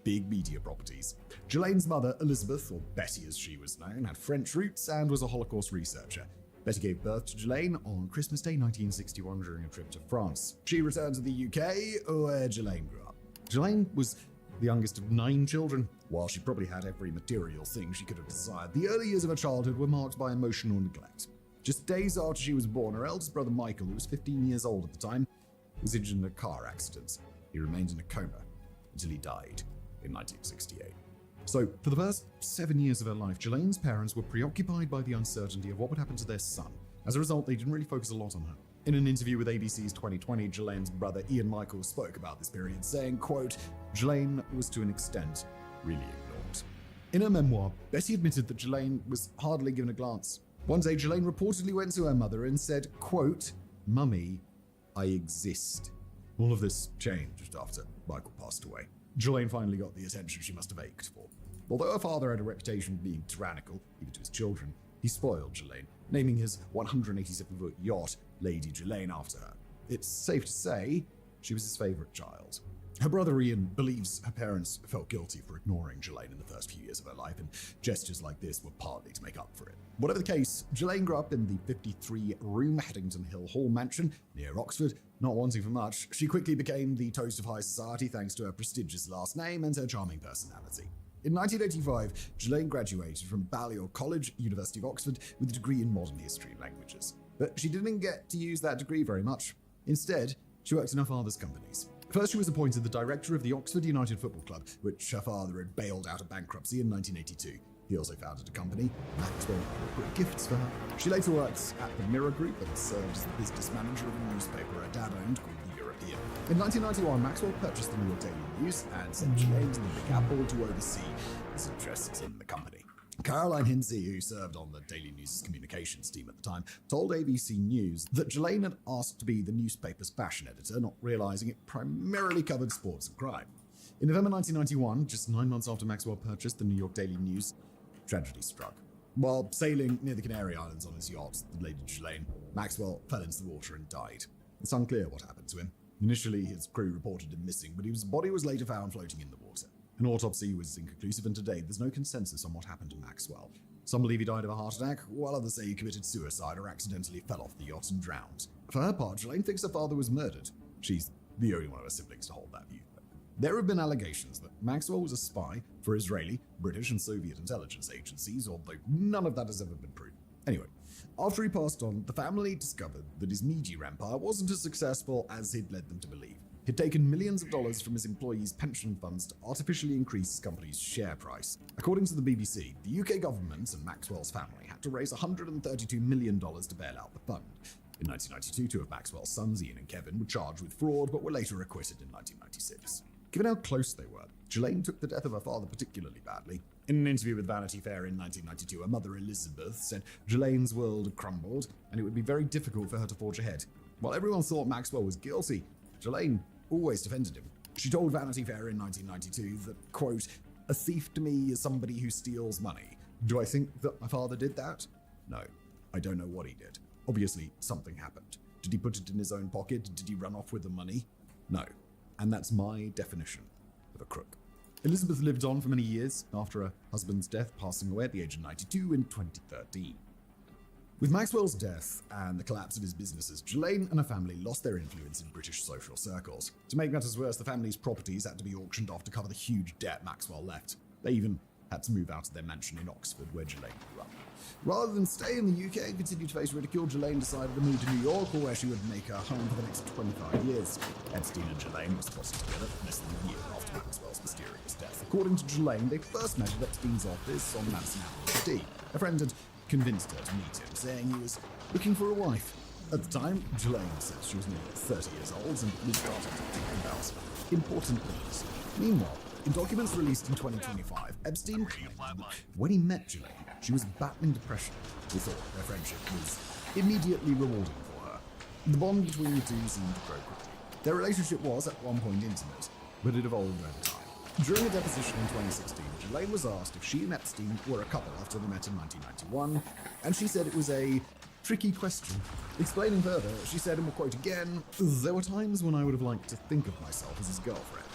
big media properties. Ghislaine's mother, Elizabeth, or Betty as she was known, had French roots and was a Holocaust researcher. Betty gave birth to Ghislaine on Christmas Day 1961 during a trip to France. She returned to the UK, where Ghislaine grew up. Ghislaine was the youngest of 9 children. While she probably had every material thing she could have desired, the early years of her childhood were marked by emotional neglect. Just days after she was born, her eldest brother Michael, who was 15 years old at the time, was injured in a car accident. He remained in a coma until he died in 1968. So, for the first 7 years of her life, Ghislaine's parents were preoccupied by the uncertainty of what would happen to their son. As a result, they didn't really focus a lot on her. In an interview with ABC's 2020, Ghislaine's brother Ian Michael spoke about this period, saying, quote, "Ghislaine was to an extent really ignored." In her memoir, Betty admitted that Ghislaine was hardly given a glance. One day, Ghislaine reportedly went to her mother and said, quote, "Mummy, I exist." All of this changed after Michael passed away. Ghislaine finally got the attention she must have ached for. Although her father had a reputation for being tyrannical, even to his children, he spoiled Ghislaine, naming his 187-foot yacht Lady Ghislaine after her. It's safe to say she was his favourite child. Her brother Ian believes her parents felt guilty for ignoring Ghislaine in the first few years of her life, and gestures like this were partly to make up for it. Whatever the case, Ghislaine grew up in the 53-room Haddington Hill Hall mansion near Oxford. Not wanting for much, she quickly became the toast of high society thanks to her prestigious last name and her charming personality. In 1985, Ghislaine graduated from Balliol College, University of Oxford, with a degree in modern history and languages. But she didn't get to use that degree very much. Instead, she worked in her father's companies. First, she was appointed the director of the Oxford United Football Club, which her father had bailed out of bankruptcy in 1982. He also founded a company, Maxwell Corporate Gifts, for her. She later worked at the Mirror Group and served as the business manager of a newspaper her dad owned called The European. In 1991, Maxwell purchased the New York Daily News and sent Ghislaine to the Big Apple to oversee his interests in the company. Caroline Hinsey, who served on the Daily News communications team at the time, told ABC News that Ghislaine had asked to be the newspaper's fashion editor, not realizing it primarily covered sports and crime. In November 1991, just 9 months after Maxwell purchased the New York Daily News, tragedy struck. While sailing near the Canary Islands on his yacht, the Lady Ghislaine, Maxwell fell into the water and died. It's unclear what happened to him. Initially, his crew reported him missing, but his body was later found floating in the water. An autopsy was inconclusive, and today there's no consensus on what happened to Maxwell. Some believe he died of a heart attack, while others say he committed suicide or accidentally fell off the yacht and drowned. For her part, Ghislaine thinks her father was murdered. She's the only one of her siblings to hold that view. There have been allegations that Maxwell was a spy for Israeli, British, and Soviet intelligence agencies, although none of that has ever been proven. Anyway, after he passed on, the family discovered that his media empire wasn't as successful as he'd led them to believe. He'd taken millions of dollars from his employees' pension funds to artificially increase his company's share price. According to the BBC, the UK government and Maxwell's family had to raise $132 million to bail out the fund. In 1992, 2 of Maxwell's sons, Ian and Kevin, were charged with fraud but were later acquitted in 1996. Given how close they were, Ghislaine took the death of her father particularly badly. In an interview with Vanity Fair in 1992, her mother Elizabeth said Ghislaine's world had crumbled and it would be very difficult for her to forge ahead. While everyone thought Maxwell was guilty, Ghislaine always defended him. She told Vanity Fair in 1992 that, quote, "A thief to me is somebody who steals money. Do I think that my father did that? No. I don't know what he did. Obviously, something happened. Did he put it in his own pocket? Did he run off with the money? No. And that's my definition of a crook." Elizabeth lived on for many years after her husband's death, passing away at the age of 92 in 2013. With Maxwell's death and the collapse of his businesses, Ghislaine and her family lost their influence in British social circles. To make matters worse, the family's properties had to be auctioned off to cover the huge debt Maxwell left. They even had to move out of their mansion in Oxford, where Ghislaine grew up. Rather than stay in the UK and continue to face ridicule, Ghislaine decided to move to New York, where she would make her home for the next 25 years. Epstein and Ghislaine were spotted together less than a year after Maxwell's mysterious death. According to Ghislaine, they first met at Epstein's office on Madison Avenue D. A friend had convinced her to meet him, saying he was looking for a wife. At the time, Ghislaine said she was nearly 30 years old and was starting to think about important things. Meanwhile, in documents released in 2025, Epstein claimed that when he met Ghislaine, she was battling depression. He thought their friendship was immediately rewarding for her. The bond between the two seemed to grow quickly. Their relationship was, at one point, intimate, but it evolved over time. During a deposition in 2016, Ghislaine was asked if she and Epstein were a couple after they met in 1991, and she said it was a tricky question. Explaining further, she said, and we'll quote again, "There were times when I would have liked to think of myself as his girlfriend."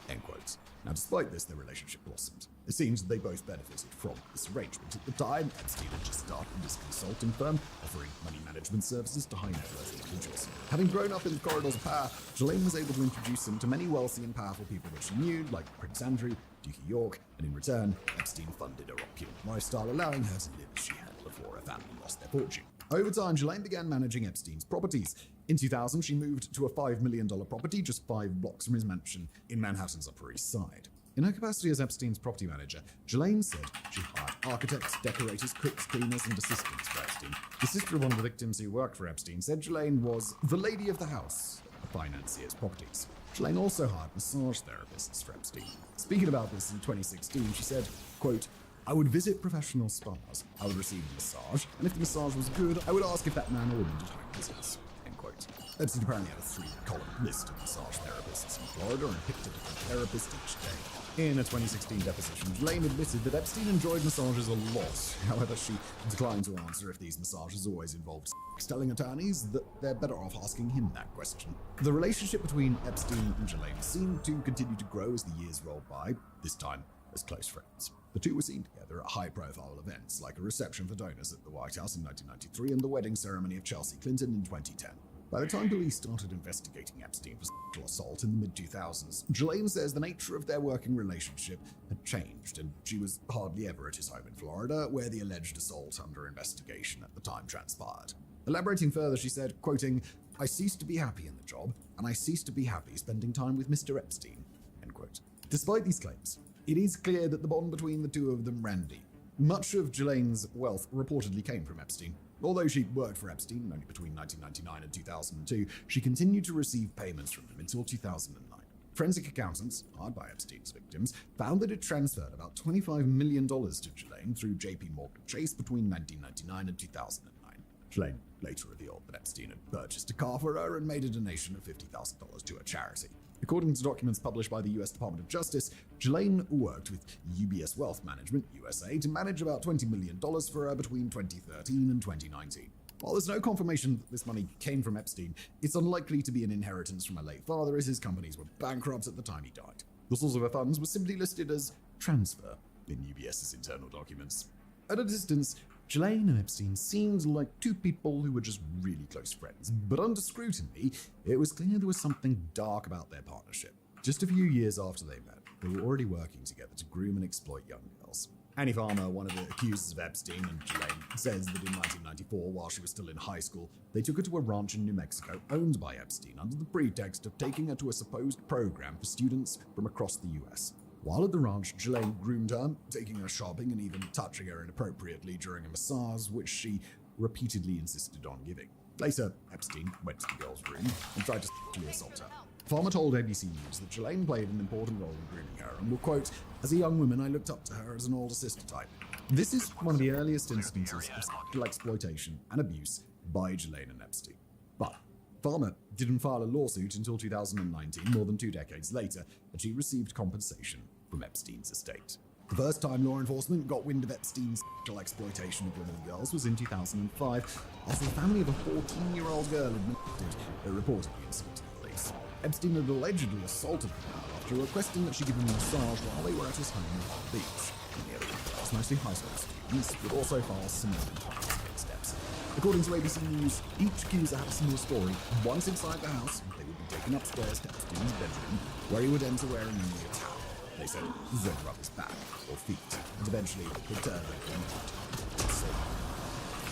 End quote. Now, despite this, their relationship blossomed. It seems that they both benefited from this arrangement. At the time, Epstein had just started this consulting firm, offering money management services to high-net-worth individuals. Having grown up in the corridors of power, Ghislaine was able to introduce him to many wealthy and powerful people that she knew, like Prince Andrew, Duke of York, and in return, Epstein funded her opulent lifestyle, allowing her to live as she had before her family lost their fortune. Over time, Ghislaine began managing Epstein's properties. In 2000, she moved to a $5 million property just 5 blocks from his mansion in Manhattan's Upper East Side. In her capacity as Epstein's property manager, Ghislaine said she hired architects, decorators, cooks, cleaners, and assistants for Epstein. The sister of one of the victims who worked for Epstein said Ghislaine was the lady of the house at the financier's properties. Ghislaine also hired massage therapists for Epstein. Speaking about this in 2016, she said, quote, "I would visit professional spas, I would receive a massage, and if the massage was good, I would ask if that man or woman did home visits." End quote. Epstein apparently had a 3-column list of massage therapists in Florida and picked a different therapist each day. In a 2016 deposition, Ghislaine admitted that Epstein enjoyed massages a lot. However, she declined to answer if these massages always involved sex, telling attorneys that they're better off asking him that question. The relationship between Epstein and Ghislaine seemed to continue to grow as the years rolled by, this time as close friends. The two were seen together at high-profile events, like a reception for donors at the White House in 1993 and the wedding ceremony of Chelsea Clinton in 2010. By the time police started investigating Epstein for sexual assault in the mid-2000s, Ghislaine says the nature of their working relationship had changed, and she was hardly ever at his home in Florida, where the alleged assault under investigation at the time transpired. Elaborating further, she said, quoting, "I ceased to be happy in the job, and I ceased to be happy spending time with Mr. Epstein." End quote. Despite these claims, it is clear that the bond between the two of them ran deep. Much of Ghislaine's wealth reportedly came from Epstein. Although she worked for Epstein only between 1999 and 2002, she continued to receive payments from him until 2009. Forensic accountants, hired by Epstein's victims, found that it transferred about $25 million to Ghislaine through JP Morgan Chase between 1999 and 2009. Ghislaine later revealed that Epstein had purchased a car for her and made a donation of $50,000 to a charity. According to documents published by the US Department of Justice, Ghislaine worked with UBS Wealth Management, USA, to manage about $20 million for her between 2013 and 2019. While there's no confirmation that this money came from Epstein, it's unlikely to be an inheritance from her late father, as his companies were bankrupt at the time he died. The source of her funds was simply listed as transfer in UBS's internal documents. At a distance, Ghislaine and Epstein seemed like two people who were just really close friends, but under scrutiny, it was clear there was something dark about their partnership. Just a few years after they met, they were already working together to groom and exploit young girls. Annie Farmer, one of the accusers of Epstein and Ghislaine, says that in 1994, while she was still in high school, they took her to a ranch in New Mexico owned by Epstein under the pretext of taking her to a supposed program for students from across the US. While at the ranch, Ghislaine groomed her, taking her shopping and even touching her inappropriately during a massage, which she repeatedly insisted on giving. Later, Epstein went to the girl's room and tried to sexually assault her. Farmer told ABC News that Ghislaine played an important role in grooming her and will quote, "As a young woman, I looked up to her as an older sister type." This is one of the earliest instances of sexual exploitation and abuse by Ghislaine and Epstein. But Farmer didn't file a lawsuit until 2019, more than 2 decades later, and she received compensation from Epstein's estate. The first time law enforcement got wind of Epstein's sexual exploitation of women and girls was in 2005, after the family of a 14-year-old girl admitted they reportedly insulted the police. Epstein had allegedly assaulted the girl after requesting that she give him a massage while they were at his home in Palm Beach. Many other girls, mostly high school students, would also file similar complaints against Epstein. According to ABC News, each accuser had a similar story. Once inside the house, they would be taken upstairs to Epstein's bedroom, where he would enter wearing only a towel. They said then rub his back or feet, and eventually return them to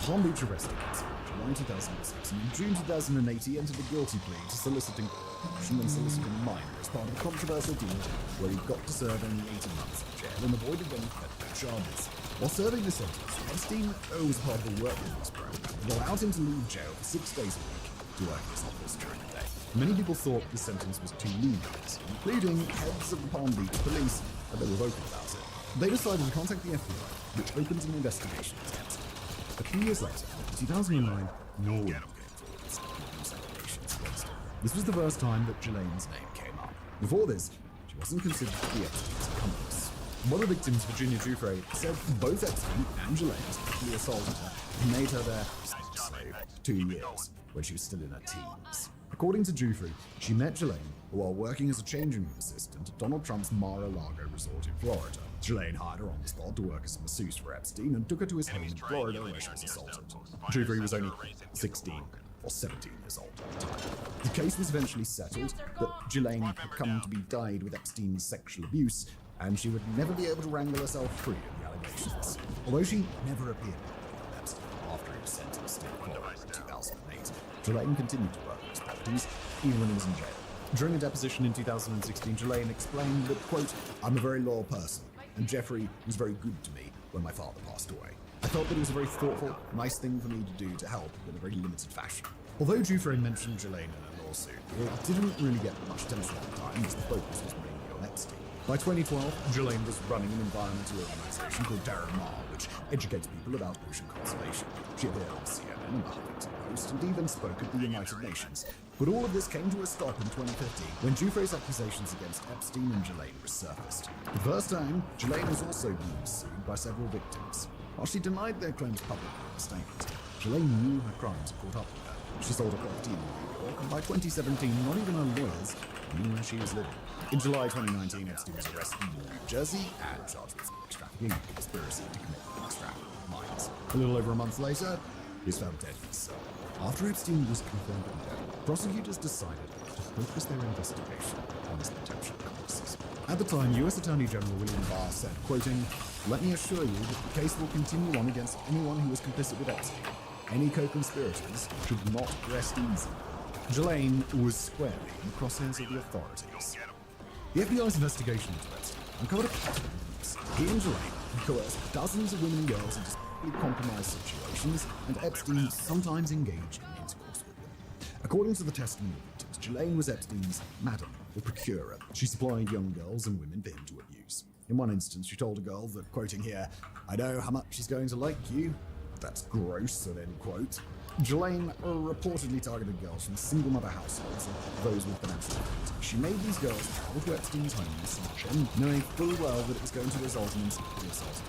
Palm Beach arrested him in July 2006, and in June 2008 he entered a guilty plea to soliciting prostitution and soliciting a minor as part of a controversial deal where he got to serve only 18 months in jail and avoided any federal charges. While serving the sentence, Epstein was part of a work release program that allowed him to leave jail for 6 days a week to work in his office during the day. Many people thought the sentence was too lenient, including heads of the Palm Beach police, and they were vocal about it. They decided to contact the FBI, which opened an investigation into Epstein. A few years later, in 2009, Norway came forward with allegations against him. This was the first time that Ghislaine's name came up. Before this, she wasn't considered to be Epstein's accomplice. One of the victims, Virginia Giuffre, said both Epstein and Ghislaine sexually assaulted her and made her their slave for 2 years when she was still in her teens. According to Giuffre, she met Ghislaine while working as a changing room assistant at Donald Trump's Mar-a-Lago resort in Florida. Ghislaine hired her on the spot to work as a masseuse for Epstein and took her to his home in Florida where she was assaulted. Giuffre was only 16 or 17 years old at the time. The case was eventually settled that Ghislaine had come to be dyed with Epstein's sexual abuse, and she would never be able to wrangle herself free of the allegations. Although she never appeared on Epstein after he was sentenced in Florida in 2008, Ghislaine continued to work with his properties even when he was in jail. During a deposition in 2016, Ghislaine explained that, quote, "I'm a very loyal person, and Jeffrey was very good to me when my father passed away. I felt that it was a very thoughtful, nice thing for me to do to help in a very limited fashion." Although Giuffre mentioned Ghislaine in a lawsuit, it didn't really get much attention at the time as the focus was mainly on Epstein. By 2012, Ghislaine was running an environmental organization called Terramar, which educates people about ocean conservation. She appeared on CNN, the Huffington Post, and even spoke at the United Nations. But all of this came to a stop in 2015 when Giuffre's accusations against Epstein and Ghislaine resurfaced. The first time, Ghislaine was also being sued by several victims. While she denied their claims publicly in a statement, Ghislaine knew her crimes had caught up with her. She sold a property in New York, and by 2017, not even her lawyers knew where she was living. In July 2019, Epstein was arrested in New Jersey and charged with sex trafficking and conspiracy to commit sex trafficking of minors. A little over a month later, he was found dead in his cell. After Epstein was confirmed dead, prosecutors decided to focus their investigation on his potential accomplices. At the time, U.S. Attorney General William Barr said, quoting, "Let me assure you that the case will continue on against anyone who is complicit with Epstein. Any co-conspirators should not rest easy." Ghislaine was squarely in the crosshairs of the authorities. The FBI's investigation into Epstein uncovered a pattern of abuse. He and Ghislaine had coerced dozens of women and girls into sexually compromised situations, and Epstein sometimes engaged in intercourse with them. According to the testimony of victims, Ghislaine was Epstein's madam or procurer. She supplied young girls and women for him to abuse. In one instance, she told a girl that, quoting here, "I know how much she's going to like you. That's gross," and end quote. Ghislaine reportedly targeted girls from single mother households and those with financial difficulty. She made these girls travel to Epstein's home in Sargent, knowing full well that it was going to result in sexual assault.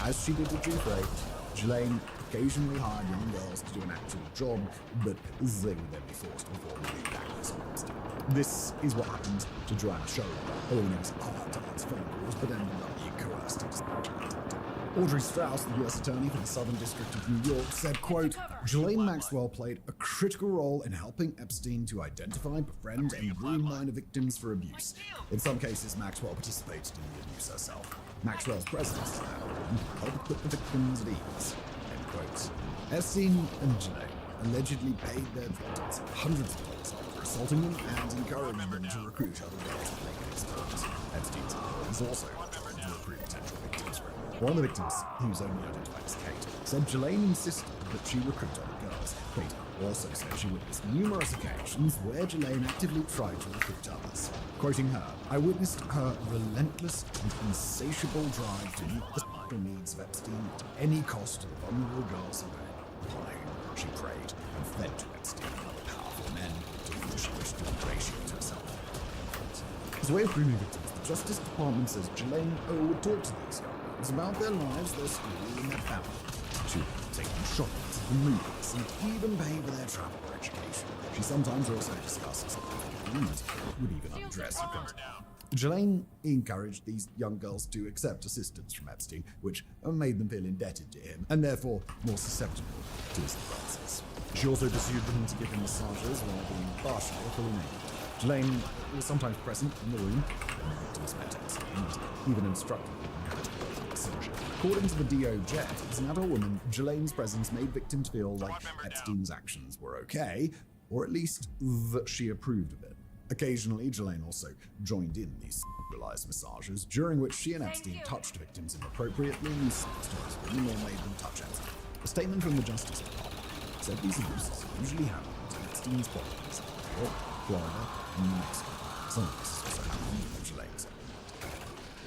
As she did with Giuffre, Ghislaine occasionally hired young girls to do an actual job, but they would then be forced to perform the acts on Epstein. This is what happened to Joanna Sherry, who was hard to answer phone calls, but ended up being coerced into sexual activity. Audrey Strauss, the U.S. Attorney for the Southern District of New York, said, quote, "Ghislaine Maxwell played a critical role in helping Epstein to identify, befriend, and groom minor victims for abuse. In some cases, Maxwell participated in the abuse herself. Maxwell's presence in that room helped put the victims at ease." End quote. Epstein and Ghislaine allegedly paid their victims hundreds of dollars for assaulting them and encouraging them to recruit other girls to play against them. Epstein's employees also helped to recruit potential victims for him. One of the victims, who's only identified as Kate, said Ghislaine insisted that she recruit other girls. Kate also said she witnessed numerous occasions where Ghislaine actively tried to recruit others. Quoting her, "I witnessed her relentless and insatiable drive to meet the sexual needs of Epstein at any cost to the vulnerable girls and men upon whom she preyed and fed to Epstein and other powerful men to whom she wished to ingratiate herself." As a way of grooming victims, the Justice Department says Ghislaine would talk to these young girls about their lives, their school, and their family. She would take them shopping, to the movies, and even pay for their travel or education. She sometimes also discusses and would even undress in front of them. Ghislaine encouraged these young girls to accept assistance from Epstein, which made them feel indebted to him, and therefore more susceptible to his advances. She also pursued them to give him massages while being partially or fully naked. Ghislaine was sometimes present in the room when the victims met Epstein, and even instructed them how to go for massage. According to the DOJ, as an adult woman, Ghislaine's presence made victims feel like Epstein's actions were okay, or at least that she approved of it. Occasionally, Ghislaine also joined in these sexualized massages, during which she and Epstein touched victims inappropriately and sexualized women or made them touch Epstein. A statement from the Justice Department said these abuses usually happened in Epstein's properties in New York, Florida, and New Mexico. Some of this also happened in Ghislaine's apartment.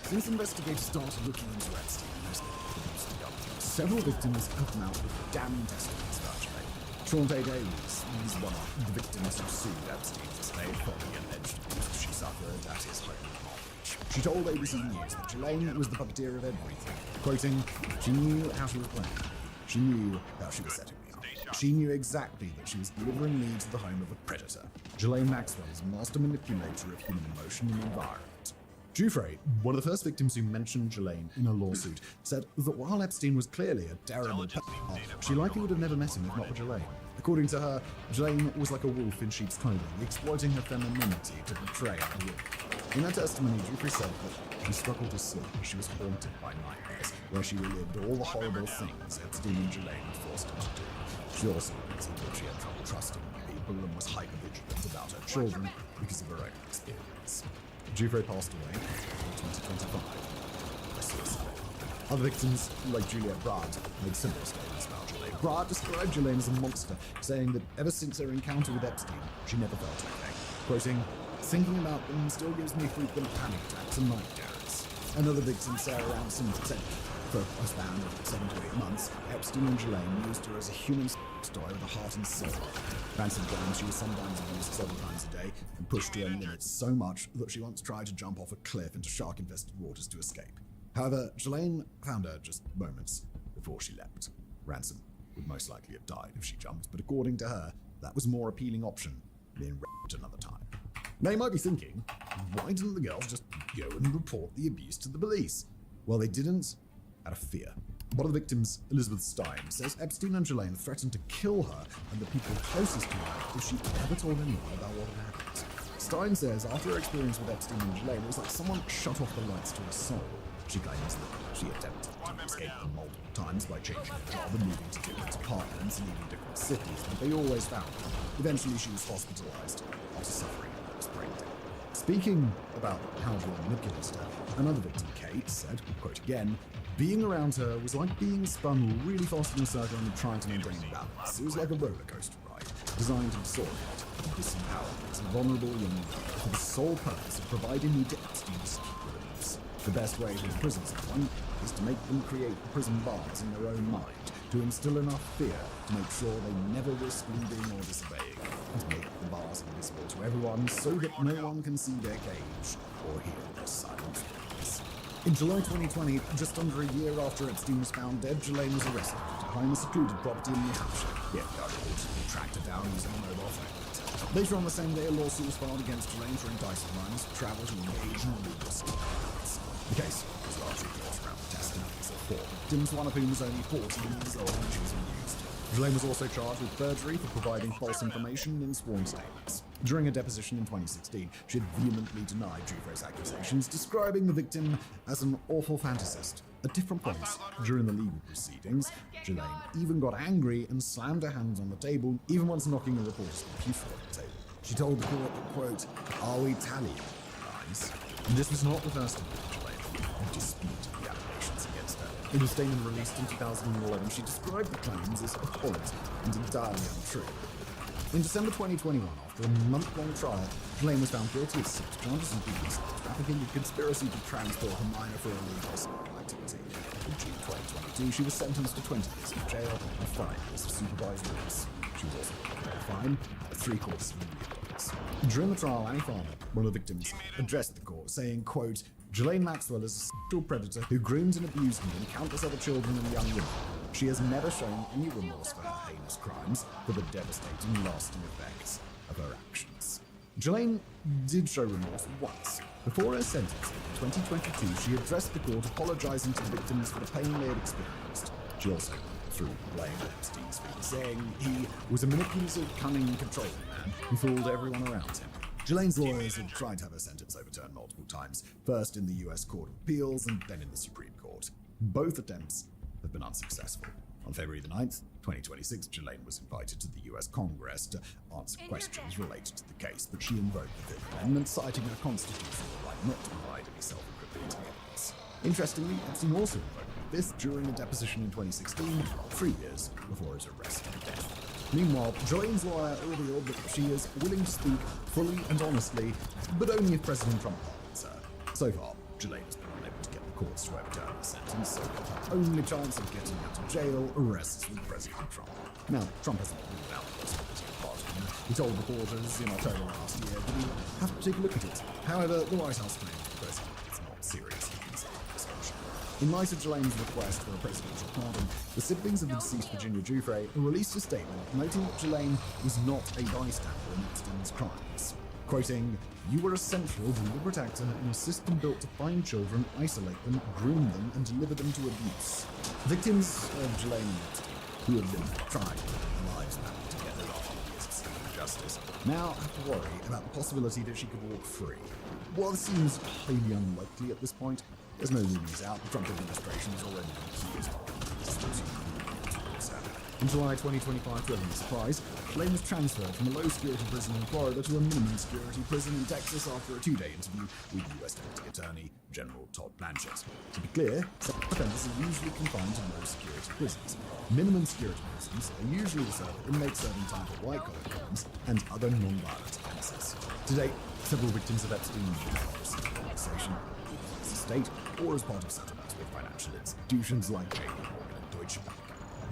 Since investigators started looking into Epstein and his abuse to young girls, several victims have come out with damning testimonies about Ghislaine. Shawntae Davies is one of the victims who sued Epstein's estate for the alleged abuse she suffered at his home in Palm Beach. She told ABC News that Ghislaine was the puppeteer of everything. Quoting, she knew how she was playing me. She knew how she was setting me up. She knew exactly that she was delivering me to the home of a predator. Ghislaine Maxwell is a master manipulator of human emotion and environment. Giuffre, one of the first victims who mentioned Ghislaine in a lawsuit, said that while Epstein was clearly a terrible pedophile, she likely would have never met him if not for Ghislaine. According to her, Ghislaine was like a wolf in sheep's clothing, exploiting her femininity to betray other women. In her testimony, Giuffre said that she struggled to sleep as she was haunted by nightmares, where she relived all the horrible things Epstein and Ghislaine had forced her to do. She also admitted that she had trouble trusting people and was hyper-vigilant about her children because of her own experience. Giuffre passed away in 2025 by suicide. Other victims, like Juliette Brad, made similar statements about Ghislaine. Brad described Ghislaine as a monster, saying that ever since her encounter with Epstein, she never felt okay. Quoting, "Thinking about them still gives me frequent panic attacks and nightmares." Another victim, Sarah Ransom, said, for a span of 7 to 8 months, Epstein and Ghislaine used her as a human toy with a heart and soul. Ransom claims she was sometimes abused several times a day and pushed to her limits so much that she once tried to jump off a cliff into shark-infested waters to escape. However, Ghislaine found her just moments before she leapt. Ransom would most likely have died if she jumped, but according to her, that was a more appealing option than being raped another time. Now you might be thinking, why didn't the girls just go and report the abuse to the police? Well, they didn't, out of fear. One of the victims, Elizabeth Stein, says Epstein and Ghislaine threatened to kill her and the people closest to her if she ever told anyone about what had happened. Stein says after her experience with Epstein and Ghislaine, it was like someone shut off the lights to her soul. She claims that she attempted to escape them multiple times by changing her job and moving to different apartments and even different cities, but they always found her. Eventually, she was hospitalized after suffering a nervous breakdown. Speaking about how Ghislaine manipulated her, another victim, Kate, said, quote again, "Being around her was like being spun really fast in a circle and trying to maintain balance. It was like a roller coaster ride, designed to disorient and disempower these vulnerable young girls for the sole purpose of providing me to Epstein's secret release. The best way to imprison someone is to make them create the prison bars in their own mind, to instill enough fear to make sure they never risk leaving or disobeying, and to make the bars invisible to everyone so that no one can see their cage or hear their silent screams." In July 2020, just under a year after Epstein was found dead, Ghislaine was arrested behind a secluded property in New Hampshire. The FBI reportedly tracked her down using a mobile phone. Later on the same day, a lawsuit was filed against Ghislaine for enticing minors to travel to engage in illegal activities. The case was largely built around the testimonies of 4 victims, one of whom was only 14 years old when she was abused. Ghislaine was also charged with perjury for providing false information in sworn statements. During a deposition in 2016, she had vehemently denied Giuffre's accusations, describing the victim as an awful fantasist. At different points during the legal proceedings, Ghislaine even got angry and slammed her hands on the table, even once knocking a reporter's computer off the table. She told the court that, quote, "Are we tallying, guys?" And this was not the first time Ghislaine disputed the allegations against her. In a statement released in 2011, she described the claims as appalling and entirely untrue. In December 2021, after a month-long trial, Ghislaine was found guilty of 6 charges, including trafficking and conspiracy to transport a minor for illegal sexual activity. In June 2022, she was sentenced to 20 years in jail and 5 years of supervised release. She was also paid a fine of $750,000. During the trial, Annie Farmer, one of the victims, addressed the court, saying, quote, "Ghislaine Maxwell is a sexual predator who groomed and abused me and countless other children and young women. She has never shown any remorse for her heinous crimes, for the devastating, lasting effects of her actions." Ghislaine did show remorse once. Before her sentencing in 2022, she addressed the court apologizing to the victims for the pain they had experienced. She also threw blame at Epstein's feet, saying he was a manipulative, cunning, controlling man who fooled everyone around him. Ghislaine's lawyers had tried to have her sentence overturned multiple times, first in the US Court of Appeals and then in the Supreme Court. Both attempts have been unsuccessful. On February the 9th, 2026, Ghislaine was invited to the US Congress to answer questions related to the case, but she invoked the Fifth Amendment, citing her constitutional right not to provide any self-incriminating evidence. Interestingly, Epstein also invoked the Fifth during a deposition in 2016, 3 years before his arrest and death. Meanwhile, Ghislaine's lawyer revealed that she is willing to speak fully and honestly, but only if President Trump pardons her. So far, Ghislaine has been unable to get the courts to overturn the sentence, so her only chance of getting out of jail rests with President Trump. Now, Trump hasn't ruled out the possibility of pardoning her. He told reporters in October last year that he'd have to take a look at it. However, the White House claims the president is In light of Jelane's request for a presidential pardon, the siblings of the deceased Virginia Giuffre released a statement noting that Jelaine was not a bystander in Epstein's crimes. Quoting, "You were a central deliberate actor in a system built to find children, isolate them, groom them, and deliver them to abuse." Victims of Jelaine and Epstein, who have been tried and lives bound together after years of seeking justice, now have to worry about the possibility that she could walk free. While this seems highly unlikely at this point, there's no ruling it out. The Trump administration has already been accused. In July 2025, to everyone's surprise, Jelaine was transferred from a low-security prison in Florida to a minimum-security prison in Texas after a 2-day interview with U.S. Deputy Attorney General Todd Blanchett. To be clear, sex offenders are usually confined to low-security prisons. Minimum-security prisons are usually reserved for inmates serving time for white-collar crimes and other non-violent offences. To date, several victims of Epstein have received compensation as a state or as part of settlements with financial institutions like JP Morgan and Deutsche Bank.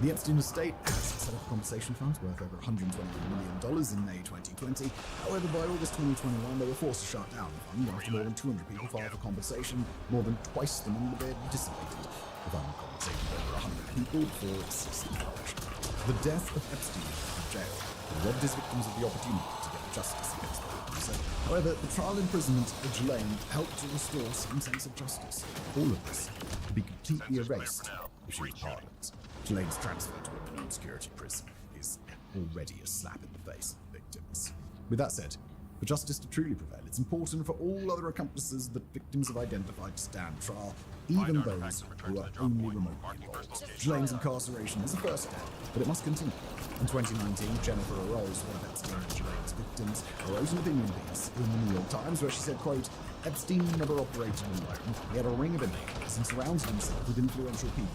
The Epstein estate has set up a compensation fund worth over $121 million in May 2020. However, by August 2021, they were forced to shut down the fund after more than 200 people filed for compensation, more than twice the number they had anticipated. The fund compensated over 100 people before it ceased production. The death of Epstein in jail robbed his victims of the opportunity to get justice against the abuser. However, the trial imprisonment of Jelaine helped to restore some sense of justice. All of this could be completely erased if she was pardoned. Jelaine's transfer to a minimum security prison is already a slap in the face of victims. With that said, for justice to truly prevail, it's important for all other accomplices that victims have identified to stand trial, even those who are only remotely involved. Jelaine's incarceration is a first step, but it must continue. In 2019, Jennifer Arose, one of Epstein and Jelaine's victims, wrote an opinion piece in the New York Times where she said, quote, "Epstein never operated alone. He had a ring of enablers and surrounded himself with influential people."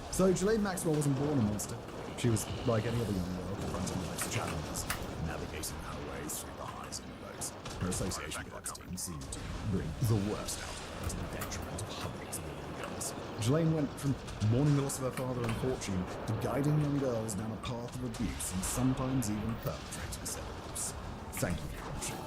So Jelaine Maxwell wasn't born a monster. She was like any other young girl confronting life's challenges, navigating her way through the highs and lows. Her association with Epstein seemed to bring the worst out of her to the detriment of hundreds of young girls. Jelaine went from mourning the loss of her father and fortune to guiding young girls down a path of abuse and sometimes even perpetrating self-abuse. Thank you for watching.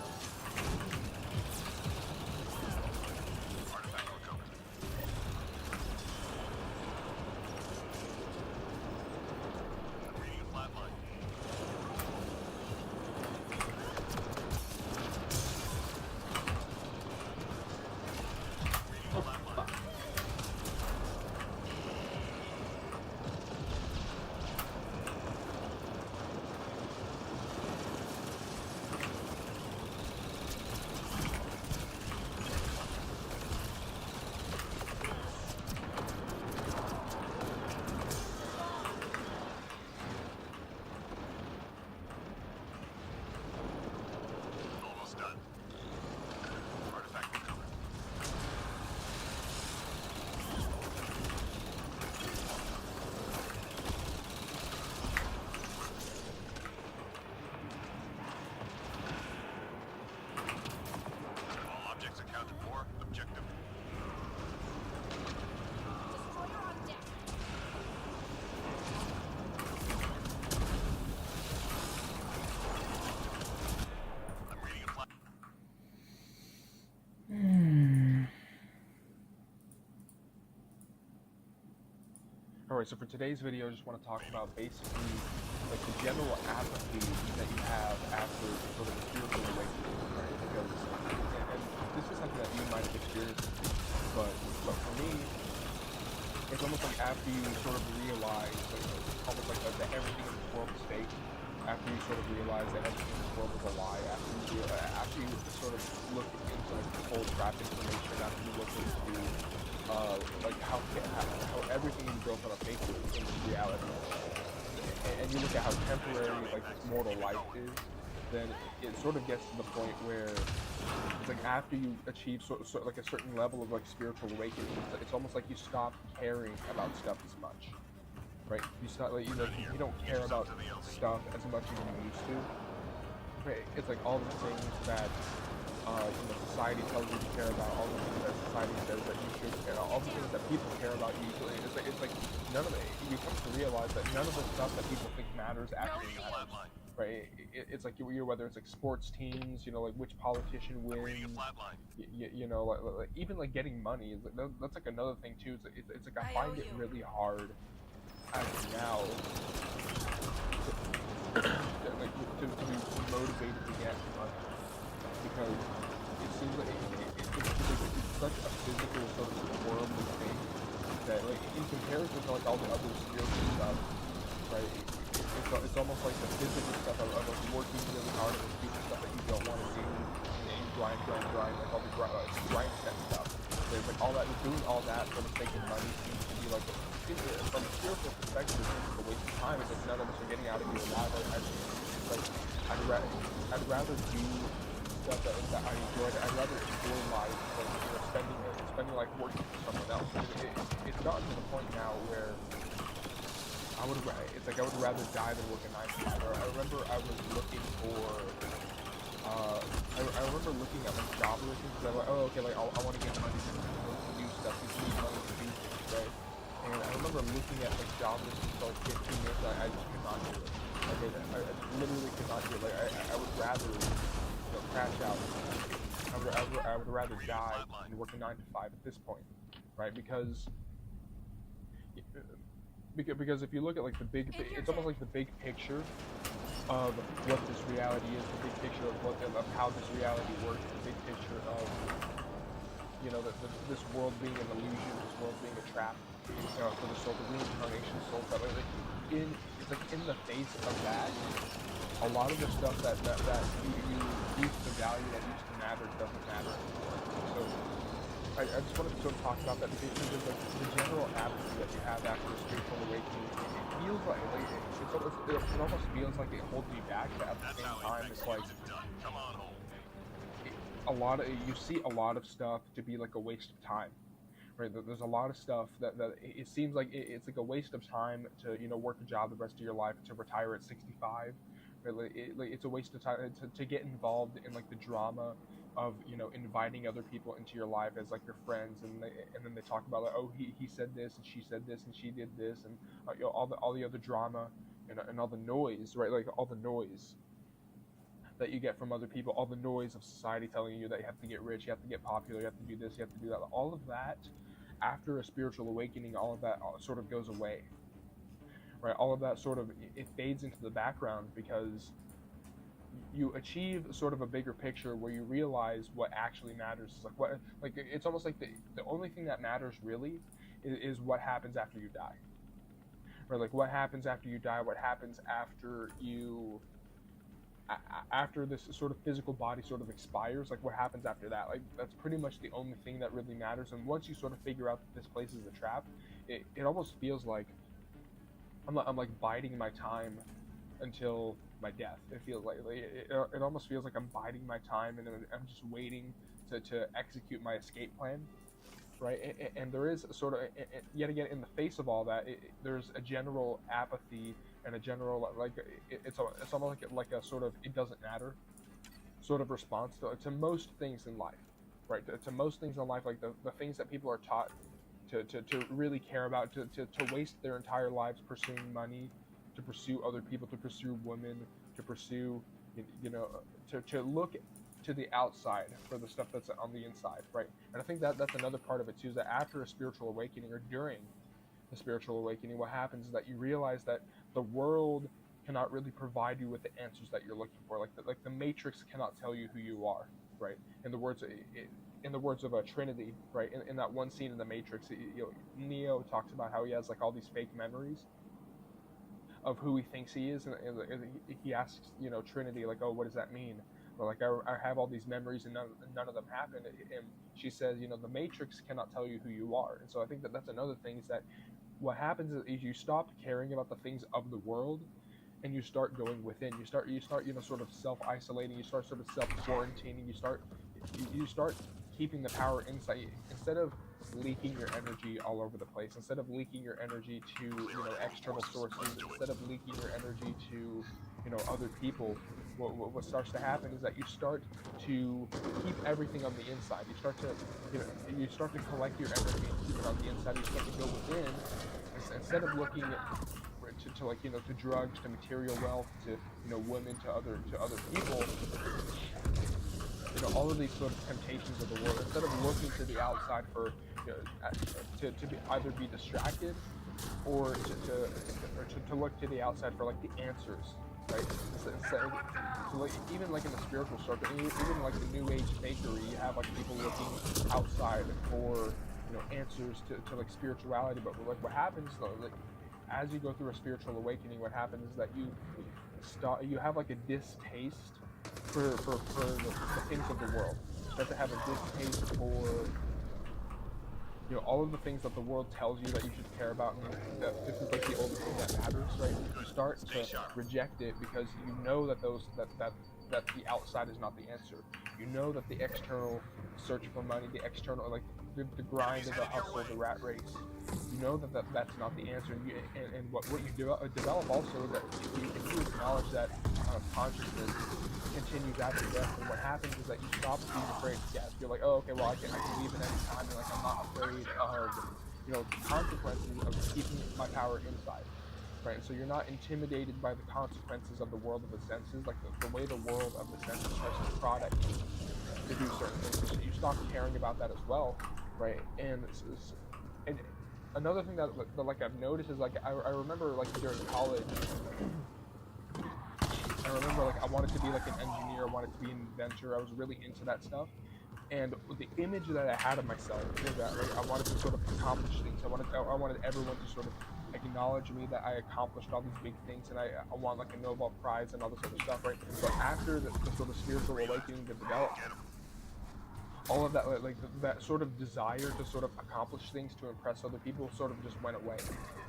Alright, so for today's video, I just want to talk about basically like the general apathy that you have after sort of a spiritual awakening, right? Because, and this is something that you might have experienced, but for me, it's almost like after you sort of realize, like, almost like that everything in this world is fake, after you sort of realize that everything in this world is a lie, after you sort of look into like the whole trap information, after you look into like how everything is built on a fake in reality, and you look at how temporary like this mortal life is, then it sort of gets to the point where it's like after you achieve sort of like a certain level of like spiritual awakening, it's almost like you stop caring about stuff as much, right? You stop like you don't care about stuff as much as you used to. Right? It's like all the things that society tells you to care about, all the things that society says that you should, and all the things that people care about usually, it's like none of it, you come to realize that none of the stuff that people think matters actually matters, right? It's like, whether it's like sports teams, you know, like which politician wins, you know, like even like getting money, that's like another thing too. It's like I find it really hard as of now to be motivated to get money, because it seems like it's such a physical sort of worldly thing that, like, in comparison to like all the other spiritual stuff, right? It's almost like the physical stuff of like working really hard and doing stuff that you don't want to do, and you grind, like all the grind set stuff. There's like all that, doing all that for the sake of money seems to be like, from a spiritual perspective, it's a waste of time. It's like none of us are getting out of here alive. I'd rather do stuff that I enjoy. I'd rather enjoy life than, you know, spending like working for someone else. It's gotten to the point now where I would rather die than work a 9 to 5. I remember I was looking for I remember looking at like job listings, because I was like, oh, okay, like I want to get money to do stuff, to need money to do things, right? And I remember looking at like job listings for like 15 minutes, I just could not do it. Like, I literally could not do it. Like, I would rather, you know, crash out. I would rather die than work a 9 to 5 at this point, right? Because if you look at like the big, it's almost like the big picture of what this reality is, the big picture of how this reality works, the big picture of, you know, this world being an illusion, this world being a trap, you know, for the soul, the reincarnation soul. But like it's like in the face of that, a lot of the stuff that you used to value, that used to matter, doesn't matter anymore. So I just wanted to sort of talk about that, because there's like the general apathy that you have after a spiritual awakening. It feels like it almost feels like it holds you back, but at the same time, it's like you see a lot of stuff to be like a waste of time, right? There's a lot of stuff that it seems like it's like a waste of time to, you know, work a job the rest of your life, to retire at 65. Right? It's a waste of time to get involved in like the drama of, you know, inviting other people into your life as like your friends, and then they talk about like, oh, he said this and she said this and she did this, and you know, all the other drama and all the noise, right? Like all the noise that you get from other people, all the noise of society telling you that you have to get rich, you have to get popular, you have to do this, you have to do that. All of that, after a spiritual awakening, all of that sort of goes away, right? All of that sort of, it fades into the background, because you achieve sort of a bigger picture where you realize what actually matters. Is like it's almost like the only thing that matters really is what happens after you die, right? Like what happens after you die, what happens after this sort of physical body sort of expires, like what happens after that. Like that's pretty much the only thing that really matters. And once you sort of figure out that this place is a trap, it almost feels like I'm like biding my time until my death. It feels like it almost feels like I'm biding my time, and I'm just waiting to execute my escape plan, right? And there is sort of, yet again, in the face of all that, there's a general apathy and a general like it's almost like a sort of it doesn't matter sort of response to most things in life, right? To most things in life, like the things that people are taught to really care about, to waste their entire lives pursuing money, to pursue other people, to pursue women, to pursue, you know, to look to the outside for the stuff that's on the inside, right? And I think that's another part of it too, is that after a spiritual awakening, or during a spiritual awakening, what happens is that you realize that the world cannot really provide you with the answers that you're looking for. Like the Matrix cannot tell you who you are, right? In the words of a Trinity, right? In that one scene in the Matrix, you know, Neo talks about how he has like all these fake memories of who he thinks he is, and he asks, you know, Trinity, like, oh, what does that mean? Or like, I have all these memories and none of them happen. And she says, you know, the Matrix cannot tell you who you are. And so I think that's another thing, is that what happens is you stop caring about the things of the world, and you start going within. You start, you know, sort of self-isolating. You start sort of self-quarantining. You start keeping the power inside. Instead of leaking your energy all over the place, instead of leaking your energy to, you know, external sources, instead of leaking your energy to, you know, other people, what starts to happen is that you start to keep everything on the inside. You start to, you start to collect your energy and keep it on the inside. You start to go within, instead of looking to like, you know, to drugs, to material wealth, to, you know, women, to other people. You know, all of these sort of temptations of the world, instead of looking to the outside for, you know, to be, either be distracted or to look to the outside for like the answers, right? So like, even like in the spiritual circle, even like the New Age fakery, you have like people looking outside for, you know, answers to like spirituality. But like what happens though, like as you go through a spiritual awakening, what happens is that you have like a distaste for the things of the world. You start to have a distaste for, you know, all of the things that the world tells you that you should care about, and that this is like the only thing that matters, right? You start to reject it because you know that that the outside is not the answer. You know that the external search for money, the external, like the grind of the hustle, the rat race, you know that's not the answer. And what you develop also is that if you acknowledge that consciousness continues after death, and what happens is that you stop being afraid of death. You're like, oh, okay, well, I can leave at any time, and like I'm not afraid of, you know, the consequences of keeping my power inside, right? And so you're not intimidated by the consequences of the world of the senses, like the way the world of the senses tries to product to do certain things. So you stop caring about that as well, right? And another thing that like I've noticed is like I remember like during college. I remember like I wanted to be like an engineer, I wanted to be an inventor, I was really into that stuff. And the image that I had of myself was that like I wanted to sort of accomplish things. I wanted everyone to sort of acknowledge me that I accomplished all these big things, and I want like a Nobel Prize and all this other stuff, right? But after the sort of spiritual awakening that developed, all of that, like that sort of desire to sort of accomplish things to impress other people sort of just went away.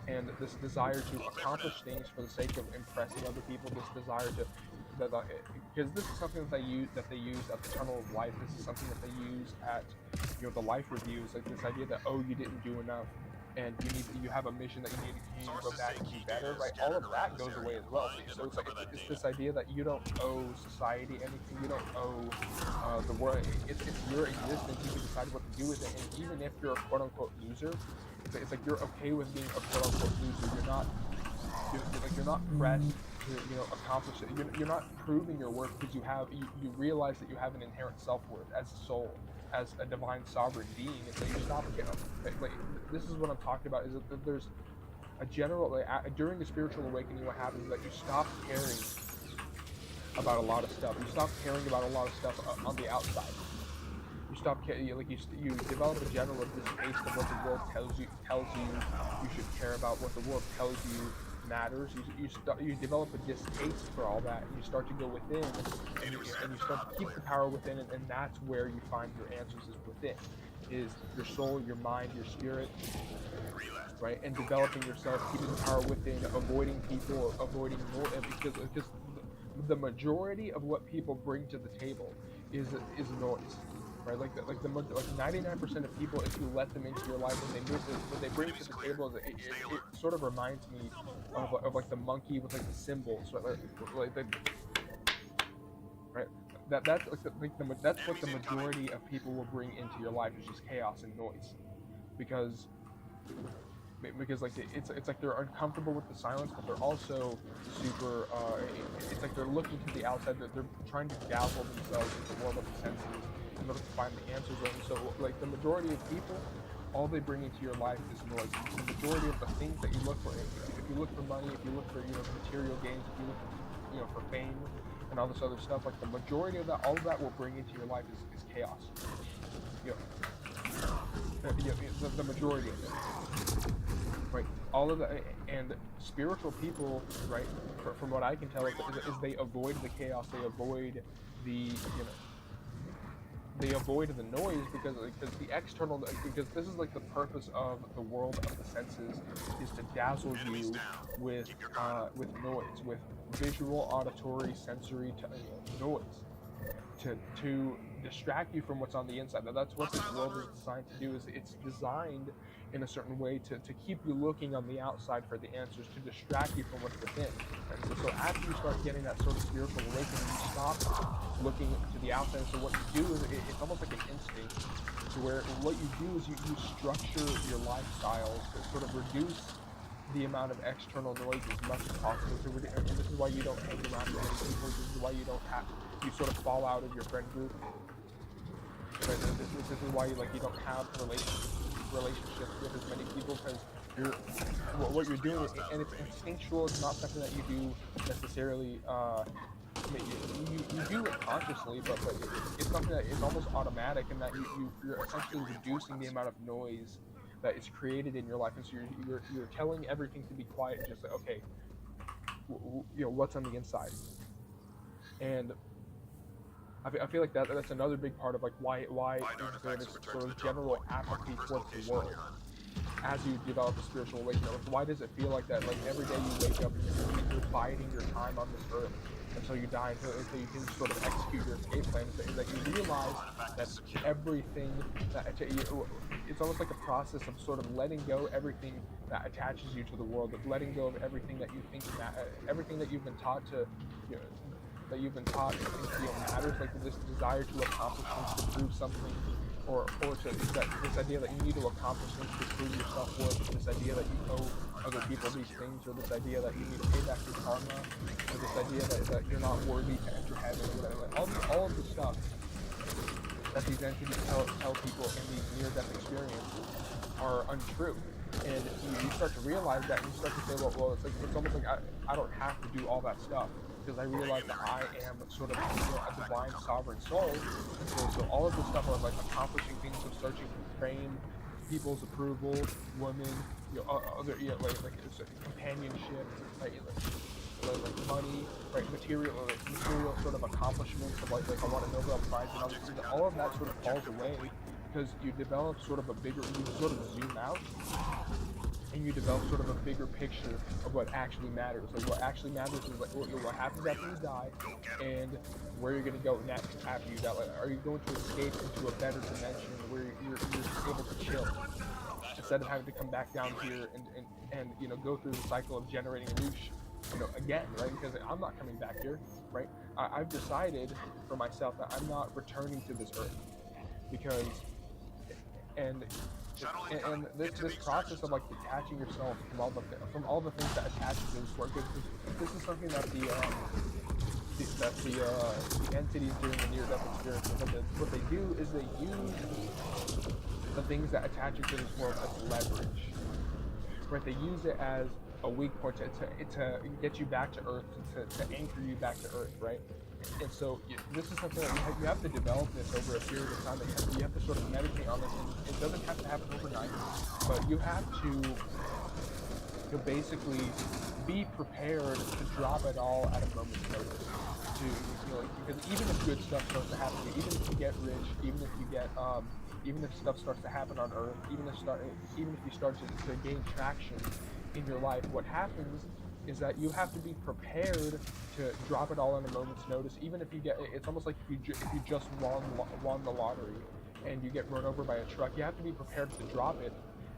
And this desire to accomplish things for the sake of impressing other people, this desire to, because this is something that they use at the Tunnel of Life. This is something that they use at, you know, the life reviews, like this idea that, oh, you didn't do enough, and you have a mission that you need to continue to go back and be better, right? All of that goes away as well. So it's like it's this idea that you don't owe society anything, you don't owe the world. It's your existence. You can decide what to do with it, and even if you're a quote unquote loser, it's like you're okay with being a quote unquote loser. You're not pressed to, you know, accomplish it. You're not proving your worth because you realize that you have an inherent self-worth as a soul, as a divine sovereign being, and so you stop, you know, like this is what I'm talking about, is that there's a general, like, during the spiritual awakening, what happens is that you stop caring about a lot of stuff. You stop caring about a lot of stuff on the outside. You stop caring, like you develop a general distaste of what the world tells you you should care about, what the world tells you matters. You develop a distaste for all that, and you start to go within, and you start to keep the power within, and that's where you find your answers, is within, is your soul, your mind, your spirit, right? And developing yourself, keeping the power within, avoiding people, avoiding more, because the majority of what people bring to the table is noise. Right, like 99% of people, if you let them into your life, what they bring to the table, it sort of reminds me of like the monkey with like the cymbals, right? Right. That's what the majority of people will bring into your life, is just chaos and noise, because like it's like they're uncomfortable with the silence, but they're also super. It's like they're looking to the outside. They're trying to dazzle themselves with the world of the senses in order to find the answers. And so, like the majority of people, all they bring into your life is noise. The majority of the things that you look for, if you look for money, if you look for, you know, material gains, if you look for, you know, for fame and all this other stuff, like the majority of that, all of that will bring into your life is chaos. You know, the majority of it. Right, all of the, and spiritual people, right, from what I can tell, is they avoid the chaos, they avoid the, you know, they avoid the noise, because the external, because this is like the purpose of the world of the senses, is to dazzle you with noise, with visual, auditory, sensory noise, to distract you from what's on the inside. That's what this world is designed to do. Is it's designed in a certain way to keep you looking on the outside for the answers, to distract you from what's within. And so after you start getting that sort of spiritual awakening, you stop looking to the outside. So what you do is it's almost like an instinct, to where what you do is you structure your lifestyle to sort of reduce the amount of external noise as much as possible. So and this is why you don't hang around with many people. This is why you sort of fall out of your friend group. But this is why you don't have relationships with as many people, because what you're doing, and it's instinctual. It's not something that you do necessarily. You do it consciously, but it's something that is almost automatic, and that you're essentially reducing the amount of noise that is created in your life, and so you're telling everything to be quiet, and just like, okay, what's on the inside. And I feel like that's another big part of why there is sort of general apathy towards the world as you develop a spiritual awakening. Why does it feel like that? Like every day you wake up and you're biding your time on this earth until you die, until you can sort of execute your escape plan. Is that you realize that everything that it's almost like a process of sort of letting go everything that attaches you to the world, of letting go of everything that you think everything that you've been taught to. That you've been taught to think matters, like this desire to accomplish things, to prove something, or this idea that you need to accomplish things to prove your self-worth, this idea that you owe other people these things, or this idea that you need to pay back your karma, or this idea that you're not worthy to enter heaven, or whatever. All of the stuff that these entities tell people in these near-death experiences are untrue. And you start to realize that, and you start to say, well, it's almost like I don't have to do all that stuff, because I realize that I am sort of a divine sovereign soul. And so all of this stuff are like accomplishing things, of searching for fame, people's approval, women, other companionship, right? Like money, right? Material sort of accomplishments of like I want a Nobel Prize and all these things. All of that sort of falls away, because you develop sort of you sort of zoom out, and you develop sort of a bigger picture of what actually matters. Like what actually matters is like what happens after you die, and where you're going to go next after you die. Like, are you going to escape into a better dimension where you're able to chill, instead of having to come back down here and go through the cycle of generating a new again, right? Because I'm not coming back here, right? I've decided for myself that I'm not returning to this earth, because and this process of like detaching yourself from all the things that attach you to this work, this is something that the entities during the near-death experience, what they do is they use the things that attach you to this world as leverage, right? They use it as a weak point to get you back to earth, to anchor you back to earth, right? And so this is something that you have to develop this over a period of time. You have to sort of meditate on this, and it doesn't have to happen overnight, but you have to basically be prepared to drop it all at a moment's notice. Because even if good stuff starts to happen, even if you get rich, even if stuff starts to happen on Earth, even if you start to gain traction in your life, what happens is that you have to be prepared to drop it all in a moment's notice. Even if it's almost like if you just won the lottery and you get run over by a truck, you have to be prepared to drop it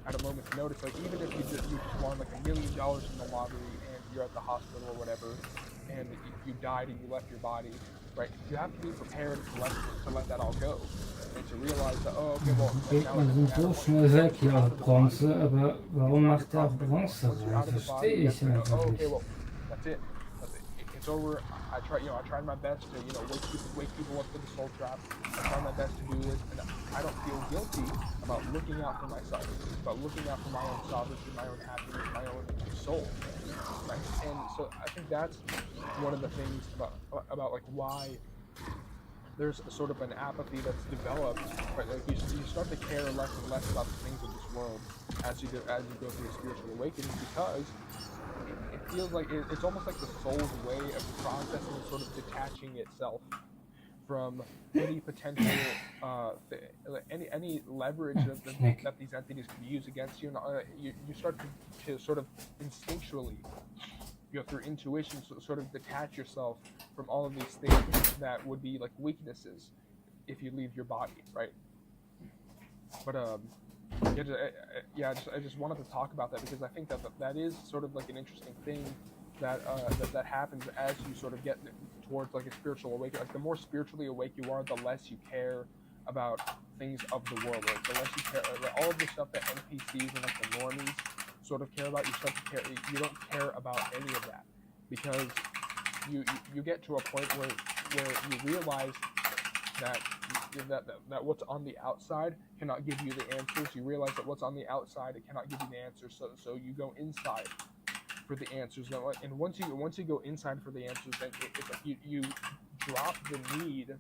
at a moment's notice. Like even if you just won like $1 million in the lottery and you're at the hospital or whatever, and you died and you left your body, right? You have to be prepared to let that all go, and to realize that, oh, okay, well, Gegner sind so schnell weg hier auf Bronze, aber warum macht er auch Bronze rein? Verstehe ich einfach nicht. Okay, well, that's it. It's over. I tried my best to, wake people up to the soul trap. I tried my best to do this, and I don't feel guilty about looking out for myself, about looking out for my own sovereignty, my own happiness, my own soul. Right? And so I think that's one of the things about like why there's sort of an apathy that's developed. Right? Like you start to care less and less about the things of this world as you go through a spiritual awakening, because it feels like it's almost like the soul's way of processing and sort of detaching itself from any potential any leverage that these entities can use against you. And you start to sort of instinctually, through intuition, sort of detach yourself from all of these things that would be like weaknesses if you leave your body, right? But I just wanted to talk about that because I think that is sort of like an interesting thing that happens as you sort of get towards like a spiritual awakening. Like the more spiritually awake you are, the less you care about things of the world. Like the less you care, like all of the stuff that NPCs and like the normies sort of care about, you start to care. You don't care about any of that because you get to a point where you realize that what's on the outside cannot give you the answers. You realize that what's on the outside, it cannot give you the answers. So you go inside for the answers. And once you go inside for the answers, then it's like you drop the need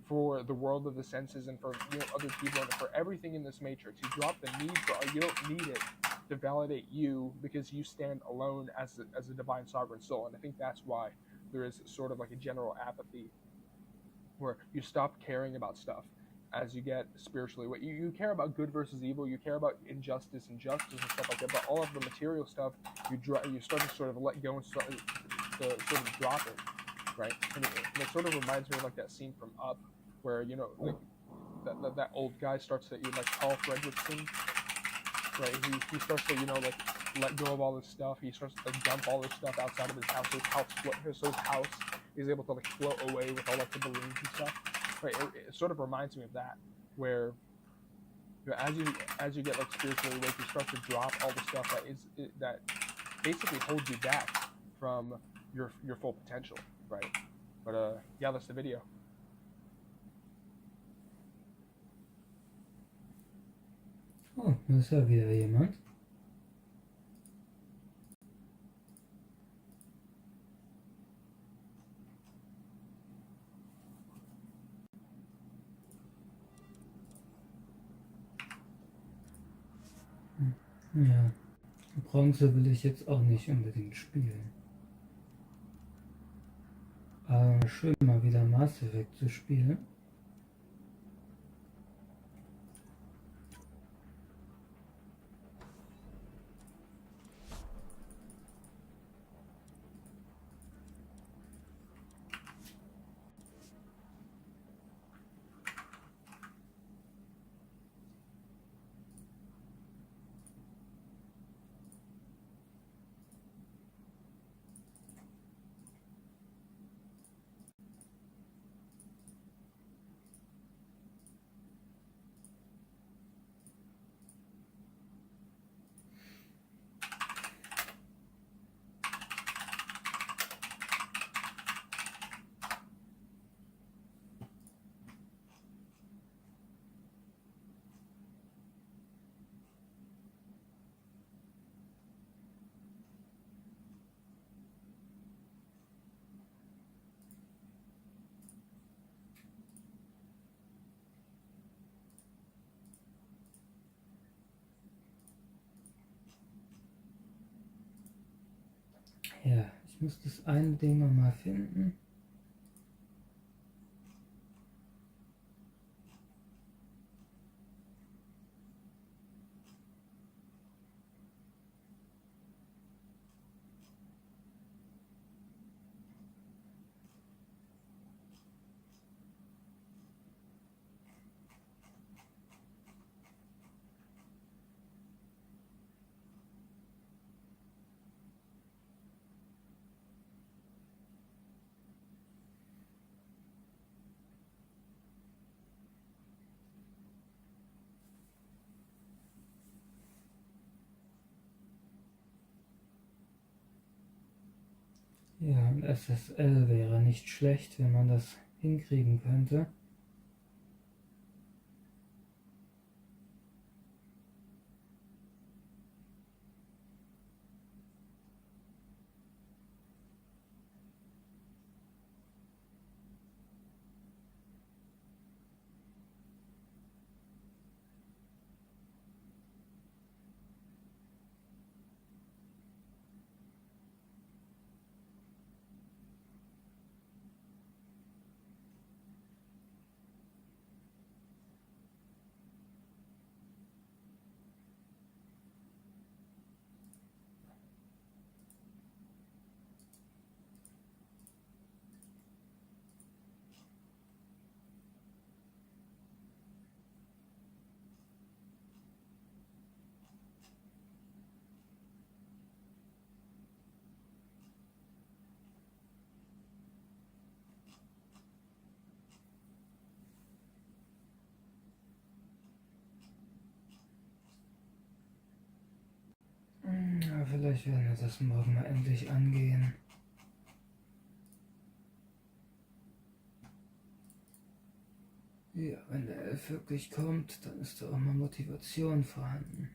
for the world of the senses and for other people and for everything in this matrix. You drop the need for, you don't need it to validate you because you stand alone as a divine sovereign soul. And I think that's why there is sort of like a general apathy where you stop caring about stuff as you get spiritually. You care about good versus evil, you care about injustice and justice and stuff like that, but all of the material stuff, you start to sort of let go and start to sort of drop it, right? And it sort of reminds me of like that scene from Up, where, like that old guy starts to, like Carl Fredricksen, right? He starts to, like let go of all this stuff. He starts to like dump all this stuff outside of his house. So his house is able to like float away with all like the balloons and stuff. Right? It sort of reminds me of that, where as you get like spiritually awake, you start to drop all the stuff that basically holds you back from your full potential, right? But yeah, that's the video. Oh, da ist ja wieder jemand. Ja, Bronze will ich jetzt auch nicht unbedingt spielen. Aber schön mal wieder Mass Effect zu spielen. Ja, ich muss das eine Ding nochmal finden. Ja, ein SSL wäre nicht schlecht, wenn man das hinkriegen könnte. Vielleicht werden wir das morgen mal endlich angehen. Ja, wenn der Elf wirklich kommt, dann ist da auch mal Motivation vorhanden.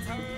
Tell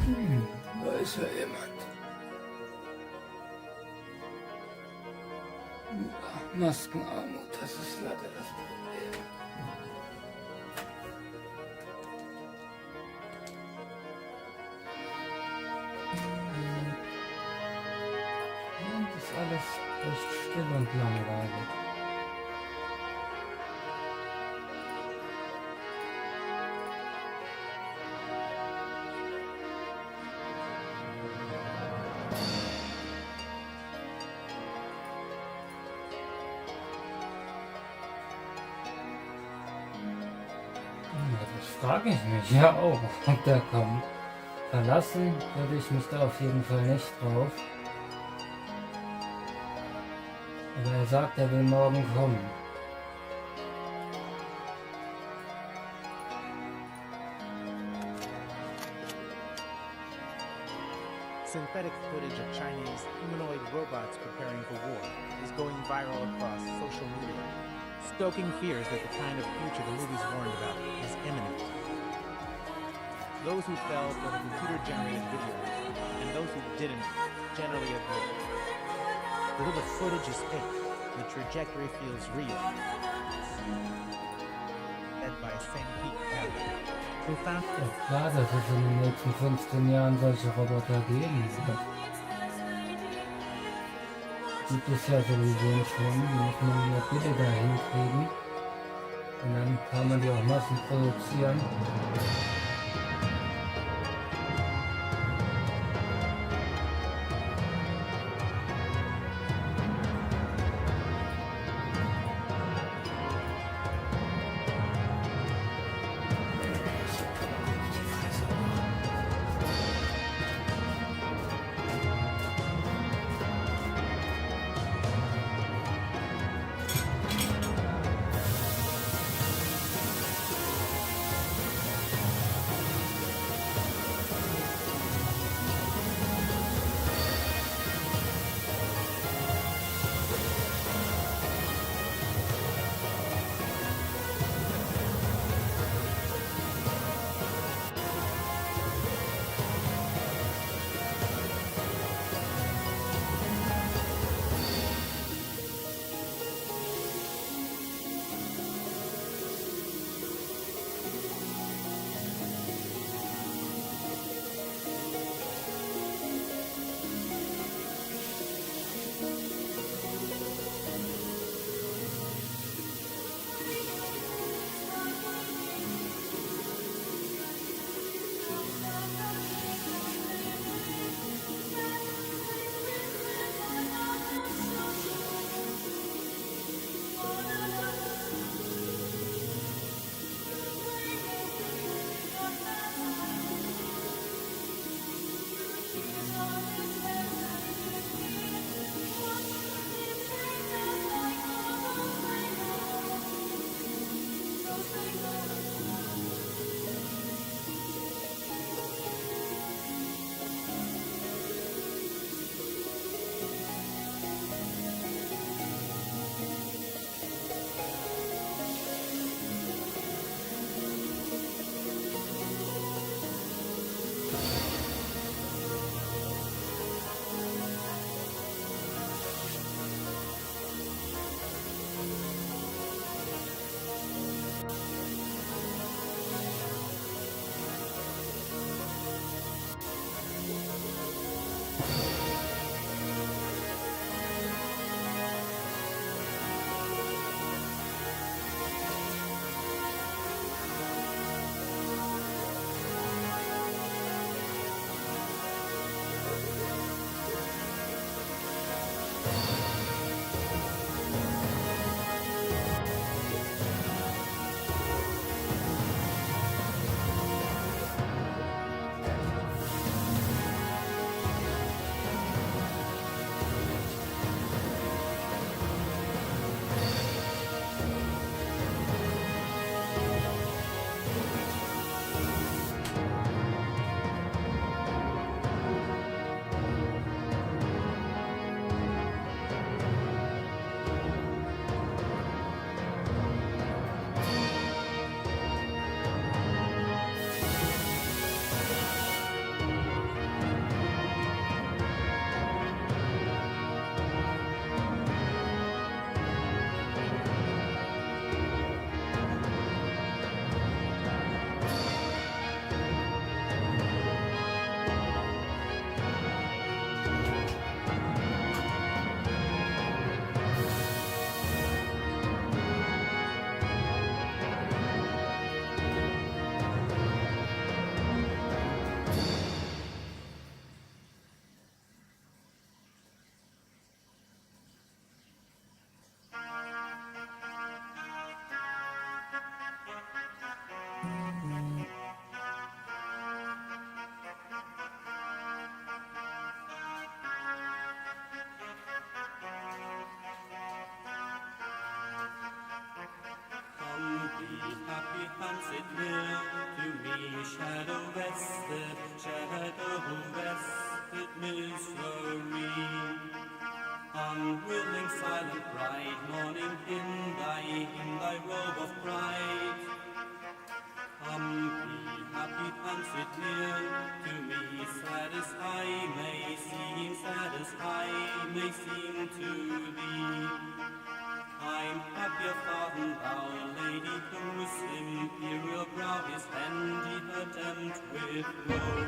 Da ist ja jemand. Ja, Maskenarmut, das ist leider das Problem. Und ist alles recht still und langweilig. Das frage ich mich ja auch, ob der kommt. Verlassen würde ich mich da auf jeden Fall nicht drauf. Aber er sagt, er will morgen kommen. Synthetic footage of Chinese humanoid robots preparing for war is going viral across social media, stoking fears that the kind of future the movies warned about is imminent. Those who fell for the computer-generated videos and those who didn't generally agree. Though the footage is fake, the trajectory feels real. Led by St. Pete Valley, who found Ja klar, dass es in den nächsten 15 Jahren solche Roboter geben wird. Gibt es ja sowieso schon, die muss man ja billiger hinkriegen. Und dann kann man die auch Massen produzieren. shadow vested mystery. Unwilling, silent, bright morning in thy robe of pride. Come, be happy and sit near to me, sad as I may seem, sad as I may seem to thee. I'm happier far than thou, lady, whose imperial brow is handy, attempted with woe.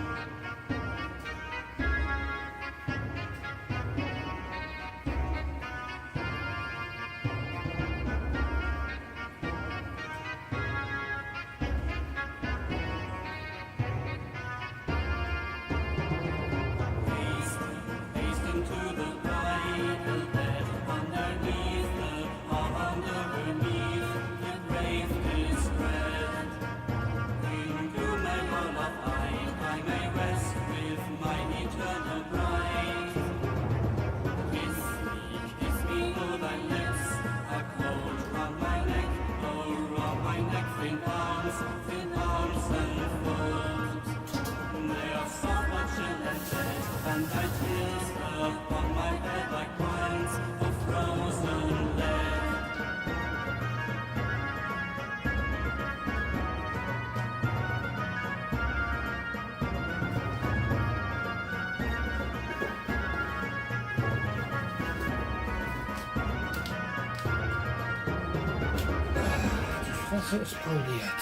Das ist poliert.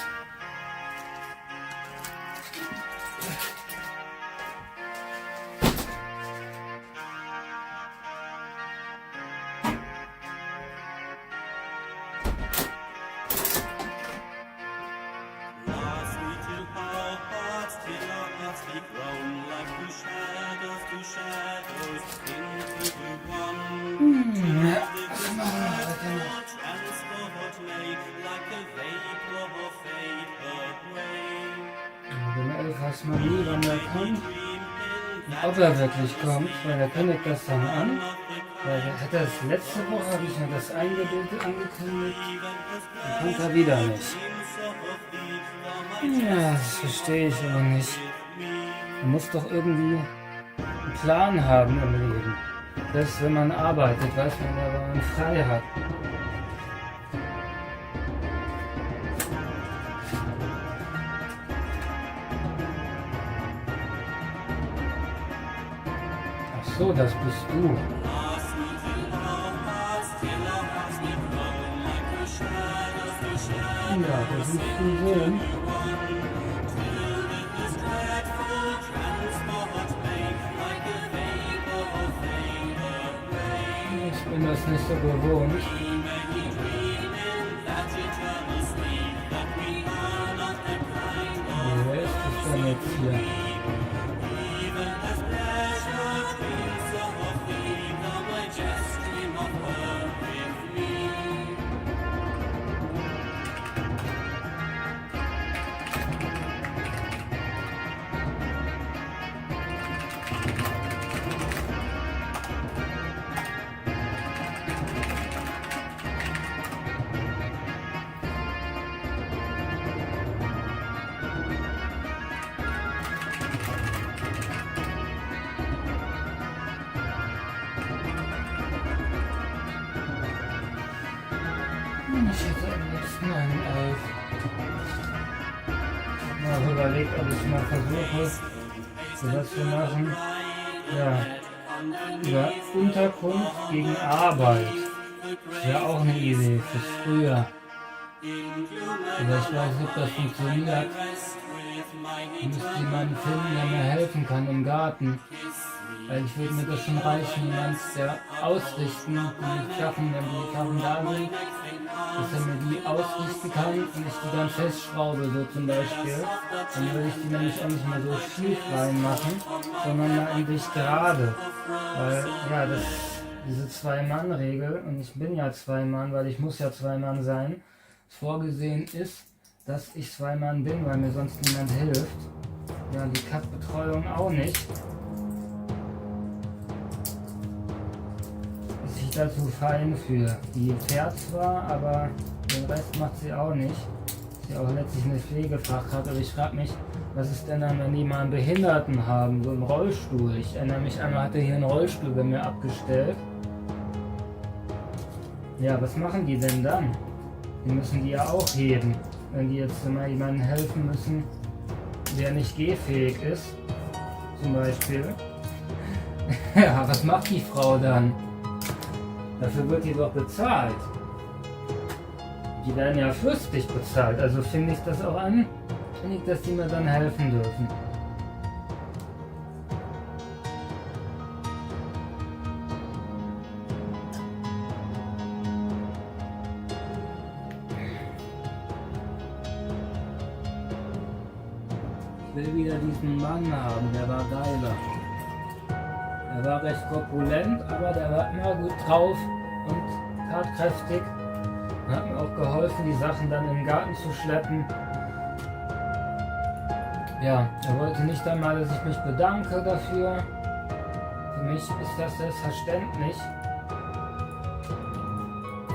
Weiß man nie, wann er kommt und ob er wirklich kommt, weil er kündigt das dann an. Weil er hat das letzte Woche, habe ich mir das eingebildet angekündigt, dann kommt er wieder nicht. Ja, das verstehe ich aber nicht. Man muss doch irgendwie einen Plan haben im Leben. Selbst wenn man arbeitet, weiß man ja, wann man frei hat. So, das bist du. Ja, das ist ein Sohn. Ich bin das nicht so gewohnt. Wer ist das denn jetzt hier? Ich hätte am liebsten einen Elf. Ich habe mal überlegt, ob ich mal versuche, sowas zu machen. Ja, über Unterkunft gegen Arbeit. Das wäre auch eine Idee fürs Frühjahr. Aber ich weiß nicht, ob das funktioniert. Ich müsste jemanden finden, der mir helfen kann im Garten. Weil ich würde mir das schon reichen, jemand, der ausrichten, die Sachen, wenn die Sachen da sind, dass er mir die ausrichten kann und ich die dann festschraube, so zum Beispiel. Dann würde ich die nämlich auch nicht mehr so schief reinmachen, sondern mal eigentlich gerade. Weil, ja, diese Zwei-Mann-Regel, und ich bin ja zwei Mann, weil ich muss ja zwei Mann sein, vorgesehen ist, dass ich zwei Mann bin, weil mir sonst niemand hilft. Ja, die Cut-Betreuung auch nicht. Ist ich dazu fein für. Die fährt zwar, aber den Rest macht sie auch nicht. Ist ja auch letztlich eine Pflegefachkraft, aber ich frage mich, was ist denn dann, wenn die mal einen Behinderten haben, so einen Rollstuhl? Ich erinnere mich, einmal hatte hier einen Rollstuhl bei mir abgestellt. Ja, was machen die denn dann? Die müssen die ja auch heben, wenn die jetzt mal jemandem helfen müssen, der nicht gehfähig ist, zum Beispiel. Ja, was macht die Frau dann? Dafür wird die doch bezahlt. Die werden ja fürstlich bezahlt, also finde ich das auch anständig, dass die mir dann helfen dürfen. Ich will wieder diesen Mann haben, der war geiler. Er war recht korpulent, aber der war immer gut drauf und tatkräftig. Hat mir auch geholfen, die Sachen dann in den Garten zu schleppen. Ja, er wollte nicht einmal, dass ich mich bedanke dafür. Für mich ist das selbstverständlich.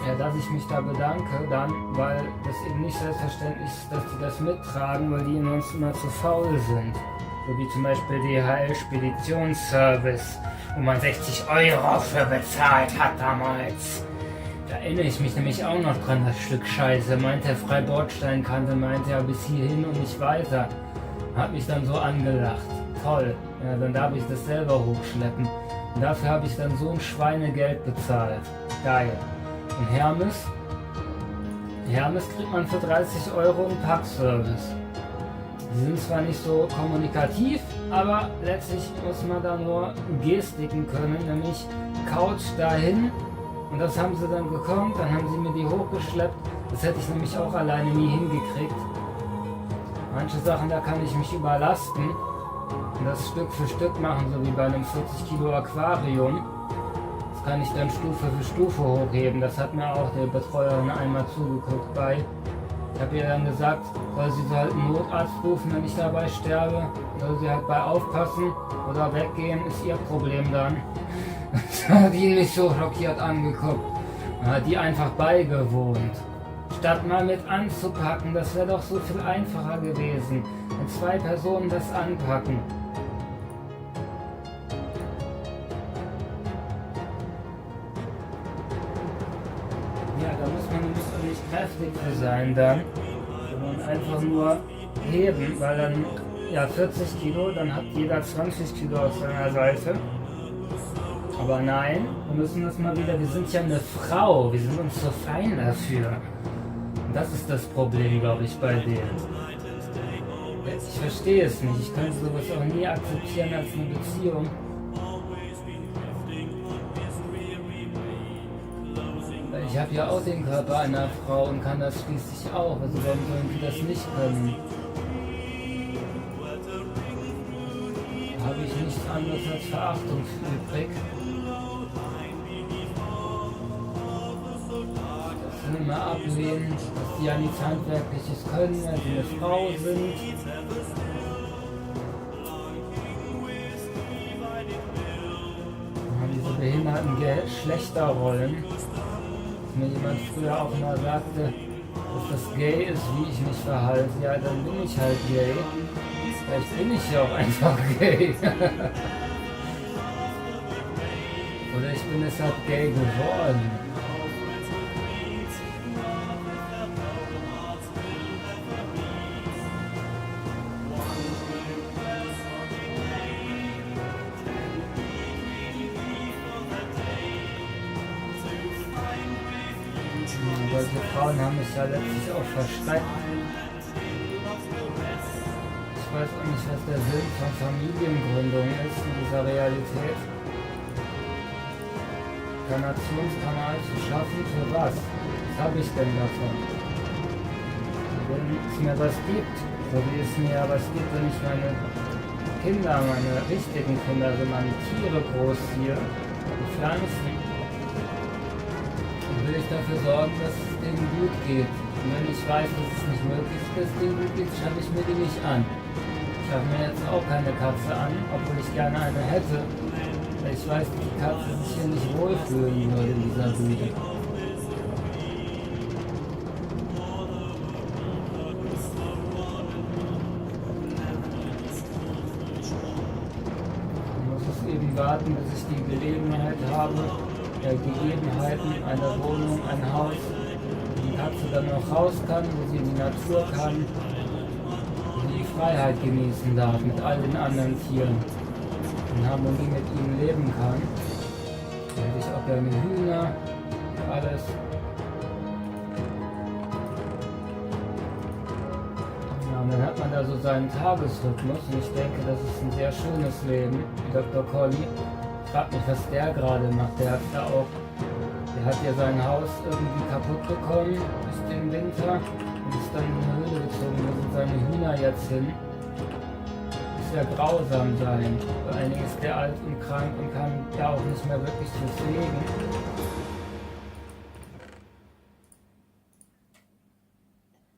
Ja, dass ich mich da bedanke dann, weil das eben nicht selbstverständlich ist, dass die das mittragen, weil die sonst immer zu faul sind. So wie zum Beispiel DHL Speditionsservice, wo man 60 € für bezahlt hat damals. Da erinnere ich mich nämlich auch noch dran, das Stück Scheiße. Meinte der Freibordsteinkante, meinte ja bis hierhin und nicht weiter. Hat mich dann so angelacht. Toll. Ja, dann darf ich das selber hochschleppen. Und dafür habe ich dann so ein Schweinegeld bezahlt. Geil. Und Hermes kriegt man für 30 € einen Packservice. Die sind zwar nicht so kommunikativ, aber letztlich muss man da nur Gestiken können, nämlich Couch dahin. Und das haben sie dann gekommen, dann haben sie mir die hochgeschleppt. Das hätte ich nämlich auch alleine nie hingekriegt. Manche Sachen, da kann ich mich überlasten und das Stück für Stück machen, so wie bei einem 40 Kilo Aquarium. Das kann ich dann Stufe für Stufe hochheben. Das hat mir auch der Betreuerin einmal zugeguckt bei. Ich habe ihr dann gesagt, soll sie halt einen Notarzt rufen, wenn ich dabei sterbe. Soll sie halt bei aufpassen oder weggehen, ist ihr Problem dann. Das hat die mich so schockiert angeguckt. Dann hat die einfach beigewohnt. Statt mal mit anzupacken, das wäre doch so viel einfacher gewesen, wenn 2 Personen das anpacken. Ja, da muss man nicht kräftig für sein dann, sondern einfach nur heben, weil dann, ja, 40 Kilo, dann hat jeder 20 Kilo auf seiner Seite. Aber nein, wir müssen das mal wieder, wir sind ja eine Frau, wir sind uns so fein dafür. Und das ist das Problem, glaube ich, bei denen. Ich verstehe es nicht, ich könnte sowas auch nie akzeptieren als eine Beziehung. Weil ich habe ja auch den Körper einer Frau und kann das schließlich auch, also warum sollen die das nicht können? Da habe ich nichts anderes als Verachtung übrig. Immer ablehnen, dass die ja nichts Handwerkliches können, weil sie eine Frau sind. Dann haben diese behinderten Geschlechterrollen. Dass mir jemand früher auch mal sagte, dass das gay ist, wie ich mich verhalte. Ja, dann bin ich halt gay. Vielleicht bin ich ja auch einfach gay. Oder ich bin es halt gay geworden. Solche Frauen haben mich ja letztlich auch verschreckt. Ich weiß auch nicht, was der Sinn von Familiengründung ist in dieser Realität. Inkarnationskanal zu schaffen, für was? Was habe ich denn davon? Wenn es mir was gibt, so wie es mir ja was gibt, wenn ich meine Kinder, meine richtigen Kinder, also meine Tiere großziehe, die Pflanzen, will ich dafür sorgen, dass es denen gut geht. Und wenn ich weiß, dass es nicht möglich ist, dass es denen gut geht, schaffe ich mir die nicht an. Ich schaffe mir jetzt auch keine Katze an, obwohl ich gerne eine hätte. Weil ich weiß, dass die Katze sich hier nicht wohlfühlen würde in dieser Bude. ihn warten, bis ich die Gelegenheit habe, Gegebenheiten, eine Wohnung, ein Haus, wo die Katze dann noch raus kann, wo sie in die Natur kann, wo sie die Freiheit genießen darf mit all den anderen Tieren, in Harmonie mit ihnen leben kann. Da hätte ich auch gerne Hühner, alles. Ja, und dann hat man da so seinen Tagesrhythmus und ich denke, das ist ein sehr schönes Leben, wie Dr. Collie. Ich frage mich, was der gerade macht. Der hat ja sein Haus irgendwie kaputt bekommen, bis im Winter und ist dann in eine Höhle gezogen. Wo sind seine Hühner jetzt hin? Muss ja grausam sein. Vor allen Dingen ist der alt und krank und kann ja auch nicht mehr wirklich zu pflegen.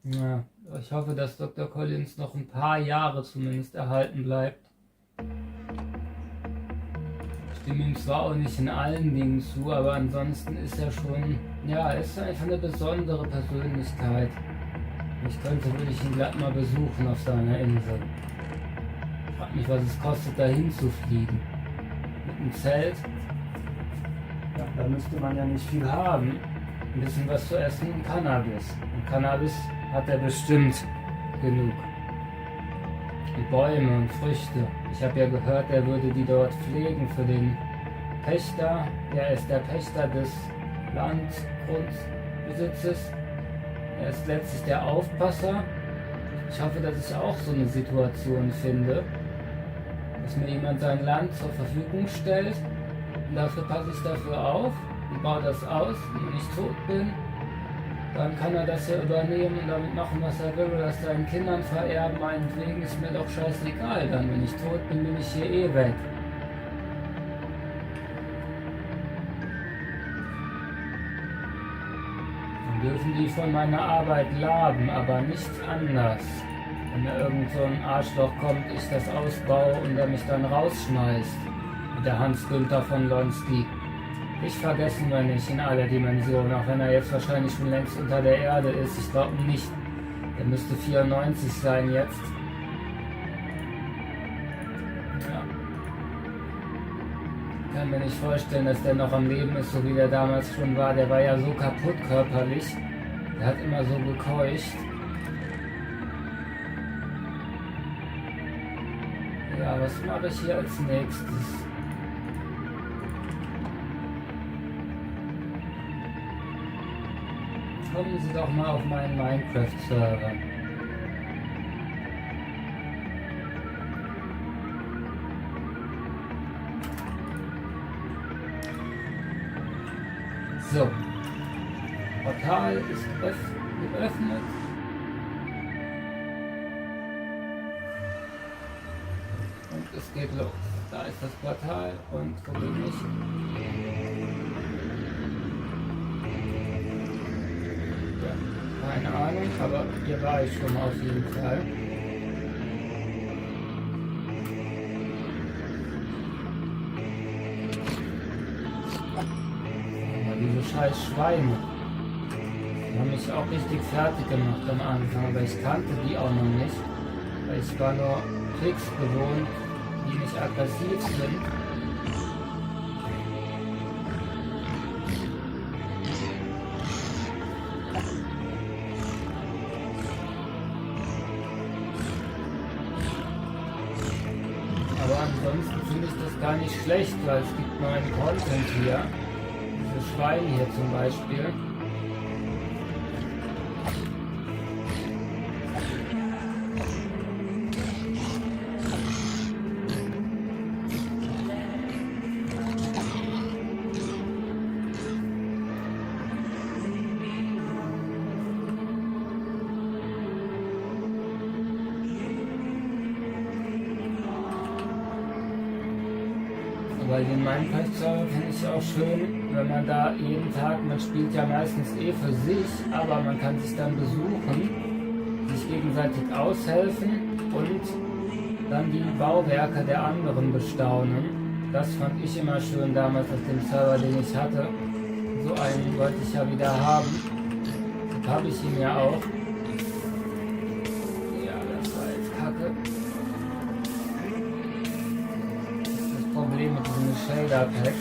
Ja, ich hoffe, dass Dr. Collins noch ein paar Jahre zumindest erhalten bleibt. Ich stimme ihm zwar auch nicht in allen Dingen zu, aber ansonsten ist er schon, ja, er ist einfach eine besondere Persönlichkeit. Würde ich ihn glatt mal besuchen auf seiner Insel. Ich frage mich, was es kostet, dahin zu fliegen. Mit einem Zelt, ja, da müsste man ja nicht viel haben. Ein bisschen was zu essen und Cannabis. Und Cannabis hat er bestimmt genug. Und Bäume und Früchte. Ich habe ja gehört, er würde die dort pflegen für den Pächter. Er ist der Pächter des Landgrundbesitzes. Er ist letztlich der Aufpasser. Ich hoffe, dass ich auch so eine Situation finde, dass mir jemand sein Land zur Verfügung stellt. Und dafür passe ich dafür auf und baue das aus. Und wenn ich tot bin, dann kann er das ja übernehmen und damit machen, was er will, oder das seinen Kindern vererben. Meinetwegen ist mir doch scheißegal. Dann, wenn ich tot bin, bin ich hier eh weg. Dann dürfen die von meiner Arbeit laben, aber nicht anders. Wenn da irgend so ein Arschloch kommt, ich das ausbaue und er mich dann rausschmeißt. Und der Hans-Günther von Lonski. Ich vergessen wir nicht in aller Dimensionen, auch wenn er jetzt wahrscheinlich schon längst unter der Erde ist. Ich glaube nicht. Er müsste 94 sein jetzt. Ja. Ich kann mir nicht vorstellen, dass der noch am Leben ist, so wie der damals schon war. Der war ja so kaputt körperlich. Der hat immer so gekeucht. Ja, was mache ich hier als nächstes? Kommen Sie doch mal auf meinen Minecraft-Server. So. Portal ist geöffnet. Und es geht los. Da ist das Portal und wo bin ich? Keine Ahnung, aber hier war ich schon auf jeden Fall. Aber diese scheiß Schweine, die haben mich auch richtig fertig gemacht am Anfang, aber ich kannte die auch noch nicht, weil ich war nur Tricks gewohnt, die nicht aggressiv sind. Ansonsten finde ich das gar nicht schlecht, weil es gibt neuen Content hier. Diese Schweine hier zum Beispiel. Weil den Minecraft-Server finde ich auch schön, wenn man da jeden Tag, man spielt ja meistens eh für sich, aber man kann sich dann besuchen, sich gegenseitig aushelfen und dann die Bauwerke der anderen bestaunen. Das fand ich immer schön damals auf dem Server, den ich hatte. So einen wollte ich ja wieder haben. Das habe ich ihn ja auch. Ja, das war jetzt Kacke. Das Problem mit diesem Shader-Pack.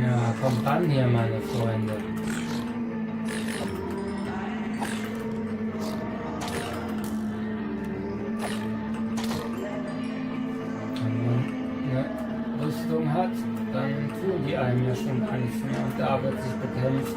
Ja, kommt ran hier, meine Freunde. Rüstung hat, dann tun die einem ja schon Angst mehr und da wird sich bekämpft.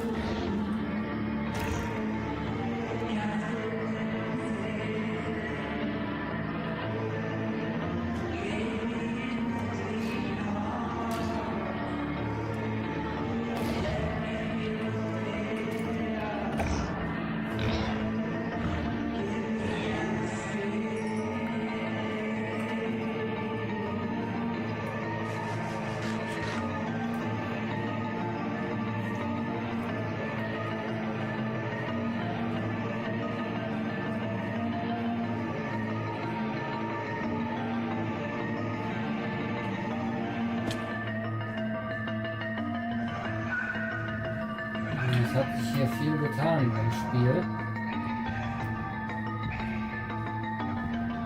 Es hat sich hier viel getan beim Spiel.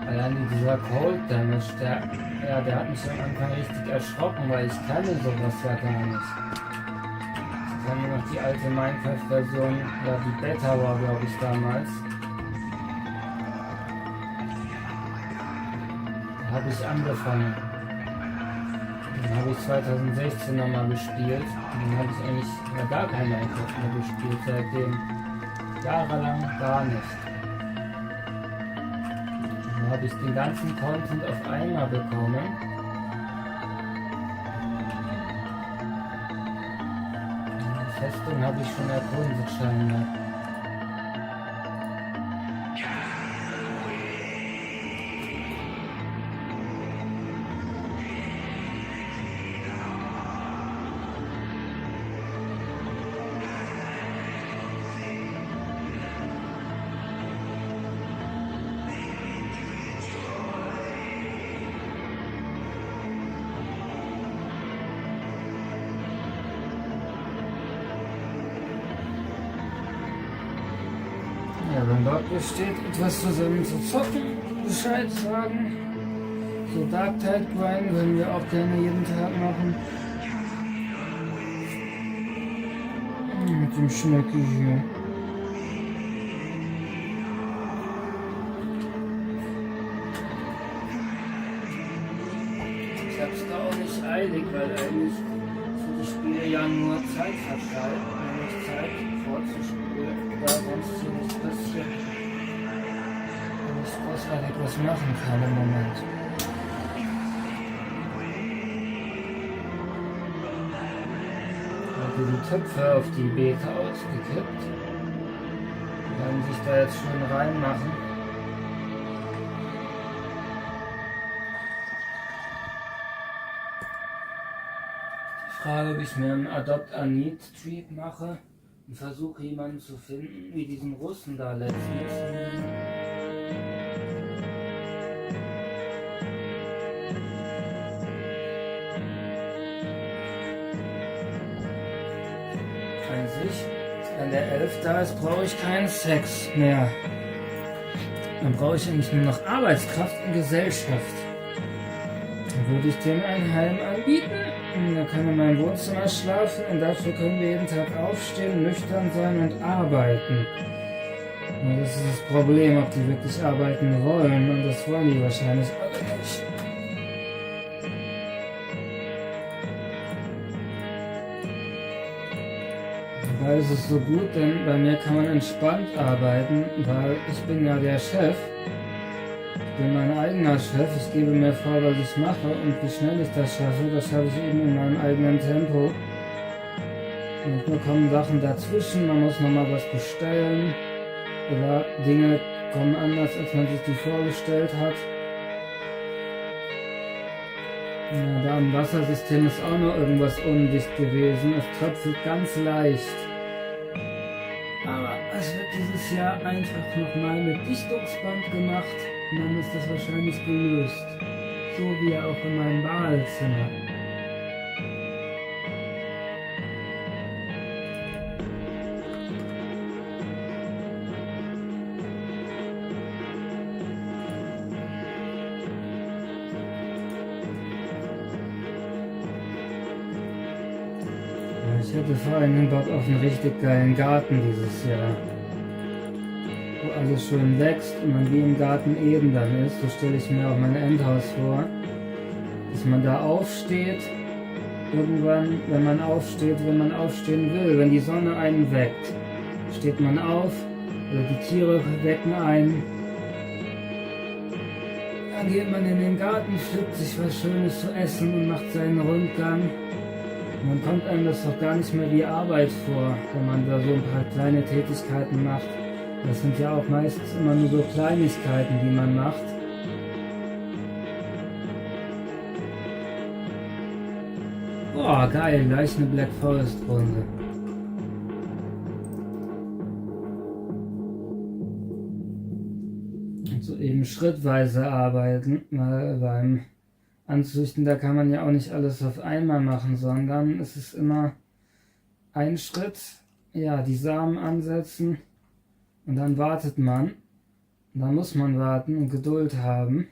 Allein dieser Cold Damage, der hat mich am Anfang richtig erschrocken, weil ich kannte sowas ja gar nicht. Ich kann nur noch die alte Minecraft-Version, ja die Beta war glaube ich damals. Da habe ich angefangen. Dann habe ich 2016 nochmal gespielt. Und dann habe ich eigentlich gar kein Minecraft mehr gespielt. Seitdem jahrelang gar nicht. Dann habe ich den ganzen Content auf einmal bekommen. Die Festung habe ich schon erkundet scheinbar. Ja, wenn dort besteht, etwas zusammen zu zocken, Bescheid sagen. So Dark Tide Grind würden wir auch gerne jeden Tag machen. Mit dem Schnecki hier. Ich hab's da auch nicht eilig, weil eigentlich sind die Spiele ja nur Zeitvertreib, nämlich Zeit vorzuspielen, da sonst hier nichts passiert. Und ich großartig was machen kann im Moment. Also die Töpfe auf die Beete ausgekippt. Die werden sich da jetzt schön reinmachen. Ich frage, ob ich mir einen Adopt a Need Streak mache und versuche jemanden zu finden, wie diesen Russen da letztens. An sich, wenn der Elf da ist, brauche ich keinen Sex mehr. Dann brauche ich eigentlich nur noch Arbeitskraft und Gesellschaft. Dann würde ich dem ein Heim anbieten. Da kann er in meinem Wohnzimmer schlafen und dafür können wir jeden Tag aufstehen, nüchtern sein und arbeiten. Und das ist das Problem, ob die wirklich arbeiten wollen, und das wollen die wahrscheinlich alle nicht. Weil es ist so gut, denn bei mir kann man entspannt arbeiten, weil ich bin ja der Chef. Ich bin mein eigener Chef, ich gebe mir vor, was ich mache, und wie schnell ich das schaffe ich eben in meinem eigenen Tempo. Manchmal kommen Sachen dazwischen, man muss nochmal was bestellen, oder Dinge kommen anders, als man sich die vorgestellt hat. Ja, da im Wassersystem ist auch noch irgendwas undicht gewesen, es tröpfelt ganz leicht. Aber es wird dieses Jahr einfach nochmal mit Dichtungsband gemacht und dann ist das wahrscheinlich gelöst. So wie auch in meinem Badezimmer. Ich hätte vor allem Bock auf einen richtig geilen Garten dieses Jahr. Wo alles schön wächst und man wie im Garten Eden dann ist. So stelle ich mir auch mein Endhaus vor. Dass man da aufsteht. Irgendwann, wenn man aufstehen will. Wenn die Sonne einen weckt, steht man auf. Oder die Tiere wecken einen. Dann geht man in den Garten, pflückt sich was Schönes zu essen und macht seinen Rundgang. Und dann kommt einem das doch gar nicht mehr wie Arbeit vor, wenn man da so ein paar kleine Tätigkeiten macht. Das sind ja auch meistens immer nur so Kleinigkeiten, die man macht. Boah, geil, gleich eine Black Forest Runde. Und so eben schrittweise arbeiten, weil beim Anzüchten, da kann man ja auch nicht alles auf einmal machen, sondern es ist immer ein Schritt, ja, die Samen ansetzen und dann wartet man. Und dann muss man warten und Geduld haben.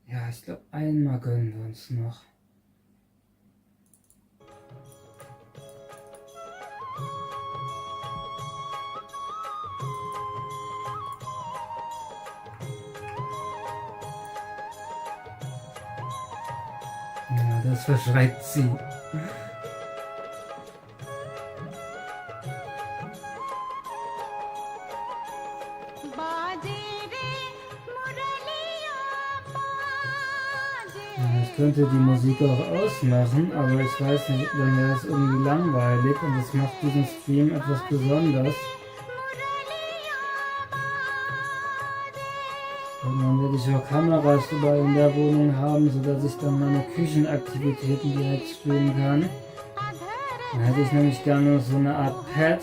Ja, ich glaube, einmal gönnen wir uns noch. Ja, das verschreibt sie. Ich könnte die Musik auch ausmachen, aber ich weiß nicht, dann wäre es irgendwie langweilig und das macht diesen Stream etwas besonders. Und dann werde ich auch Kameras überall in der Wohnung haben, sodass ich dann meine Küchenaktivitäten direkt streamen kann. Dann hätte ich nämlich gerne so eine Art Pad,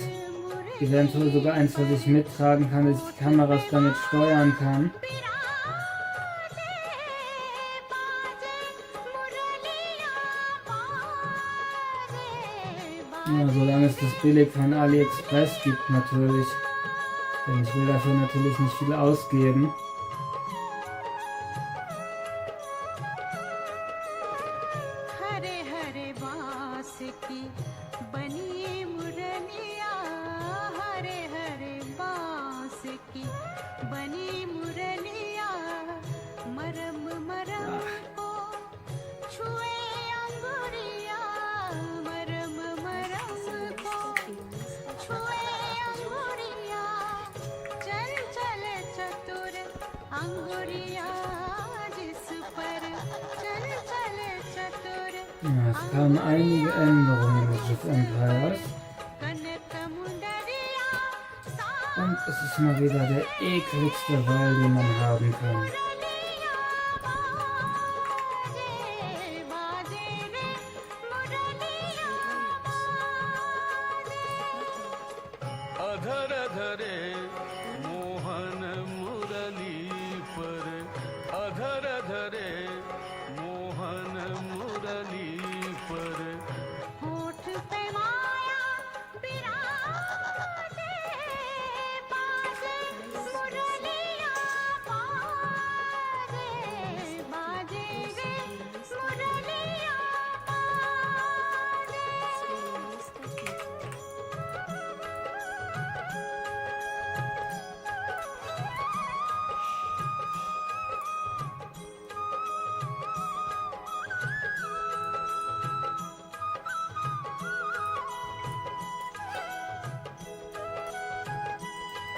eventuell sogar eins, was ich mittragen kann, dass ich die Kameras damit steuern kann. Ja, solange es das billig von AliExpress gibt natürlich. Denn ich will dafür natürlich nicht viel ausgeben. Ja, es kamen einige Änderungen in Age of Empires. Und es ist mal wieder der ekligste Wall, den man haben kann.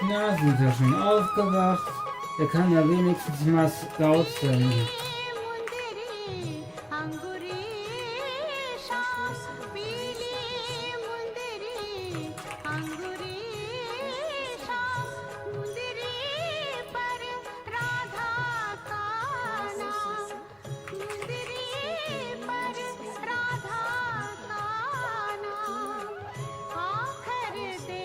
Na, sind wir schon aufgewacht? Der kann ja wenigstens mal Scout senden. आखर दे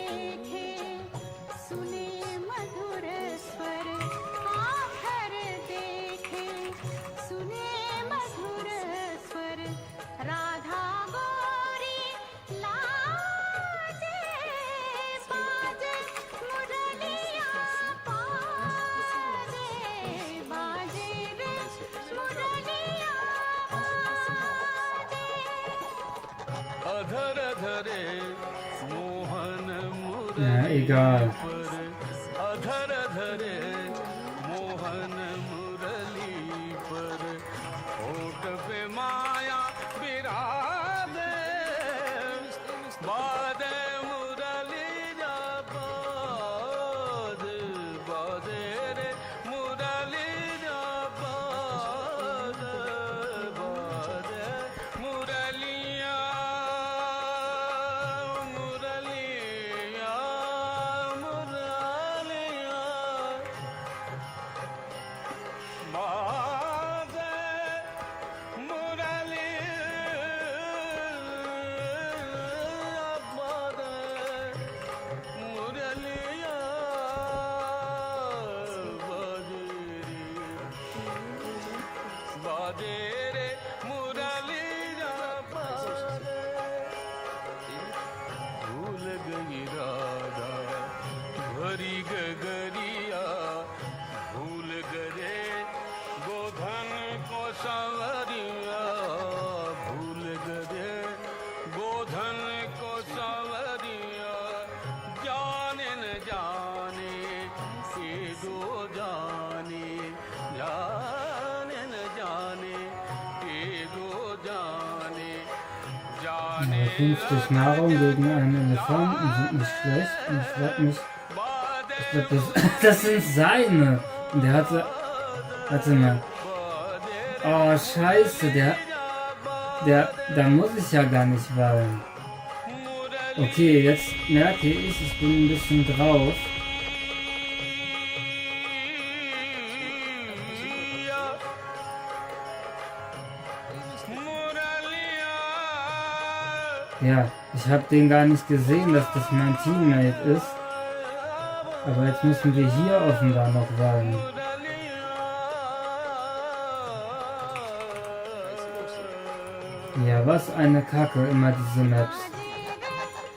Ja, egal. Aber 50 Nahrung gegen einen Elefanten sind nicht schlecht. Und ich frage mich, ich glaube, das sind seine. Und der hatte, warte mal. Oh, scheiße, da muss ich ja gar nicht wallen. Okay, jetzt merke ich bin ein bisschen drauf. Ja, ich habe den gar nicht gesehen, dass das mein Teammate ist. Aber jetzt müssen wir hier offenbar noch wallen. Ja, was eine Kacke, immer diese Maps.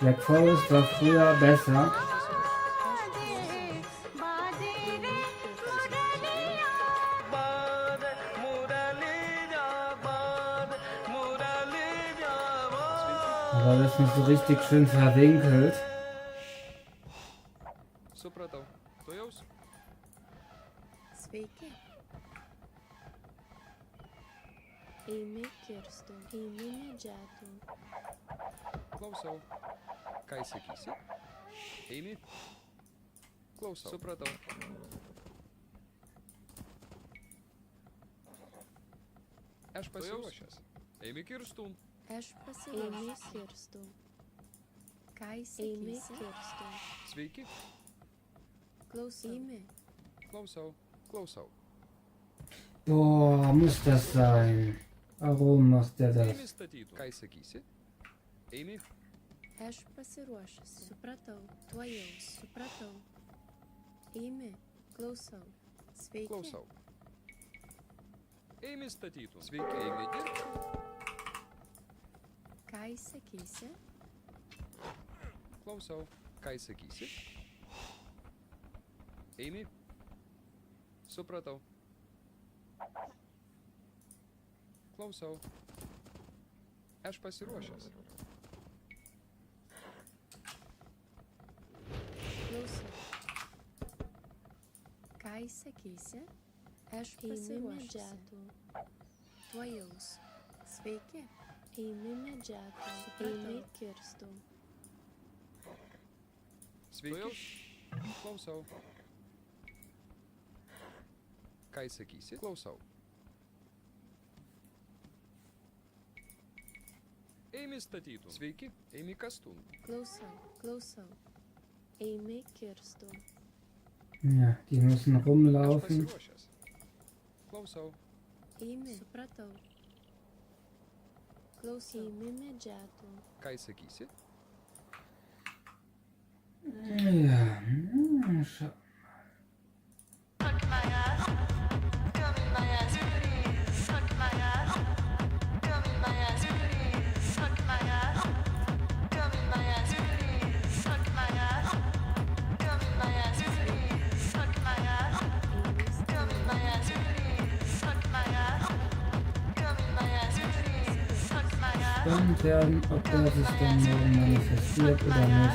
Black Forest war früher besser. Aber das ist nicht so richtig schön verwinkelt. Sveiki. Eimi kirstų, eimi medžiatų. Klausau. Ką įsakysi? Eimi. Klausau. Supratau. Aš pasiruošęs. Eimi kirstų. Aš pasiruošęs. Eimi kirstų. Ką įsakysi? Eimi kirstų. Sveiki. Klausau. Eimi. Klausau. Klausau. Boah, muss das sein? Warum macht der das? Eimi statytų. Ką įsakysi? Eimi. Aš pasiruošęs. Supratau. Tuojau. Supratau. Eimi. Klausau. Sveiki. Klausau. Eimi statytų. Sveiki. Eimi dirbti. Ką įsakysi? Klausau. Ką įsakysi? Eimi. Supratau. Klausau. Aš pasiruošęs. Klausau. Ką įsakysi? Aš pasiruošęs. Tuojaus. Sveiki. Eimi medžiatų. Eimi kirstų. Sveiki. Klausau. Ką įsakysi? Klausau. Eimi statytų. Sveiki. Eimi kastų. Klausau. Klausau. Eimi kirstų. Ja, die müssen rumlaufen. Klausau. Eimi. Supratau. Klausau. Eimi medžiatų. Ką įsakysi? Ja, schau. Suck my ass. spannend werden, ob der sich dann morgen manifestiert oder nicht.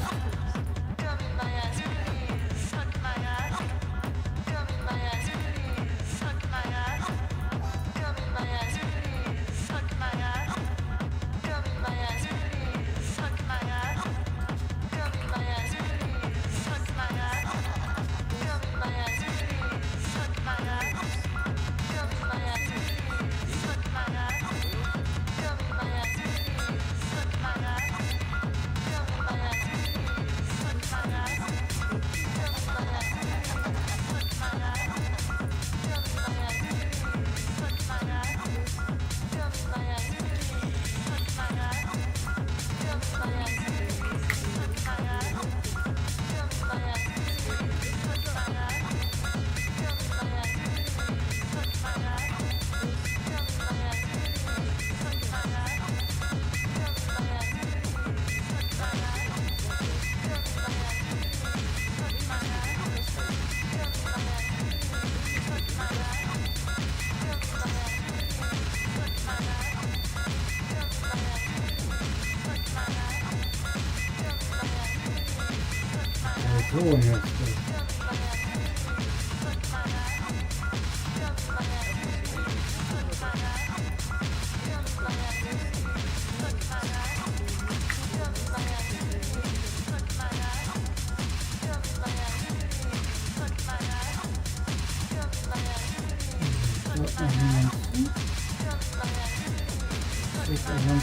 So, und jetzt.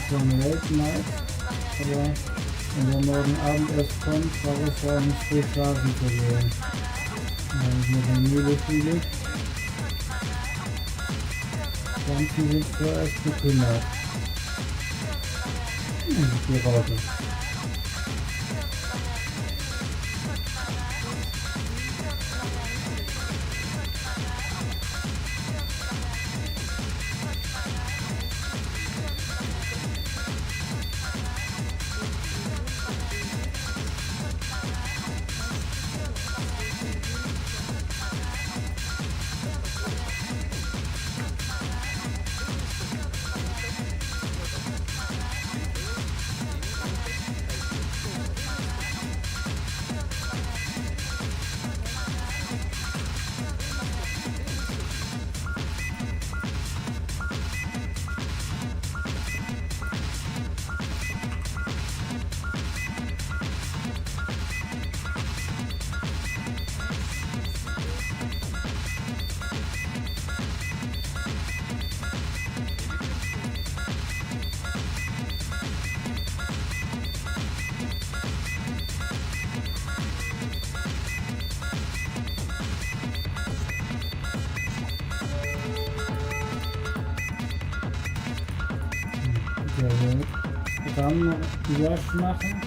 Von Late Night, aber wenn der morgen Abend erst kommt, brauche ich ja nicht früh schlafen zu gehen. Weil ich mir dann müde fühle. Pflanzen sind zuerst gekümmert. Die Raute. Dann Wash machen.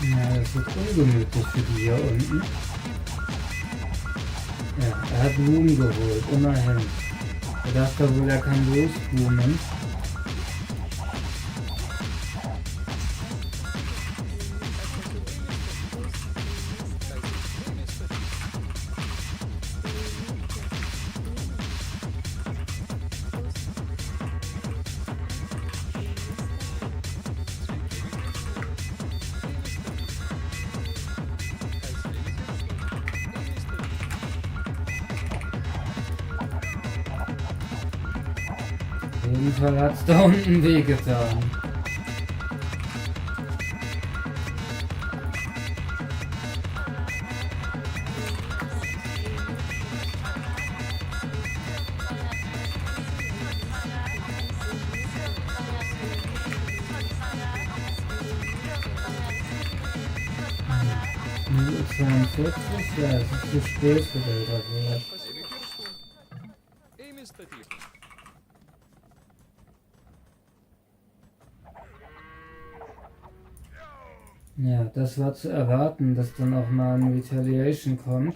Ja, das wird ungemütlich für die hier unten. Ja, er hat Blumen geholt, immerhin. Er dachte wohl, er kann losblumen. Auf jeden Fall hat es da unten wehgetan. Minute 42, ja, es ist zu spät für Delta. Ja, das war zu erwarten, dass dann auch mal ein Retaliation kommt.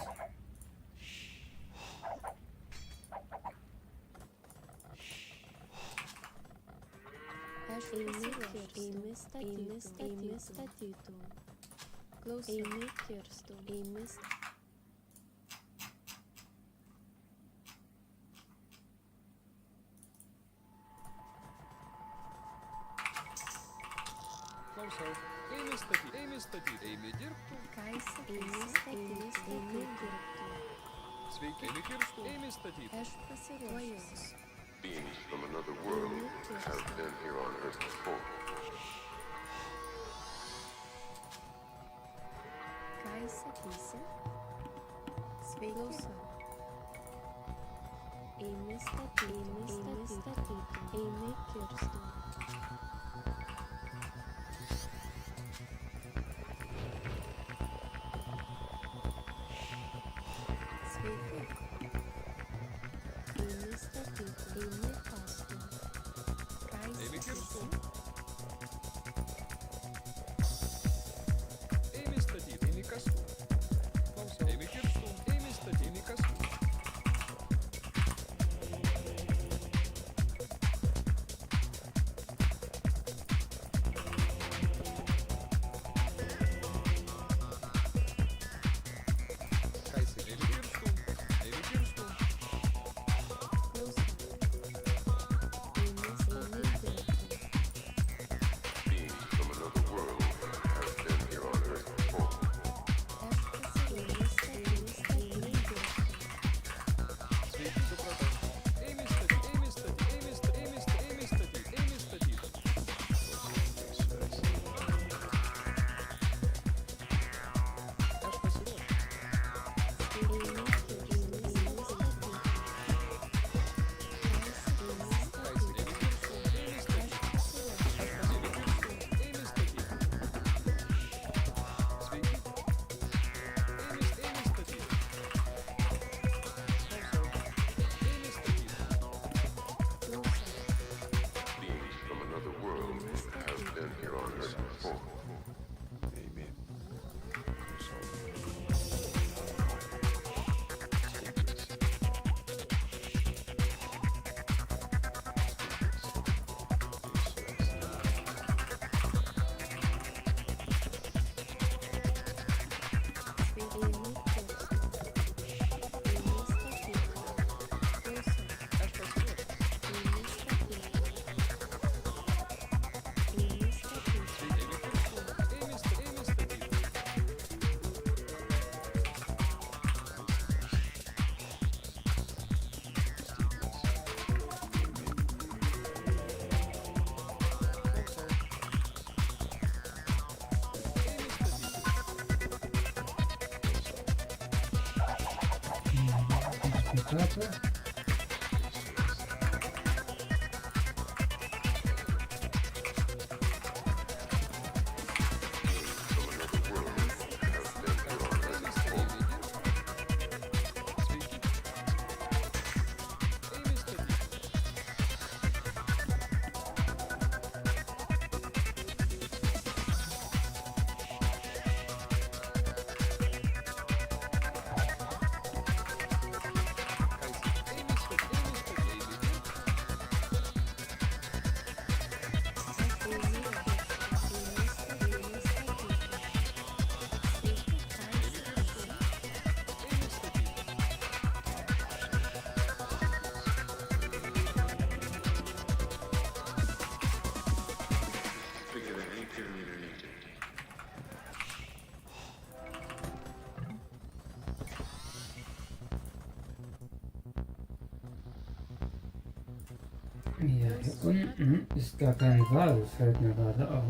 Beings from another world have been here on Earth before. Karte. Hier unten ist gar kein Wal, fällt mir gerade auf.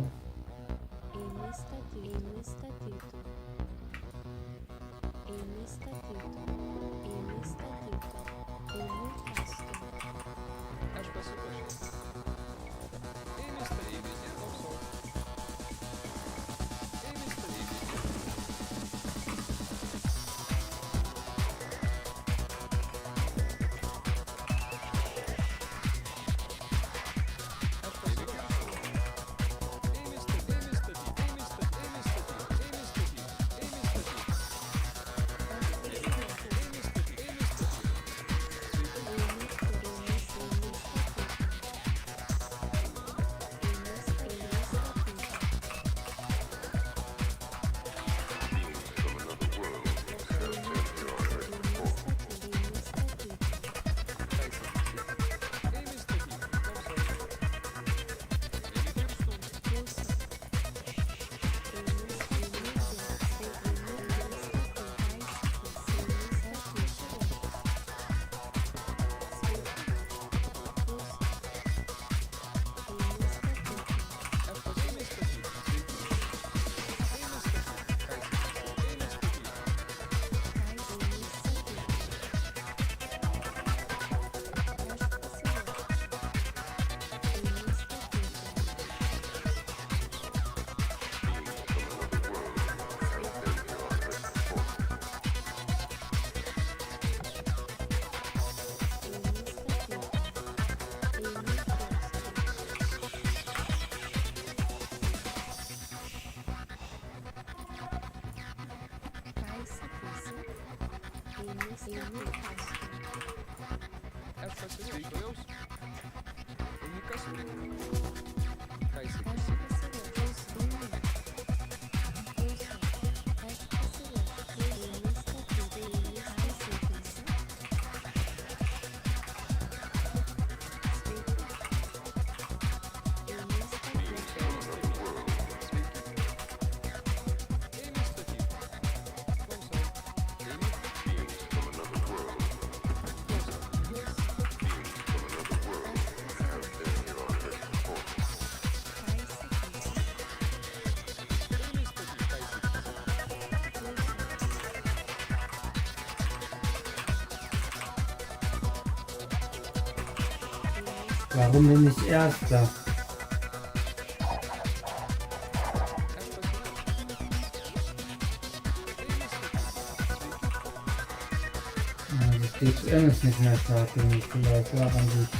Warum bin ich Erster? Das DPM ist nicht mehr stark genug, vielleicht daran liegt.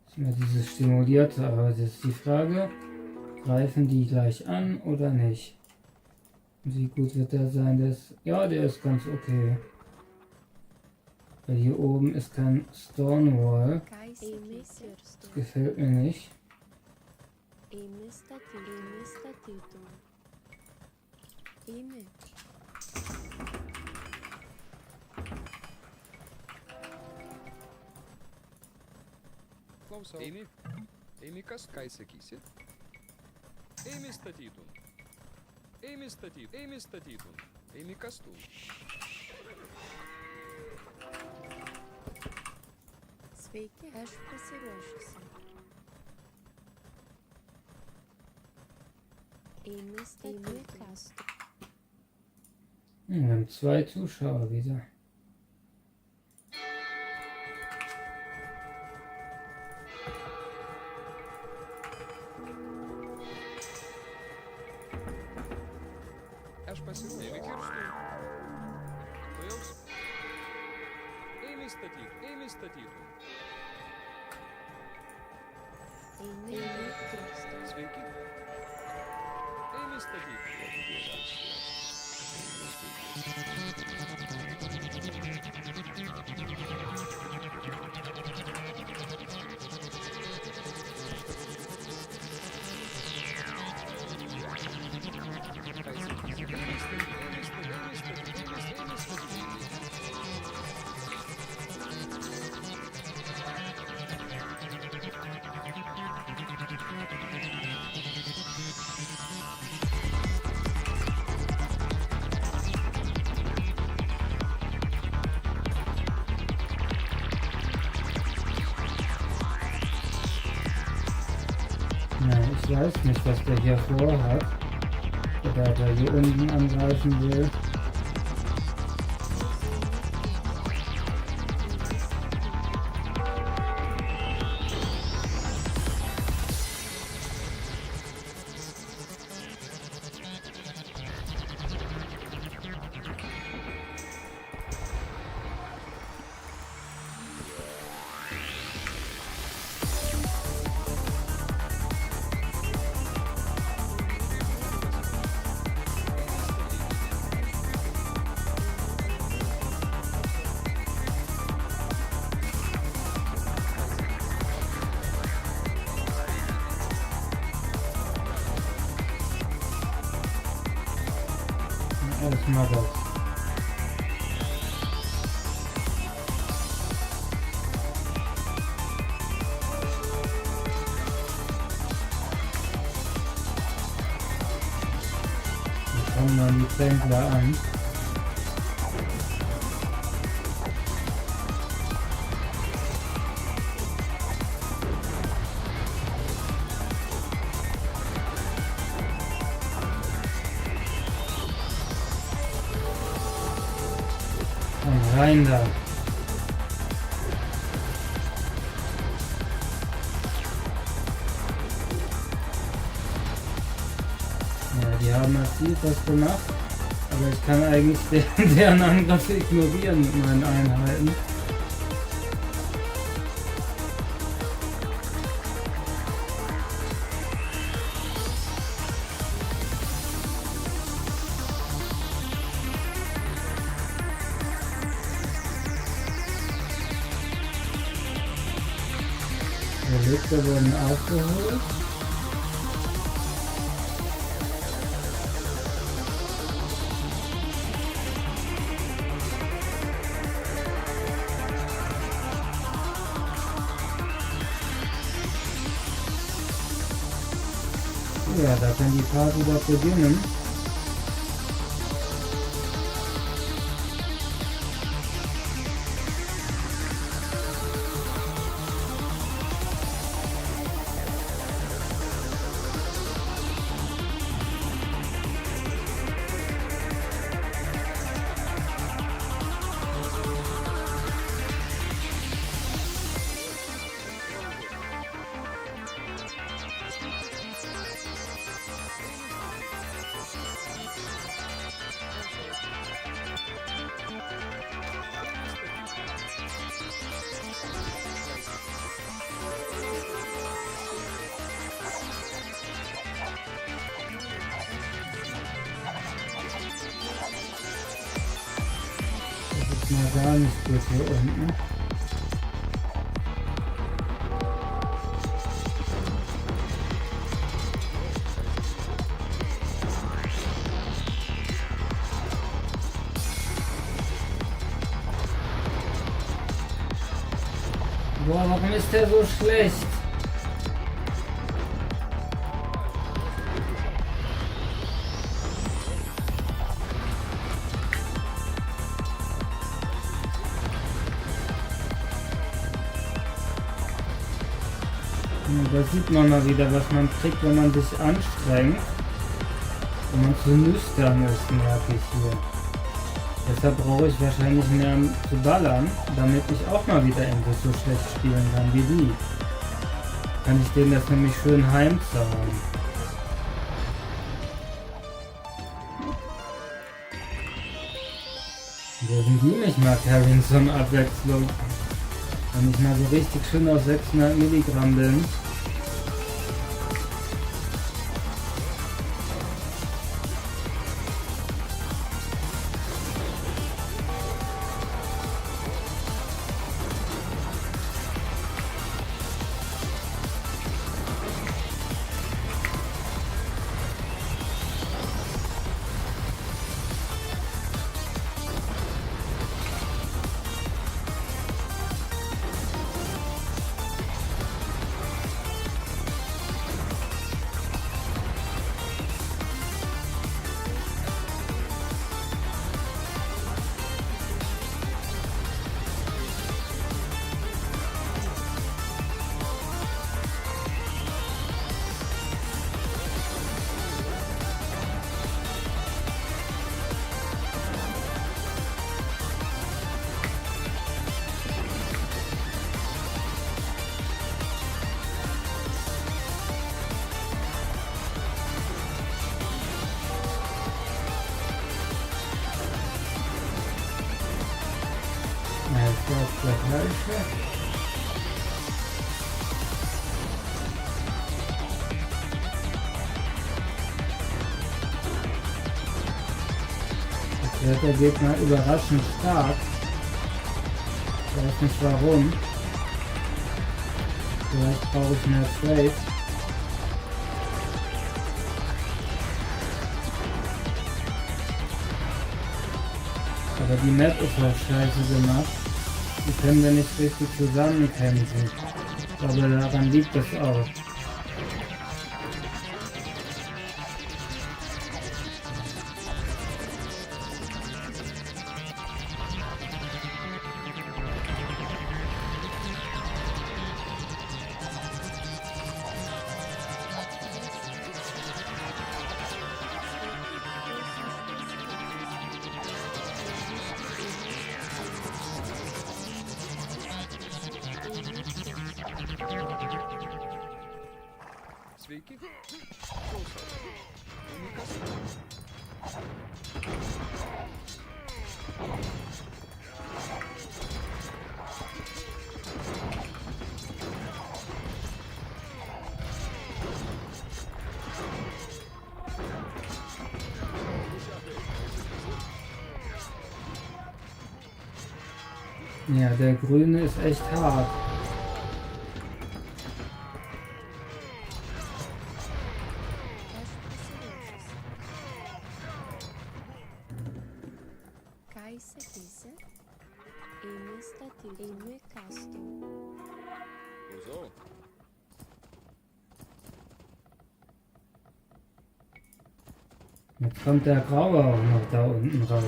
Ist mir dieses stimulierte, aber jetzt ist die Frage, greifen die gleich an oder nicht? Wie gut wird der sein? Ja, der ist ganz okay. Weil hier oben ist kein Stonewall. Das gefällt mir nicht. Klausau. Amy, kas sakysi? Amy statytum. Amy statytum. Amy kas tu? Sveiki, aš pasiruošusi. Wir haben 2 Zuschauer wieder. Ich weiß nicht, was der hier vorhat. Oder ob er hier unten angreifen will. Alles mal das. Hier kommen dann die Pendler an. Rein da. Ja, die haben massiv was gemacht, aber ich kann eigentlich deren Angriffe ignorieren mit meinen Einheiten. Die Lüfter wurden aufgeholt. Ja, da kann die Party doch beginnen. Gar nicht gut hier unten. Boah, warum ist der so schlecht? Da sieht man mal wieder, was man kriegt, wenn man sich anstrengt. Und man zu nüchtern ist, merke ich hier. Deshalb brauche ich wahrscheinlich mehr zu ballern, damit ich auch mal wieder endlich so schlecht spielen kann wie die. Kann ich denen das nämlich schön heimzahlen. Dürfen die mich mal carryen zur Abwechslung. Wenn ich mal so richtig schön auf 600 Milligramm bin. Der gleiche. Jetzt wird der Gegner überraschend stark. Ich weiß nicht warum. Vielleicht brauche ich mehr Trade. Aber die Map ist auch scheiße gemacht. Die können wir nicht richtig zusammenkämpfen. Ich glaube, daran liegt es auch. Sveiki. Klausau. Unikas. Ja, der Grüne ist echt hart. So. Jetzt kommt der Graue auch noch da unten raus.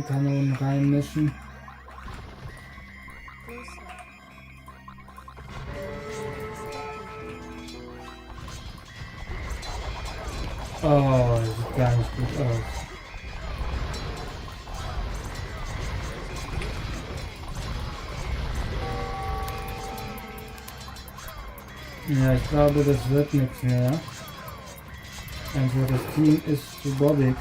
Kanonen reinmischen. Oh, das sieht gar nicht gut aus. Ja, ich glaube, das wird nichts mehr. Also das Team ist zu bobbig.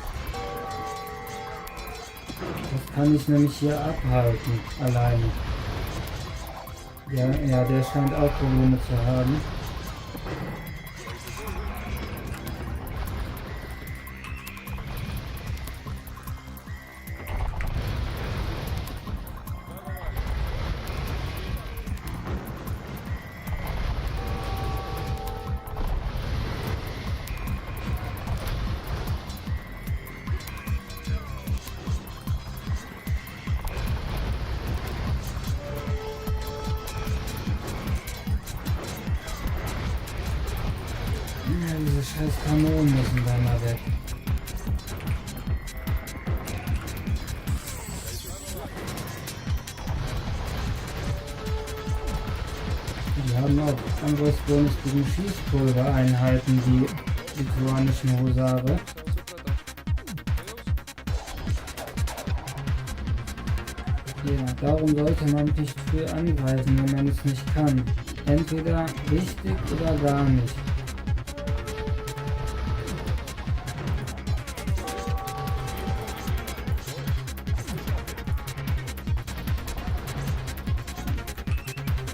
Das kann ich nämlich hier abhalten, alleine. Ja, der scheint auch Probleme zu haben. Diese scheiß Kanonen müssen da mal weg. Die haben auch Angriffsbonus gegen Schießpulvereinheiten, die lituanischen Husare. Ja, darum sollte man nicht früh angreifen, wenn man es nicht kann. Entweder richtig oder gar nicht.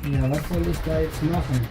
Ja, was soll ich da jetzt machen?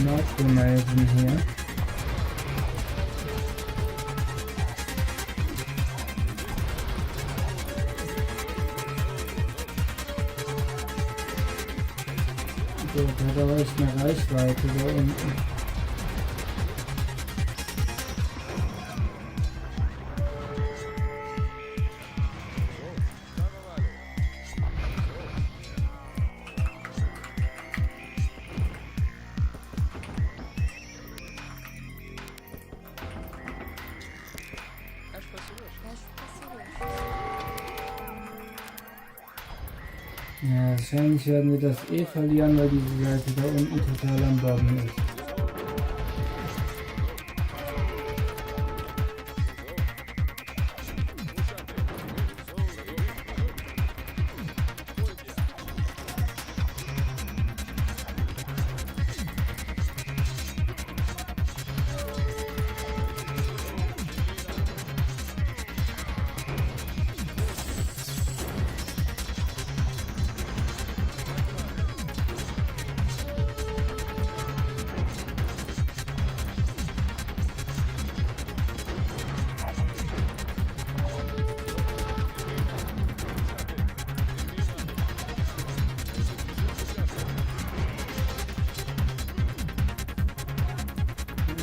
Nordgemelden hier. So, der hat aber echt eine Reichweite da unten. Ja, wahrscheinlich werden wir das eh verlieren, weil diese Seite da unten total am Bobben ist.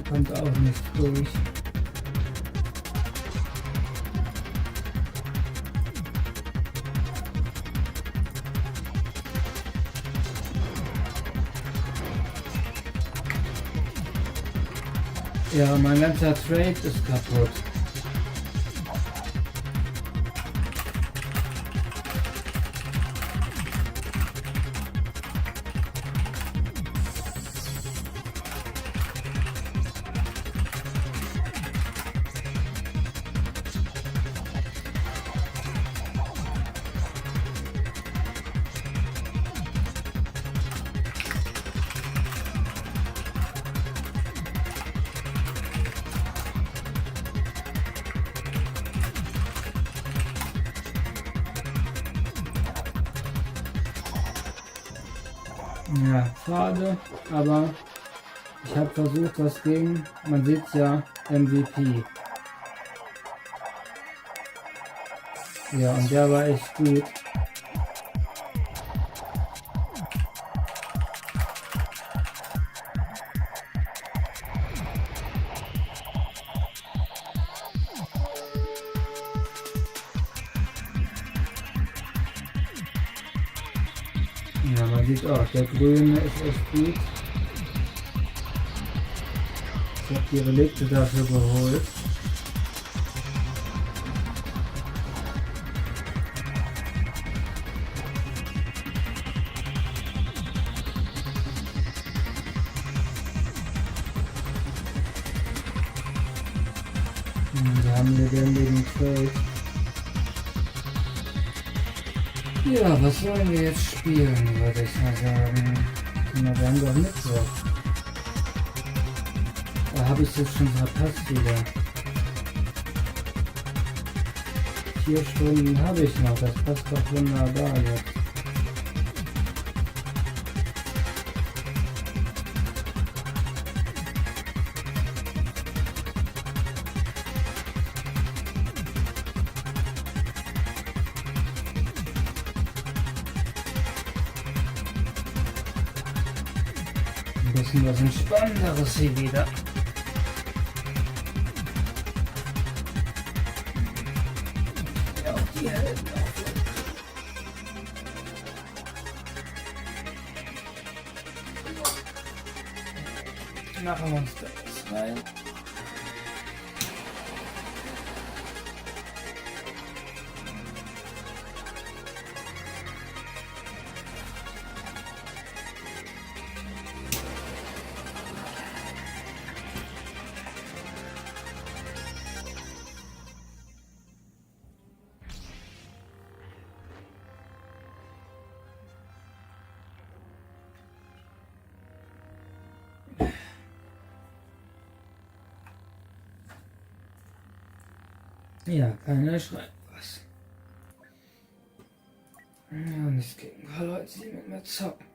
Kommt auch nicht durch. Ja, mein ganzer Trade ist kaputt. Ja, schade, aber ich habe versucht, was ging. Man sieht ja, MVP. Ja, und der war echt gut. Ja, man sieht auch, der Grüne ist echt gut. Ich habe die Relikte dafür geholt. Wir haben lebendigen Trade. Ja, was sollen wir jetzt spielen, würde ich mal sagen. Na, wir haben doch Mittwoch. Da habe ich es jetzt schon verpasst wieder. 4 Stunden habe ich noch, das passt doch wunderbar jetzt. Ein bisschen was Entspannenderes hier wieder. Ja, auch die Helden auch. Machen wir uns da was rein. Ja, keiner schreibt was. Ja, und es gibt ein paar Leute, die mit mir zocken.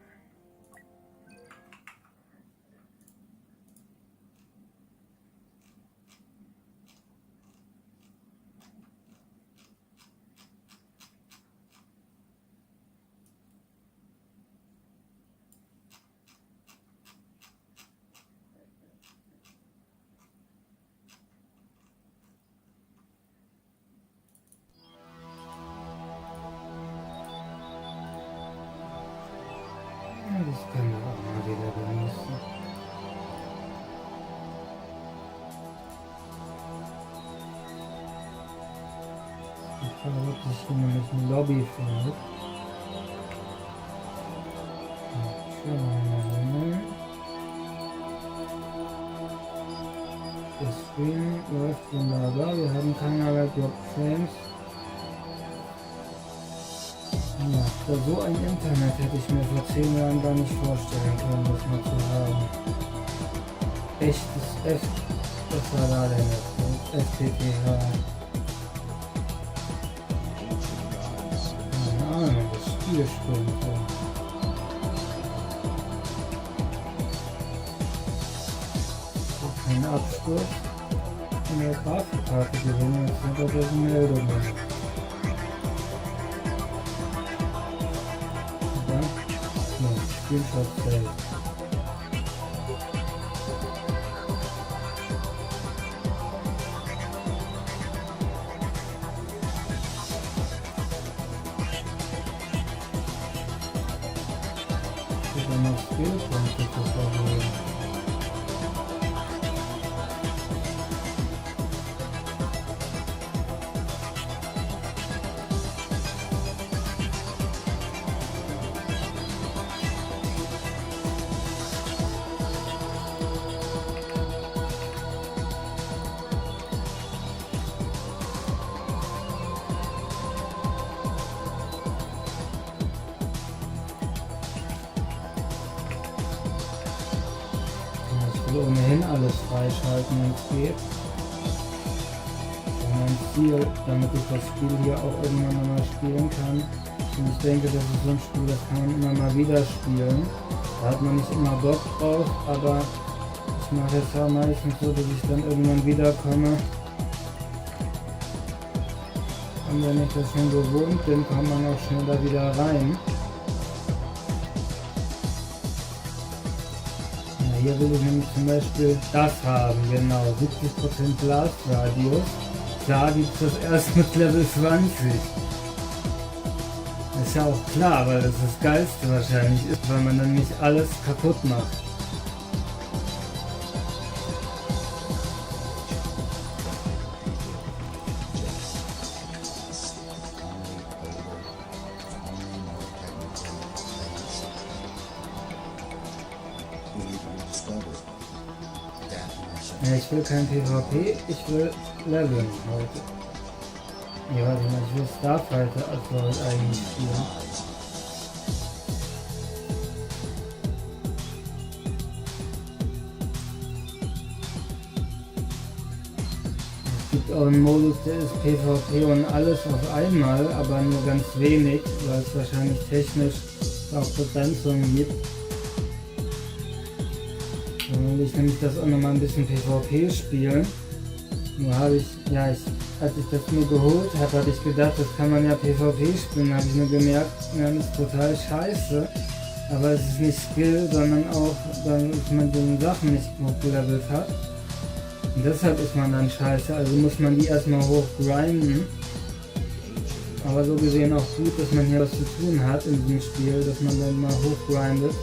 das können wir auch mal wieder genießen. Ich habe wirklich hier nämlich eine Lobby findet. Der Stream läuft wunderbar, wir haben keinerlei Blockframes. Ja, so ein Internet hätte ich mir vor 10 Jahren gar nicht vorstellen können, das mal zu haben. Echtes das war da denn FTTH. Keine Ahnung, das Spiel springt. Kein Absturz in der Grafikkarte gewinnen, jetzt sind aber die Meldungen. Screenshot saved. Ich will noch Skillpunkte zu verlieren. Ohnehin alles freischalten, wenn es geht. Das ist mein Ziel, damit ich das Spiel hier auch irgendwann nochmal spielen kann. Und ich denke, das ist so ein Spiel, das kann man immer mal wieder spielen. Da hat man nicht immer Bock drauf, aber ich mache es ja meistens so, dass ich dann irgendwann wiederkomme. Und wenn ich das schon gewohnt bin, kommt man auch schneller wieder rein. Hier will ich nämlich zum Beispiel das haben, genau, 70% Blastradius. Da gibt es das erst mit Level 20. Ist ja auch klar, weil das das Geilste wahrscheinlich ist, weil man dann nicht alles kaputt macht. Ja, ich will kein PvP, ich will Leveln heute. Ja, warte mal, ich will Starfighter Assault eigentlich spielen. Es gibt auch einen Modus, der ist PvP und alles auf einmal, aber nur ganz wenig, weil es wahrscheinlich technisch auch Begrenzungen gibt. Dann will ich nämlich das auch nochmal ein bisschen PvP spielen. Nur habe ich, ja, als ich das mir geholt habe, habe ich gedacht, das kann man ja PvP spielen. Habe ich nur gemerkt, ja, das ist total scheiße. Aber es ist nicht Skill, sondern auch, dass man die Sachen nicht gut gelevelt hat. Und deshalb ist man dann scheiße, also muss man die erstmal hoch grinden. Aber so gesehen auch gut, dass man hier was zu tun hat in diesem Spiel, dass man dann mal hoch grindet.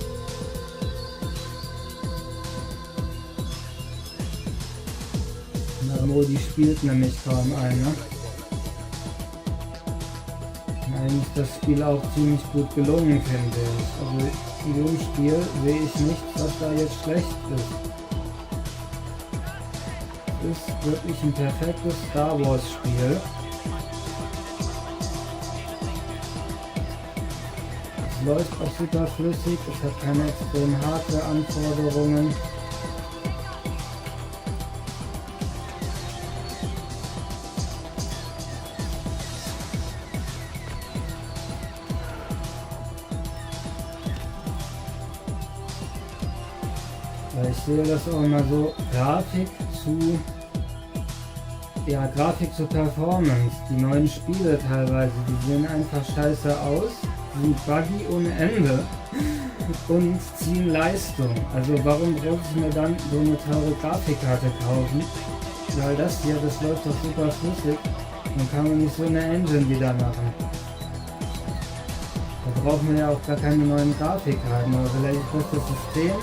Die spielt nämlich kaum einer. Eigentlich ist das Spiel auch ziemlich gut gelungen, finde ich. Also in dem Spiel sehe ich nichts, was da jetzt schlecht ist. Es ist wirklich ein perfektes Star Wars Spiel. Es läuft auch super flüssig, es hat keine extrem harte Anforderungen. Ich sehe das auch immer so, Grafik zu Performance. Die neuen Spiele teilweise, die sehen einfach scheiße aus, sind buggy ohne Ende und ziehen Leistung. Also warum sollte ich mir dann so eine teure Grafikkarte kaufen? Weil das hier, das läuft doch super flüssig. Dann kann man nicht so eine Engine wieder machen. Da brauchen wir ja auch gar keine neuen Grafikkarten, aber vielleicht ist das das System.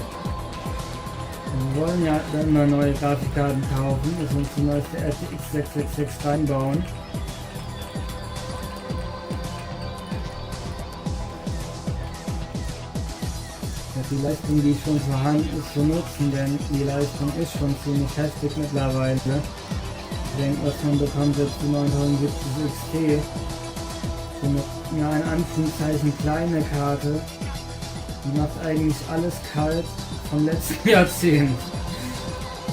Wir wollen ja dann immer neue Grafikkarten kaufen, dass wir uns die neueste RTX 666 reinbauen. Die Leistung, die schon vorhanden ist, zu nutzen, denn die Leistung ist schon ziemlich heftig mittlerweile. Ich denke, was man bekommt jetzt die 9070 XT für eine in Anführungszeichen kleine Karte, die macht eigentlich alles kalt vom letzten Jahrzehnt,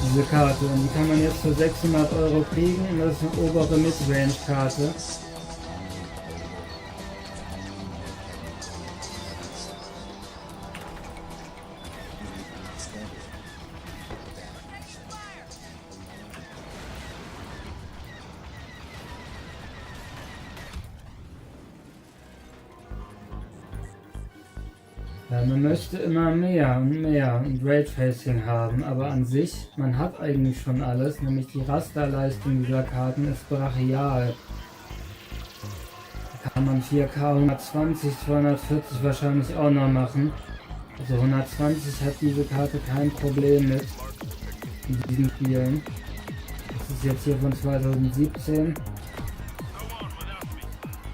diese Karte. Und die kann man jetzt für 600 € kriegen und das ist eine obere Midrange-Karte. Ja, man möchte immer mehr und mehr und Raytracing haben, aber an sich, man hat eigentlich schon alles, nämlich die Rasterleistung dieser Karten ist brachial. Da kann man 4K 120, 240 wahrscheinlich auch noch machen. Also 120 hat diese Karte kein Problem mit in diesen Spielen. Das ist jetzt hier von 2017.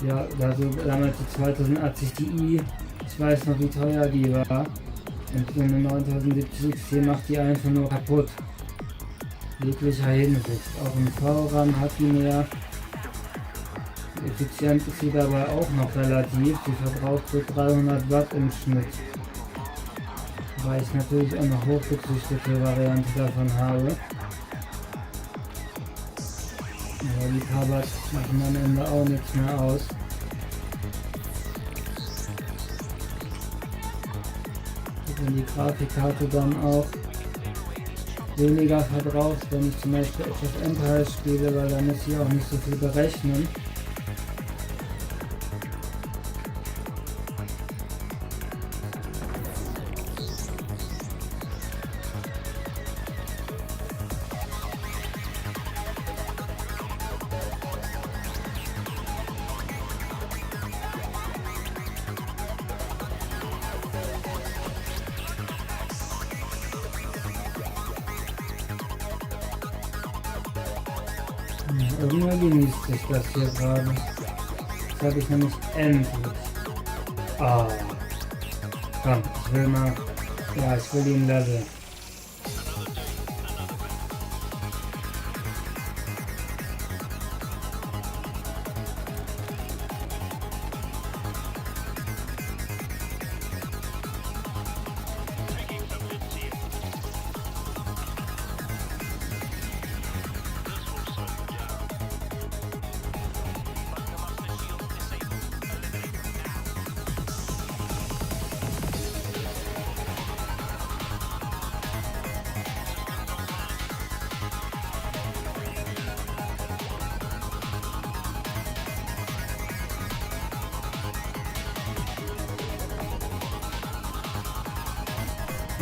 Ja, also damals die 2080 Ti. Ich weiß noch, wie teuer die war. Und so eine 9070 XT macht die einfach nur kaputt. Jeglicher Hinsicht. Auch im VRAM hat die mehr. Effizient ist sie dabei auch noch relativ. Die verbraucht so 300 Watt im Schnitt. Weil ich natürlich auch noch hochgezüchtete Variante davon habe. Aber die Kabels machen am Ende auch nichts mehr aus. Wenn die Grafikkarte dann auch weniger verbraucht, wenn ich zum Beispiel Age of Empires spiele, weil dann muss ich auch nicht so viel berechnen. Irgendwie genießt sich das hier gerade. Jetzt habe ich nämlich endlich. Ah. Komm, ich will mal. Ja, ich will ihn leveln.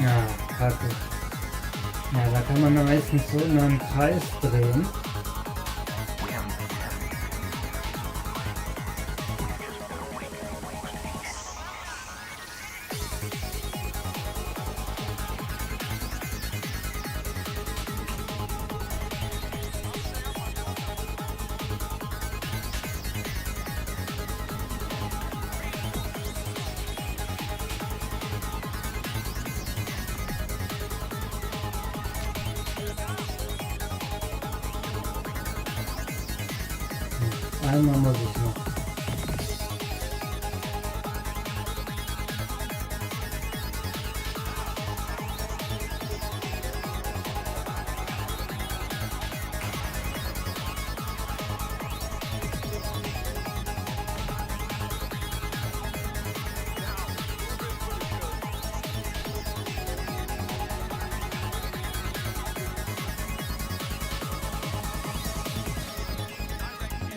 Ja, kacke. Ja, da kann man meistens so in einem Kreis drehen. Einmal muss ich noch.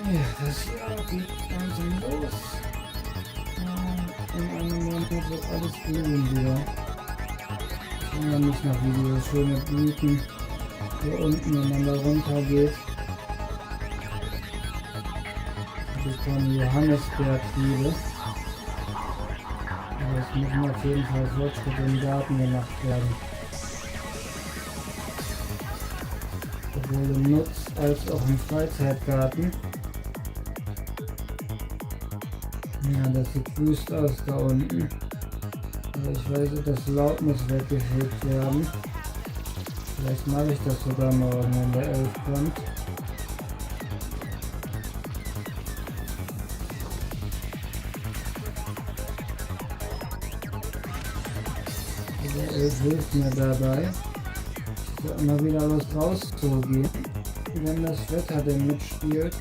Ja, das hier geht langsam los. In einem Monat wird alles blühen wieder. Ich erinnere mich noch, wie diese schöne Blüten hier unten, wenn man da runter geht. Da bekommen Johannisbeertriebe. Aber es müssen auf jeden Fall Fortschritte im Garten gemacht werden. Sowohl im Nutz- als auch im Freizeitgarten. Ja, das sieht wüst aus da unten. Aber ich weiß, das Laub muss weggefegt werden. Vielleicht mache ich das sogar morgen, wenn der Elf kommt. Der Elf hilft mir dabei. Ich soll immer wieder was rauszugehen. Wenn das Wetter denn mitspielt,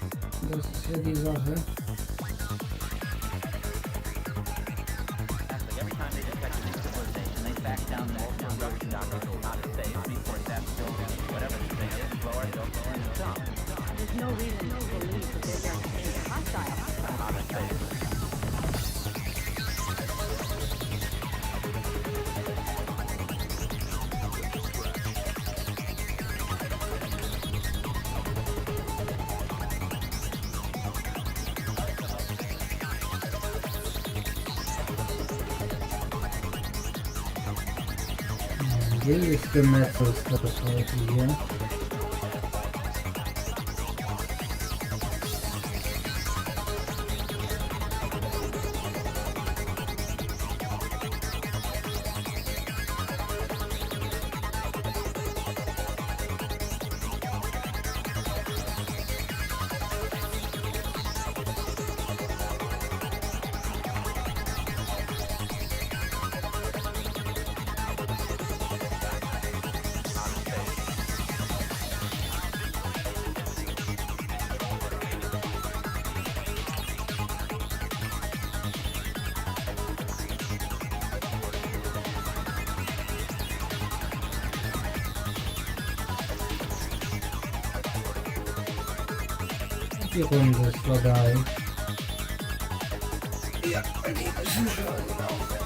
das ist ja die Sache. There's no reason to believe that they're going to be hostile. Wildes Gemetzel ist das heute hier. Die Runde ist vorbei. Ja, die Zuschauer sind auch weg.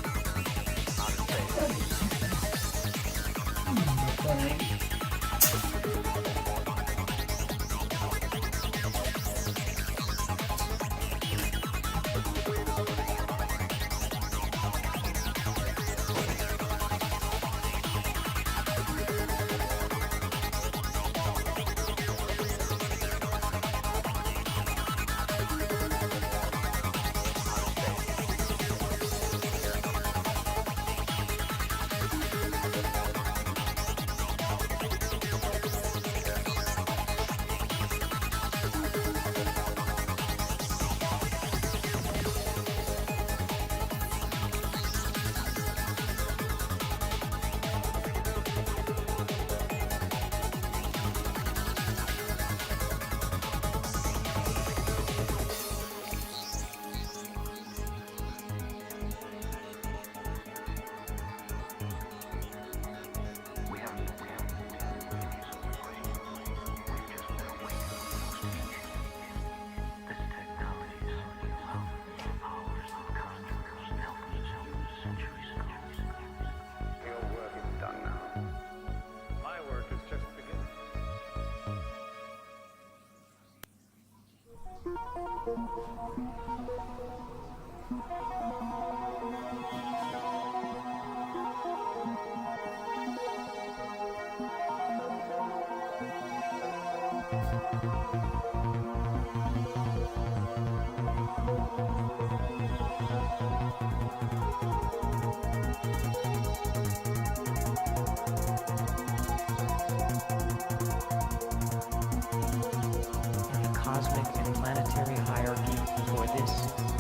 Cosmic and planetary hierarchy for this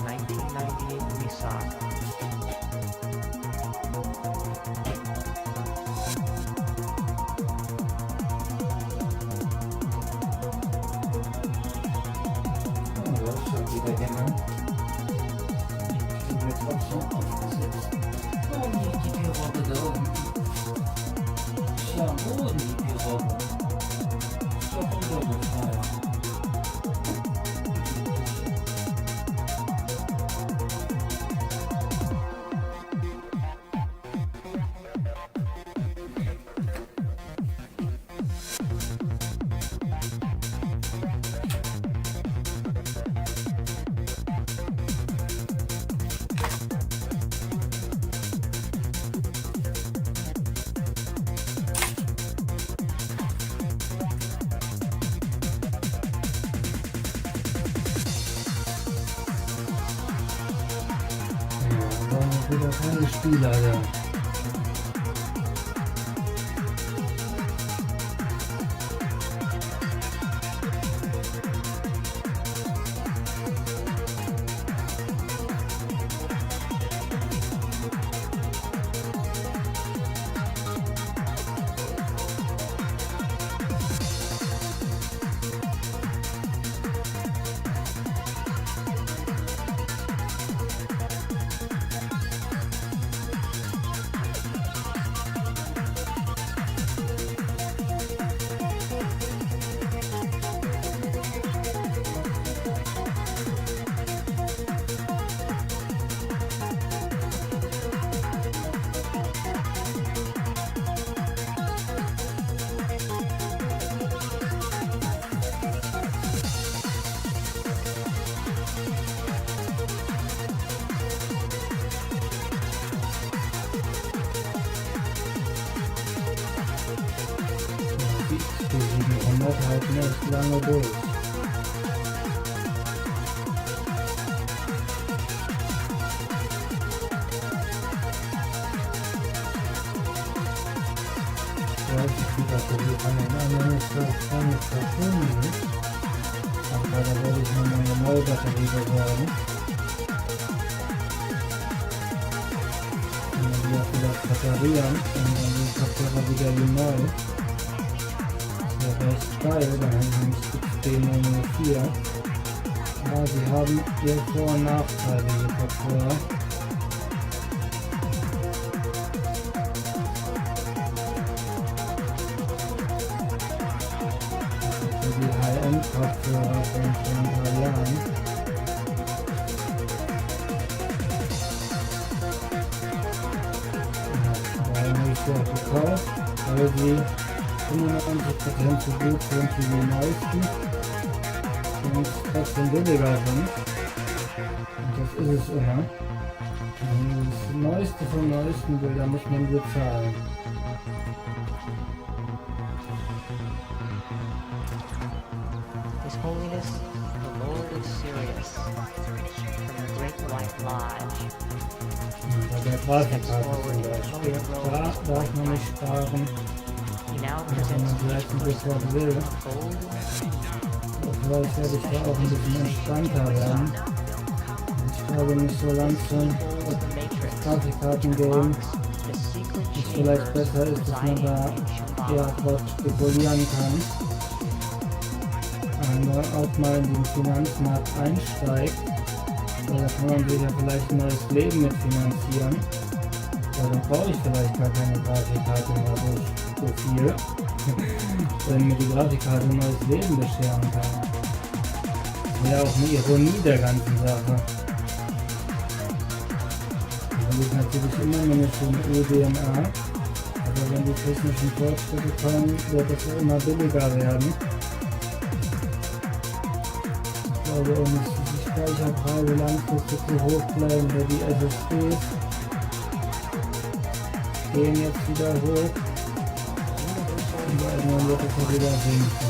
1998 movie saga. Oh, das ist schon wieder jemand. Ich bin jetzt auch schon aufgesetzt. Warum liegt die Pirogge da oben? Ist ja am Boden, die Pirogge. Ist doch untergefallen. wieder keine Spieler da. Die 700 halten echt lange durch. Die Batterie kann in einer nicht verschwinden. Aber da werde ich mir eine neue Batterie besorgen. Und dann wieder vielleicht reparieren und dann den Kopfhörer wieder wie neu. Das wäre recht geil, dann haben sie nämlich XP 904. Ja, sie haben ihre Vor- und Nachteile, die Kopfhörer. Die High-End-Kopfhörer von vor ein paar Jahren. Da habe ich sie auch gekauft, weil sie 95% so gut sind wie die neuesten und trotzdem billiger sind. Und das ist es immer. Und das Neueste vom neuesten Bilder muss man bezahlen. His Holiness, the Lord of Sirius, from the Great White Lodge. Bei der Grafikkarte zum Beispiel, da darf man nicht sparen, wenn man gleich sofort will. Vielleicht werde ich da auch ein bisschen entspannter werden. Ich frage mich so langsam, ob das Grafikkarten-Game nicht vielleicht besser ist, dass man da eher drauf spekulieren kann. Aber auch mal in den Finanzmarkt einsteigt, weil da kann man sich ja vielleicht ein neues Leben mit finanzieren. Weil dann brauche ich vielleicht gar keine Grafikkarte mehr so viel, wenn mir die Grafikkarte ein neues Leben bescheren kann. Das wäre auch eine Ironie der ganzen Sache. Weil ich natürlich immer nur eine schöne UDNA, aber wenn die technischen Fortschritte kommen, wird es ja immer billiger werden. Ich glaube auch nicht, dass die Speicherpreise langfristig so hoch bleiben, weil die SSDs gehen jetzt wieder hoch und irgendwann wird es ja wieder sinken.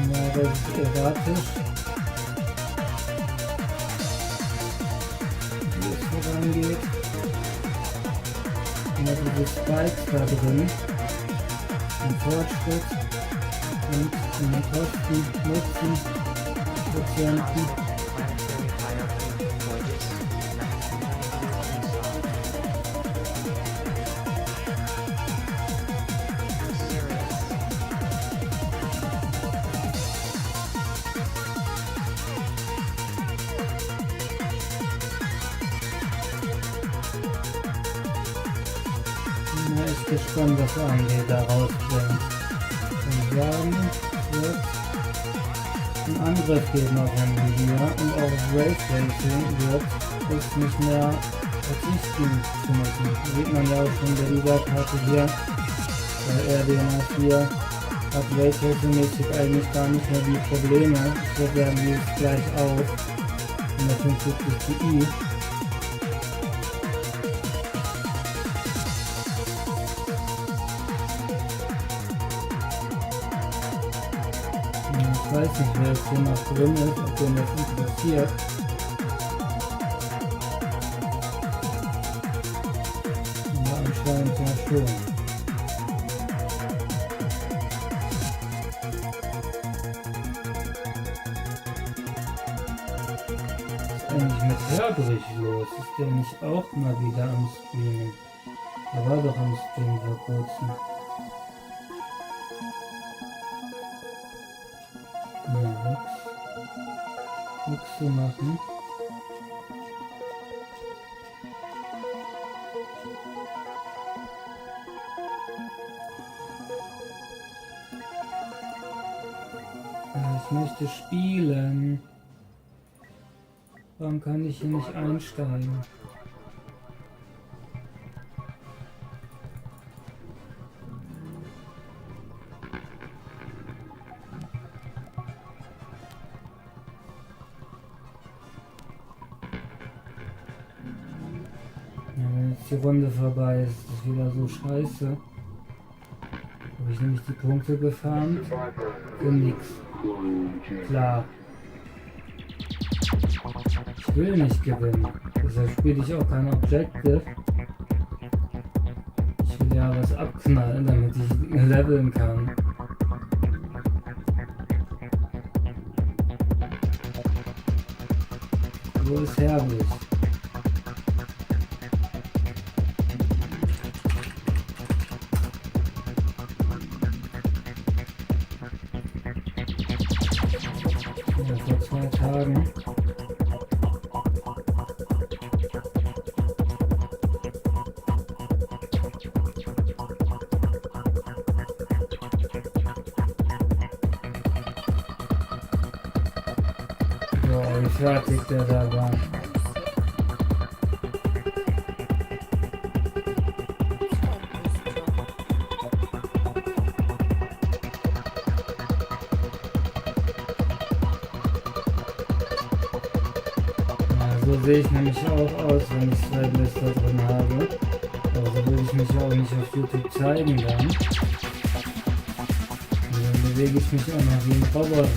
Ja, das ist erratisch. Wie es vorangeht. Immer diese Spikes da drin, im Fortschritt und in den Kosten, Nutzen, Prozenten. Ich bin gespannt, was AMD da rausbringt. Und sagen wird einen Angriff geben auf Nvidia und auch Raytracing wird es nicht mehr verzichten zu müssen. Das sieht man ja auch schon bei dieser Karte hier, bei RDNA 4 hat Raytracing-mäßig eigentlich gar nicht mehr die Probleme. Es wird ja jetzt gleich auf in der 75 Ti. Ich weiß nicht, wer jetzt hier noch drin ist, ob den das interessiert. Aber anscheinend ja schon. Was ist eigentlich mit Herbrich los? Ist der nicht auch mal wieder am Streamen? Der war doch am Stream vor kurzem. Ja, nix zu machen. Ja, ich möchte spielen. Warum kann ich hier nicht einsteigen? Wenn jetzt die Runde vorbei ist, ist es wieder so scheiße. Habe ich nämlich die Punkte gefarmt für nix. Klar. Ich will nicht gewinnen. Deshalb spiele ich auch kein Objective. Ich will ja was abknallen, damit ich leveln kann. Wo ist Herrlich? Ja, vor 2 Tagen. Boah, wie fertig der da war. So sehe ich nämlich auch aus, wenn ich 2 Blister drin habe. Also will ich mich auch nicht auf YouTube zeigen dann. Und dann bewege ich mich auch noch wie ein Roboter.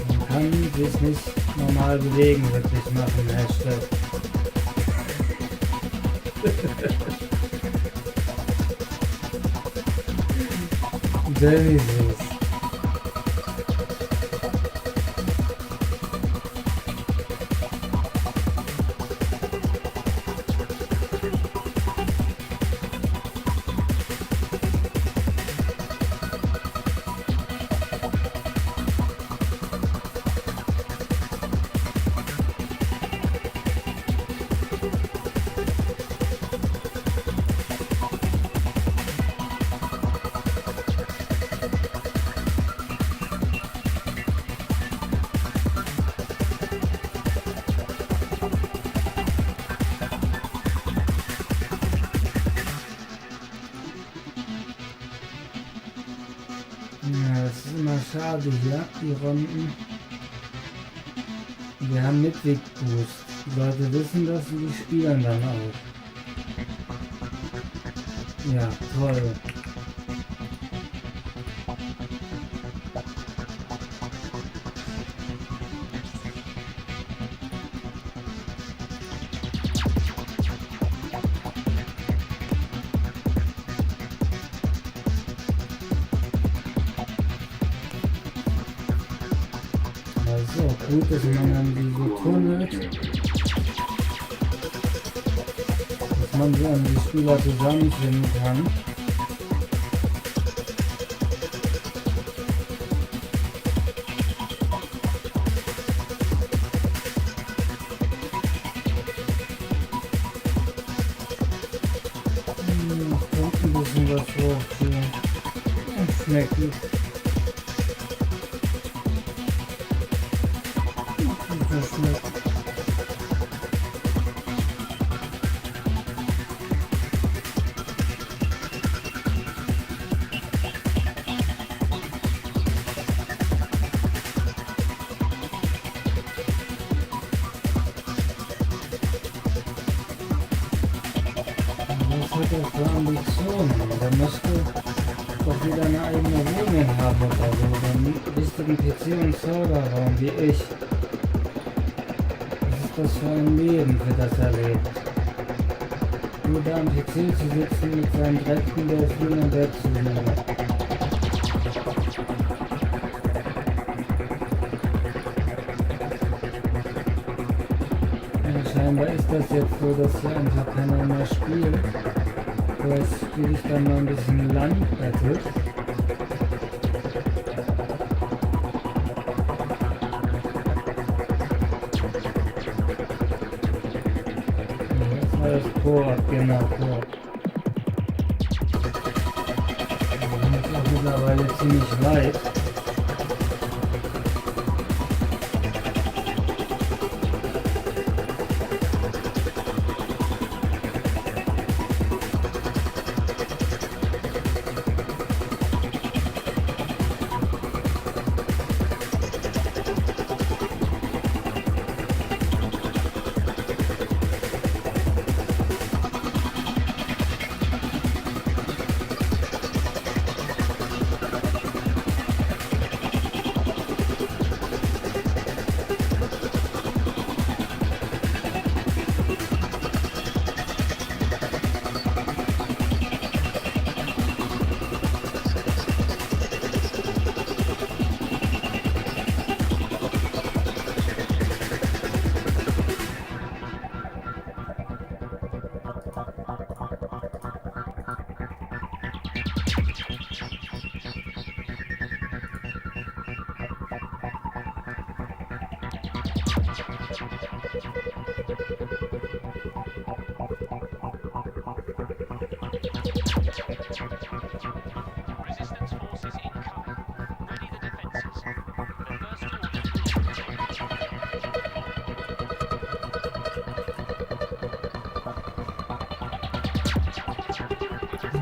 Man kann sich nicht normal bewegen, wirklich machen, Hashtag. Very süß. Ja, das ist immer schade hier, die Runden. Wir haben Midweek-Boost. Die Leute wissen das und die spielen dann auch. Ja, toll. So, gut, dass man dann die so tunnelt, dass man so an die Spieler zusammenfinden kann. Kommt ein bisschen was hoch hier. Schmeckt gut. hat er für Ambitionen? Der möchte doch wieder eine eigene Wohnung haben oder so, oder einen richtigen PC und Serverraum wie ich. Was ist das für ein Leben, für das er lebt? Nur da am PC zu sitzen mit seinem dreckten Delfin im Bett zu liegen. Scheinbar ist das jetzt so, dass hier einfach keiner mehr spielt. Jetzt spiele ich dann mal ein bisschen Landbattle. Das war das Koop, genau, Koop. Wir sind jetzt auch mittlerweile ziemlich weit.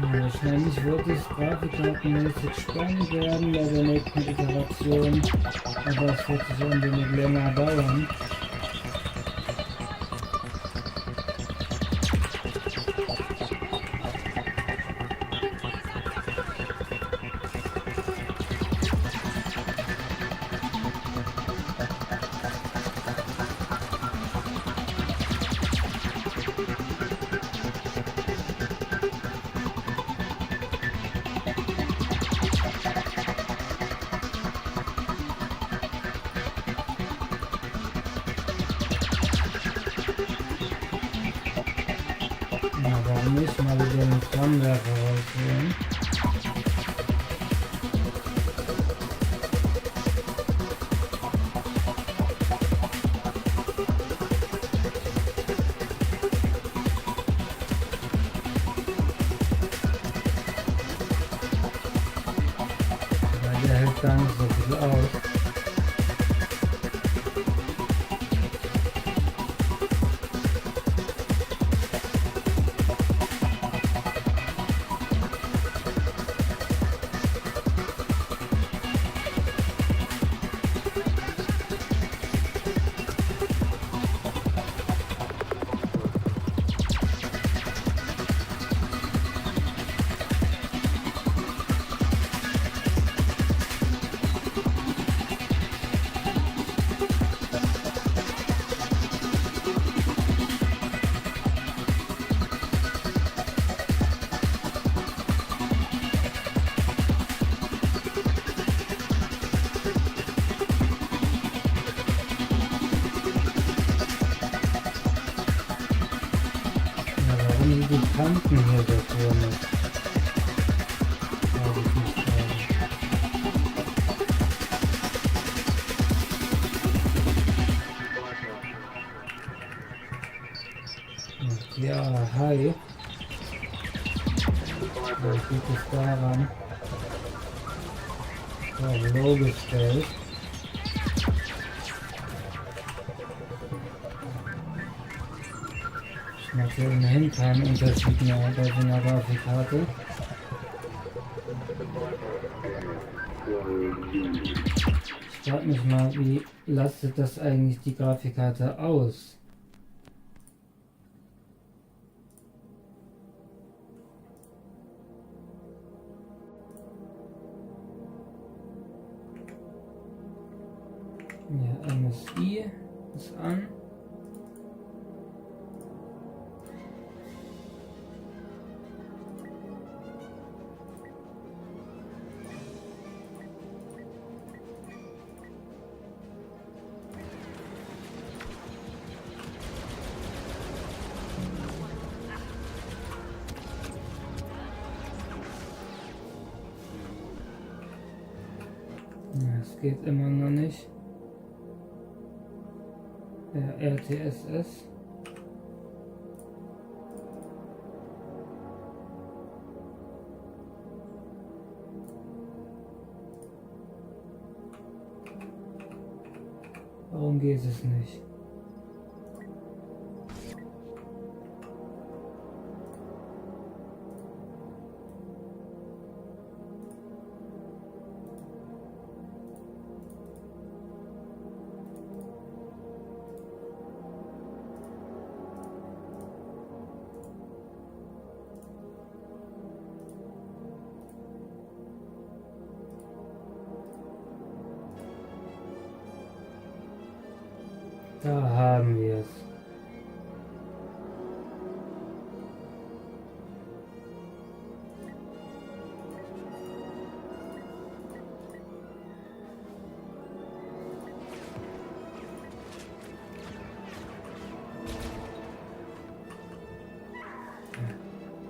Wahrscheinlich wird es grafikkartenmäßig spannend werden bei der nächsten Iteration, aber es wird sich ein wenig länger dauern. Warum nicht mal wieder einen Flammenwerfer rausholen? Weil der hält gar nicht so viel aus. Die Kanten hier so vorne. Glaube ich nicht sagen. Ja, hi. So, geht es daran. Auf Low gestellt. Macht ja ohnehin keinen Unterschied mehr bei so einer Grafikkarte. Ich frage mich mal, wie lastet das eigentlich die Grafikkarte aus? Das I ist an. Ja, es geht immer noch nicht. Der RTSS. Warum geht es nicht? Da haben wir es.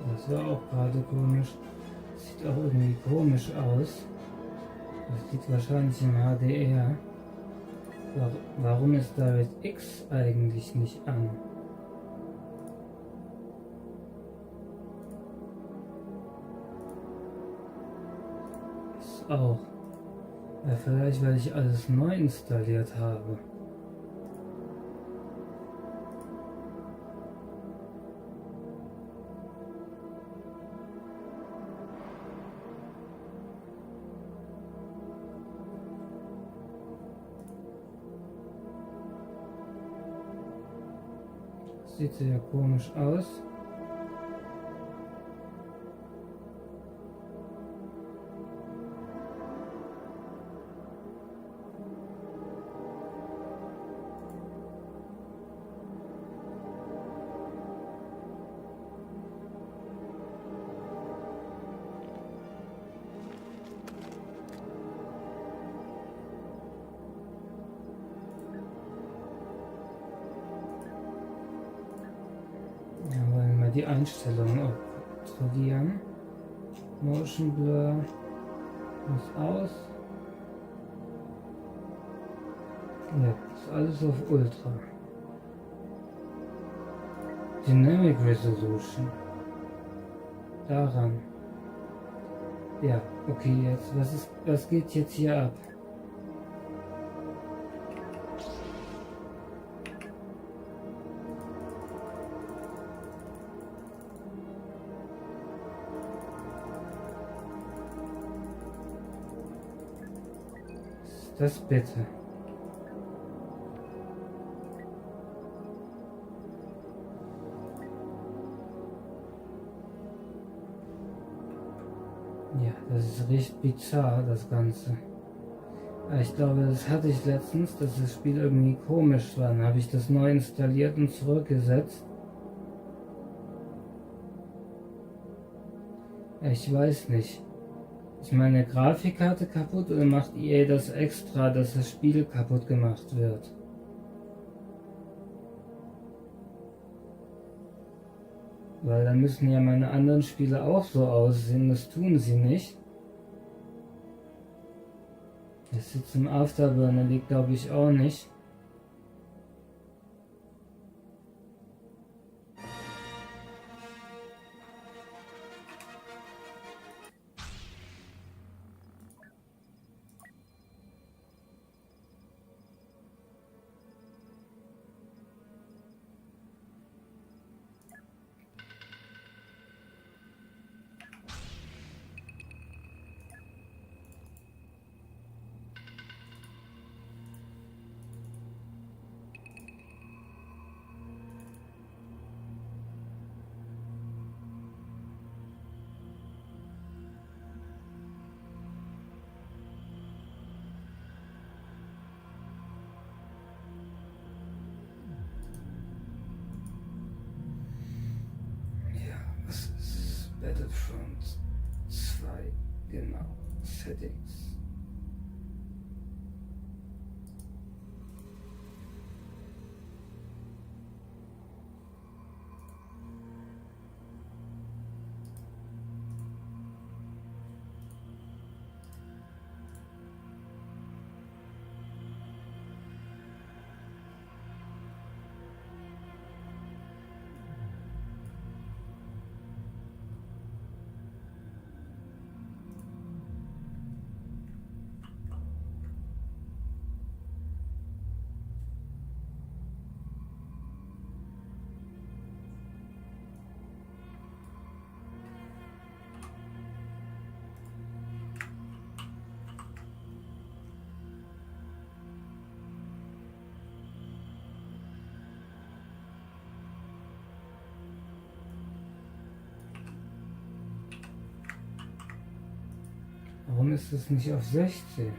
Das war auch gerade komisch. Sieht auch irgendwie komisch aus. Das liegt wahrscheinlich im HDR. Warum ist DirectX eigentlich nicht an? Ist auch. Ja, vielleicht weil ich alles neu installiert habe. Sieht sehr komisch aus. Die Einstellungen aktivieren. Motion Blur muss aus. Ja, ist alles auf Ultra. Dynamic Resolution. Daran. Ja, okay, jetzt was geht jetzt hier ab? Das bitte. Ja, das ist richtig bizarr, das Ganze. Ich glaube, das hatte ich letztens, dass das Spiel irgendwie komisch war. Dann habe ich das neu installiert und zurückgesetzt. Ich weiß nicht. Ist meine Grafikkarte kaputt oder macht EA das extra, dass das Spiel kaputt gemacht wird? Weil dann müssen ja meine anderen Spiele auch so aussehen, das tun sie nicht. Das jetzt im Afterburner liegt, glaube ich, auch nicht. und 2, genau, Settings. Warum ist es nicht auf 16?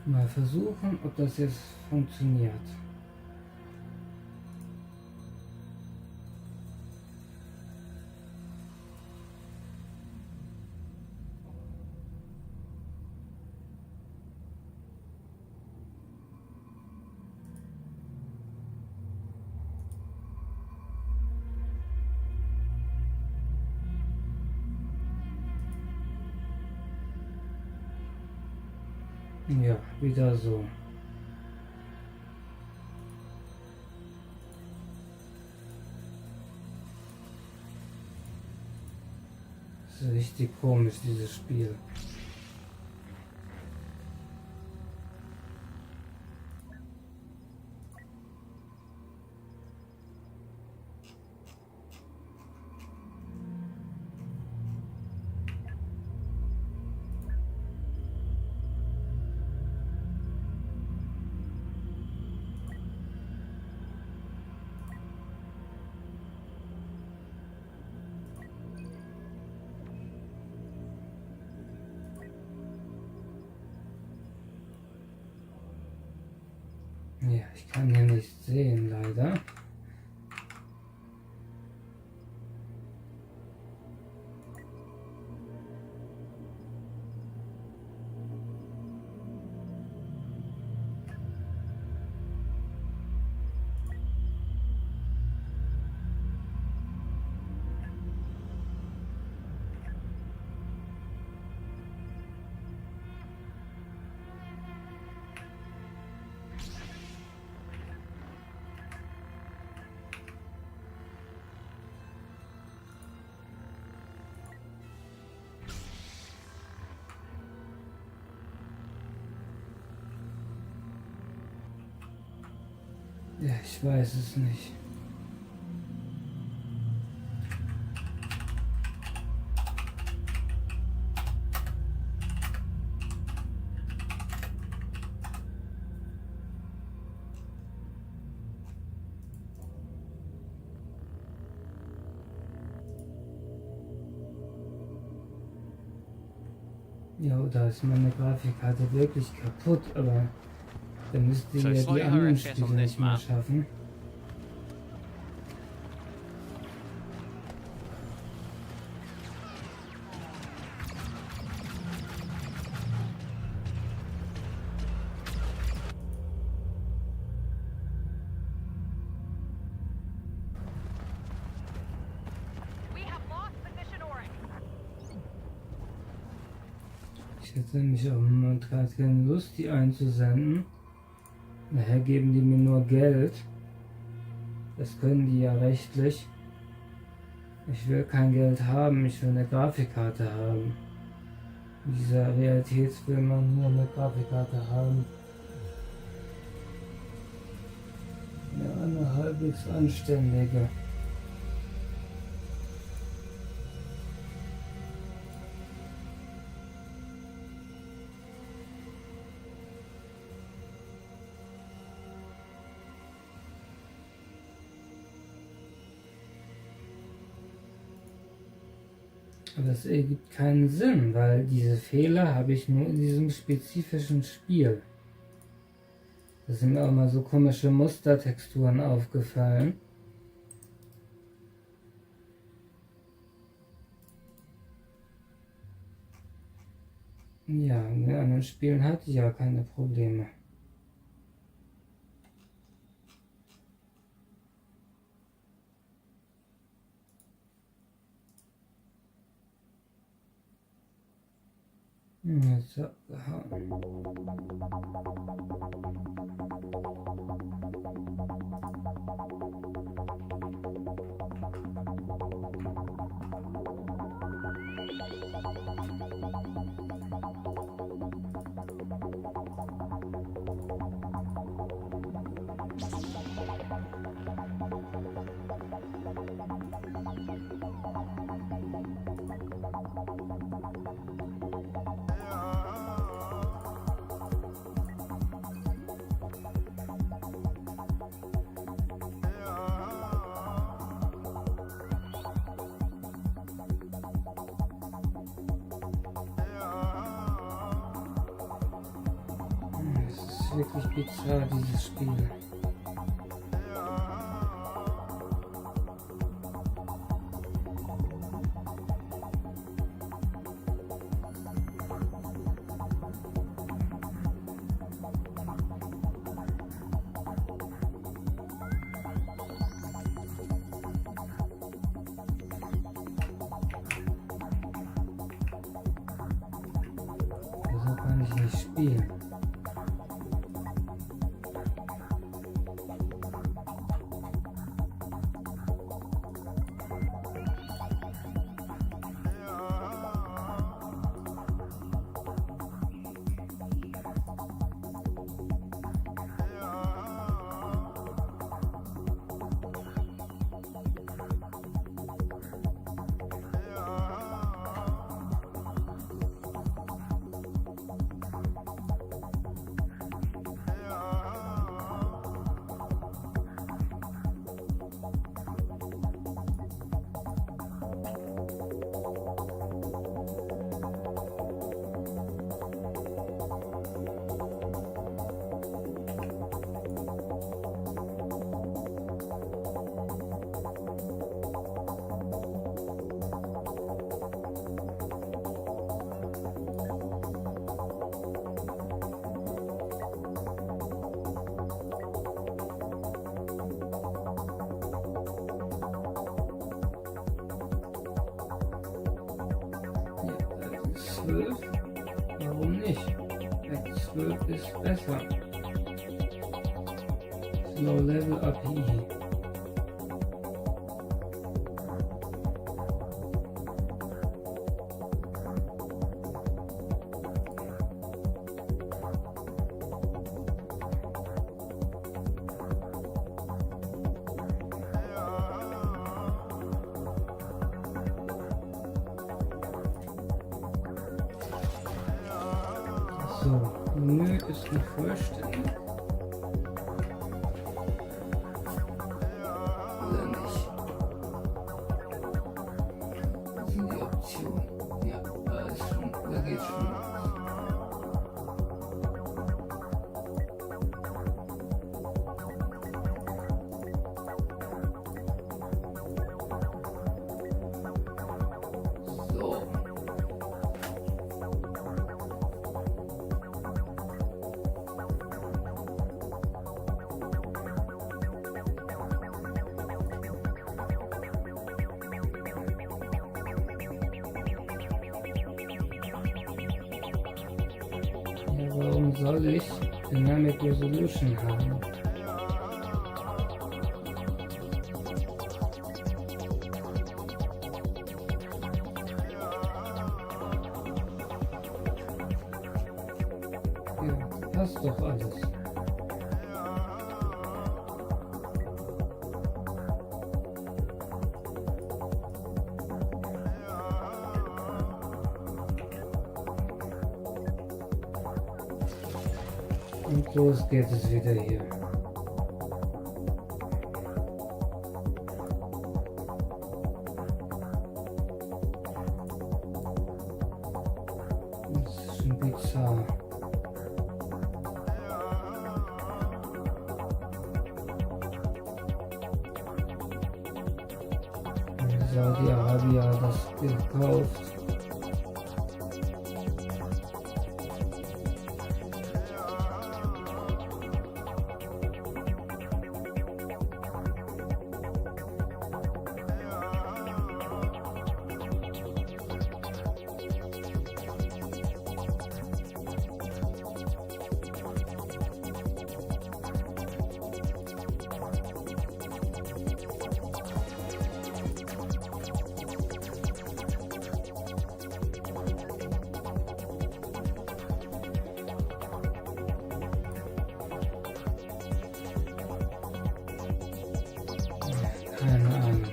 Mal versuchen, ob das jetzt funktioniert. Ja, wieder so. Das ist richtig komisch, dieses Spiel. Ja, ich kann hier nicht sehen, leider. Ja, ich weiß es nicht. Ja, da ist meine Grafikkarte wirklich kaputt, aber dann müsst ihr ja die anderen Spiele nicht mehr schaffen. Ich hätte nämlich auch gerade keine Lust, die einzusenden. Nachher geben die mir nur Geld. Das können die ja rechtlich. Ich will kein Geld haben, ich will eine Grafikkarte haben. In dieser Realität will man nur eine Grafikkarte haben. Eine halbwegs anständige. Aber es ergibt keinen Sinn, weil diese Fehler habe ich nur in diesem spezifischen Spiel. Da sind mir auch mal so komische Mustertexturen aufgefallen. Ja, in den anderen Spielen hatte ich ja keine Probleme. Jetzt abgehauen. Wirklich bizarr, dieses Spiel. So kann ich nicht spielen. Warum nicht? Act 12 ist besser. Slow Level API. So, Menü ist nicht vollständig. Oder nicht? Was sind die Optionen? Ja, da ist schon, da geht's schon. Warum soll ich Dynamic Resolution haben? Ja, passt doch alles. Und los geht es wieder hier. Bizarr. Saudi-Arabien hat das gekauft. Keine Ahnung.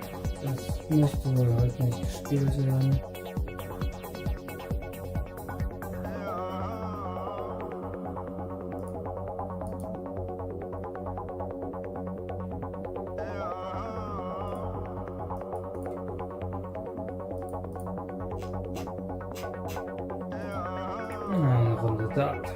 Das müsste wohl heute nicht gespielt werden. Eine Runde Dart.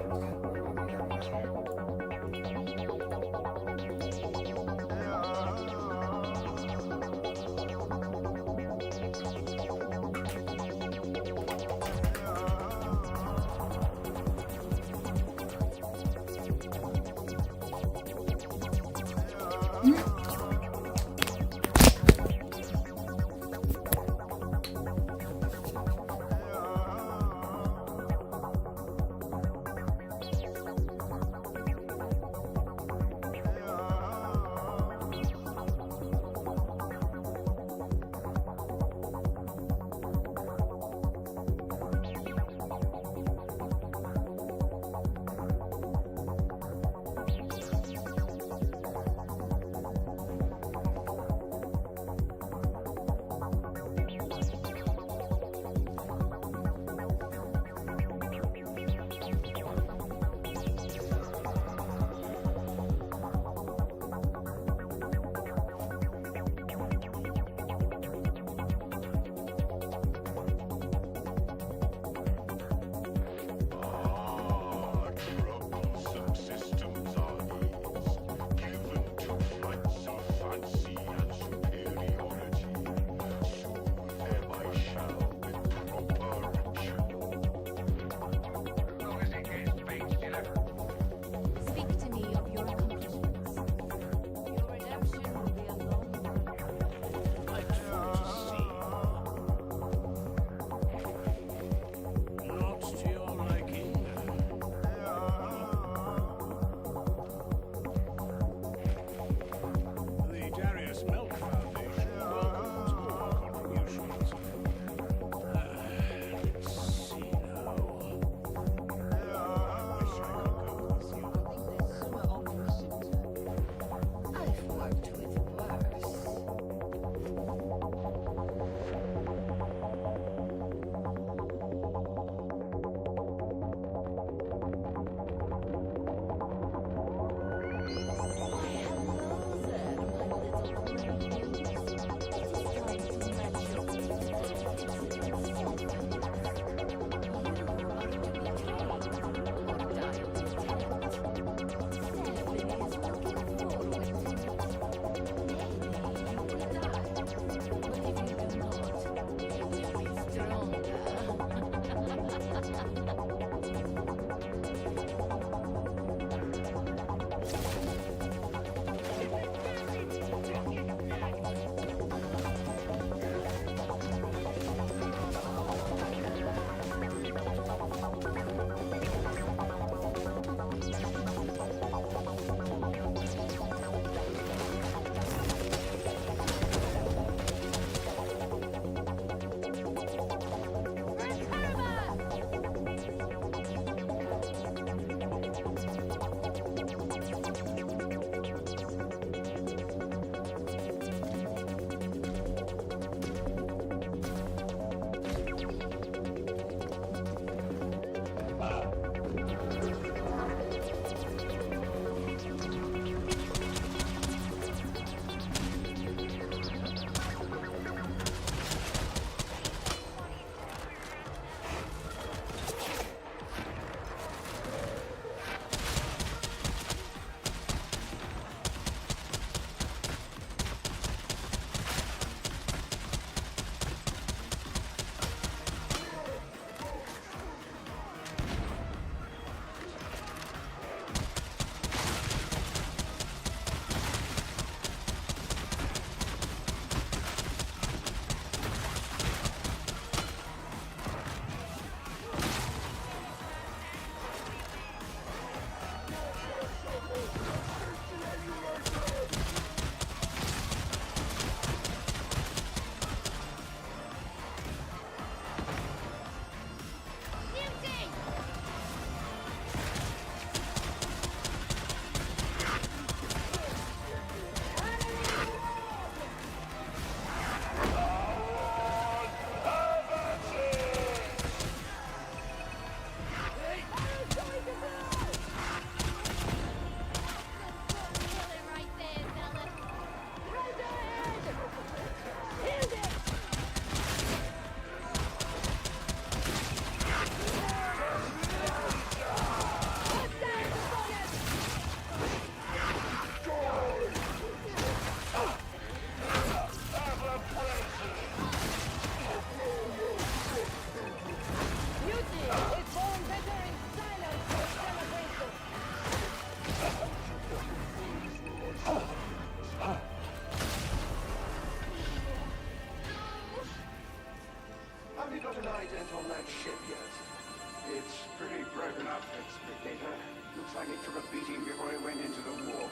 that explicator. Looks like he took a beating before he went into the war.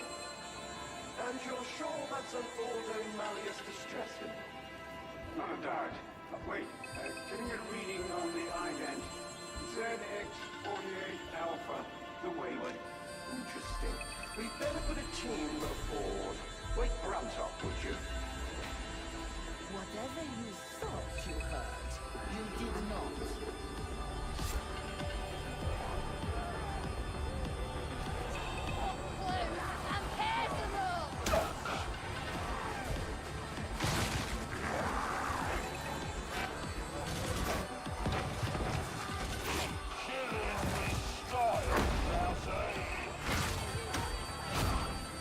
And you're sure that's an order Malleus distressed him? Not a doubt. Wait, getting a reading on the ident. ZX48 Alpha, the Wayward. Interesting. We'd better put a team aboard. Wait for top, would you? Whatever you thought you heard, you did not.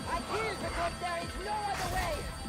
I kill because there is no other way!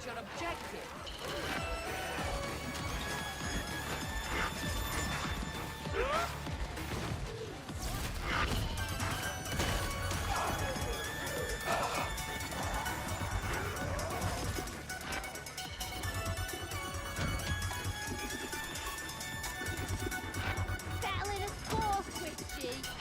What's your objective? Battling a score, Twitchy.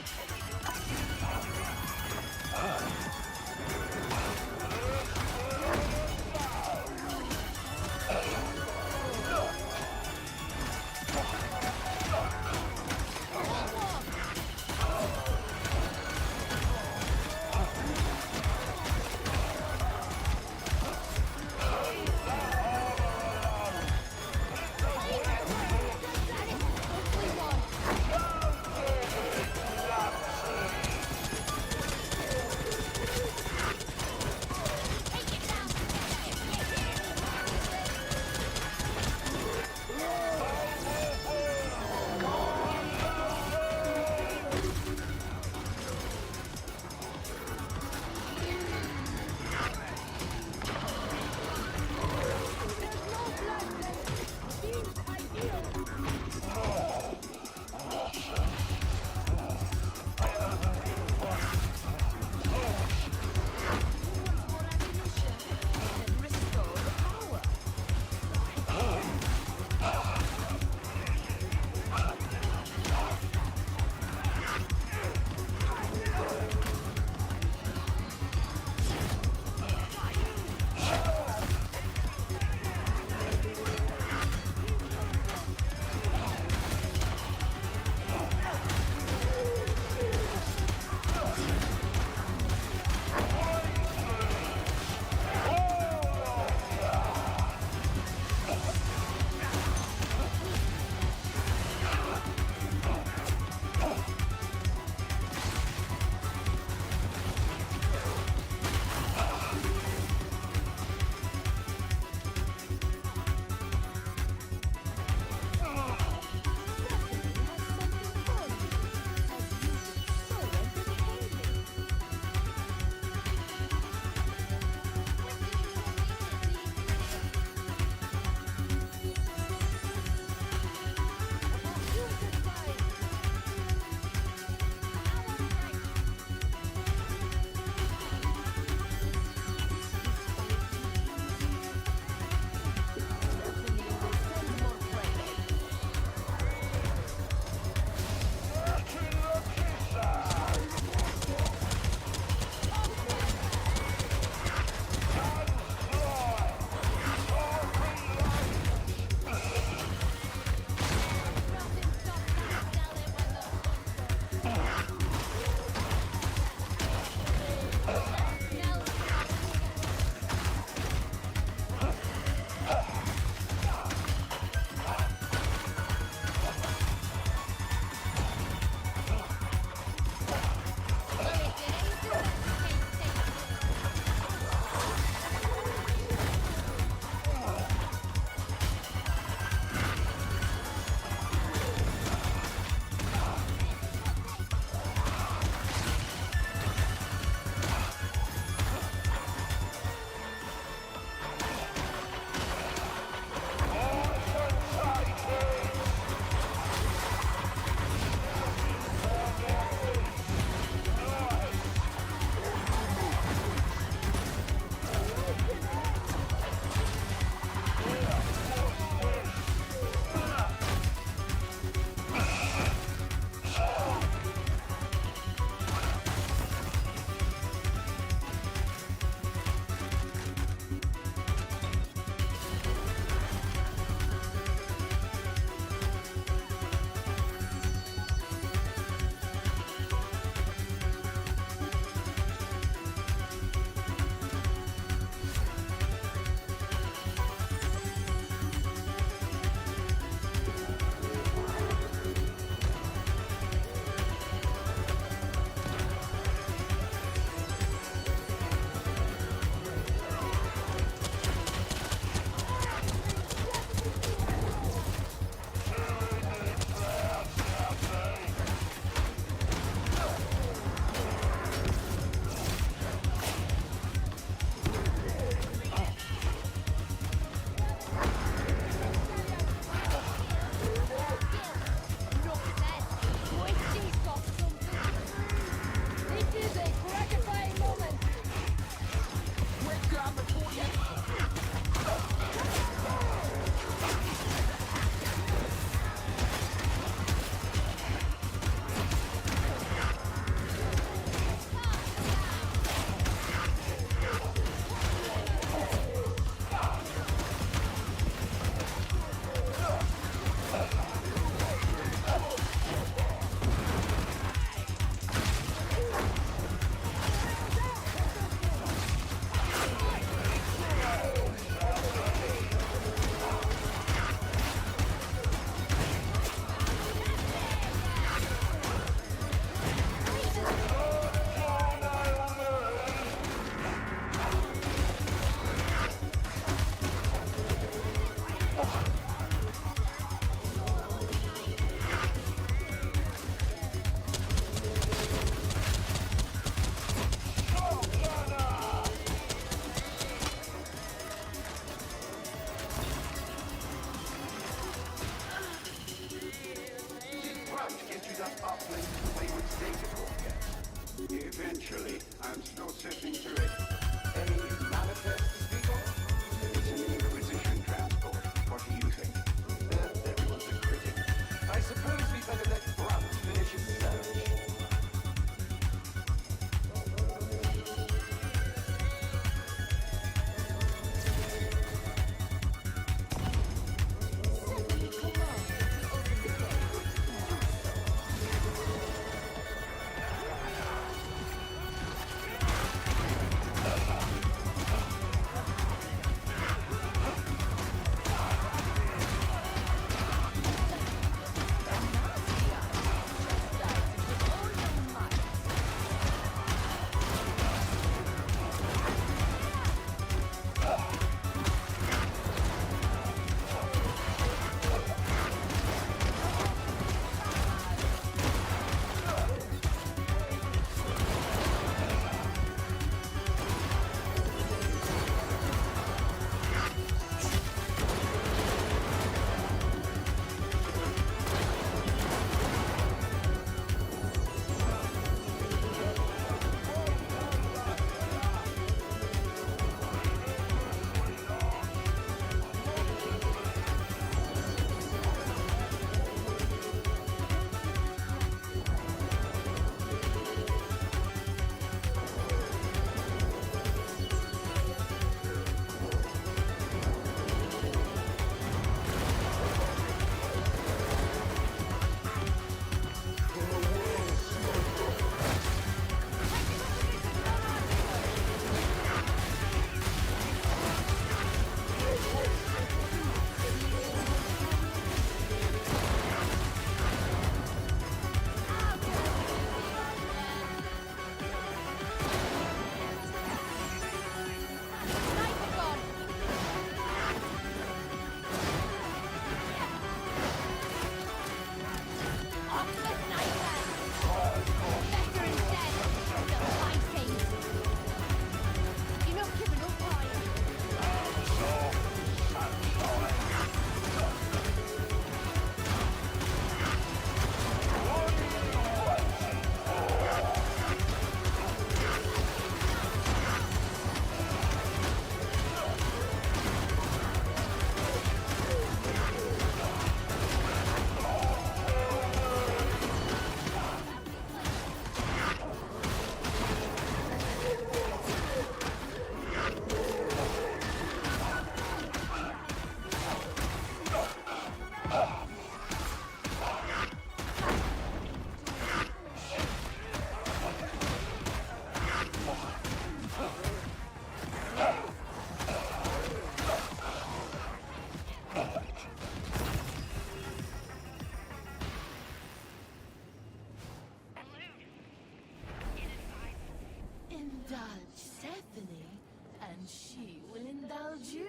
she will indulge you.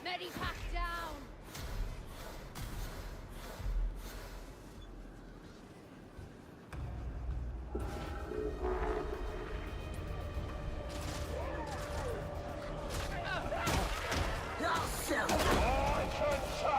Medipack down! I'll sell you!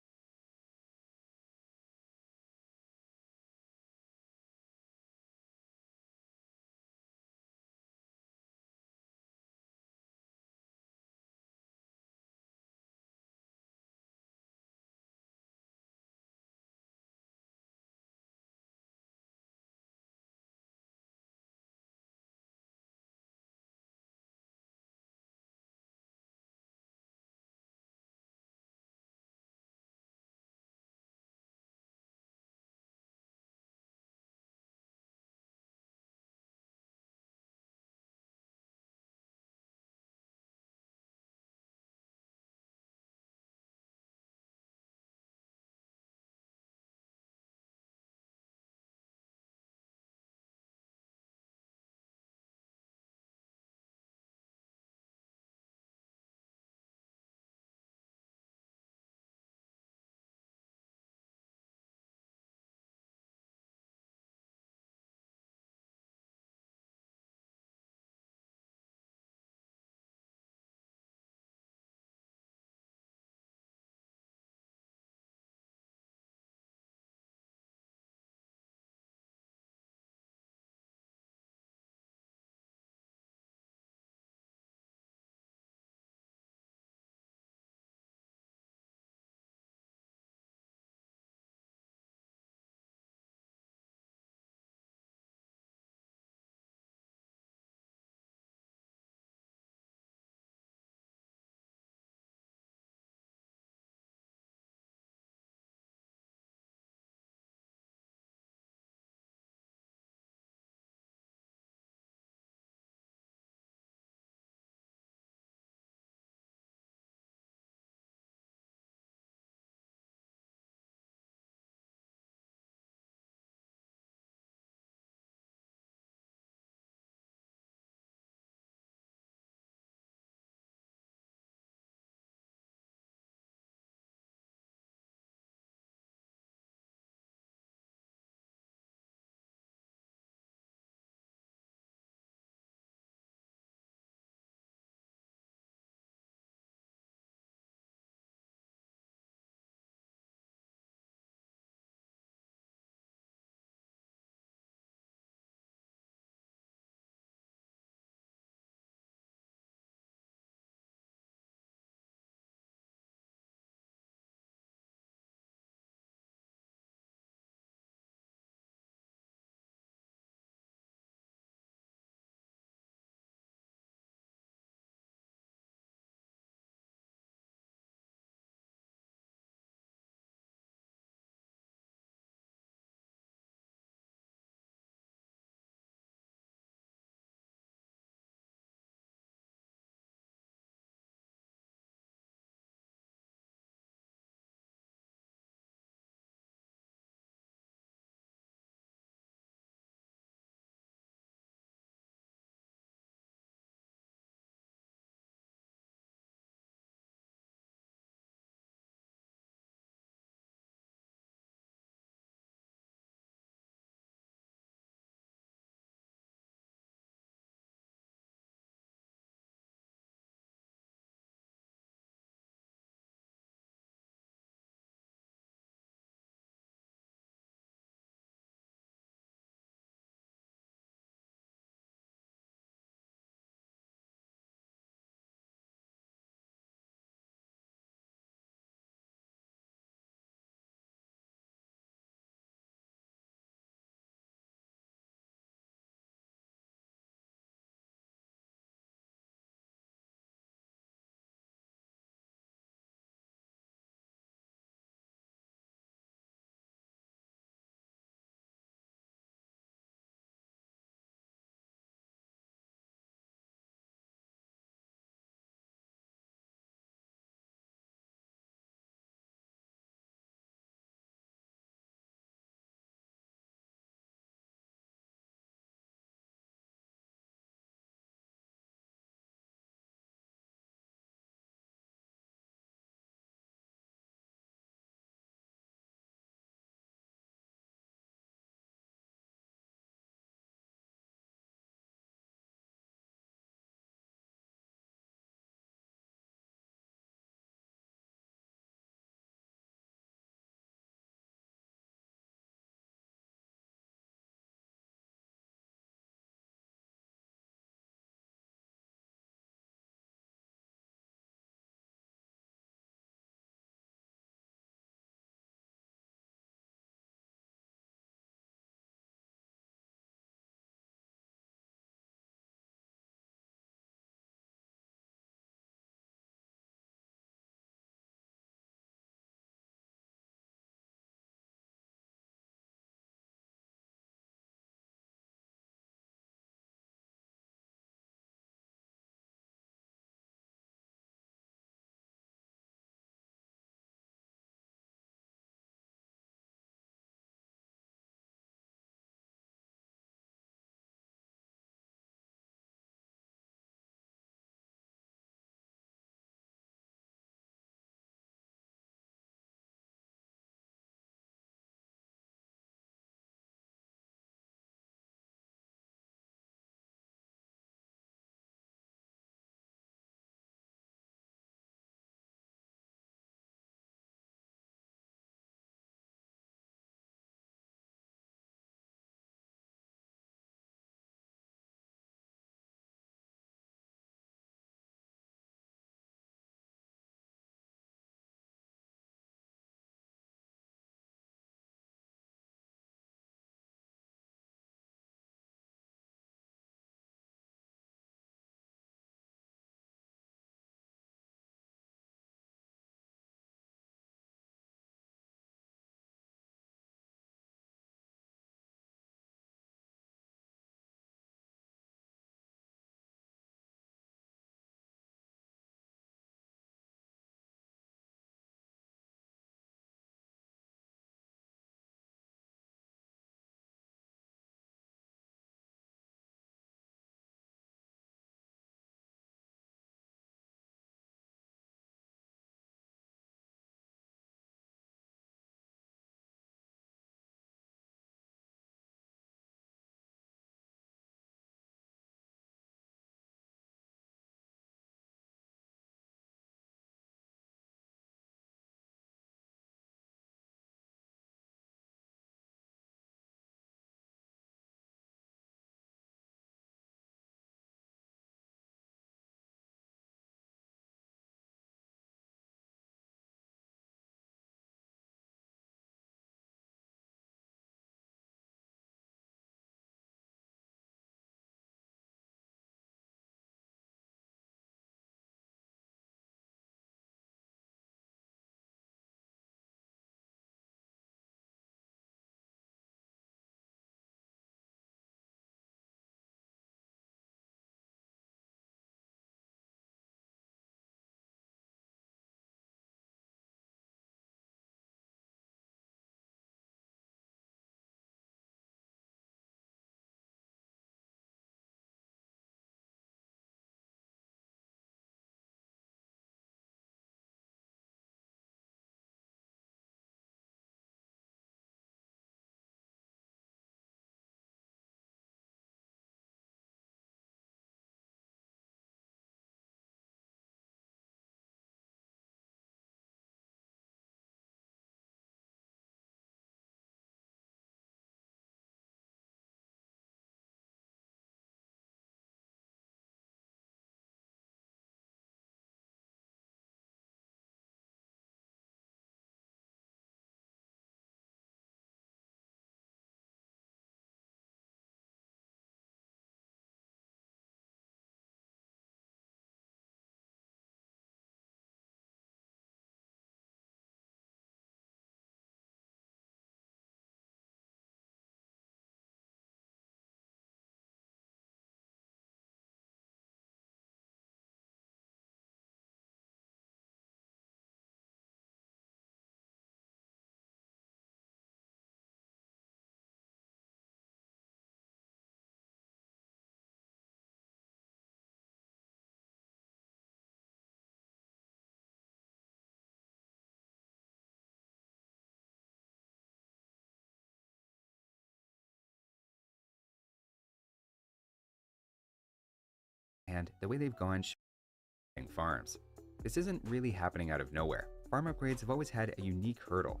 hand, the way they've gone showing farms. This isn't really happening out of nowhere. Farm upgrades have always had a unique hurdle,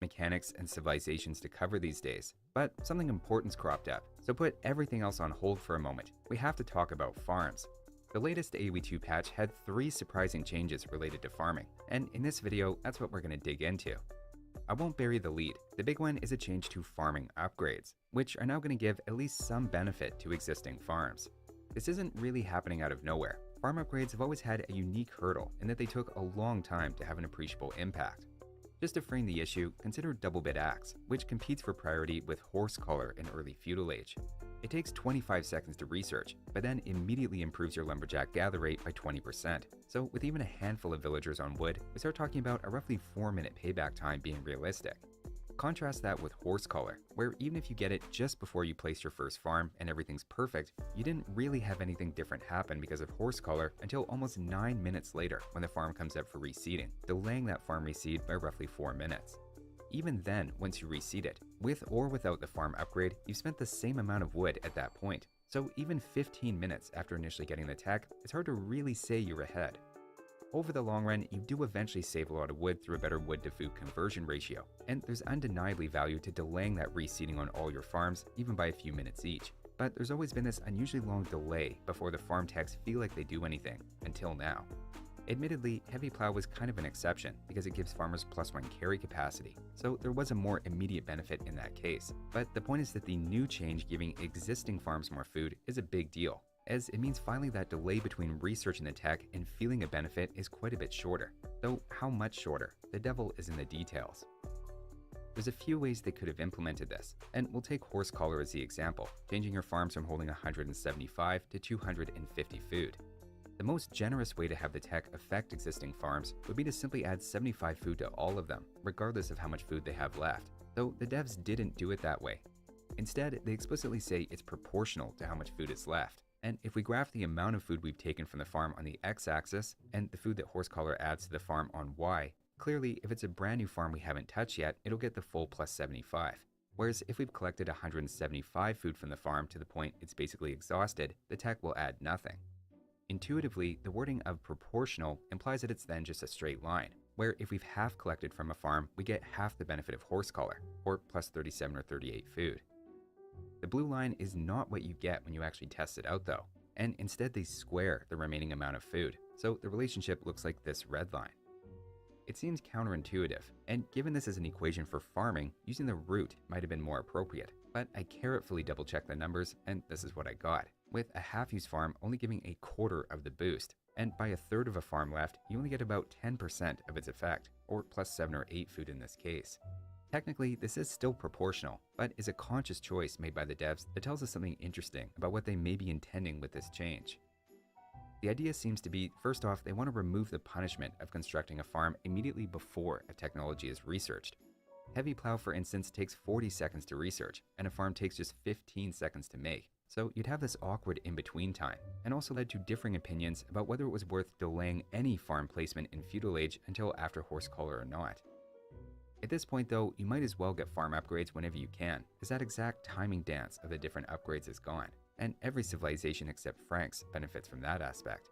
mechanics and civilizations to cover these days, but something important's cropped up. So put everything else on hold for a moment. We have to talk about farms. The latest AoE2 patch had 3 surprising changes related to farming, and in this video, that's what we're going to dig into. I won't bury the lead. The big one is a change to farming upgrades, which are now going to give at least some benefit to existing farms. This isn't really happening out of nowhere. Farm upgrades have always had a unique hurdle in that they took a long time to have an appreciable impact. Just to frame the issue, consider Double Bit Axe, which competes for priority with Horsecollar in early feudal age. It takes 25 seconds to research, but then immediately improves your lumberjack gather rate by 20%. So with even a handful of villagers on wood, we start talking about a roughly 4-minute payback time being realistic. Contrast that with Horsecollar, where even if you get it just before you place your first farm and everything's perfect, you didn't really have anything different happen because of Horsecollar until almost 9 minutes later when the farm comes up for reseeding, delaying that farm reseed by roughly 4 minutes. Even then, once you reseed it, with or without the farm upgrade, you've spent the same amount of wood at that point. So even 15 minutes after initially getting the tech, it's hard to really say you're ahead. Over the long run, you do eventually save a lot of wood through a better wood-to-food conversion ratio, and there's undeniably value to delaying that reseeding on all your farms, even by a few minutes each. But there's always been this unusually long delay before the farm techs feel like they do anything, until now. Admittedly, Heavy Plow was kind of an exception because it gives farmers +1 carry capacity, so there was a more immediate benefit in that case. But the point is that the new change giving existing farms more food is a big deal, as it means finally that delay between researching the tech and feeling a benefit is quite a bit shorter. Though how much shorter? The devil is in the details. There's a few ways they could have implemented this, and we'll take Horsecollar as the example, changing your farms from holding 175 to 250 food. The most generous way to have the tech affect existing farms would be to simply add 75 food to all of them, regardless of how much food they have left, though the devs didn't do it that way. Instead, they explicitly say it's proportional to how much food is left. And if we graph the amount of food we've taken from the farm on the x-axis and the food that Horsecollar adds to the farm on y, clearly if it's a brand new farm we haven't touched yet, it'll get the full +75. Whereas if we've collected 175 food from the farm to the point it's basically exhausted, the tech will add nothing. Intuitively, the wording of proportional implies that it's then just a straight line, where if we've half collected from a farm, we get half the benefit of Horsecollar, or +37 or 38 food. The blue line is not what you get when you actually test it out though, and instead they square the remaining amount of food, so the relationship looks like this red line. It seems counterintuitive, and given this is an equation for farming, using the root might have been more appropriate, but I carefully double checked the numbers and this is what I got, with a half-use farm only giving a quarter of the boost, and by a third of a farm left, you only get about 10% of its effect, or +7 or 8 food in this case. Technically, this is still proportional, but is a conscious choice made by the devs that tells us something interesting about what they may be intending with this change. The idea seems to be, first off, they want to remove the punishment of constructing a farm immediately before a technology is researched. Heavy Plow, for instance, takes 40 seconds to research, and a farm takes just 15 seconds to make. So you'd have this awkward in-between time, and also led to differing opinions about whether it was worth delaying any farm placement in feudal age until after Horsecollar or not. At this point though, you might as well get farm upgrades whenever you can, as that exact timing dance of the different upgrades is gone, and every civilization except Frank's benefits from that aspect.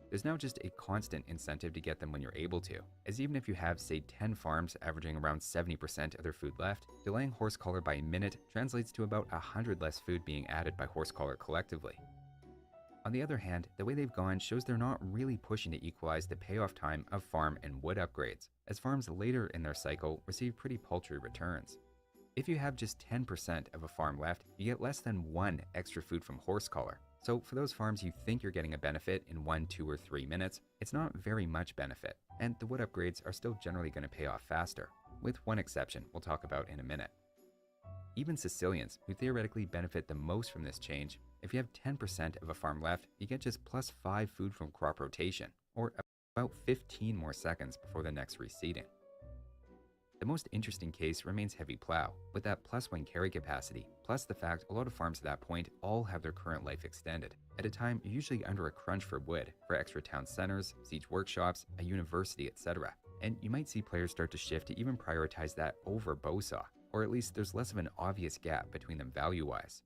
There's now just a constant incentive to get them when you're able to, as even if you have, say, 10 farms averaging around 70% of their food left, delaying Horsecollar by a minute translates to about 100 less food being added by Horsecollar collectively. On the other hand, the way they've gone shows they're not really pushing to equalize the payoff time of farm and wood upgrades, as farms later in their cycle receive pretty paltry returns. If you have just 10% of a farm left, you get less than 1 extra food from Horsecollar. So for those farms you think you're getting a benefit in 1, 2, or 3 minutes, it's not very much benefit, and the wood upgrades are still generally going to pay off faster, with one exception we'll talk about in a minute. Even Sicilians, who theoretically benefit the most from this change, if you have 10% of a farm left, you get just +5 food from crop rotation, or about 15 more seconds before the next reseeding. The most interesting case remains Heavy Plow, with that +1 carry capacity, plus the fact a lot of farms at that point all have their current life extended, at a time you're usually under a crunch for wood, for extra town centers, siege workshops, a university, etc. And you might see players start to shift to even prioritize that over Bowsaw, or at least there's less of an obvious gap between them value-wise.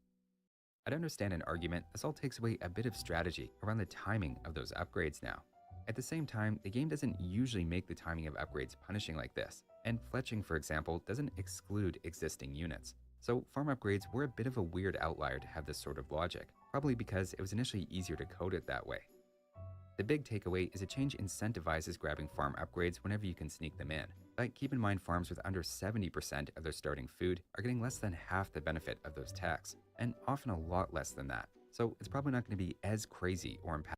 I'd understand an argument this all takes away a bit of strategy around the timing of those upgrades now. At the same time, the game doesn't usually make the timing of upgrades punishing like this, and fletching, for example, doesn't exclude existing units. So farm upgrades were a bit of a weird outlier to have this sort of logic, probably because it was initially easier to code it that way. The big takeaway is a change incentivizes grabbing farm upgrades whenever you can sneak them in. But keep in mind farms with under 70% of their starting food are getting less than half the benefit of those techs, and often a lot less than that. So it's probably not going to be as crazy or impactful.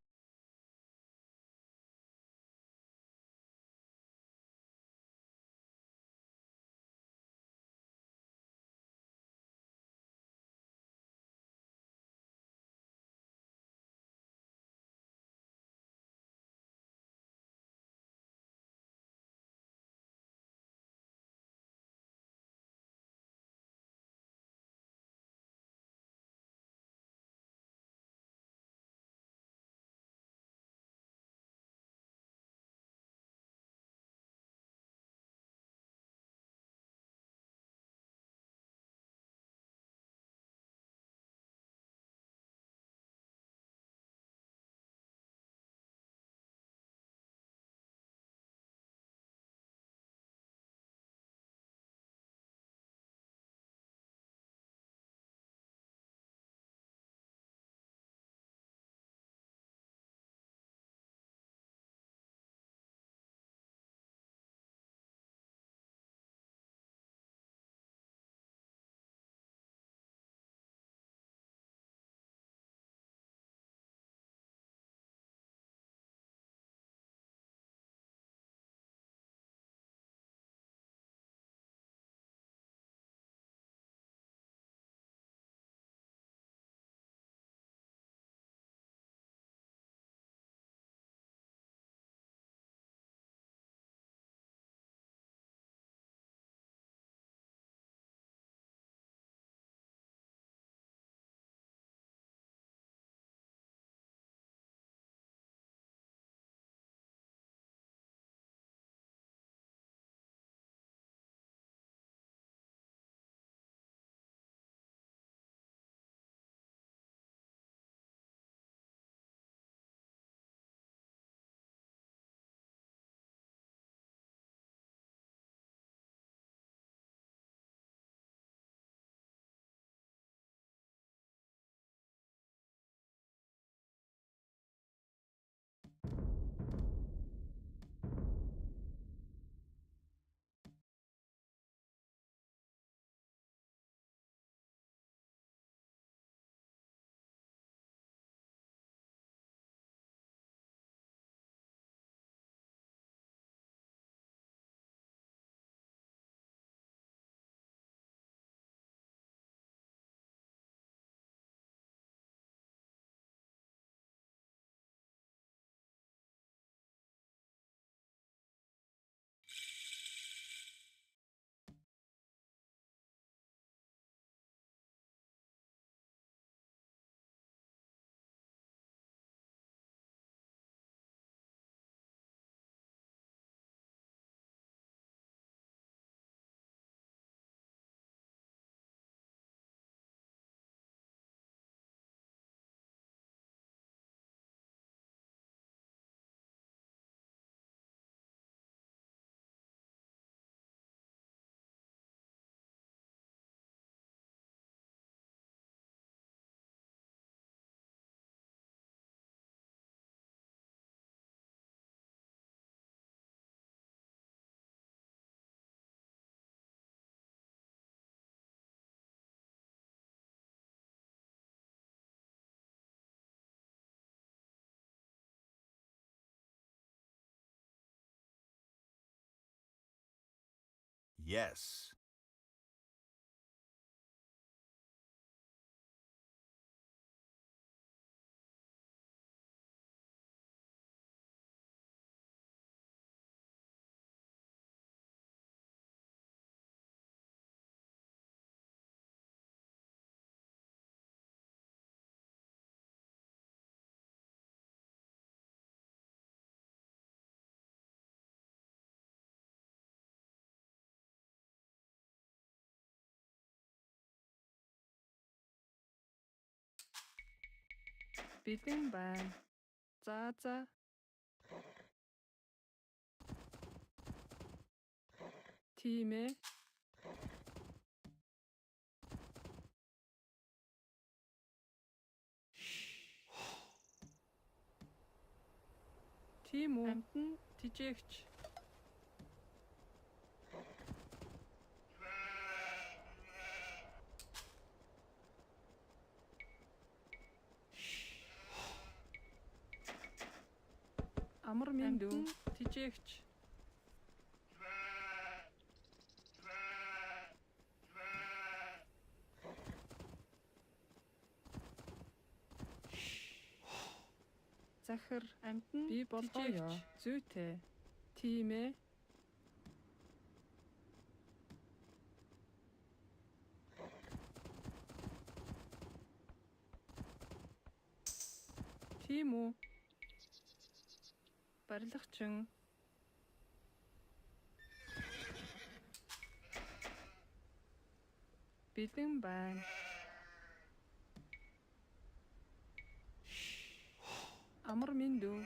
Yes. Бэлэн байна. За. Тийм ээ. Тийм үү? Амтан тижээгч. Амар минь дүү тижээгч. Захир амтан би болгоё. Зүйтэй. Тийм ээ. Тийм үү? Барилгачин. Бэлэн байна. Амар минь дүү.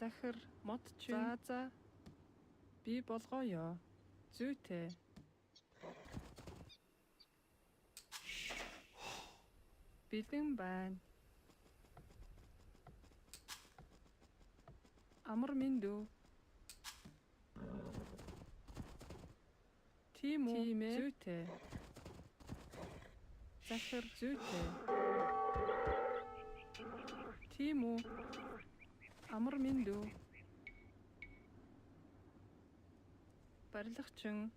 Захир модчин. За. Би болгоё. Зүйтэй. Бэлэн байна. Амар минь дүү. Тийм үү? Тийм ээ. Зүйтэй. Захир зүйтэй. Тийм үү? Амар минь дүү. Барилгачин.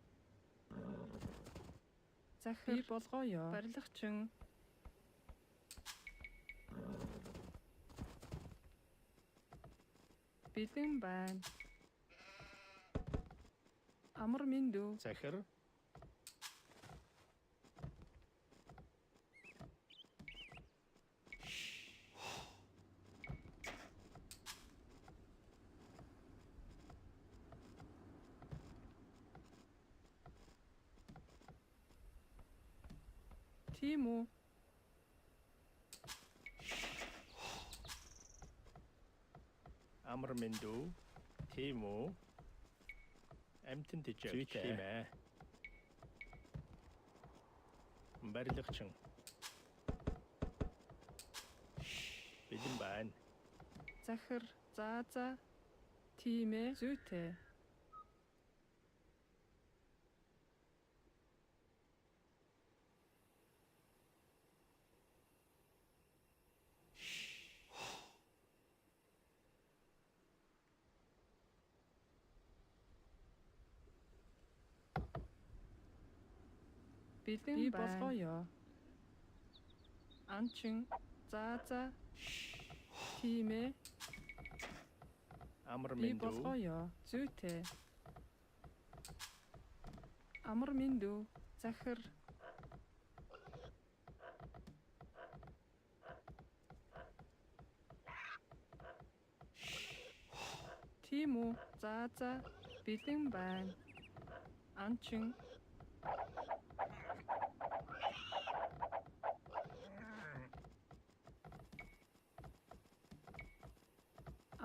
Захир би болгоё. Барилгачин. Бэлэн байна. Амар минь дүү. Захир. Тийм үү? Амар минь дүү. Тийм үү? Амтэн тижээгч. Тийм ээ. Барилгачин. Бэлэн байна. Захир. За. Тийм ээ. Зүйтэй. Бэлэн байна. Би болгоё. Анчин. За. Тийм ээ. Амар Би минь дүү. болгоё. Зүйтэй. Амар минь дүү. Захир. Тийм үү? За. Бэлэн байна. Анчин.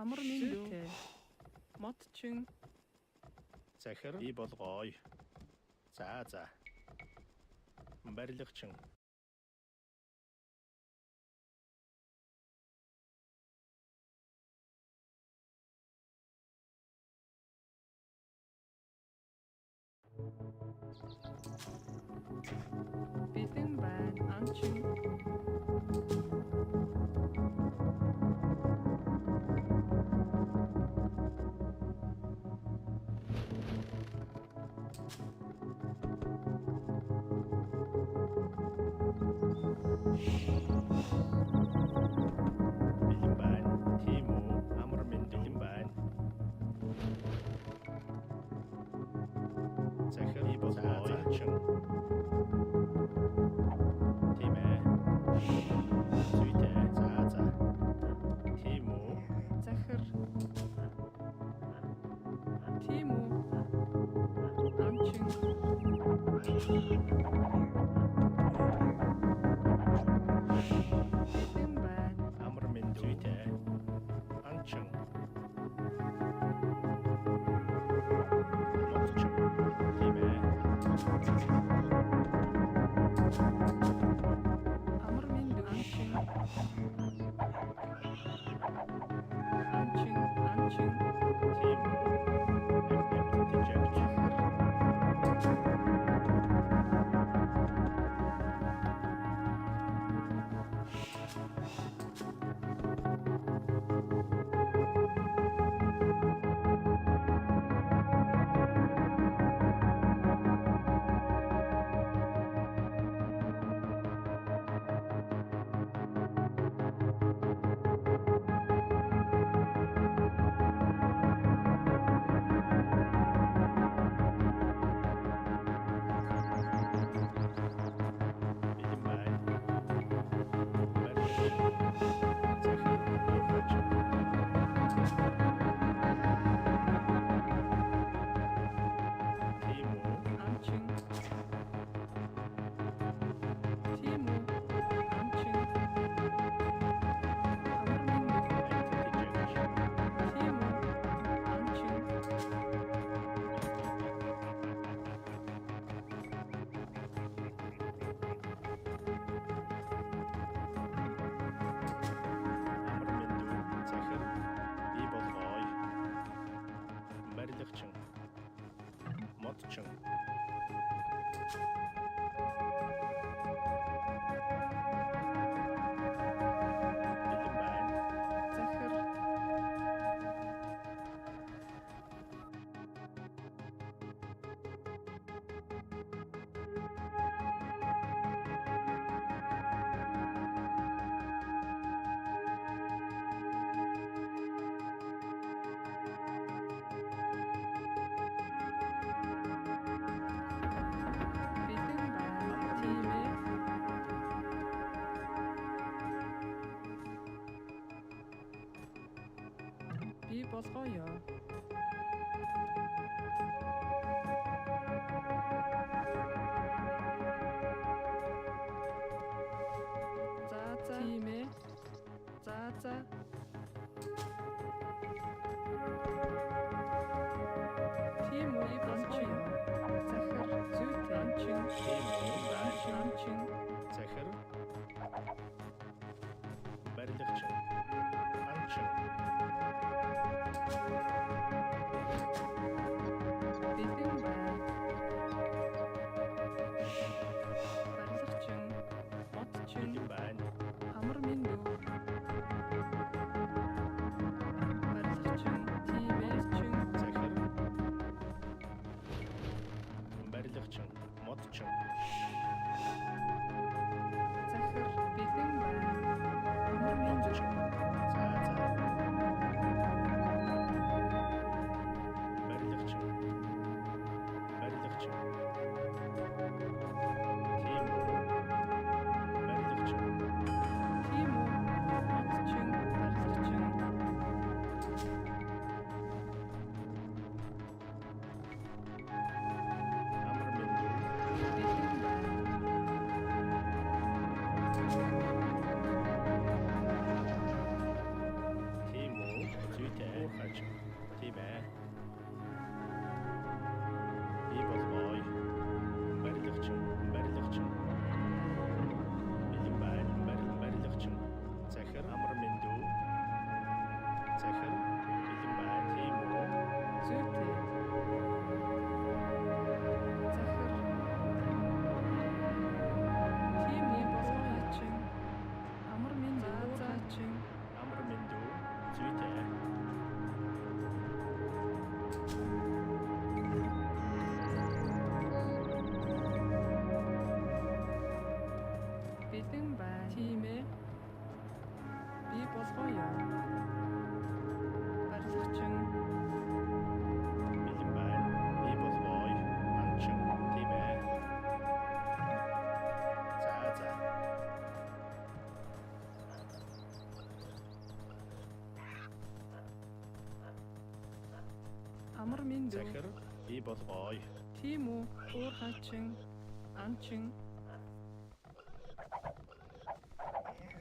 Амар минь дүү. Модчин. Захир би болгоё. За. Барилгачин. Бэлэн байна. Анчин. Бэлэн байна. Тийм үү? Амар минь дүү. Бэлэн байна. Merdichtchen. Time. Süte. Zaza. Timo. Zecher. Timo. Anching. Timban. Amrmin Süte. Anching. Mokchung. Time. Amrmin du Anching. Anching. Anching. Timo. Motchung. Verweigert. Zaza. Time. Zaza. Timo. Anching. Zecher. Süte. Anching. Anching. Zecher. Merdichtchen. Anching. Amr Mindu. Zeker. Ibot boy. Timo. Oorgatching. Anching.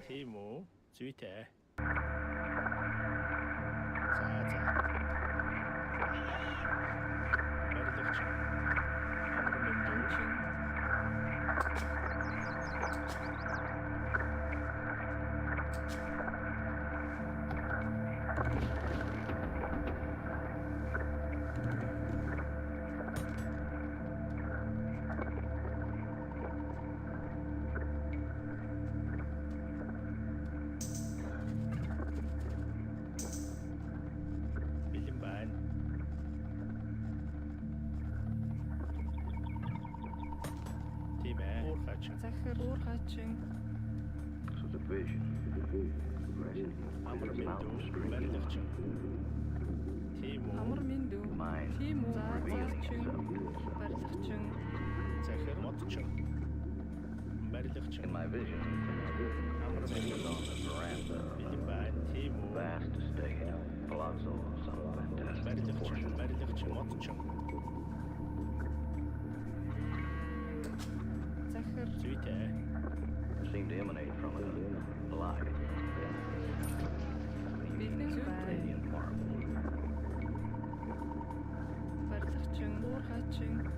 Timo. Züte. Zeker. Oorgatching. So the vision. Amr Mindu. Merlichtje. Timo. Amr Mindu. Timo. Zaatching. Berlichtching. Zeker. Motje. Merlichtje. In my vision, Amr Mindu. on the veranda, Bilim bij. Timo. vast estate, palazzo of some fantastic Merlichtje. proportion. Merlichtje. Motje. Zeker. Züte. Seemed to emanate from a light. Bilim bij. Radiant marble. Berlichtching. Oorgatching.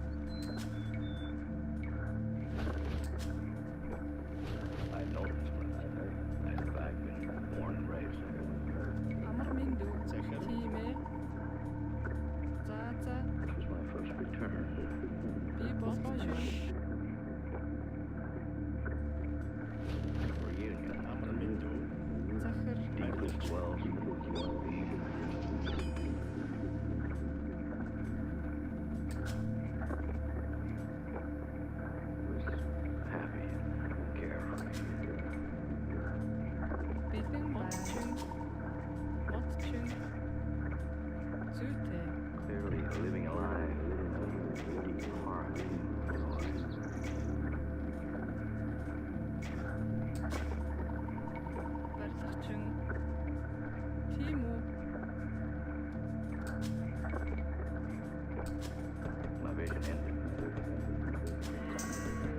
I noticed I had in fact been born and raised there. Amr Mindu. Zeker. Time. Zaza. It was my first return. Bibotching. Reunion. Amr Mindu. Zeker. Deeply swells well-being. Was happy and carefree. Bilim Baching. Motching. Zute. Clearly living alive. Deep harmony. Berlichtching. Timo. My vision ended. Zeker.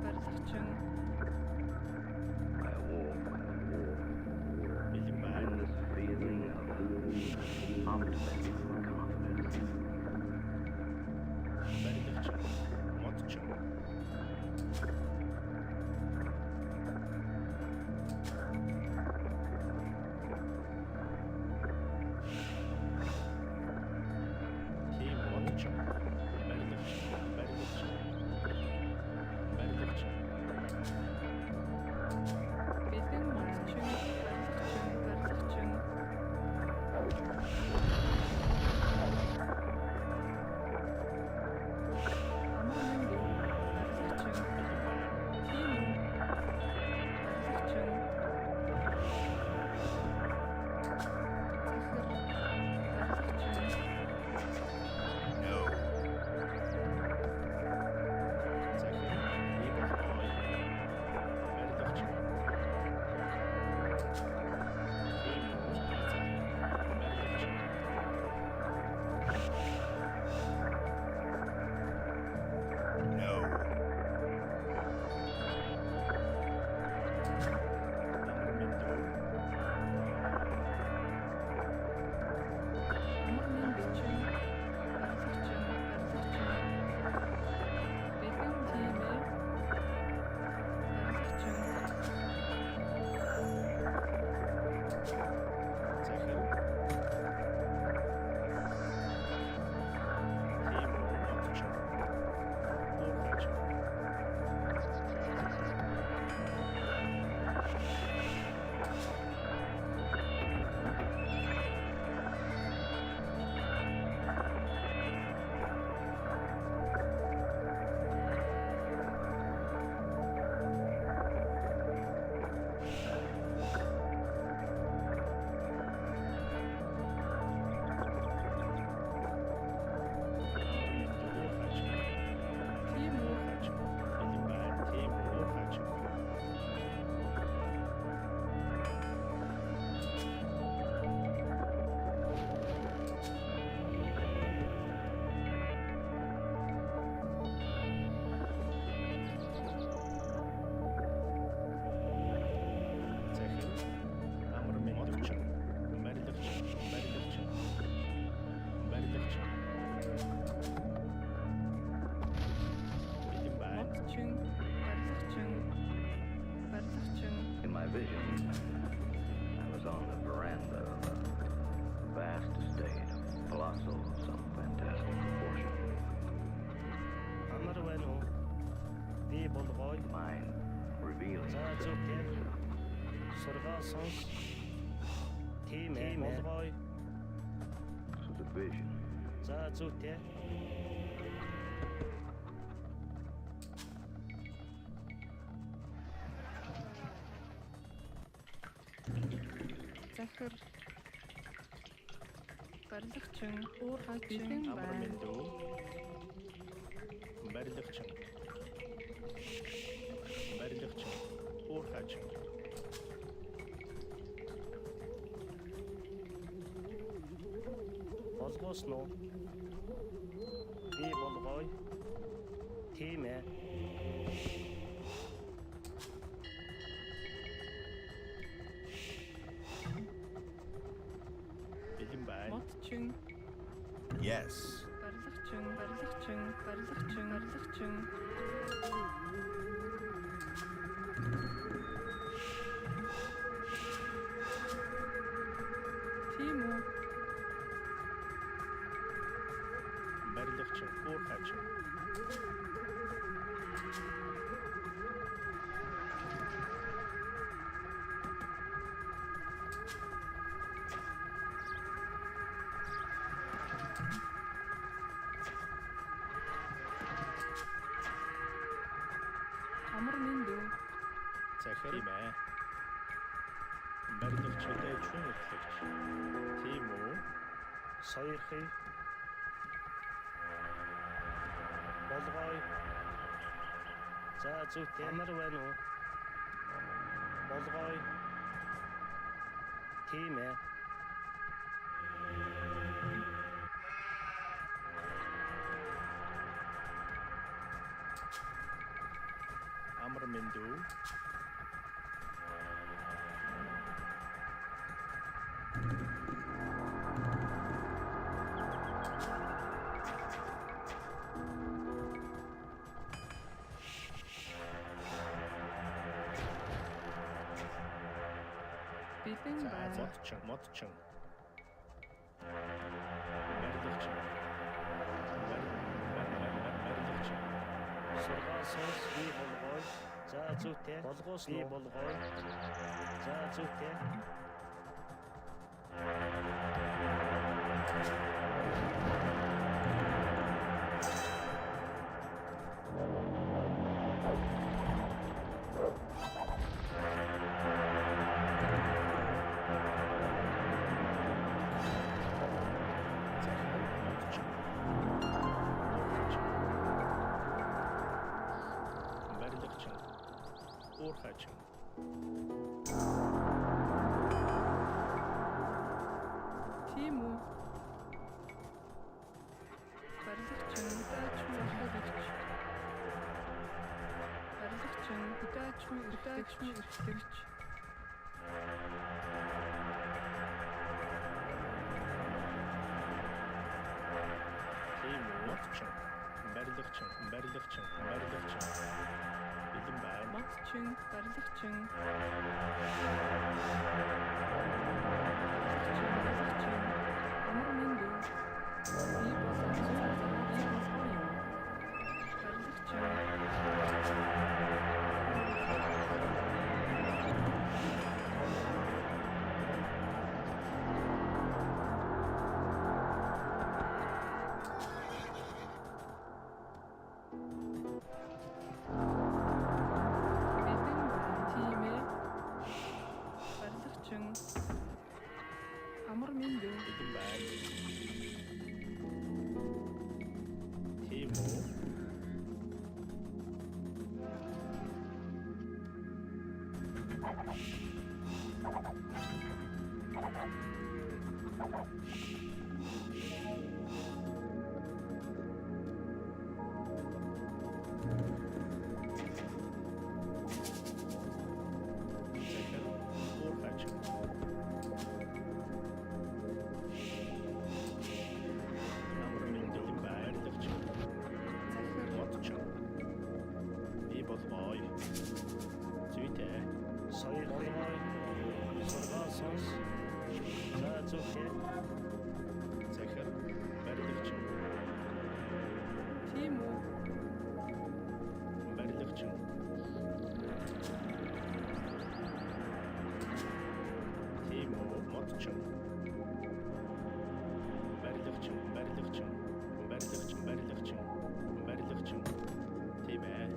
Berlichtching. I awoke. Bilim bij. And this feeling of optimism and confidence. Merlichtje. Motje. Timo. Motje. Merlichtje. Merlichtje. Merlichtje. vision. I was on the veranda of a vast estate, colossal of some fantastic proportion. Mind revealing itself. This was a vision. захир барилгачин уурхайчин амар мэндүү барилгачин уурхайчин болгоосноо би болгоё тийм ээ мотчин Yes. барилгачин тийм үү барилгачин уурхайчин амар мэндүү захир юм ээ барилгачтай чүн итгэж тийм үү сойрхий болгоё за зүйтэй амар байна уу болгоё тийм ээ амар мэндүү бэлэн бай мотчин барилгачин сургаасаас би болгоё за зүйтэй болгоос би болгоё за зүйтэй барилгачин уурхайчин тийм үү барилгачин удаачгүй эрхлэгч тийм үү мотчин барилгачин бэлэн бай мотчин барилгачин амар мэндүү би амар мэндүү бэлэн бай тийм үү Soy Boy, Sorgasos, Zazuke, Zecher, Berlichtchen. Timo, Berlichtchen. Timo, Motchen. Berlichtchen, Berlichtchen. Berlichtchen, Berlichtchen. Berlichtchen. Time.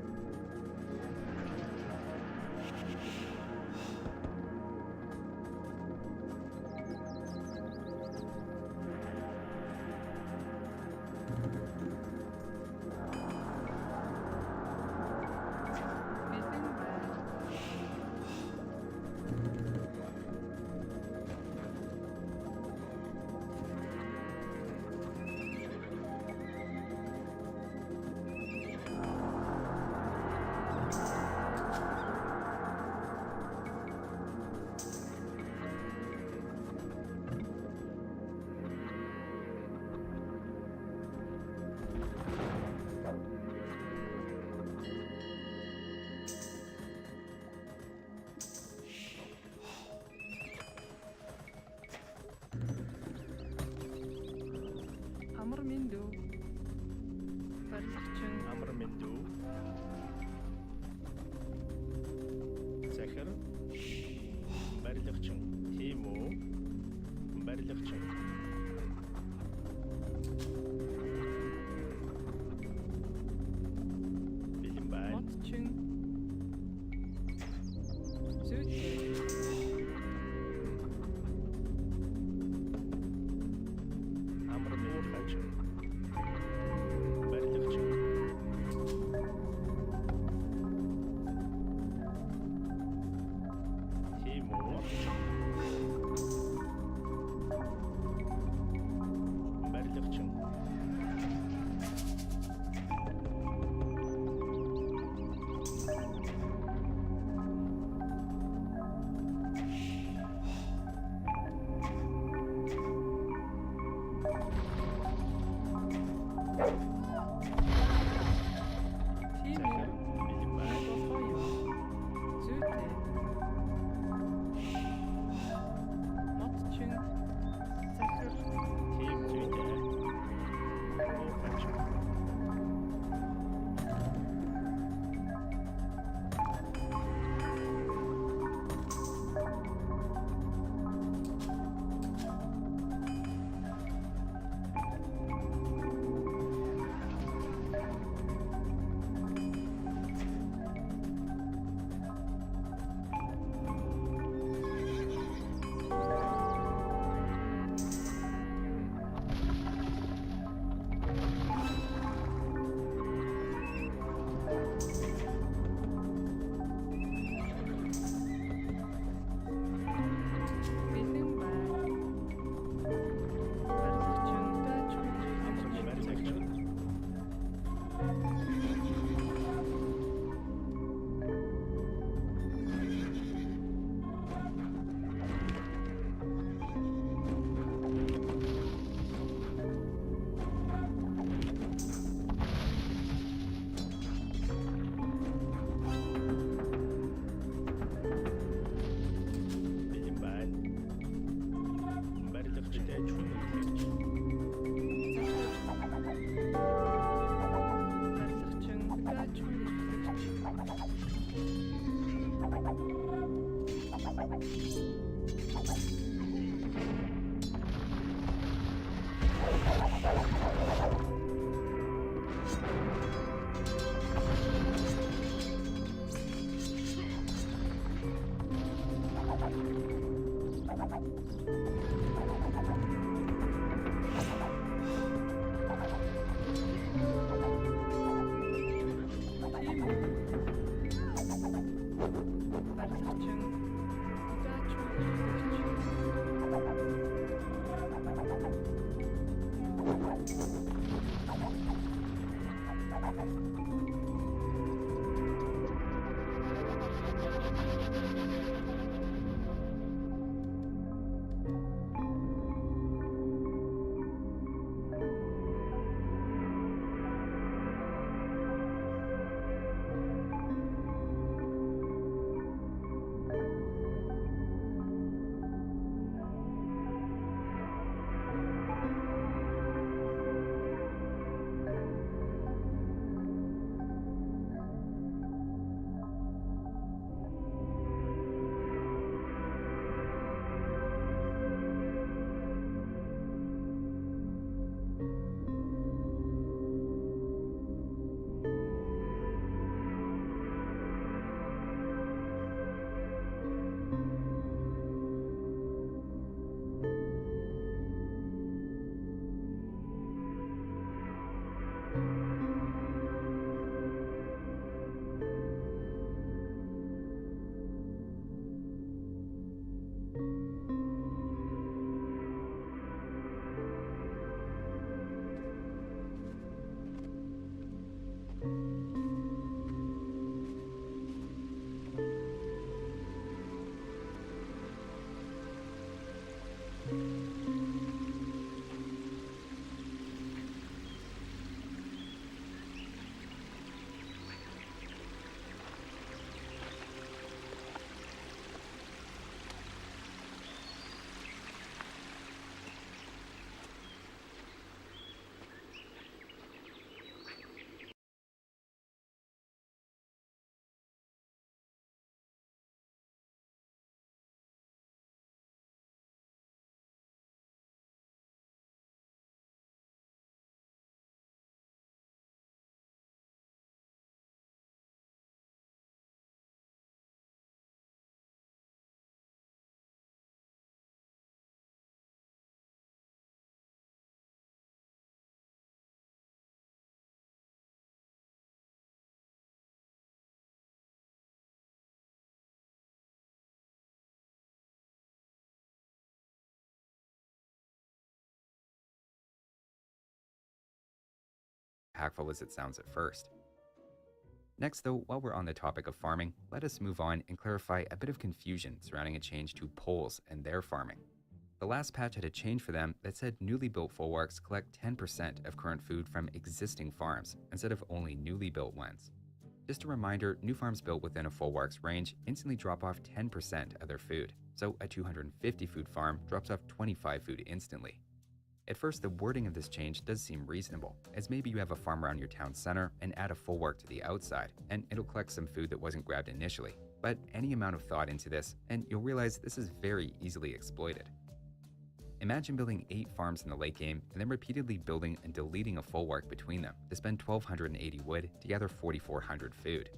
Amr Mindu, Berlichtchen, Amr Mindu. Zecher. Berlichtchen. Timo. Berlichtchen. Bilimbein. Motchen, Süte, Amr Mindu. Berlichtchen. Timo. Berlichtchen. Timo, Verweigert, Süte, Motchen, Zecher, Team Süde. Berlichtchen. impactful as it sounds at first. Next though, while we're on the topic of farming, let us move on and clarify a bit of confusion surrounding a change to poles and their farming. The last patch had a change for them that said newly built folwarks collect 10% of current food from existing farms, instead of only newly built ones. Just a reminder, new farms built within a folwarks range instantly drop off 10% of their food, so a 250 food farm drops off 25 food instantly. At first, the wording of this change does seem reasonable, as maybe you have a farm around your town center and add a folwark to the outside, and it'll collect some food that wasn't grabbed initially. But any amount of thought into this, and you'll realize this is very easily exploited. Imagine building 8 farms in the late game and then repeatedly building and deleting a folwark between them to spend 1,280 wood to gather 4,400 food.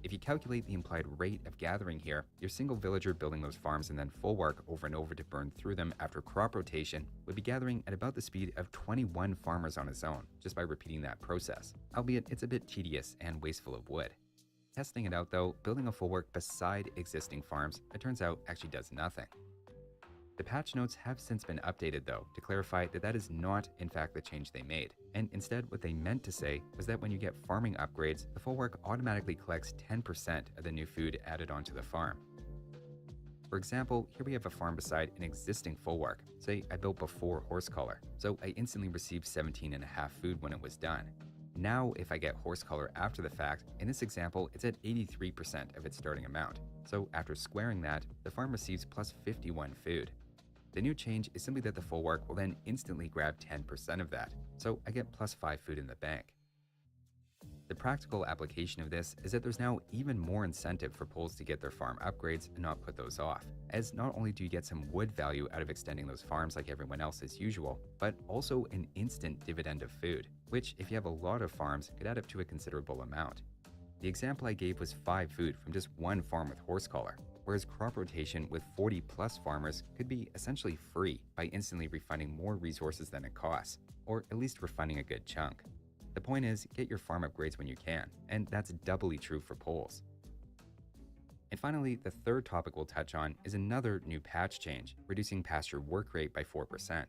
If you calculate the implied rate of gathering here, your single villager building those farms and then folwark over and over to burn through them after crop rotation would be gathering at about the speed of 21 farmers on his own, just by repeating that process, albeit it's a bit tedious and wasteful of wood. Testing it out though, building a folwark beside existing farms, it turns out actually does nothing. The patch notes have since been updated though to clarify that that is not in fact the change they made, and instead what they meant to say was that when you get farming upgrades, the folwark automatically collects 10% of the new food added onto the farm. For example, here we have a farm beside an existing folwark. Say I built before horse collar, so I instantly received 17.5 food when it was done. Now if I get horse collar after the fact, in this example it's at 83% of its starting amount, so after squaring that, the farm receives plus 51 food. The new change is simply that the folwark will then instantly grab 10% of that, so I get plus 5 food in the bank. The practical application of this is that there's now even more incentive for poles to get their farm upgrades and not put those off, as not only do you get some wood value out of extending those farms like everyone else as usual, but also an instant dividend of food, which if you have a lot of farms could add up to a considerable amount. The example I gave was 5 food from just one farm with horse collar, whereas crop rotation with 40 plus farmers could be essentially free by instantly refunding more resources than it costs, or at least refunding a good chunk. The point is, get your farm upgrades when you can, and that's doubly true for poles. And finally, the third topic we'll touch on is another new patch change, reducing pasture work rate by 4%.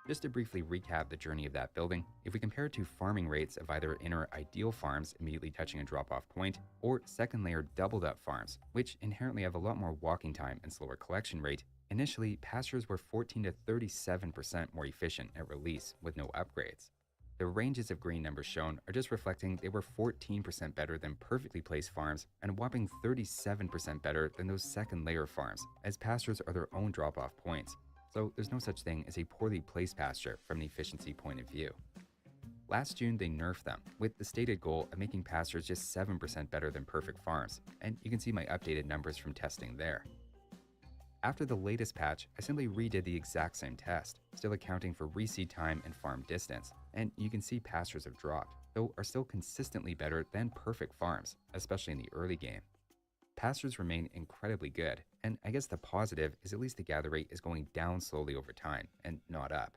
Just to briefly recap the journey of that building, if we compare it to farming rates of either inner ideal farms immediately touching a drop-off point, or second layer doubled up farms, which inherently have a lot more walking time and slower collection rate, initially pastures were 14 to 37% more efficient at release with no upgrades. The ranges of green numbers shown are just reflecting they were 14% better than perfectly placed farms and a whopping 37% better than those second layer farms, as pastures are their own drop-off points. So there's no such thing as a poorly placed pasture from an efficiency point of view. Last June they nerfed them, with the stated goal of making pastures just 7% better than perfect farms, and you can see my updated numbers from testing there. After the latest patch, I simply redid the exact same test, still accounting for reseed time and farm distance, and you can see pastures have dropped, though are still consistently better than perfect farms, especially in the early game. Pastures remain incredibly good, and I guess the positive is at least the gather rate is going down slowly over time, and not up.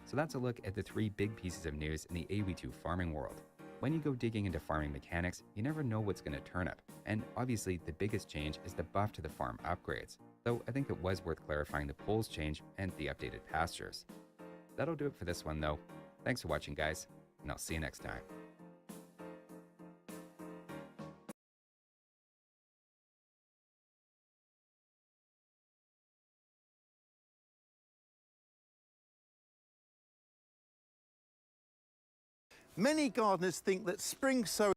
So that's a look at the 3 big pieces of news in the AoE2 farming world. When you go digging into farming mechanics, you never know what's going to turn up, and obviously the biggest change is the buff to the farm upgrades, though I think it was worth clarifying the poles change and the updated pastures. That'll do it for this one though. Thanks for watching guys, and I'll see you next time. Many gardeners think that spring sowing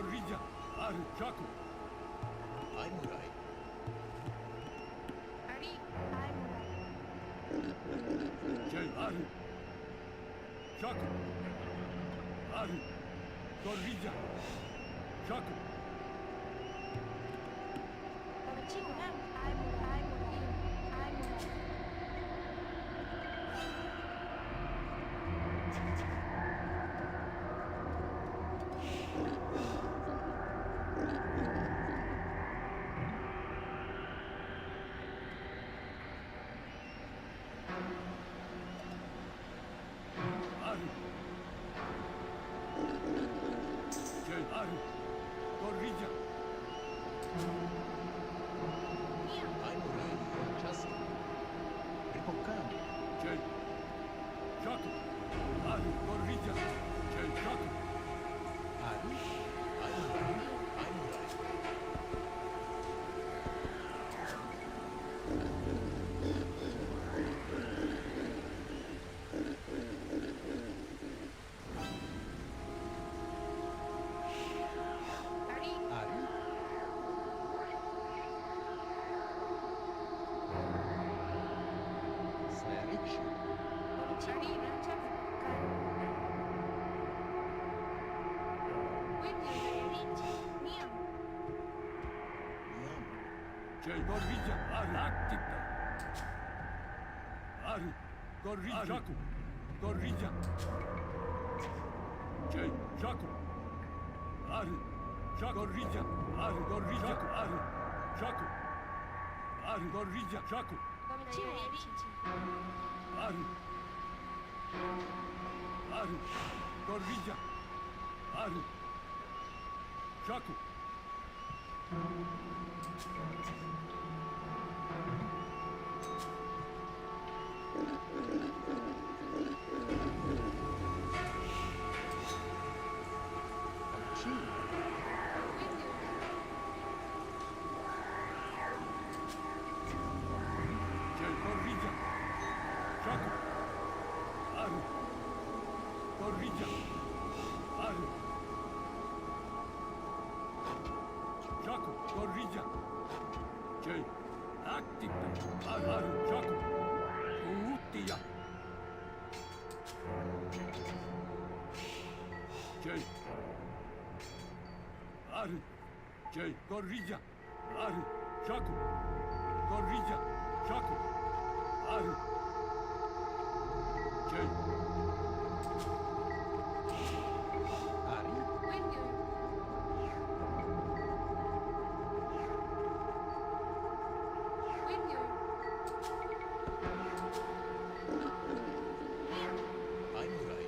Gorilla, Aru, Jaku. Aimurai. Ari, Aimurai. Jay, Aru. Jaku. Aru. Gorilla. Jaku. Chiunang, Aimurai, Aimurai. Aru. Jay, Aru. Gorilla. Aimurai, just. Ripokan. Jay. Jaku. Aru, Gorilla. Jay, Jaku. Aru. Aimurai. Aimurai. Ari, Aru. Sayarichi. Ari, Rancham, Miam. Jay, Gorilla. Aru, Actita. Aru. Gorilla. Jaku. Gorilla. Jay, Jaku. Aru. Jaku. Gorilla. Aru. Gorilla. Jaku. Aru. Jaku. Aru. Gorilla. Jaku. Aru. Aru. Gorilla. Aru. Jaku. Jay, Gorilla. Jaku. Aru. Gorilla. Aru. Jaku. Gorilla. Jay. Actita. Aru. Aru. Jaku. Utia. Jay. Aru. Jay. Gorilla. Aru. Jaku. Gorilla. Jaku. Aru. Jay. Ari. Aimurai.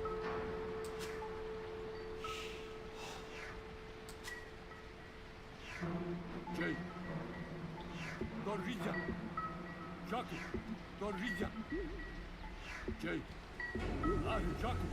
Jay. Gorilla. Jaku. Gorilla. Jay. Aru. Jaku.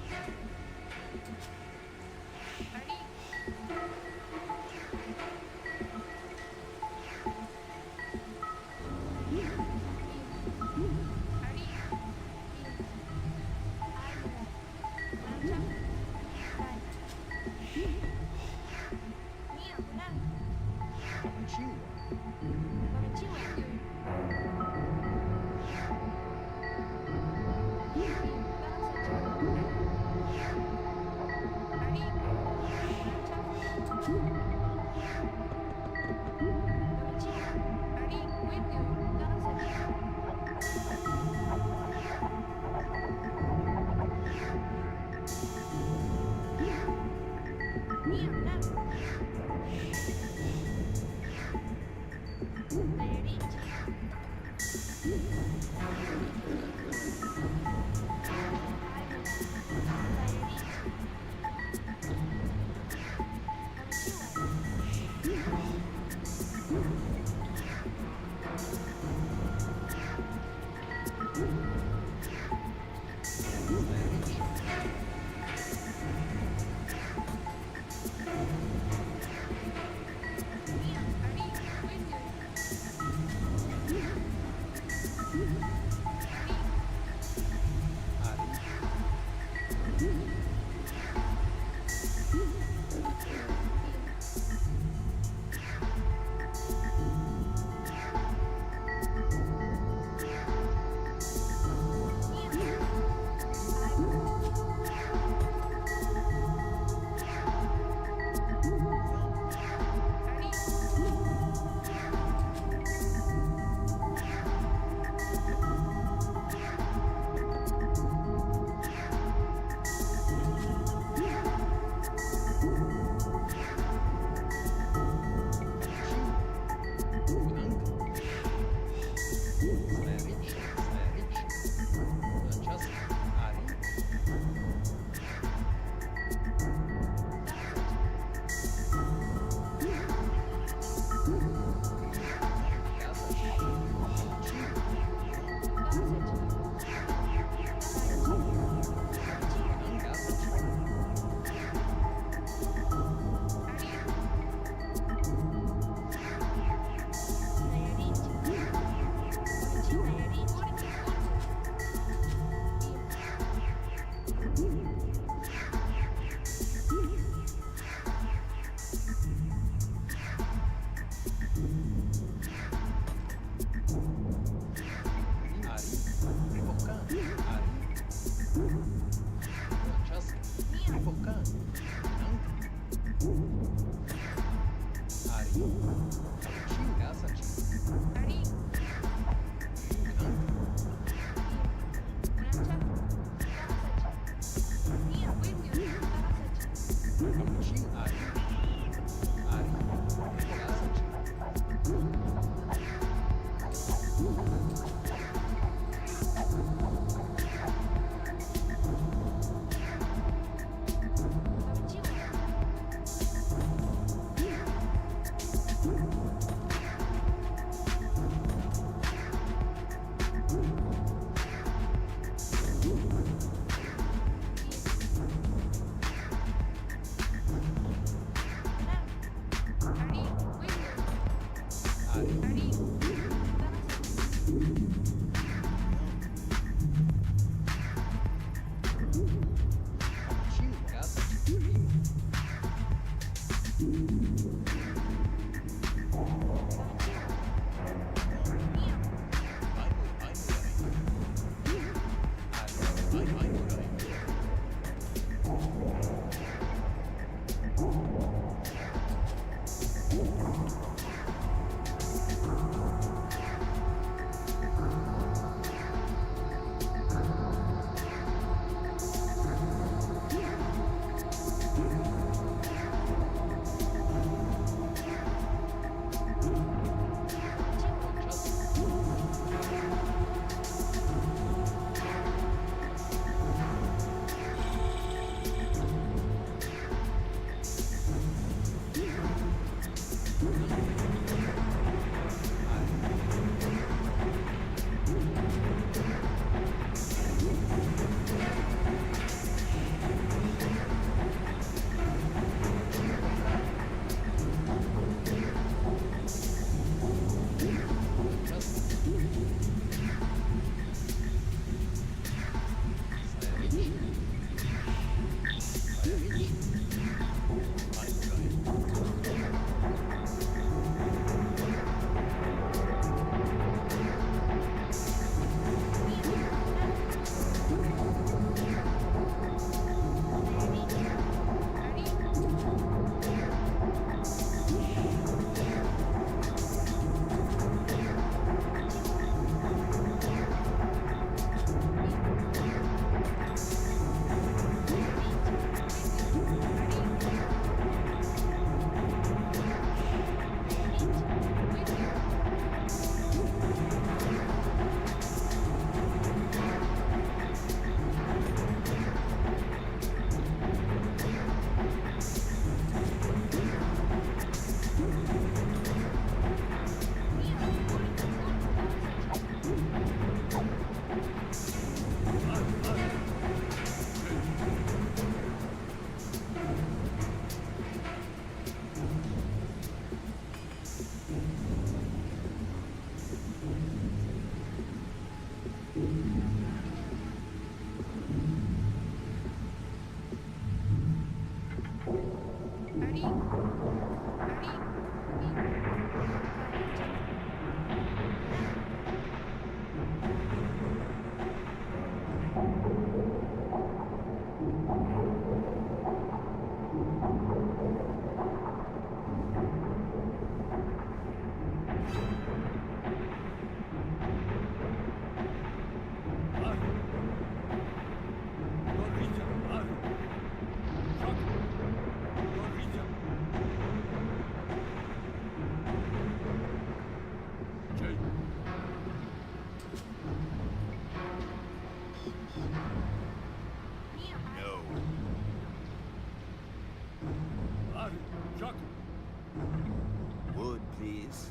Wood, please.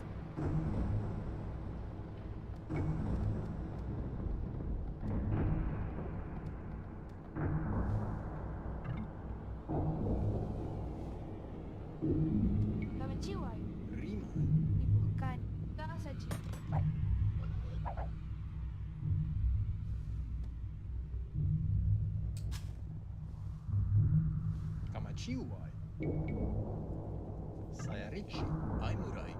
Nameciłaj. Rima. I buchkań. Gasaci. Kamachiwai. Sayarichi. Aimurai.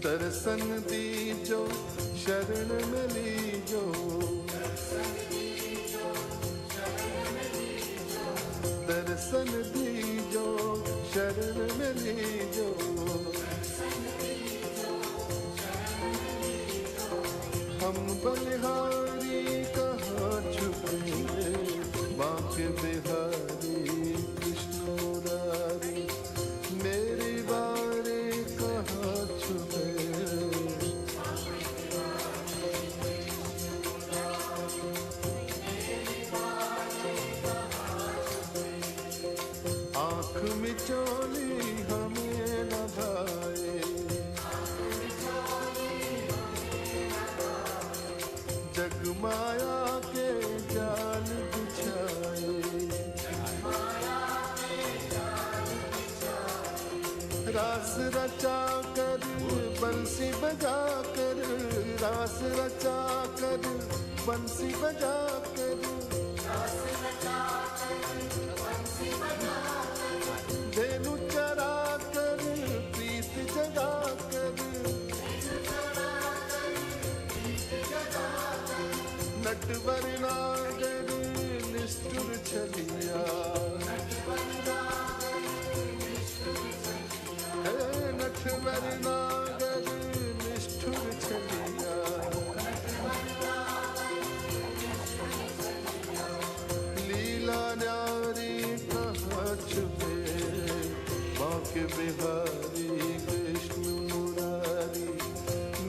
दर्शन दीजो शरण में लीजो दर्शन दीजो शरण में लीजो हम बलिहारी कहाँ छुपेंगे बांके बिहारी कृष्ण मुरारी मेरी बारी कहाँ छुपे आँख मिचोली हमें न भाए जगमाया के जाल बिछाए रास रचा कर बंसी बजा कर रास रचा कर बंसी बजा कर धेनु चरा कर प्रीत जगा कर नटवर नागर निष्ठुर छलिया नटवर नागर निष्ठुर छलिया लीला न्यारी कहाँ छुपे बांके बिहारी कृष्ण मुरारी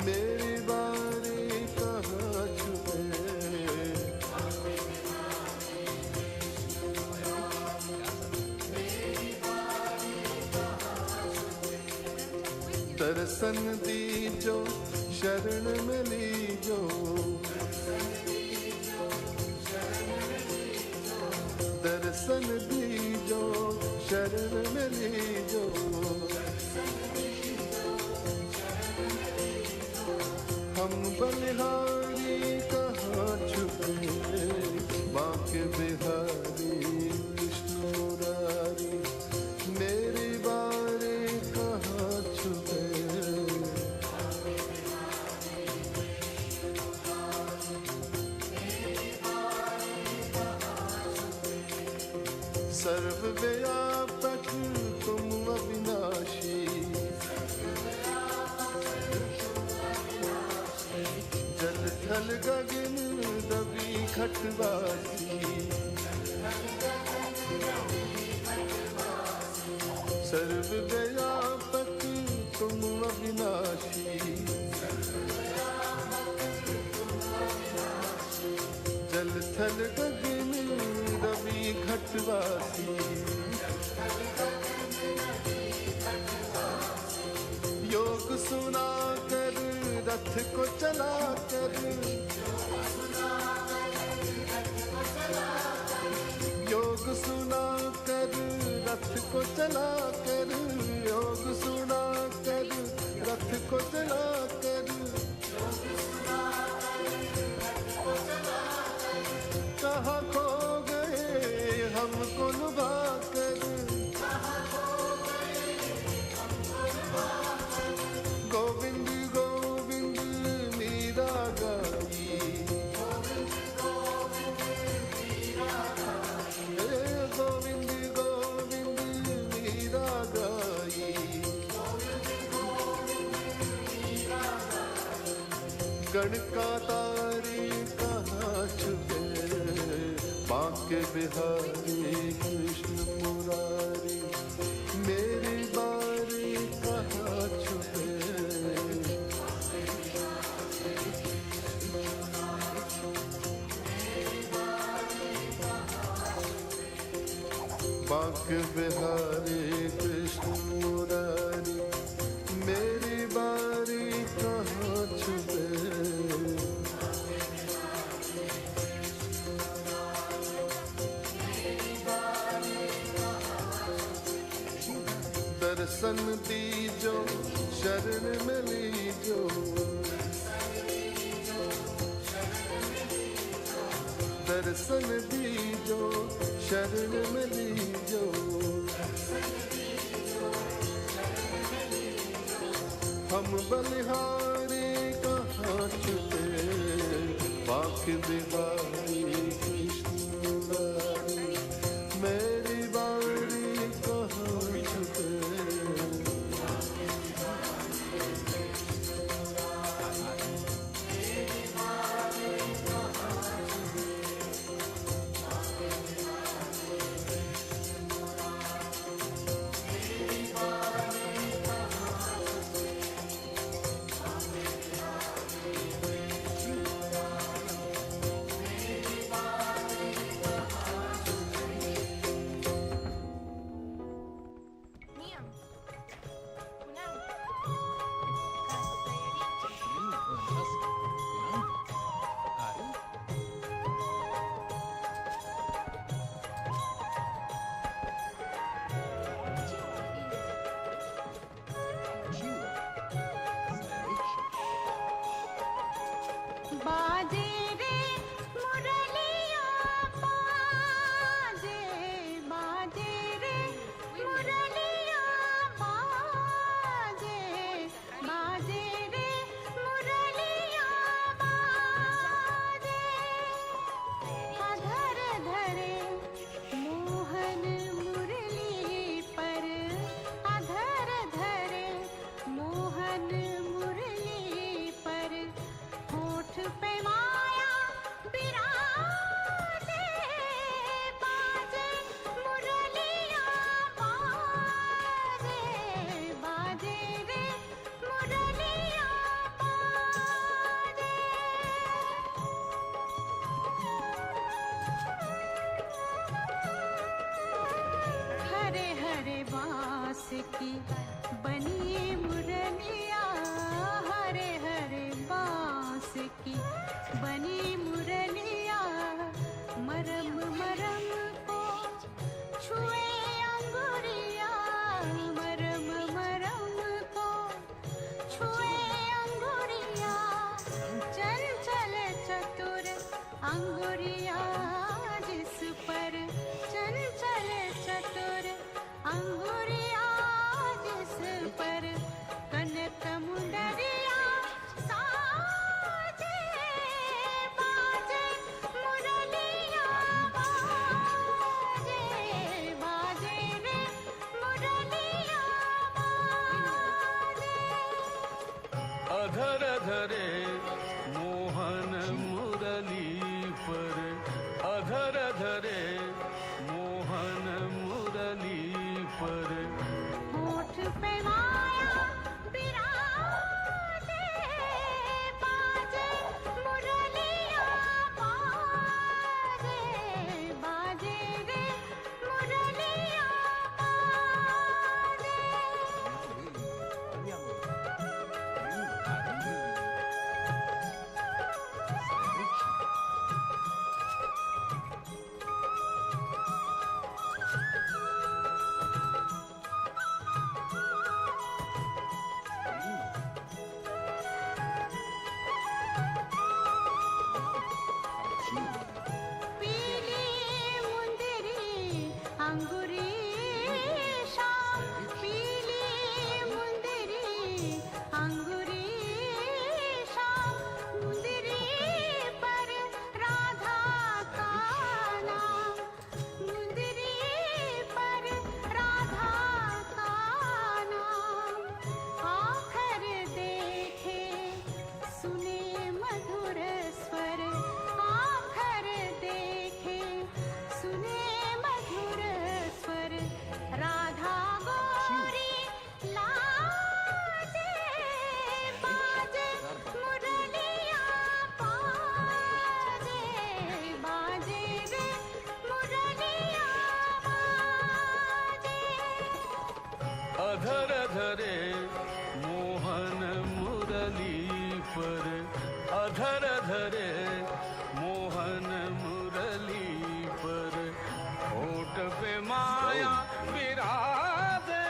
मेरी बारी कहाँ छुपे दर्शन दीजो शरण में लीजो दर्शन दीजो शरण में लीजो हम बलिहारी कहाँ छुपे बांके बिहारी कृष्ण मुरारी मेरी बारी कहाँ छुपे सर्वव्यापक तुम अविनाशी जल थल गगन दबी खटवासी सर्वव्यापक तुम अविनाशी जल थल गगन रवि घटवासी योग सुना कर रथ को चला कर योग सुना कर रथ को चला कर योग सुना कर रथ को चला कर कहाँ खो गए हमको लुभा कर गोविंद गोविंद मीरा गाई गोविंद गोविंद मीरा गाई गणका तारी कहाँ छुपे बांके बिहारी कृष्ण मुरारी मेरी बारी कहाँ छुपे बांके बिहारी कृष्ण मुरारी मेरी बारी कहाँ छुपे दर्शन दीजो शरण में लीजो दर्शन दीजो शरण में लीजो हम बलिहारी कहाँ छुपे बांके बिहारी कृष्ण मुरारी मेरी बारी कहाँ छुपे बाजे रे मुरलिया बाजे बाजे रे मुरलिया बाजे बाजे रे मुरलिया बाजे अधर धरे मोहन मुरली पर अधर धरे मोहन मुरली पर होठ पे माया बिराजे बाजे मुरलिया बाजे बाजे रे मुरलिया बाजे हरे हरे बांस की बनी मुरलिया हरे हरे बांस की बनी मुरलिया मरम मरम को छुए अंगुरिया मरम मरम को छुए अंगुरिया चंचल चतुर अंगुरिया जिस पर चंचल चतुर अंगुरिया जिस पर कनक मुंदरिया साजे बाजे मुरलिया बाजे बाजे रे मुरलिया बाजे अधर धरे मोहन मुरली पर अधर धरे मोहन मुरली पर होठ पे माया बिराजे बाजे मुरलिया बाजे बाजे रे मुरलिया बाजे अधर धरे मोहन मुरली पर अधर धरे मोहन मुरली पर होठ पे माया विराजे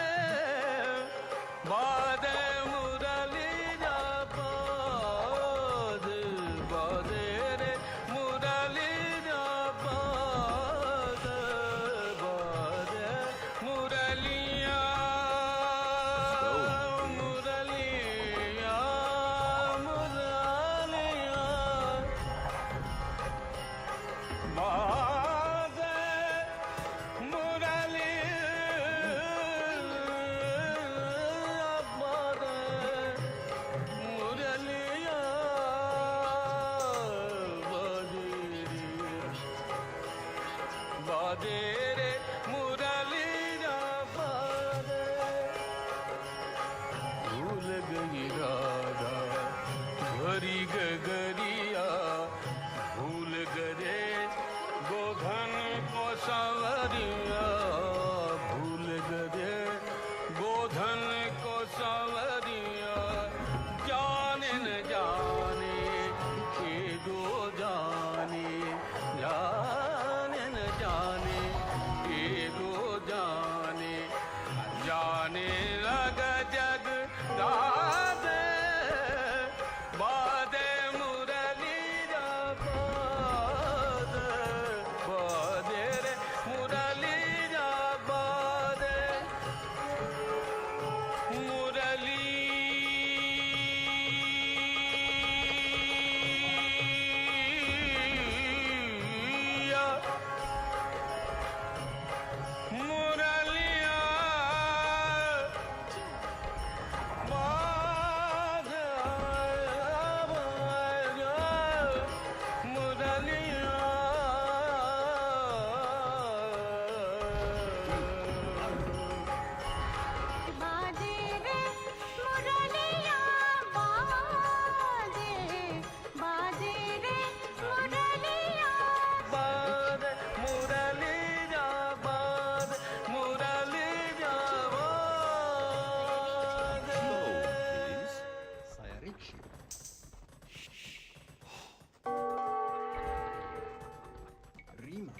बादे मुरली जा बाज बादे रे मुरली जा बाज बादे मुरलिया मुरलिया मुरलिया बादे मुरलिया बादे रे मुरलिया बादे भूल गई राधा भरी गगरिया भूल गए गोधन को सवरिया भूल गए गोधन को सवरिया जाने न जाने के दो जाने जाने न जाने के दो जाने जाने लग जग दादे बादे मुरली जा बादे बादे रे मुरली जा बादे मुरलिया मुरलिया बादे मुरलिया बाजे रे मुरलिया बाजे बाजे रे मुरलिया बादे मुरली जा बादे मुरली जा बादे Sayarichi. Rima.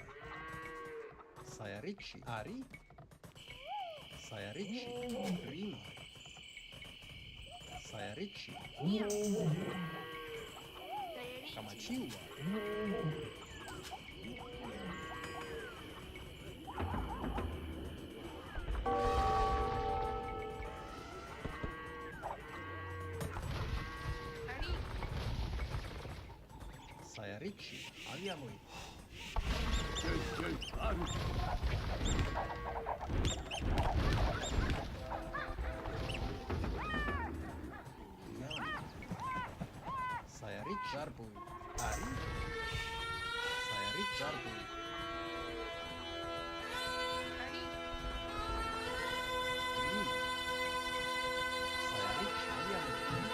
Sayarichi. Ari. Sayarichi. Rima. Sayarichi. Kamachiwa. Sayarichi. Aviamoi. Sayarichi. Jarboi. Ari. Sayarichi. Jarboi. Rima. Sayarichi. Aviamoi.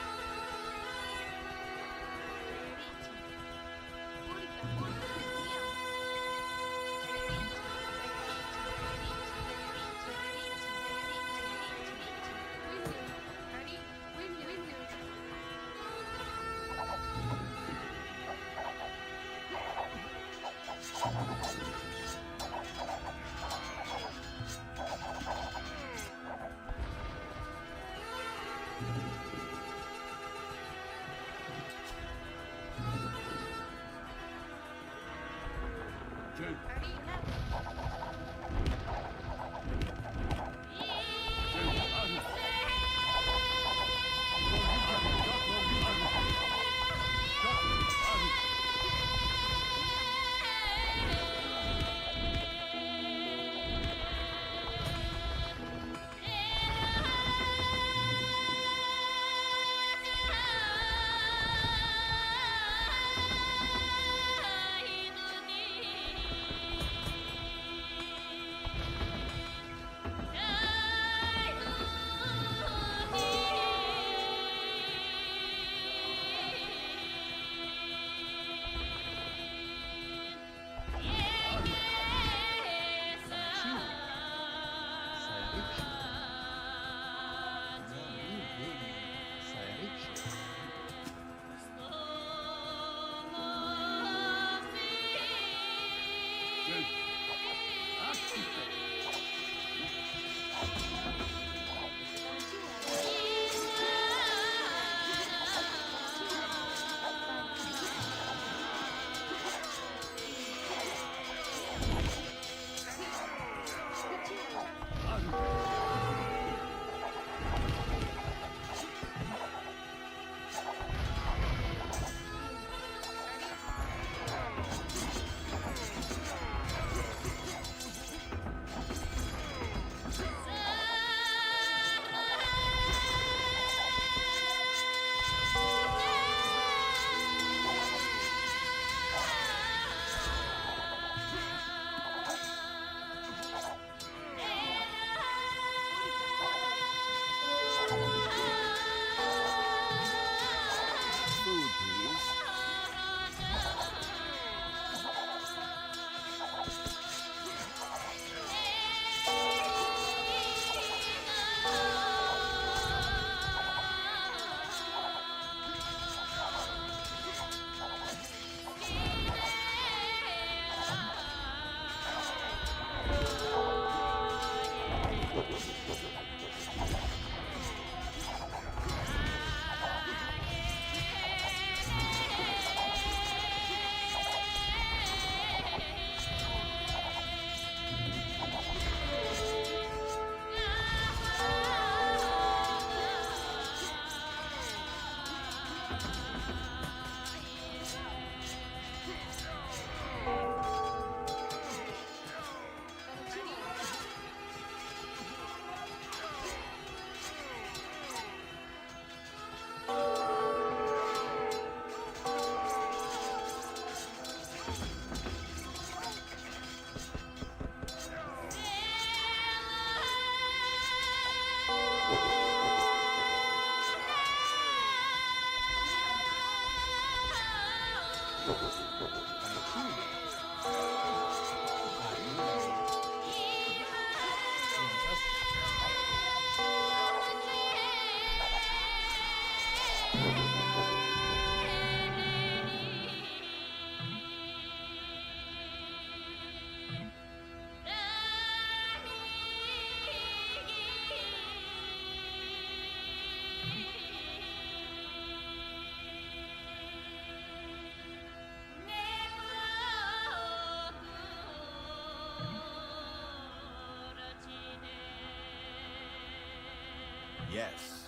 Yes.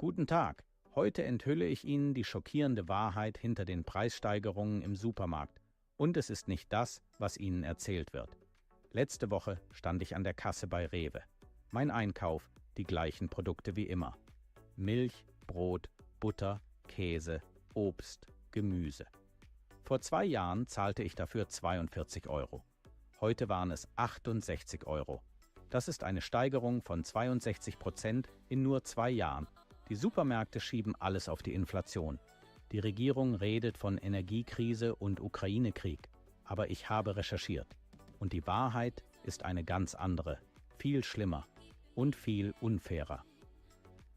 Guten Tag, heute enthülle ich Ihnen die schockierende Wahrheit hinter den Preissteigerungen im Supermarkt. Und es ist nicht das, was Ihnen erzählt wird. Letzte Woche stand ich an der Kasse bei Rewe. Mein Einkauf, die gleichen Produkte wie immer. Milch, Brot, Butter, Käse, Obst, Gemüse. Vor 2 Jahren zahlte ich dafür 42 €. Heute waren es 68 €. Das ist eine Steigerung von 62% in nur 2 Jahren. Die Supermärkte schieben alles auf die Inflation. Die Regierung redet von Energiekrise und Ukraine-Krieg. Aber ich habe recherchiert. Und die Wahrheit ist eine ganz andere, viel schlimmer und viel unfairer.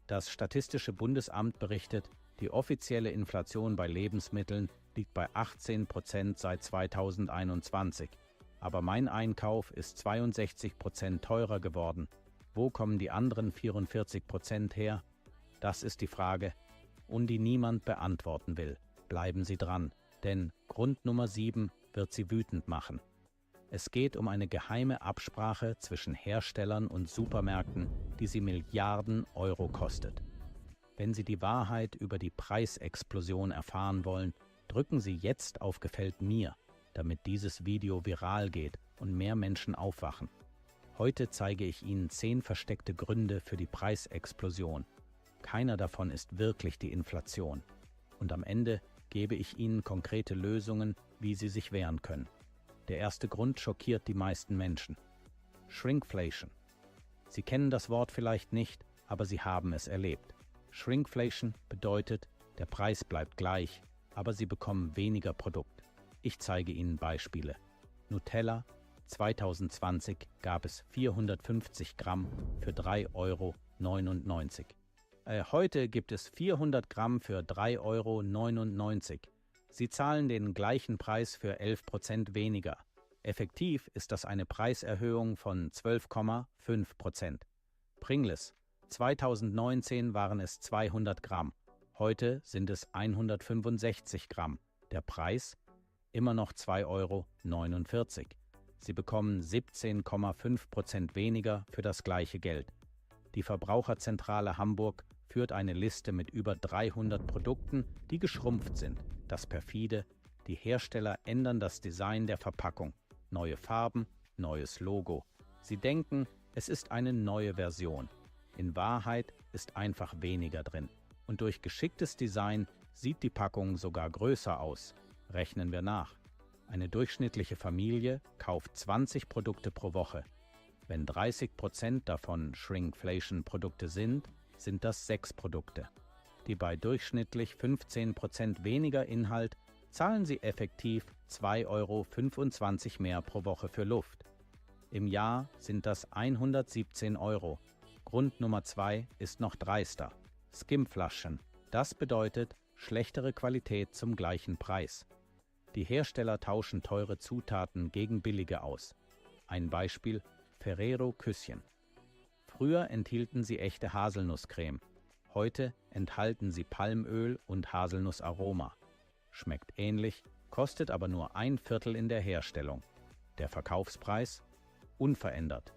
Das Statistische Bundesamt berichtet, die offizielle Inflation bei Lebensmitteln liegt bei 18% seit 2021. Aber mein Einkauf ist 62% teurer geworden. Wo kommen die anderen 44% her? Das ist die Frage, und die niemand beantworten will. Bleiben Sie dran, denn Grund Nummer 7 wird Sie wütend machen. Es geht um eine geheime Absprache zwischen Herstellern und Supermärkten, die Sie Milliarden Euro kostet. Wenn Sie die Wahrheit über die Preisexplosion erfahren wollen, drücken Sie jetzt auf Gefällt mir, damit dieses Video viral geht und mehr Menschen aufwachen. Heute zeige ich Ihnen 10 versteckte Gründe für die Preisexplosion. Keiner davon ist wirklich die Inflation. Und am Ende gebe ich Ihnen konkrete Lösungen, wie Sie sich wehren können. Der erste Grund schockiert die meisten Menschen. Shrinkflation. Sie kennen das Wort vielleicht nicht, aber Sie haben es erlebt. Shrinkflation bedeutet, der Preis bleibt gleich, aber Sie bekommen weniger Produkt. Ich zeige Ihnen Beispiele. Nutella 2020 gab es 450 Gramm für 3,99 €. Heute gibt es 400 Gramm für 3,99 €. Sie zahlen den gleichen Preis für 11% weniger. Effektiv ist das eine Preiserhöhung von 12,5%. Pringles. 2019 waren es 200 Gramm. Heute sind es 165 Gramm. Der Preis? Immer noch 2,49 €. Sie bekommen 17,5% weniger für das gleiche Geld. Die Verbraucherzentrale Hamburg führt eine Liste mit über 300 Produkten, die geschrumpft sind. Das perfide: die Hersteller ändern das Design der Verpackung. Neue Farben, neues Logo. Sie denken, es ist eine neue Version. In Wahrheit ist einfach weniger drin. Und durch geschicktes Design sieht die Packung sogar größer aus. Rechnen wir nach. Eine durchschnittliche Familie kauft 20 Produkte pro Woche. Wenn 30% davon Shrinkflation-Produkte sind, sind das 6 Produkte. Die bei durchschnittlich 15% weniger Inhalt zahlen Sie effektiv 2,25 € mehr pro Woche für Luft. Im Jahr sind das 117 €. Grund Nummer 2 ist noch dreister: Skimflaschen. Das bedeutet schlechtere Qualität zum gleichen Preis. Die Hersteller tauschen teure Zutaten gegen billige aus. Ein Beispiel: Ferrero-Küsschen. Früher enthielten sie echte Haselnusscreme. Heute enthalten sie Palmöl und Haselnussaroma. Schmeckt ähnlich, kostet aber nur 1/4 in der Herstellung. Der Verkaufspreis? Unverändert.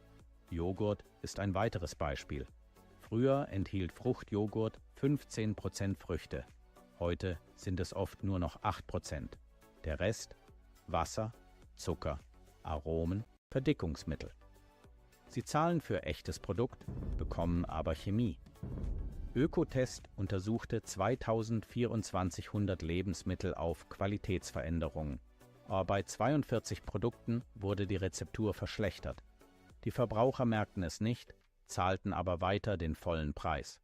Joghurt ist ein weiteres Beispiel. Früher enthielt Fruchtjoghurt 15% Früchte. Heute sind es oft nur noch 8%. Der Rest? Wasser, Zucker, Aromen, Verdickungsmittel. Sie zahlen für echtes Produkt, bekommen aber Chemie. Ökotest untersuchte 2400 Lebensmittel auf Qualitätsveränderungen. Aber bei 42 Produkten wurde die Rezeptur verschlechtert. Die Verbraucher merkten es nicht, zahlten aber weiter den vollen Preis.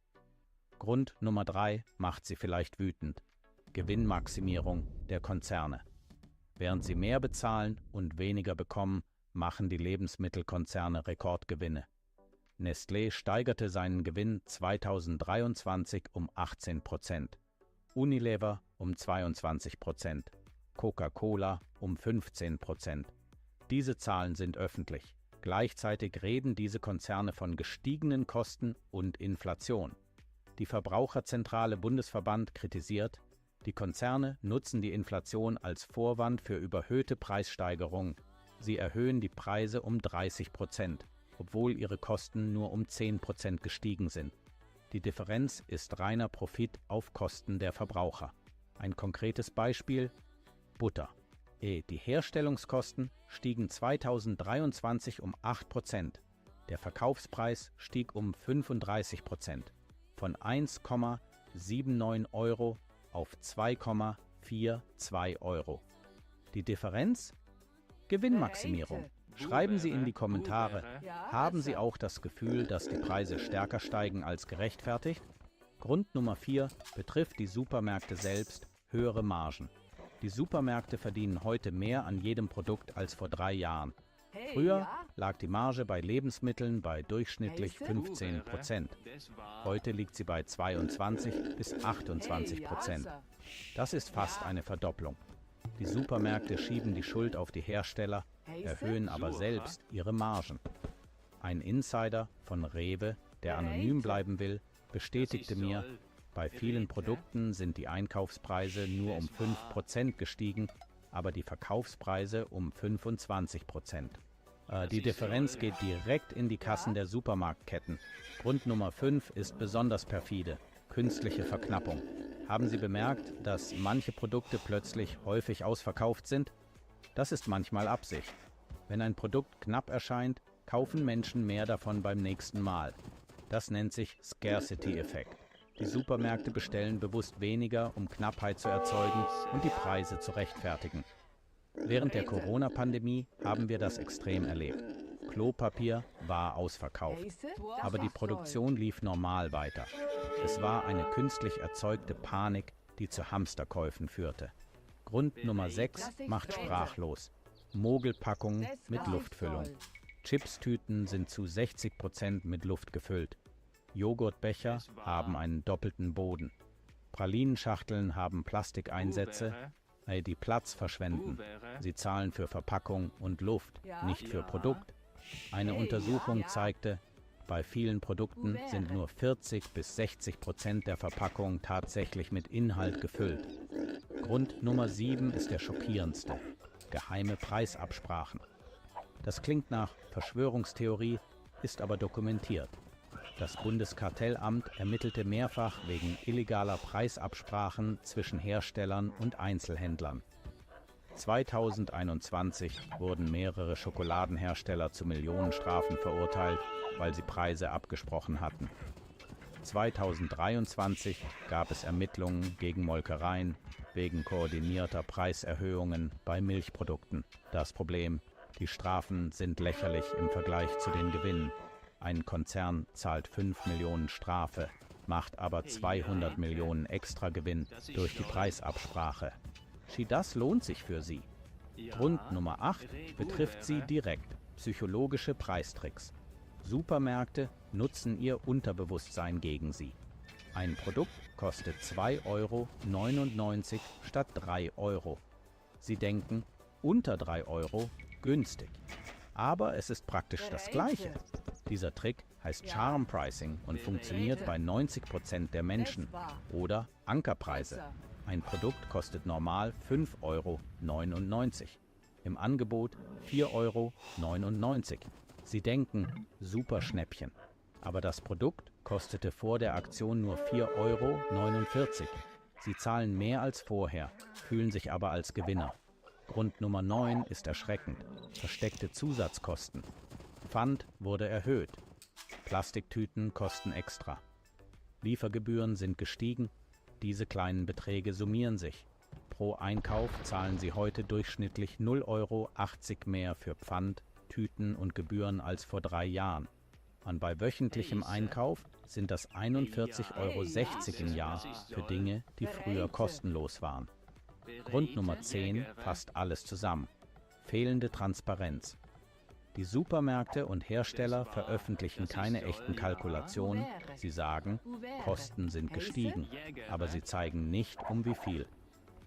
Grund Nummer 3 macht sie vielleicht wütend: Gewinnmaximierung der Konzerne. Während sie mehr bezahlen und weniger bekommen, machen die Lebensmittelkonzerne Rekordgewinne. Nestlé steigerte seinen Gewinn 2023 um 18%, Unilever um 22%, Coca-Cola um 15%. Diese Zahlen sind öffentlich. Gleichzeitig reden diese Konzerne von gestiegenen Kosten und Inflation. Die Verbraucherzentrale Bundesverband kritisiert, die Konzerne nutzen die Inflation als Vorwand für überhöhte Preissteigerungen. Sie erhöhen die Preise um 30%, obwohl ihre Kosten nur um 10% gestiegen sind. Die Differenz ist reiner Profit auf Kosten der Verbraucher. Ein konkretes Beispiel: Butter. Die Herstellungskosten stiegen 2023 um 8%. Der Verkaufspreis stieg um 35%, von 1,79 € auf 2,42 €. Die Differenz? Gewinnmaximierung. Schreiben Sie in die Kommentare, haben Sie auch das Gefühl, dass die Preise stärker steigen als gerechtfertigt? Grund Nummer 4 betrifft die Supermärkte selbst: höhere Margen. Die Supermärkte verdienen heute mehr an jedem Produkt als vor 3 Jahren. Früher lag die Marge bei Lebensmitteln bei durchschnittlich 15%. Heute liegt sie bei 22 bis 28%. Das ist fast eine Verdopplung. Die Supermärkte schieben die Schuld auf die Hersteller, erhöhen aber selbst ihre Margen. Ein Insider von Rewe, der anonym bleiben will, bestätigte mir, bei vielen Produkten sind die Einkaufspreise nur um 5% gestiegen, aber die Verkaufspreise um 25%. Die Differenz geht direkt in die Kassen der Supermarktketten. Grund Nummer 5 ist besonders perfide: künstliche Verknappung. Haben Sie bemerkt, dass manche Produkte plötzlich häufig ausverkauft sind? Das ist manchmal Absicht. Wenn ein Produkt knapp erscheint, kaufen Menschen mehr davon beim nächsten Mal. Das nennt sich Scarcity-Effekt. Die Supermärkte bestellen bewusst weniger, um Knappheit zu erzeugen und die Preise zu rechtfertigen. Während der Corona-Pandemie haben wir das extrem erlebt. Klopapier war ausverkauft, aber die Produktion lief normal weiter. Es war eine künstlich erzeugte Panik, die zu Hamsterkäufen führte. Grund Nummer 6 macht sprachlos: Mogelpackungen mit Luftfüllung. Chipstüten sind zu 60% mit Luft gefüllt. Joghurtbecher haben einen doppelten Boden. Pralinenschachteln haben Plastikeinsätze, die Platz verschwenden. Sie zahlen für Verpackung und Luft, nicht für Produkt. Eine Untersuchung zeigte, bei vielen Produkten sind nur 40-60% der Verpackung tatsächlich mit Inhalt gefüllt. Grund Nummer 7 ist der schockierendste: geheime Preisabsprachen. Das klingt nach Verschwörungstheorie, ist aber dokumentiert. Das Bundeskartellamt ermittelte mehrfach wegen illegaler Preisabsprachen zwischen Herstellern und Einzelhändlern. 2021 wurden mehrere Schokoladenhersteller zu Millionenstrafen verurteilt, weil sie Preise abgesprochen hatten. 2023 gab es Ermittlungen gegen Molkereien wegen koordinierter Preiserhöhungen bei Milchprodukten. Das Problem: die Strafen sind lächerlich im Vergleich zu den Gewinnen. Ein Konzern zahlt 5 Millionen Strafe, macht aber 200 Millionen Extragewinn durch die Preisabsprache. Das lohnt sich für sie. Grund Nummer 8 betrifft sie direkt: psychologische Preistricks. Supermärkte nutzen ihr Unterbewusstsein gegen sie. Ein Produkt kostet 2,99 € statt 3 €. Sie denken, unter 3 € günstig. Aber es ist praktisch das Gleiche. Dieser Trick heißt Charm Pricing und funktioniert bei 90% der Menschen. Oder Ankerpreise. Ein Produkt kostet normal 5,99 €. Im Angebot 4,99 €. Sie denken, super Schnäppchen. Aber das Produkt kostete vor der Aktion nur 4,49 €. Sie zahlen mehr als vorher, fühlen sich aber als Gewinner. Grund Nummer 9 ist erschreckend: versteckte Zusatzkosten. Pfand wurde erhöht. Plastiktüten kosten extra. Liefergebühren sind gestiegen. Diese kleinen Beträge summieren sich. Pro Einkauf zahlen Sie heute durchschnittlich 0,80 € mehr für Pfand, Tüten und Gebühren als vor 3 Jahren. Und bei wöchentlichem Einkauf sind das 41,60 € im Jahr für Dinge, die früher kostenlos waren. Grund Nummer 10 fasst alles zusammen: fehlende Transparenz. Die Supermärkte und Hersteller veröffentlichen keine echten Kalkulationen. Sie sagen, Kosten sind gestiegen, aber sie zeigen nicht, um wie viel.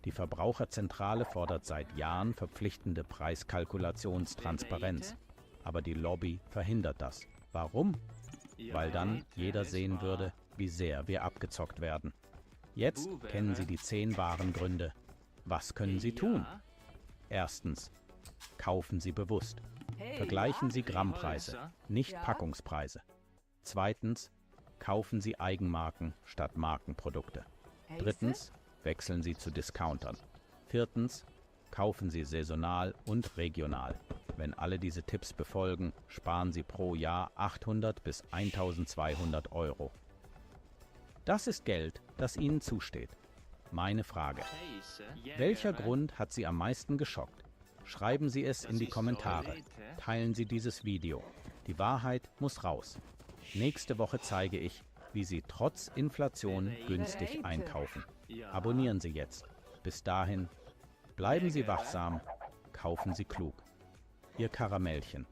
Die Verbraucherzentrale fordert seit Jahren verpflichtende Preiskalkulationstransparenz. Aber die Lobby verhindert das. Warum? Weil dann jeder sehen würde, wie sehr wir abgezockt werden. Jetzt kennen Sie die 10 wahren Gründe. Was können Sie tun? Erstens: kaufen Sie bewusst. Vergleichen Sie Grammpreise, nicht Packungspreise. Zweitens: kaufen Sie Eigenmarken statt Markenprodukte. Drittens: wechseln Sie zu Discountern. Viertens: kaufen Sie saisonal und regional. Wenn alle diese Tipps befolgen, sparen Sie pro Jahr 800 bis 1.200 €. Das ist Geld, das Ihnen zusteht. Meine Frage: welcher Grund hat Sie am meisten geschockt? Schreiben Sie es in die Kommentare. Teilen Sie dieses Video. Die Wahrheit muss raus. Nächste Woche zeige ich, wie Sie trotz Inflation günstig einkaufen. Abonnieren Sie jetzt. Bis dahin, bleiben Sie wachsam, kaufen Sie klug. Ihr Karamellchen.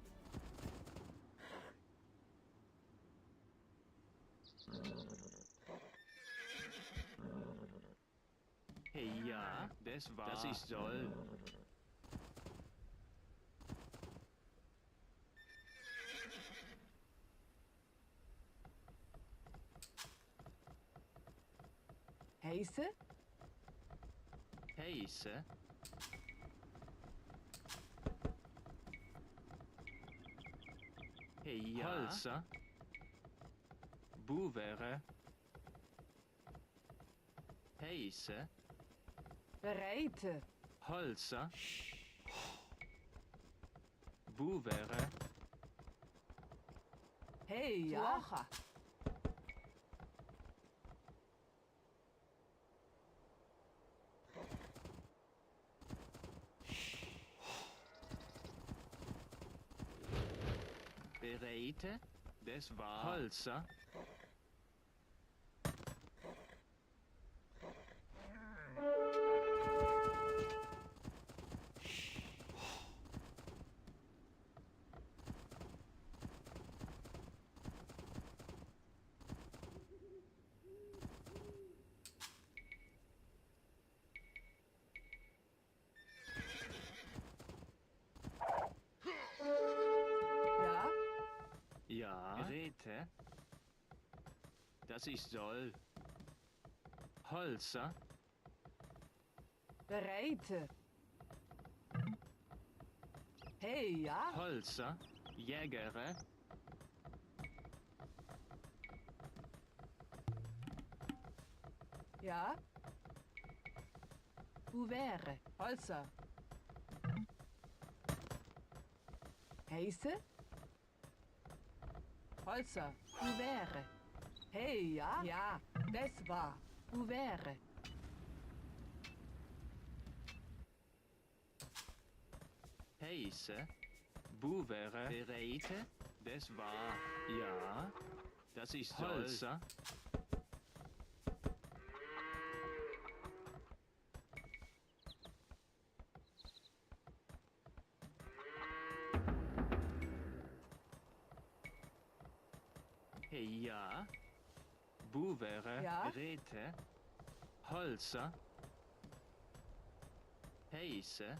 Ja, das ist soll. Heise? Heise? Ja. Holzer? Buvere? Heise? Bereite. Holzer? Buvere? Hey, ja. Bereite? Das war Holzer? Räte. Das ich soll. Holzer. Bereite. Hey, ja? Holzer. Jägere. Ja? Uvere. Holzer. Heiße? Holzer. Uvere. Hey, ja? Ja, das war. Uvere. Heiße. Buvere. Bereite. Das war. Ja. Das ich soll. Holzer. Ja. Buvere. Ja. Räte. Holzer. Heiße.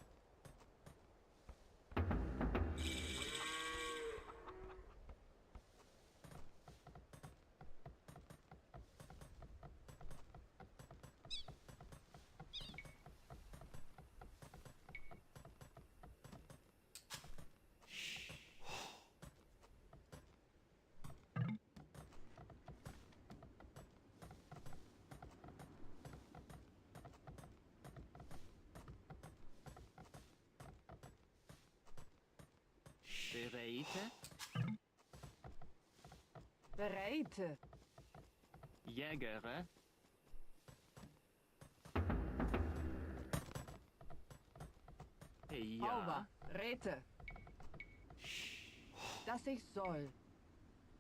Bereite. Bereite. Jägere. Ja. Hauber. Räte. Das ich soll.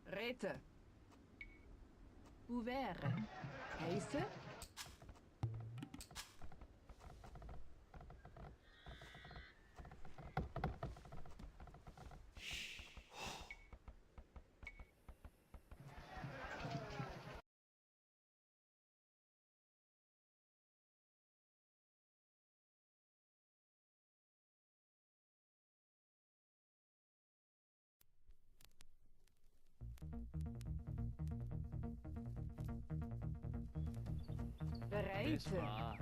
Räte. Uvere. Heiße? Das Bereite. war.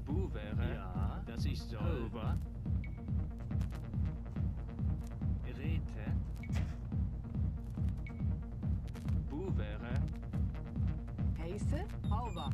Buvere. Ja. Das ich soll. Huber. Räte. Buvere. Heiße? Hauber.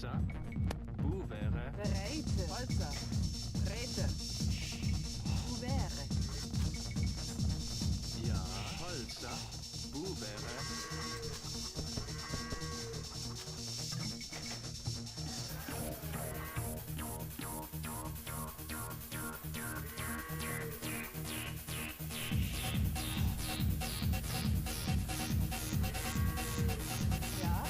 Holzer. Bu wäre. Bereite. Holzer. Räte. Wäre. Ja, Holzer. Bu wäre. Ja.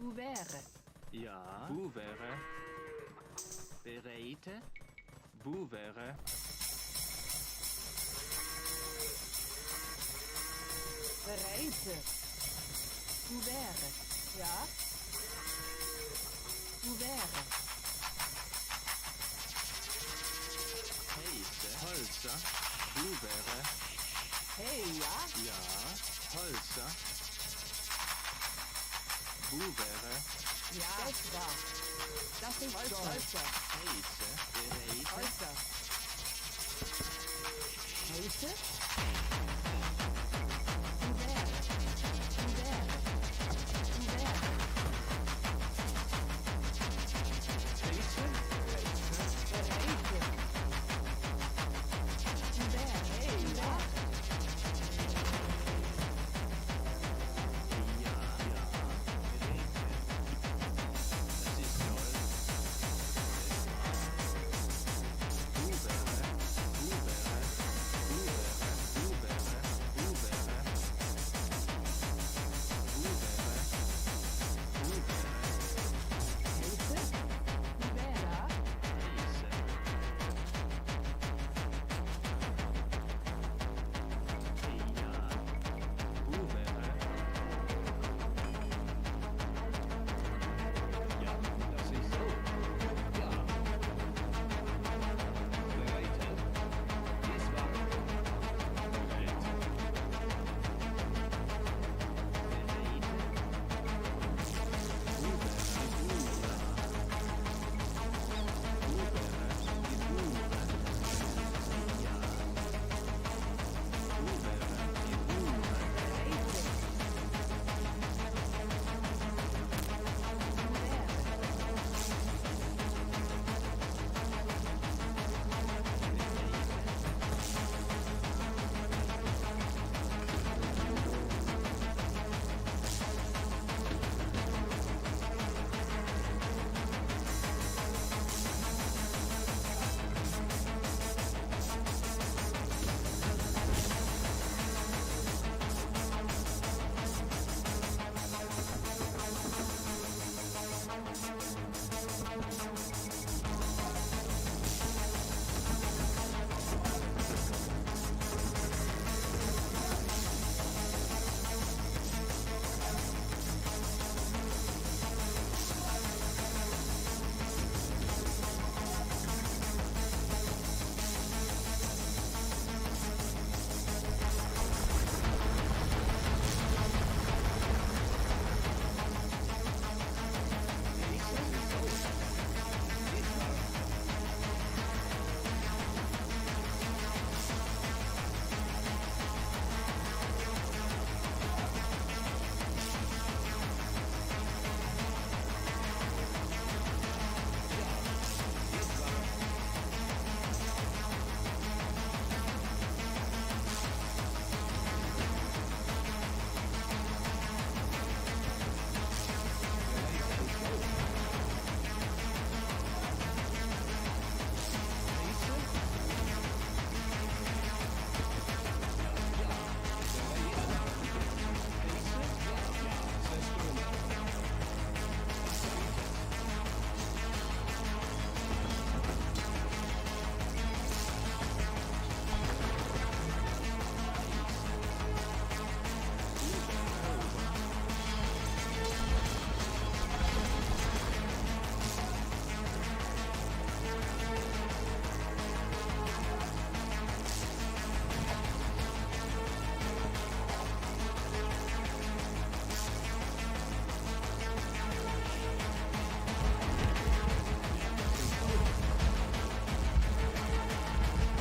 Wo wäre? Ja. Wo wäre? Bereite? Wo wäre? Bereite. Wo wäre? Ja? Wo wäre? Heiße? Holzer? Wo wäre? Hey, ja? Ja. Holzer? Wo wäre? Ja. Das war. Das ist Holzer. Heiße? Bereite? Holzer. Heiße?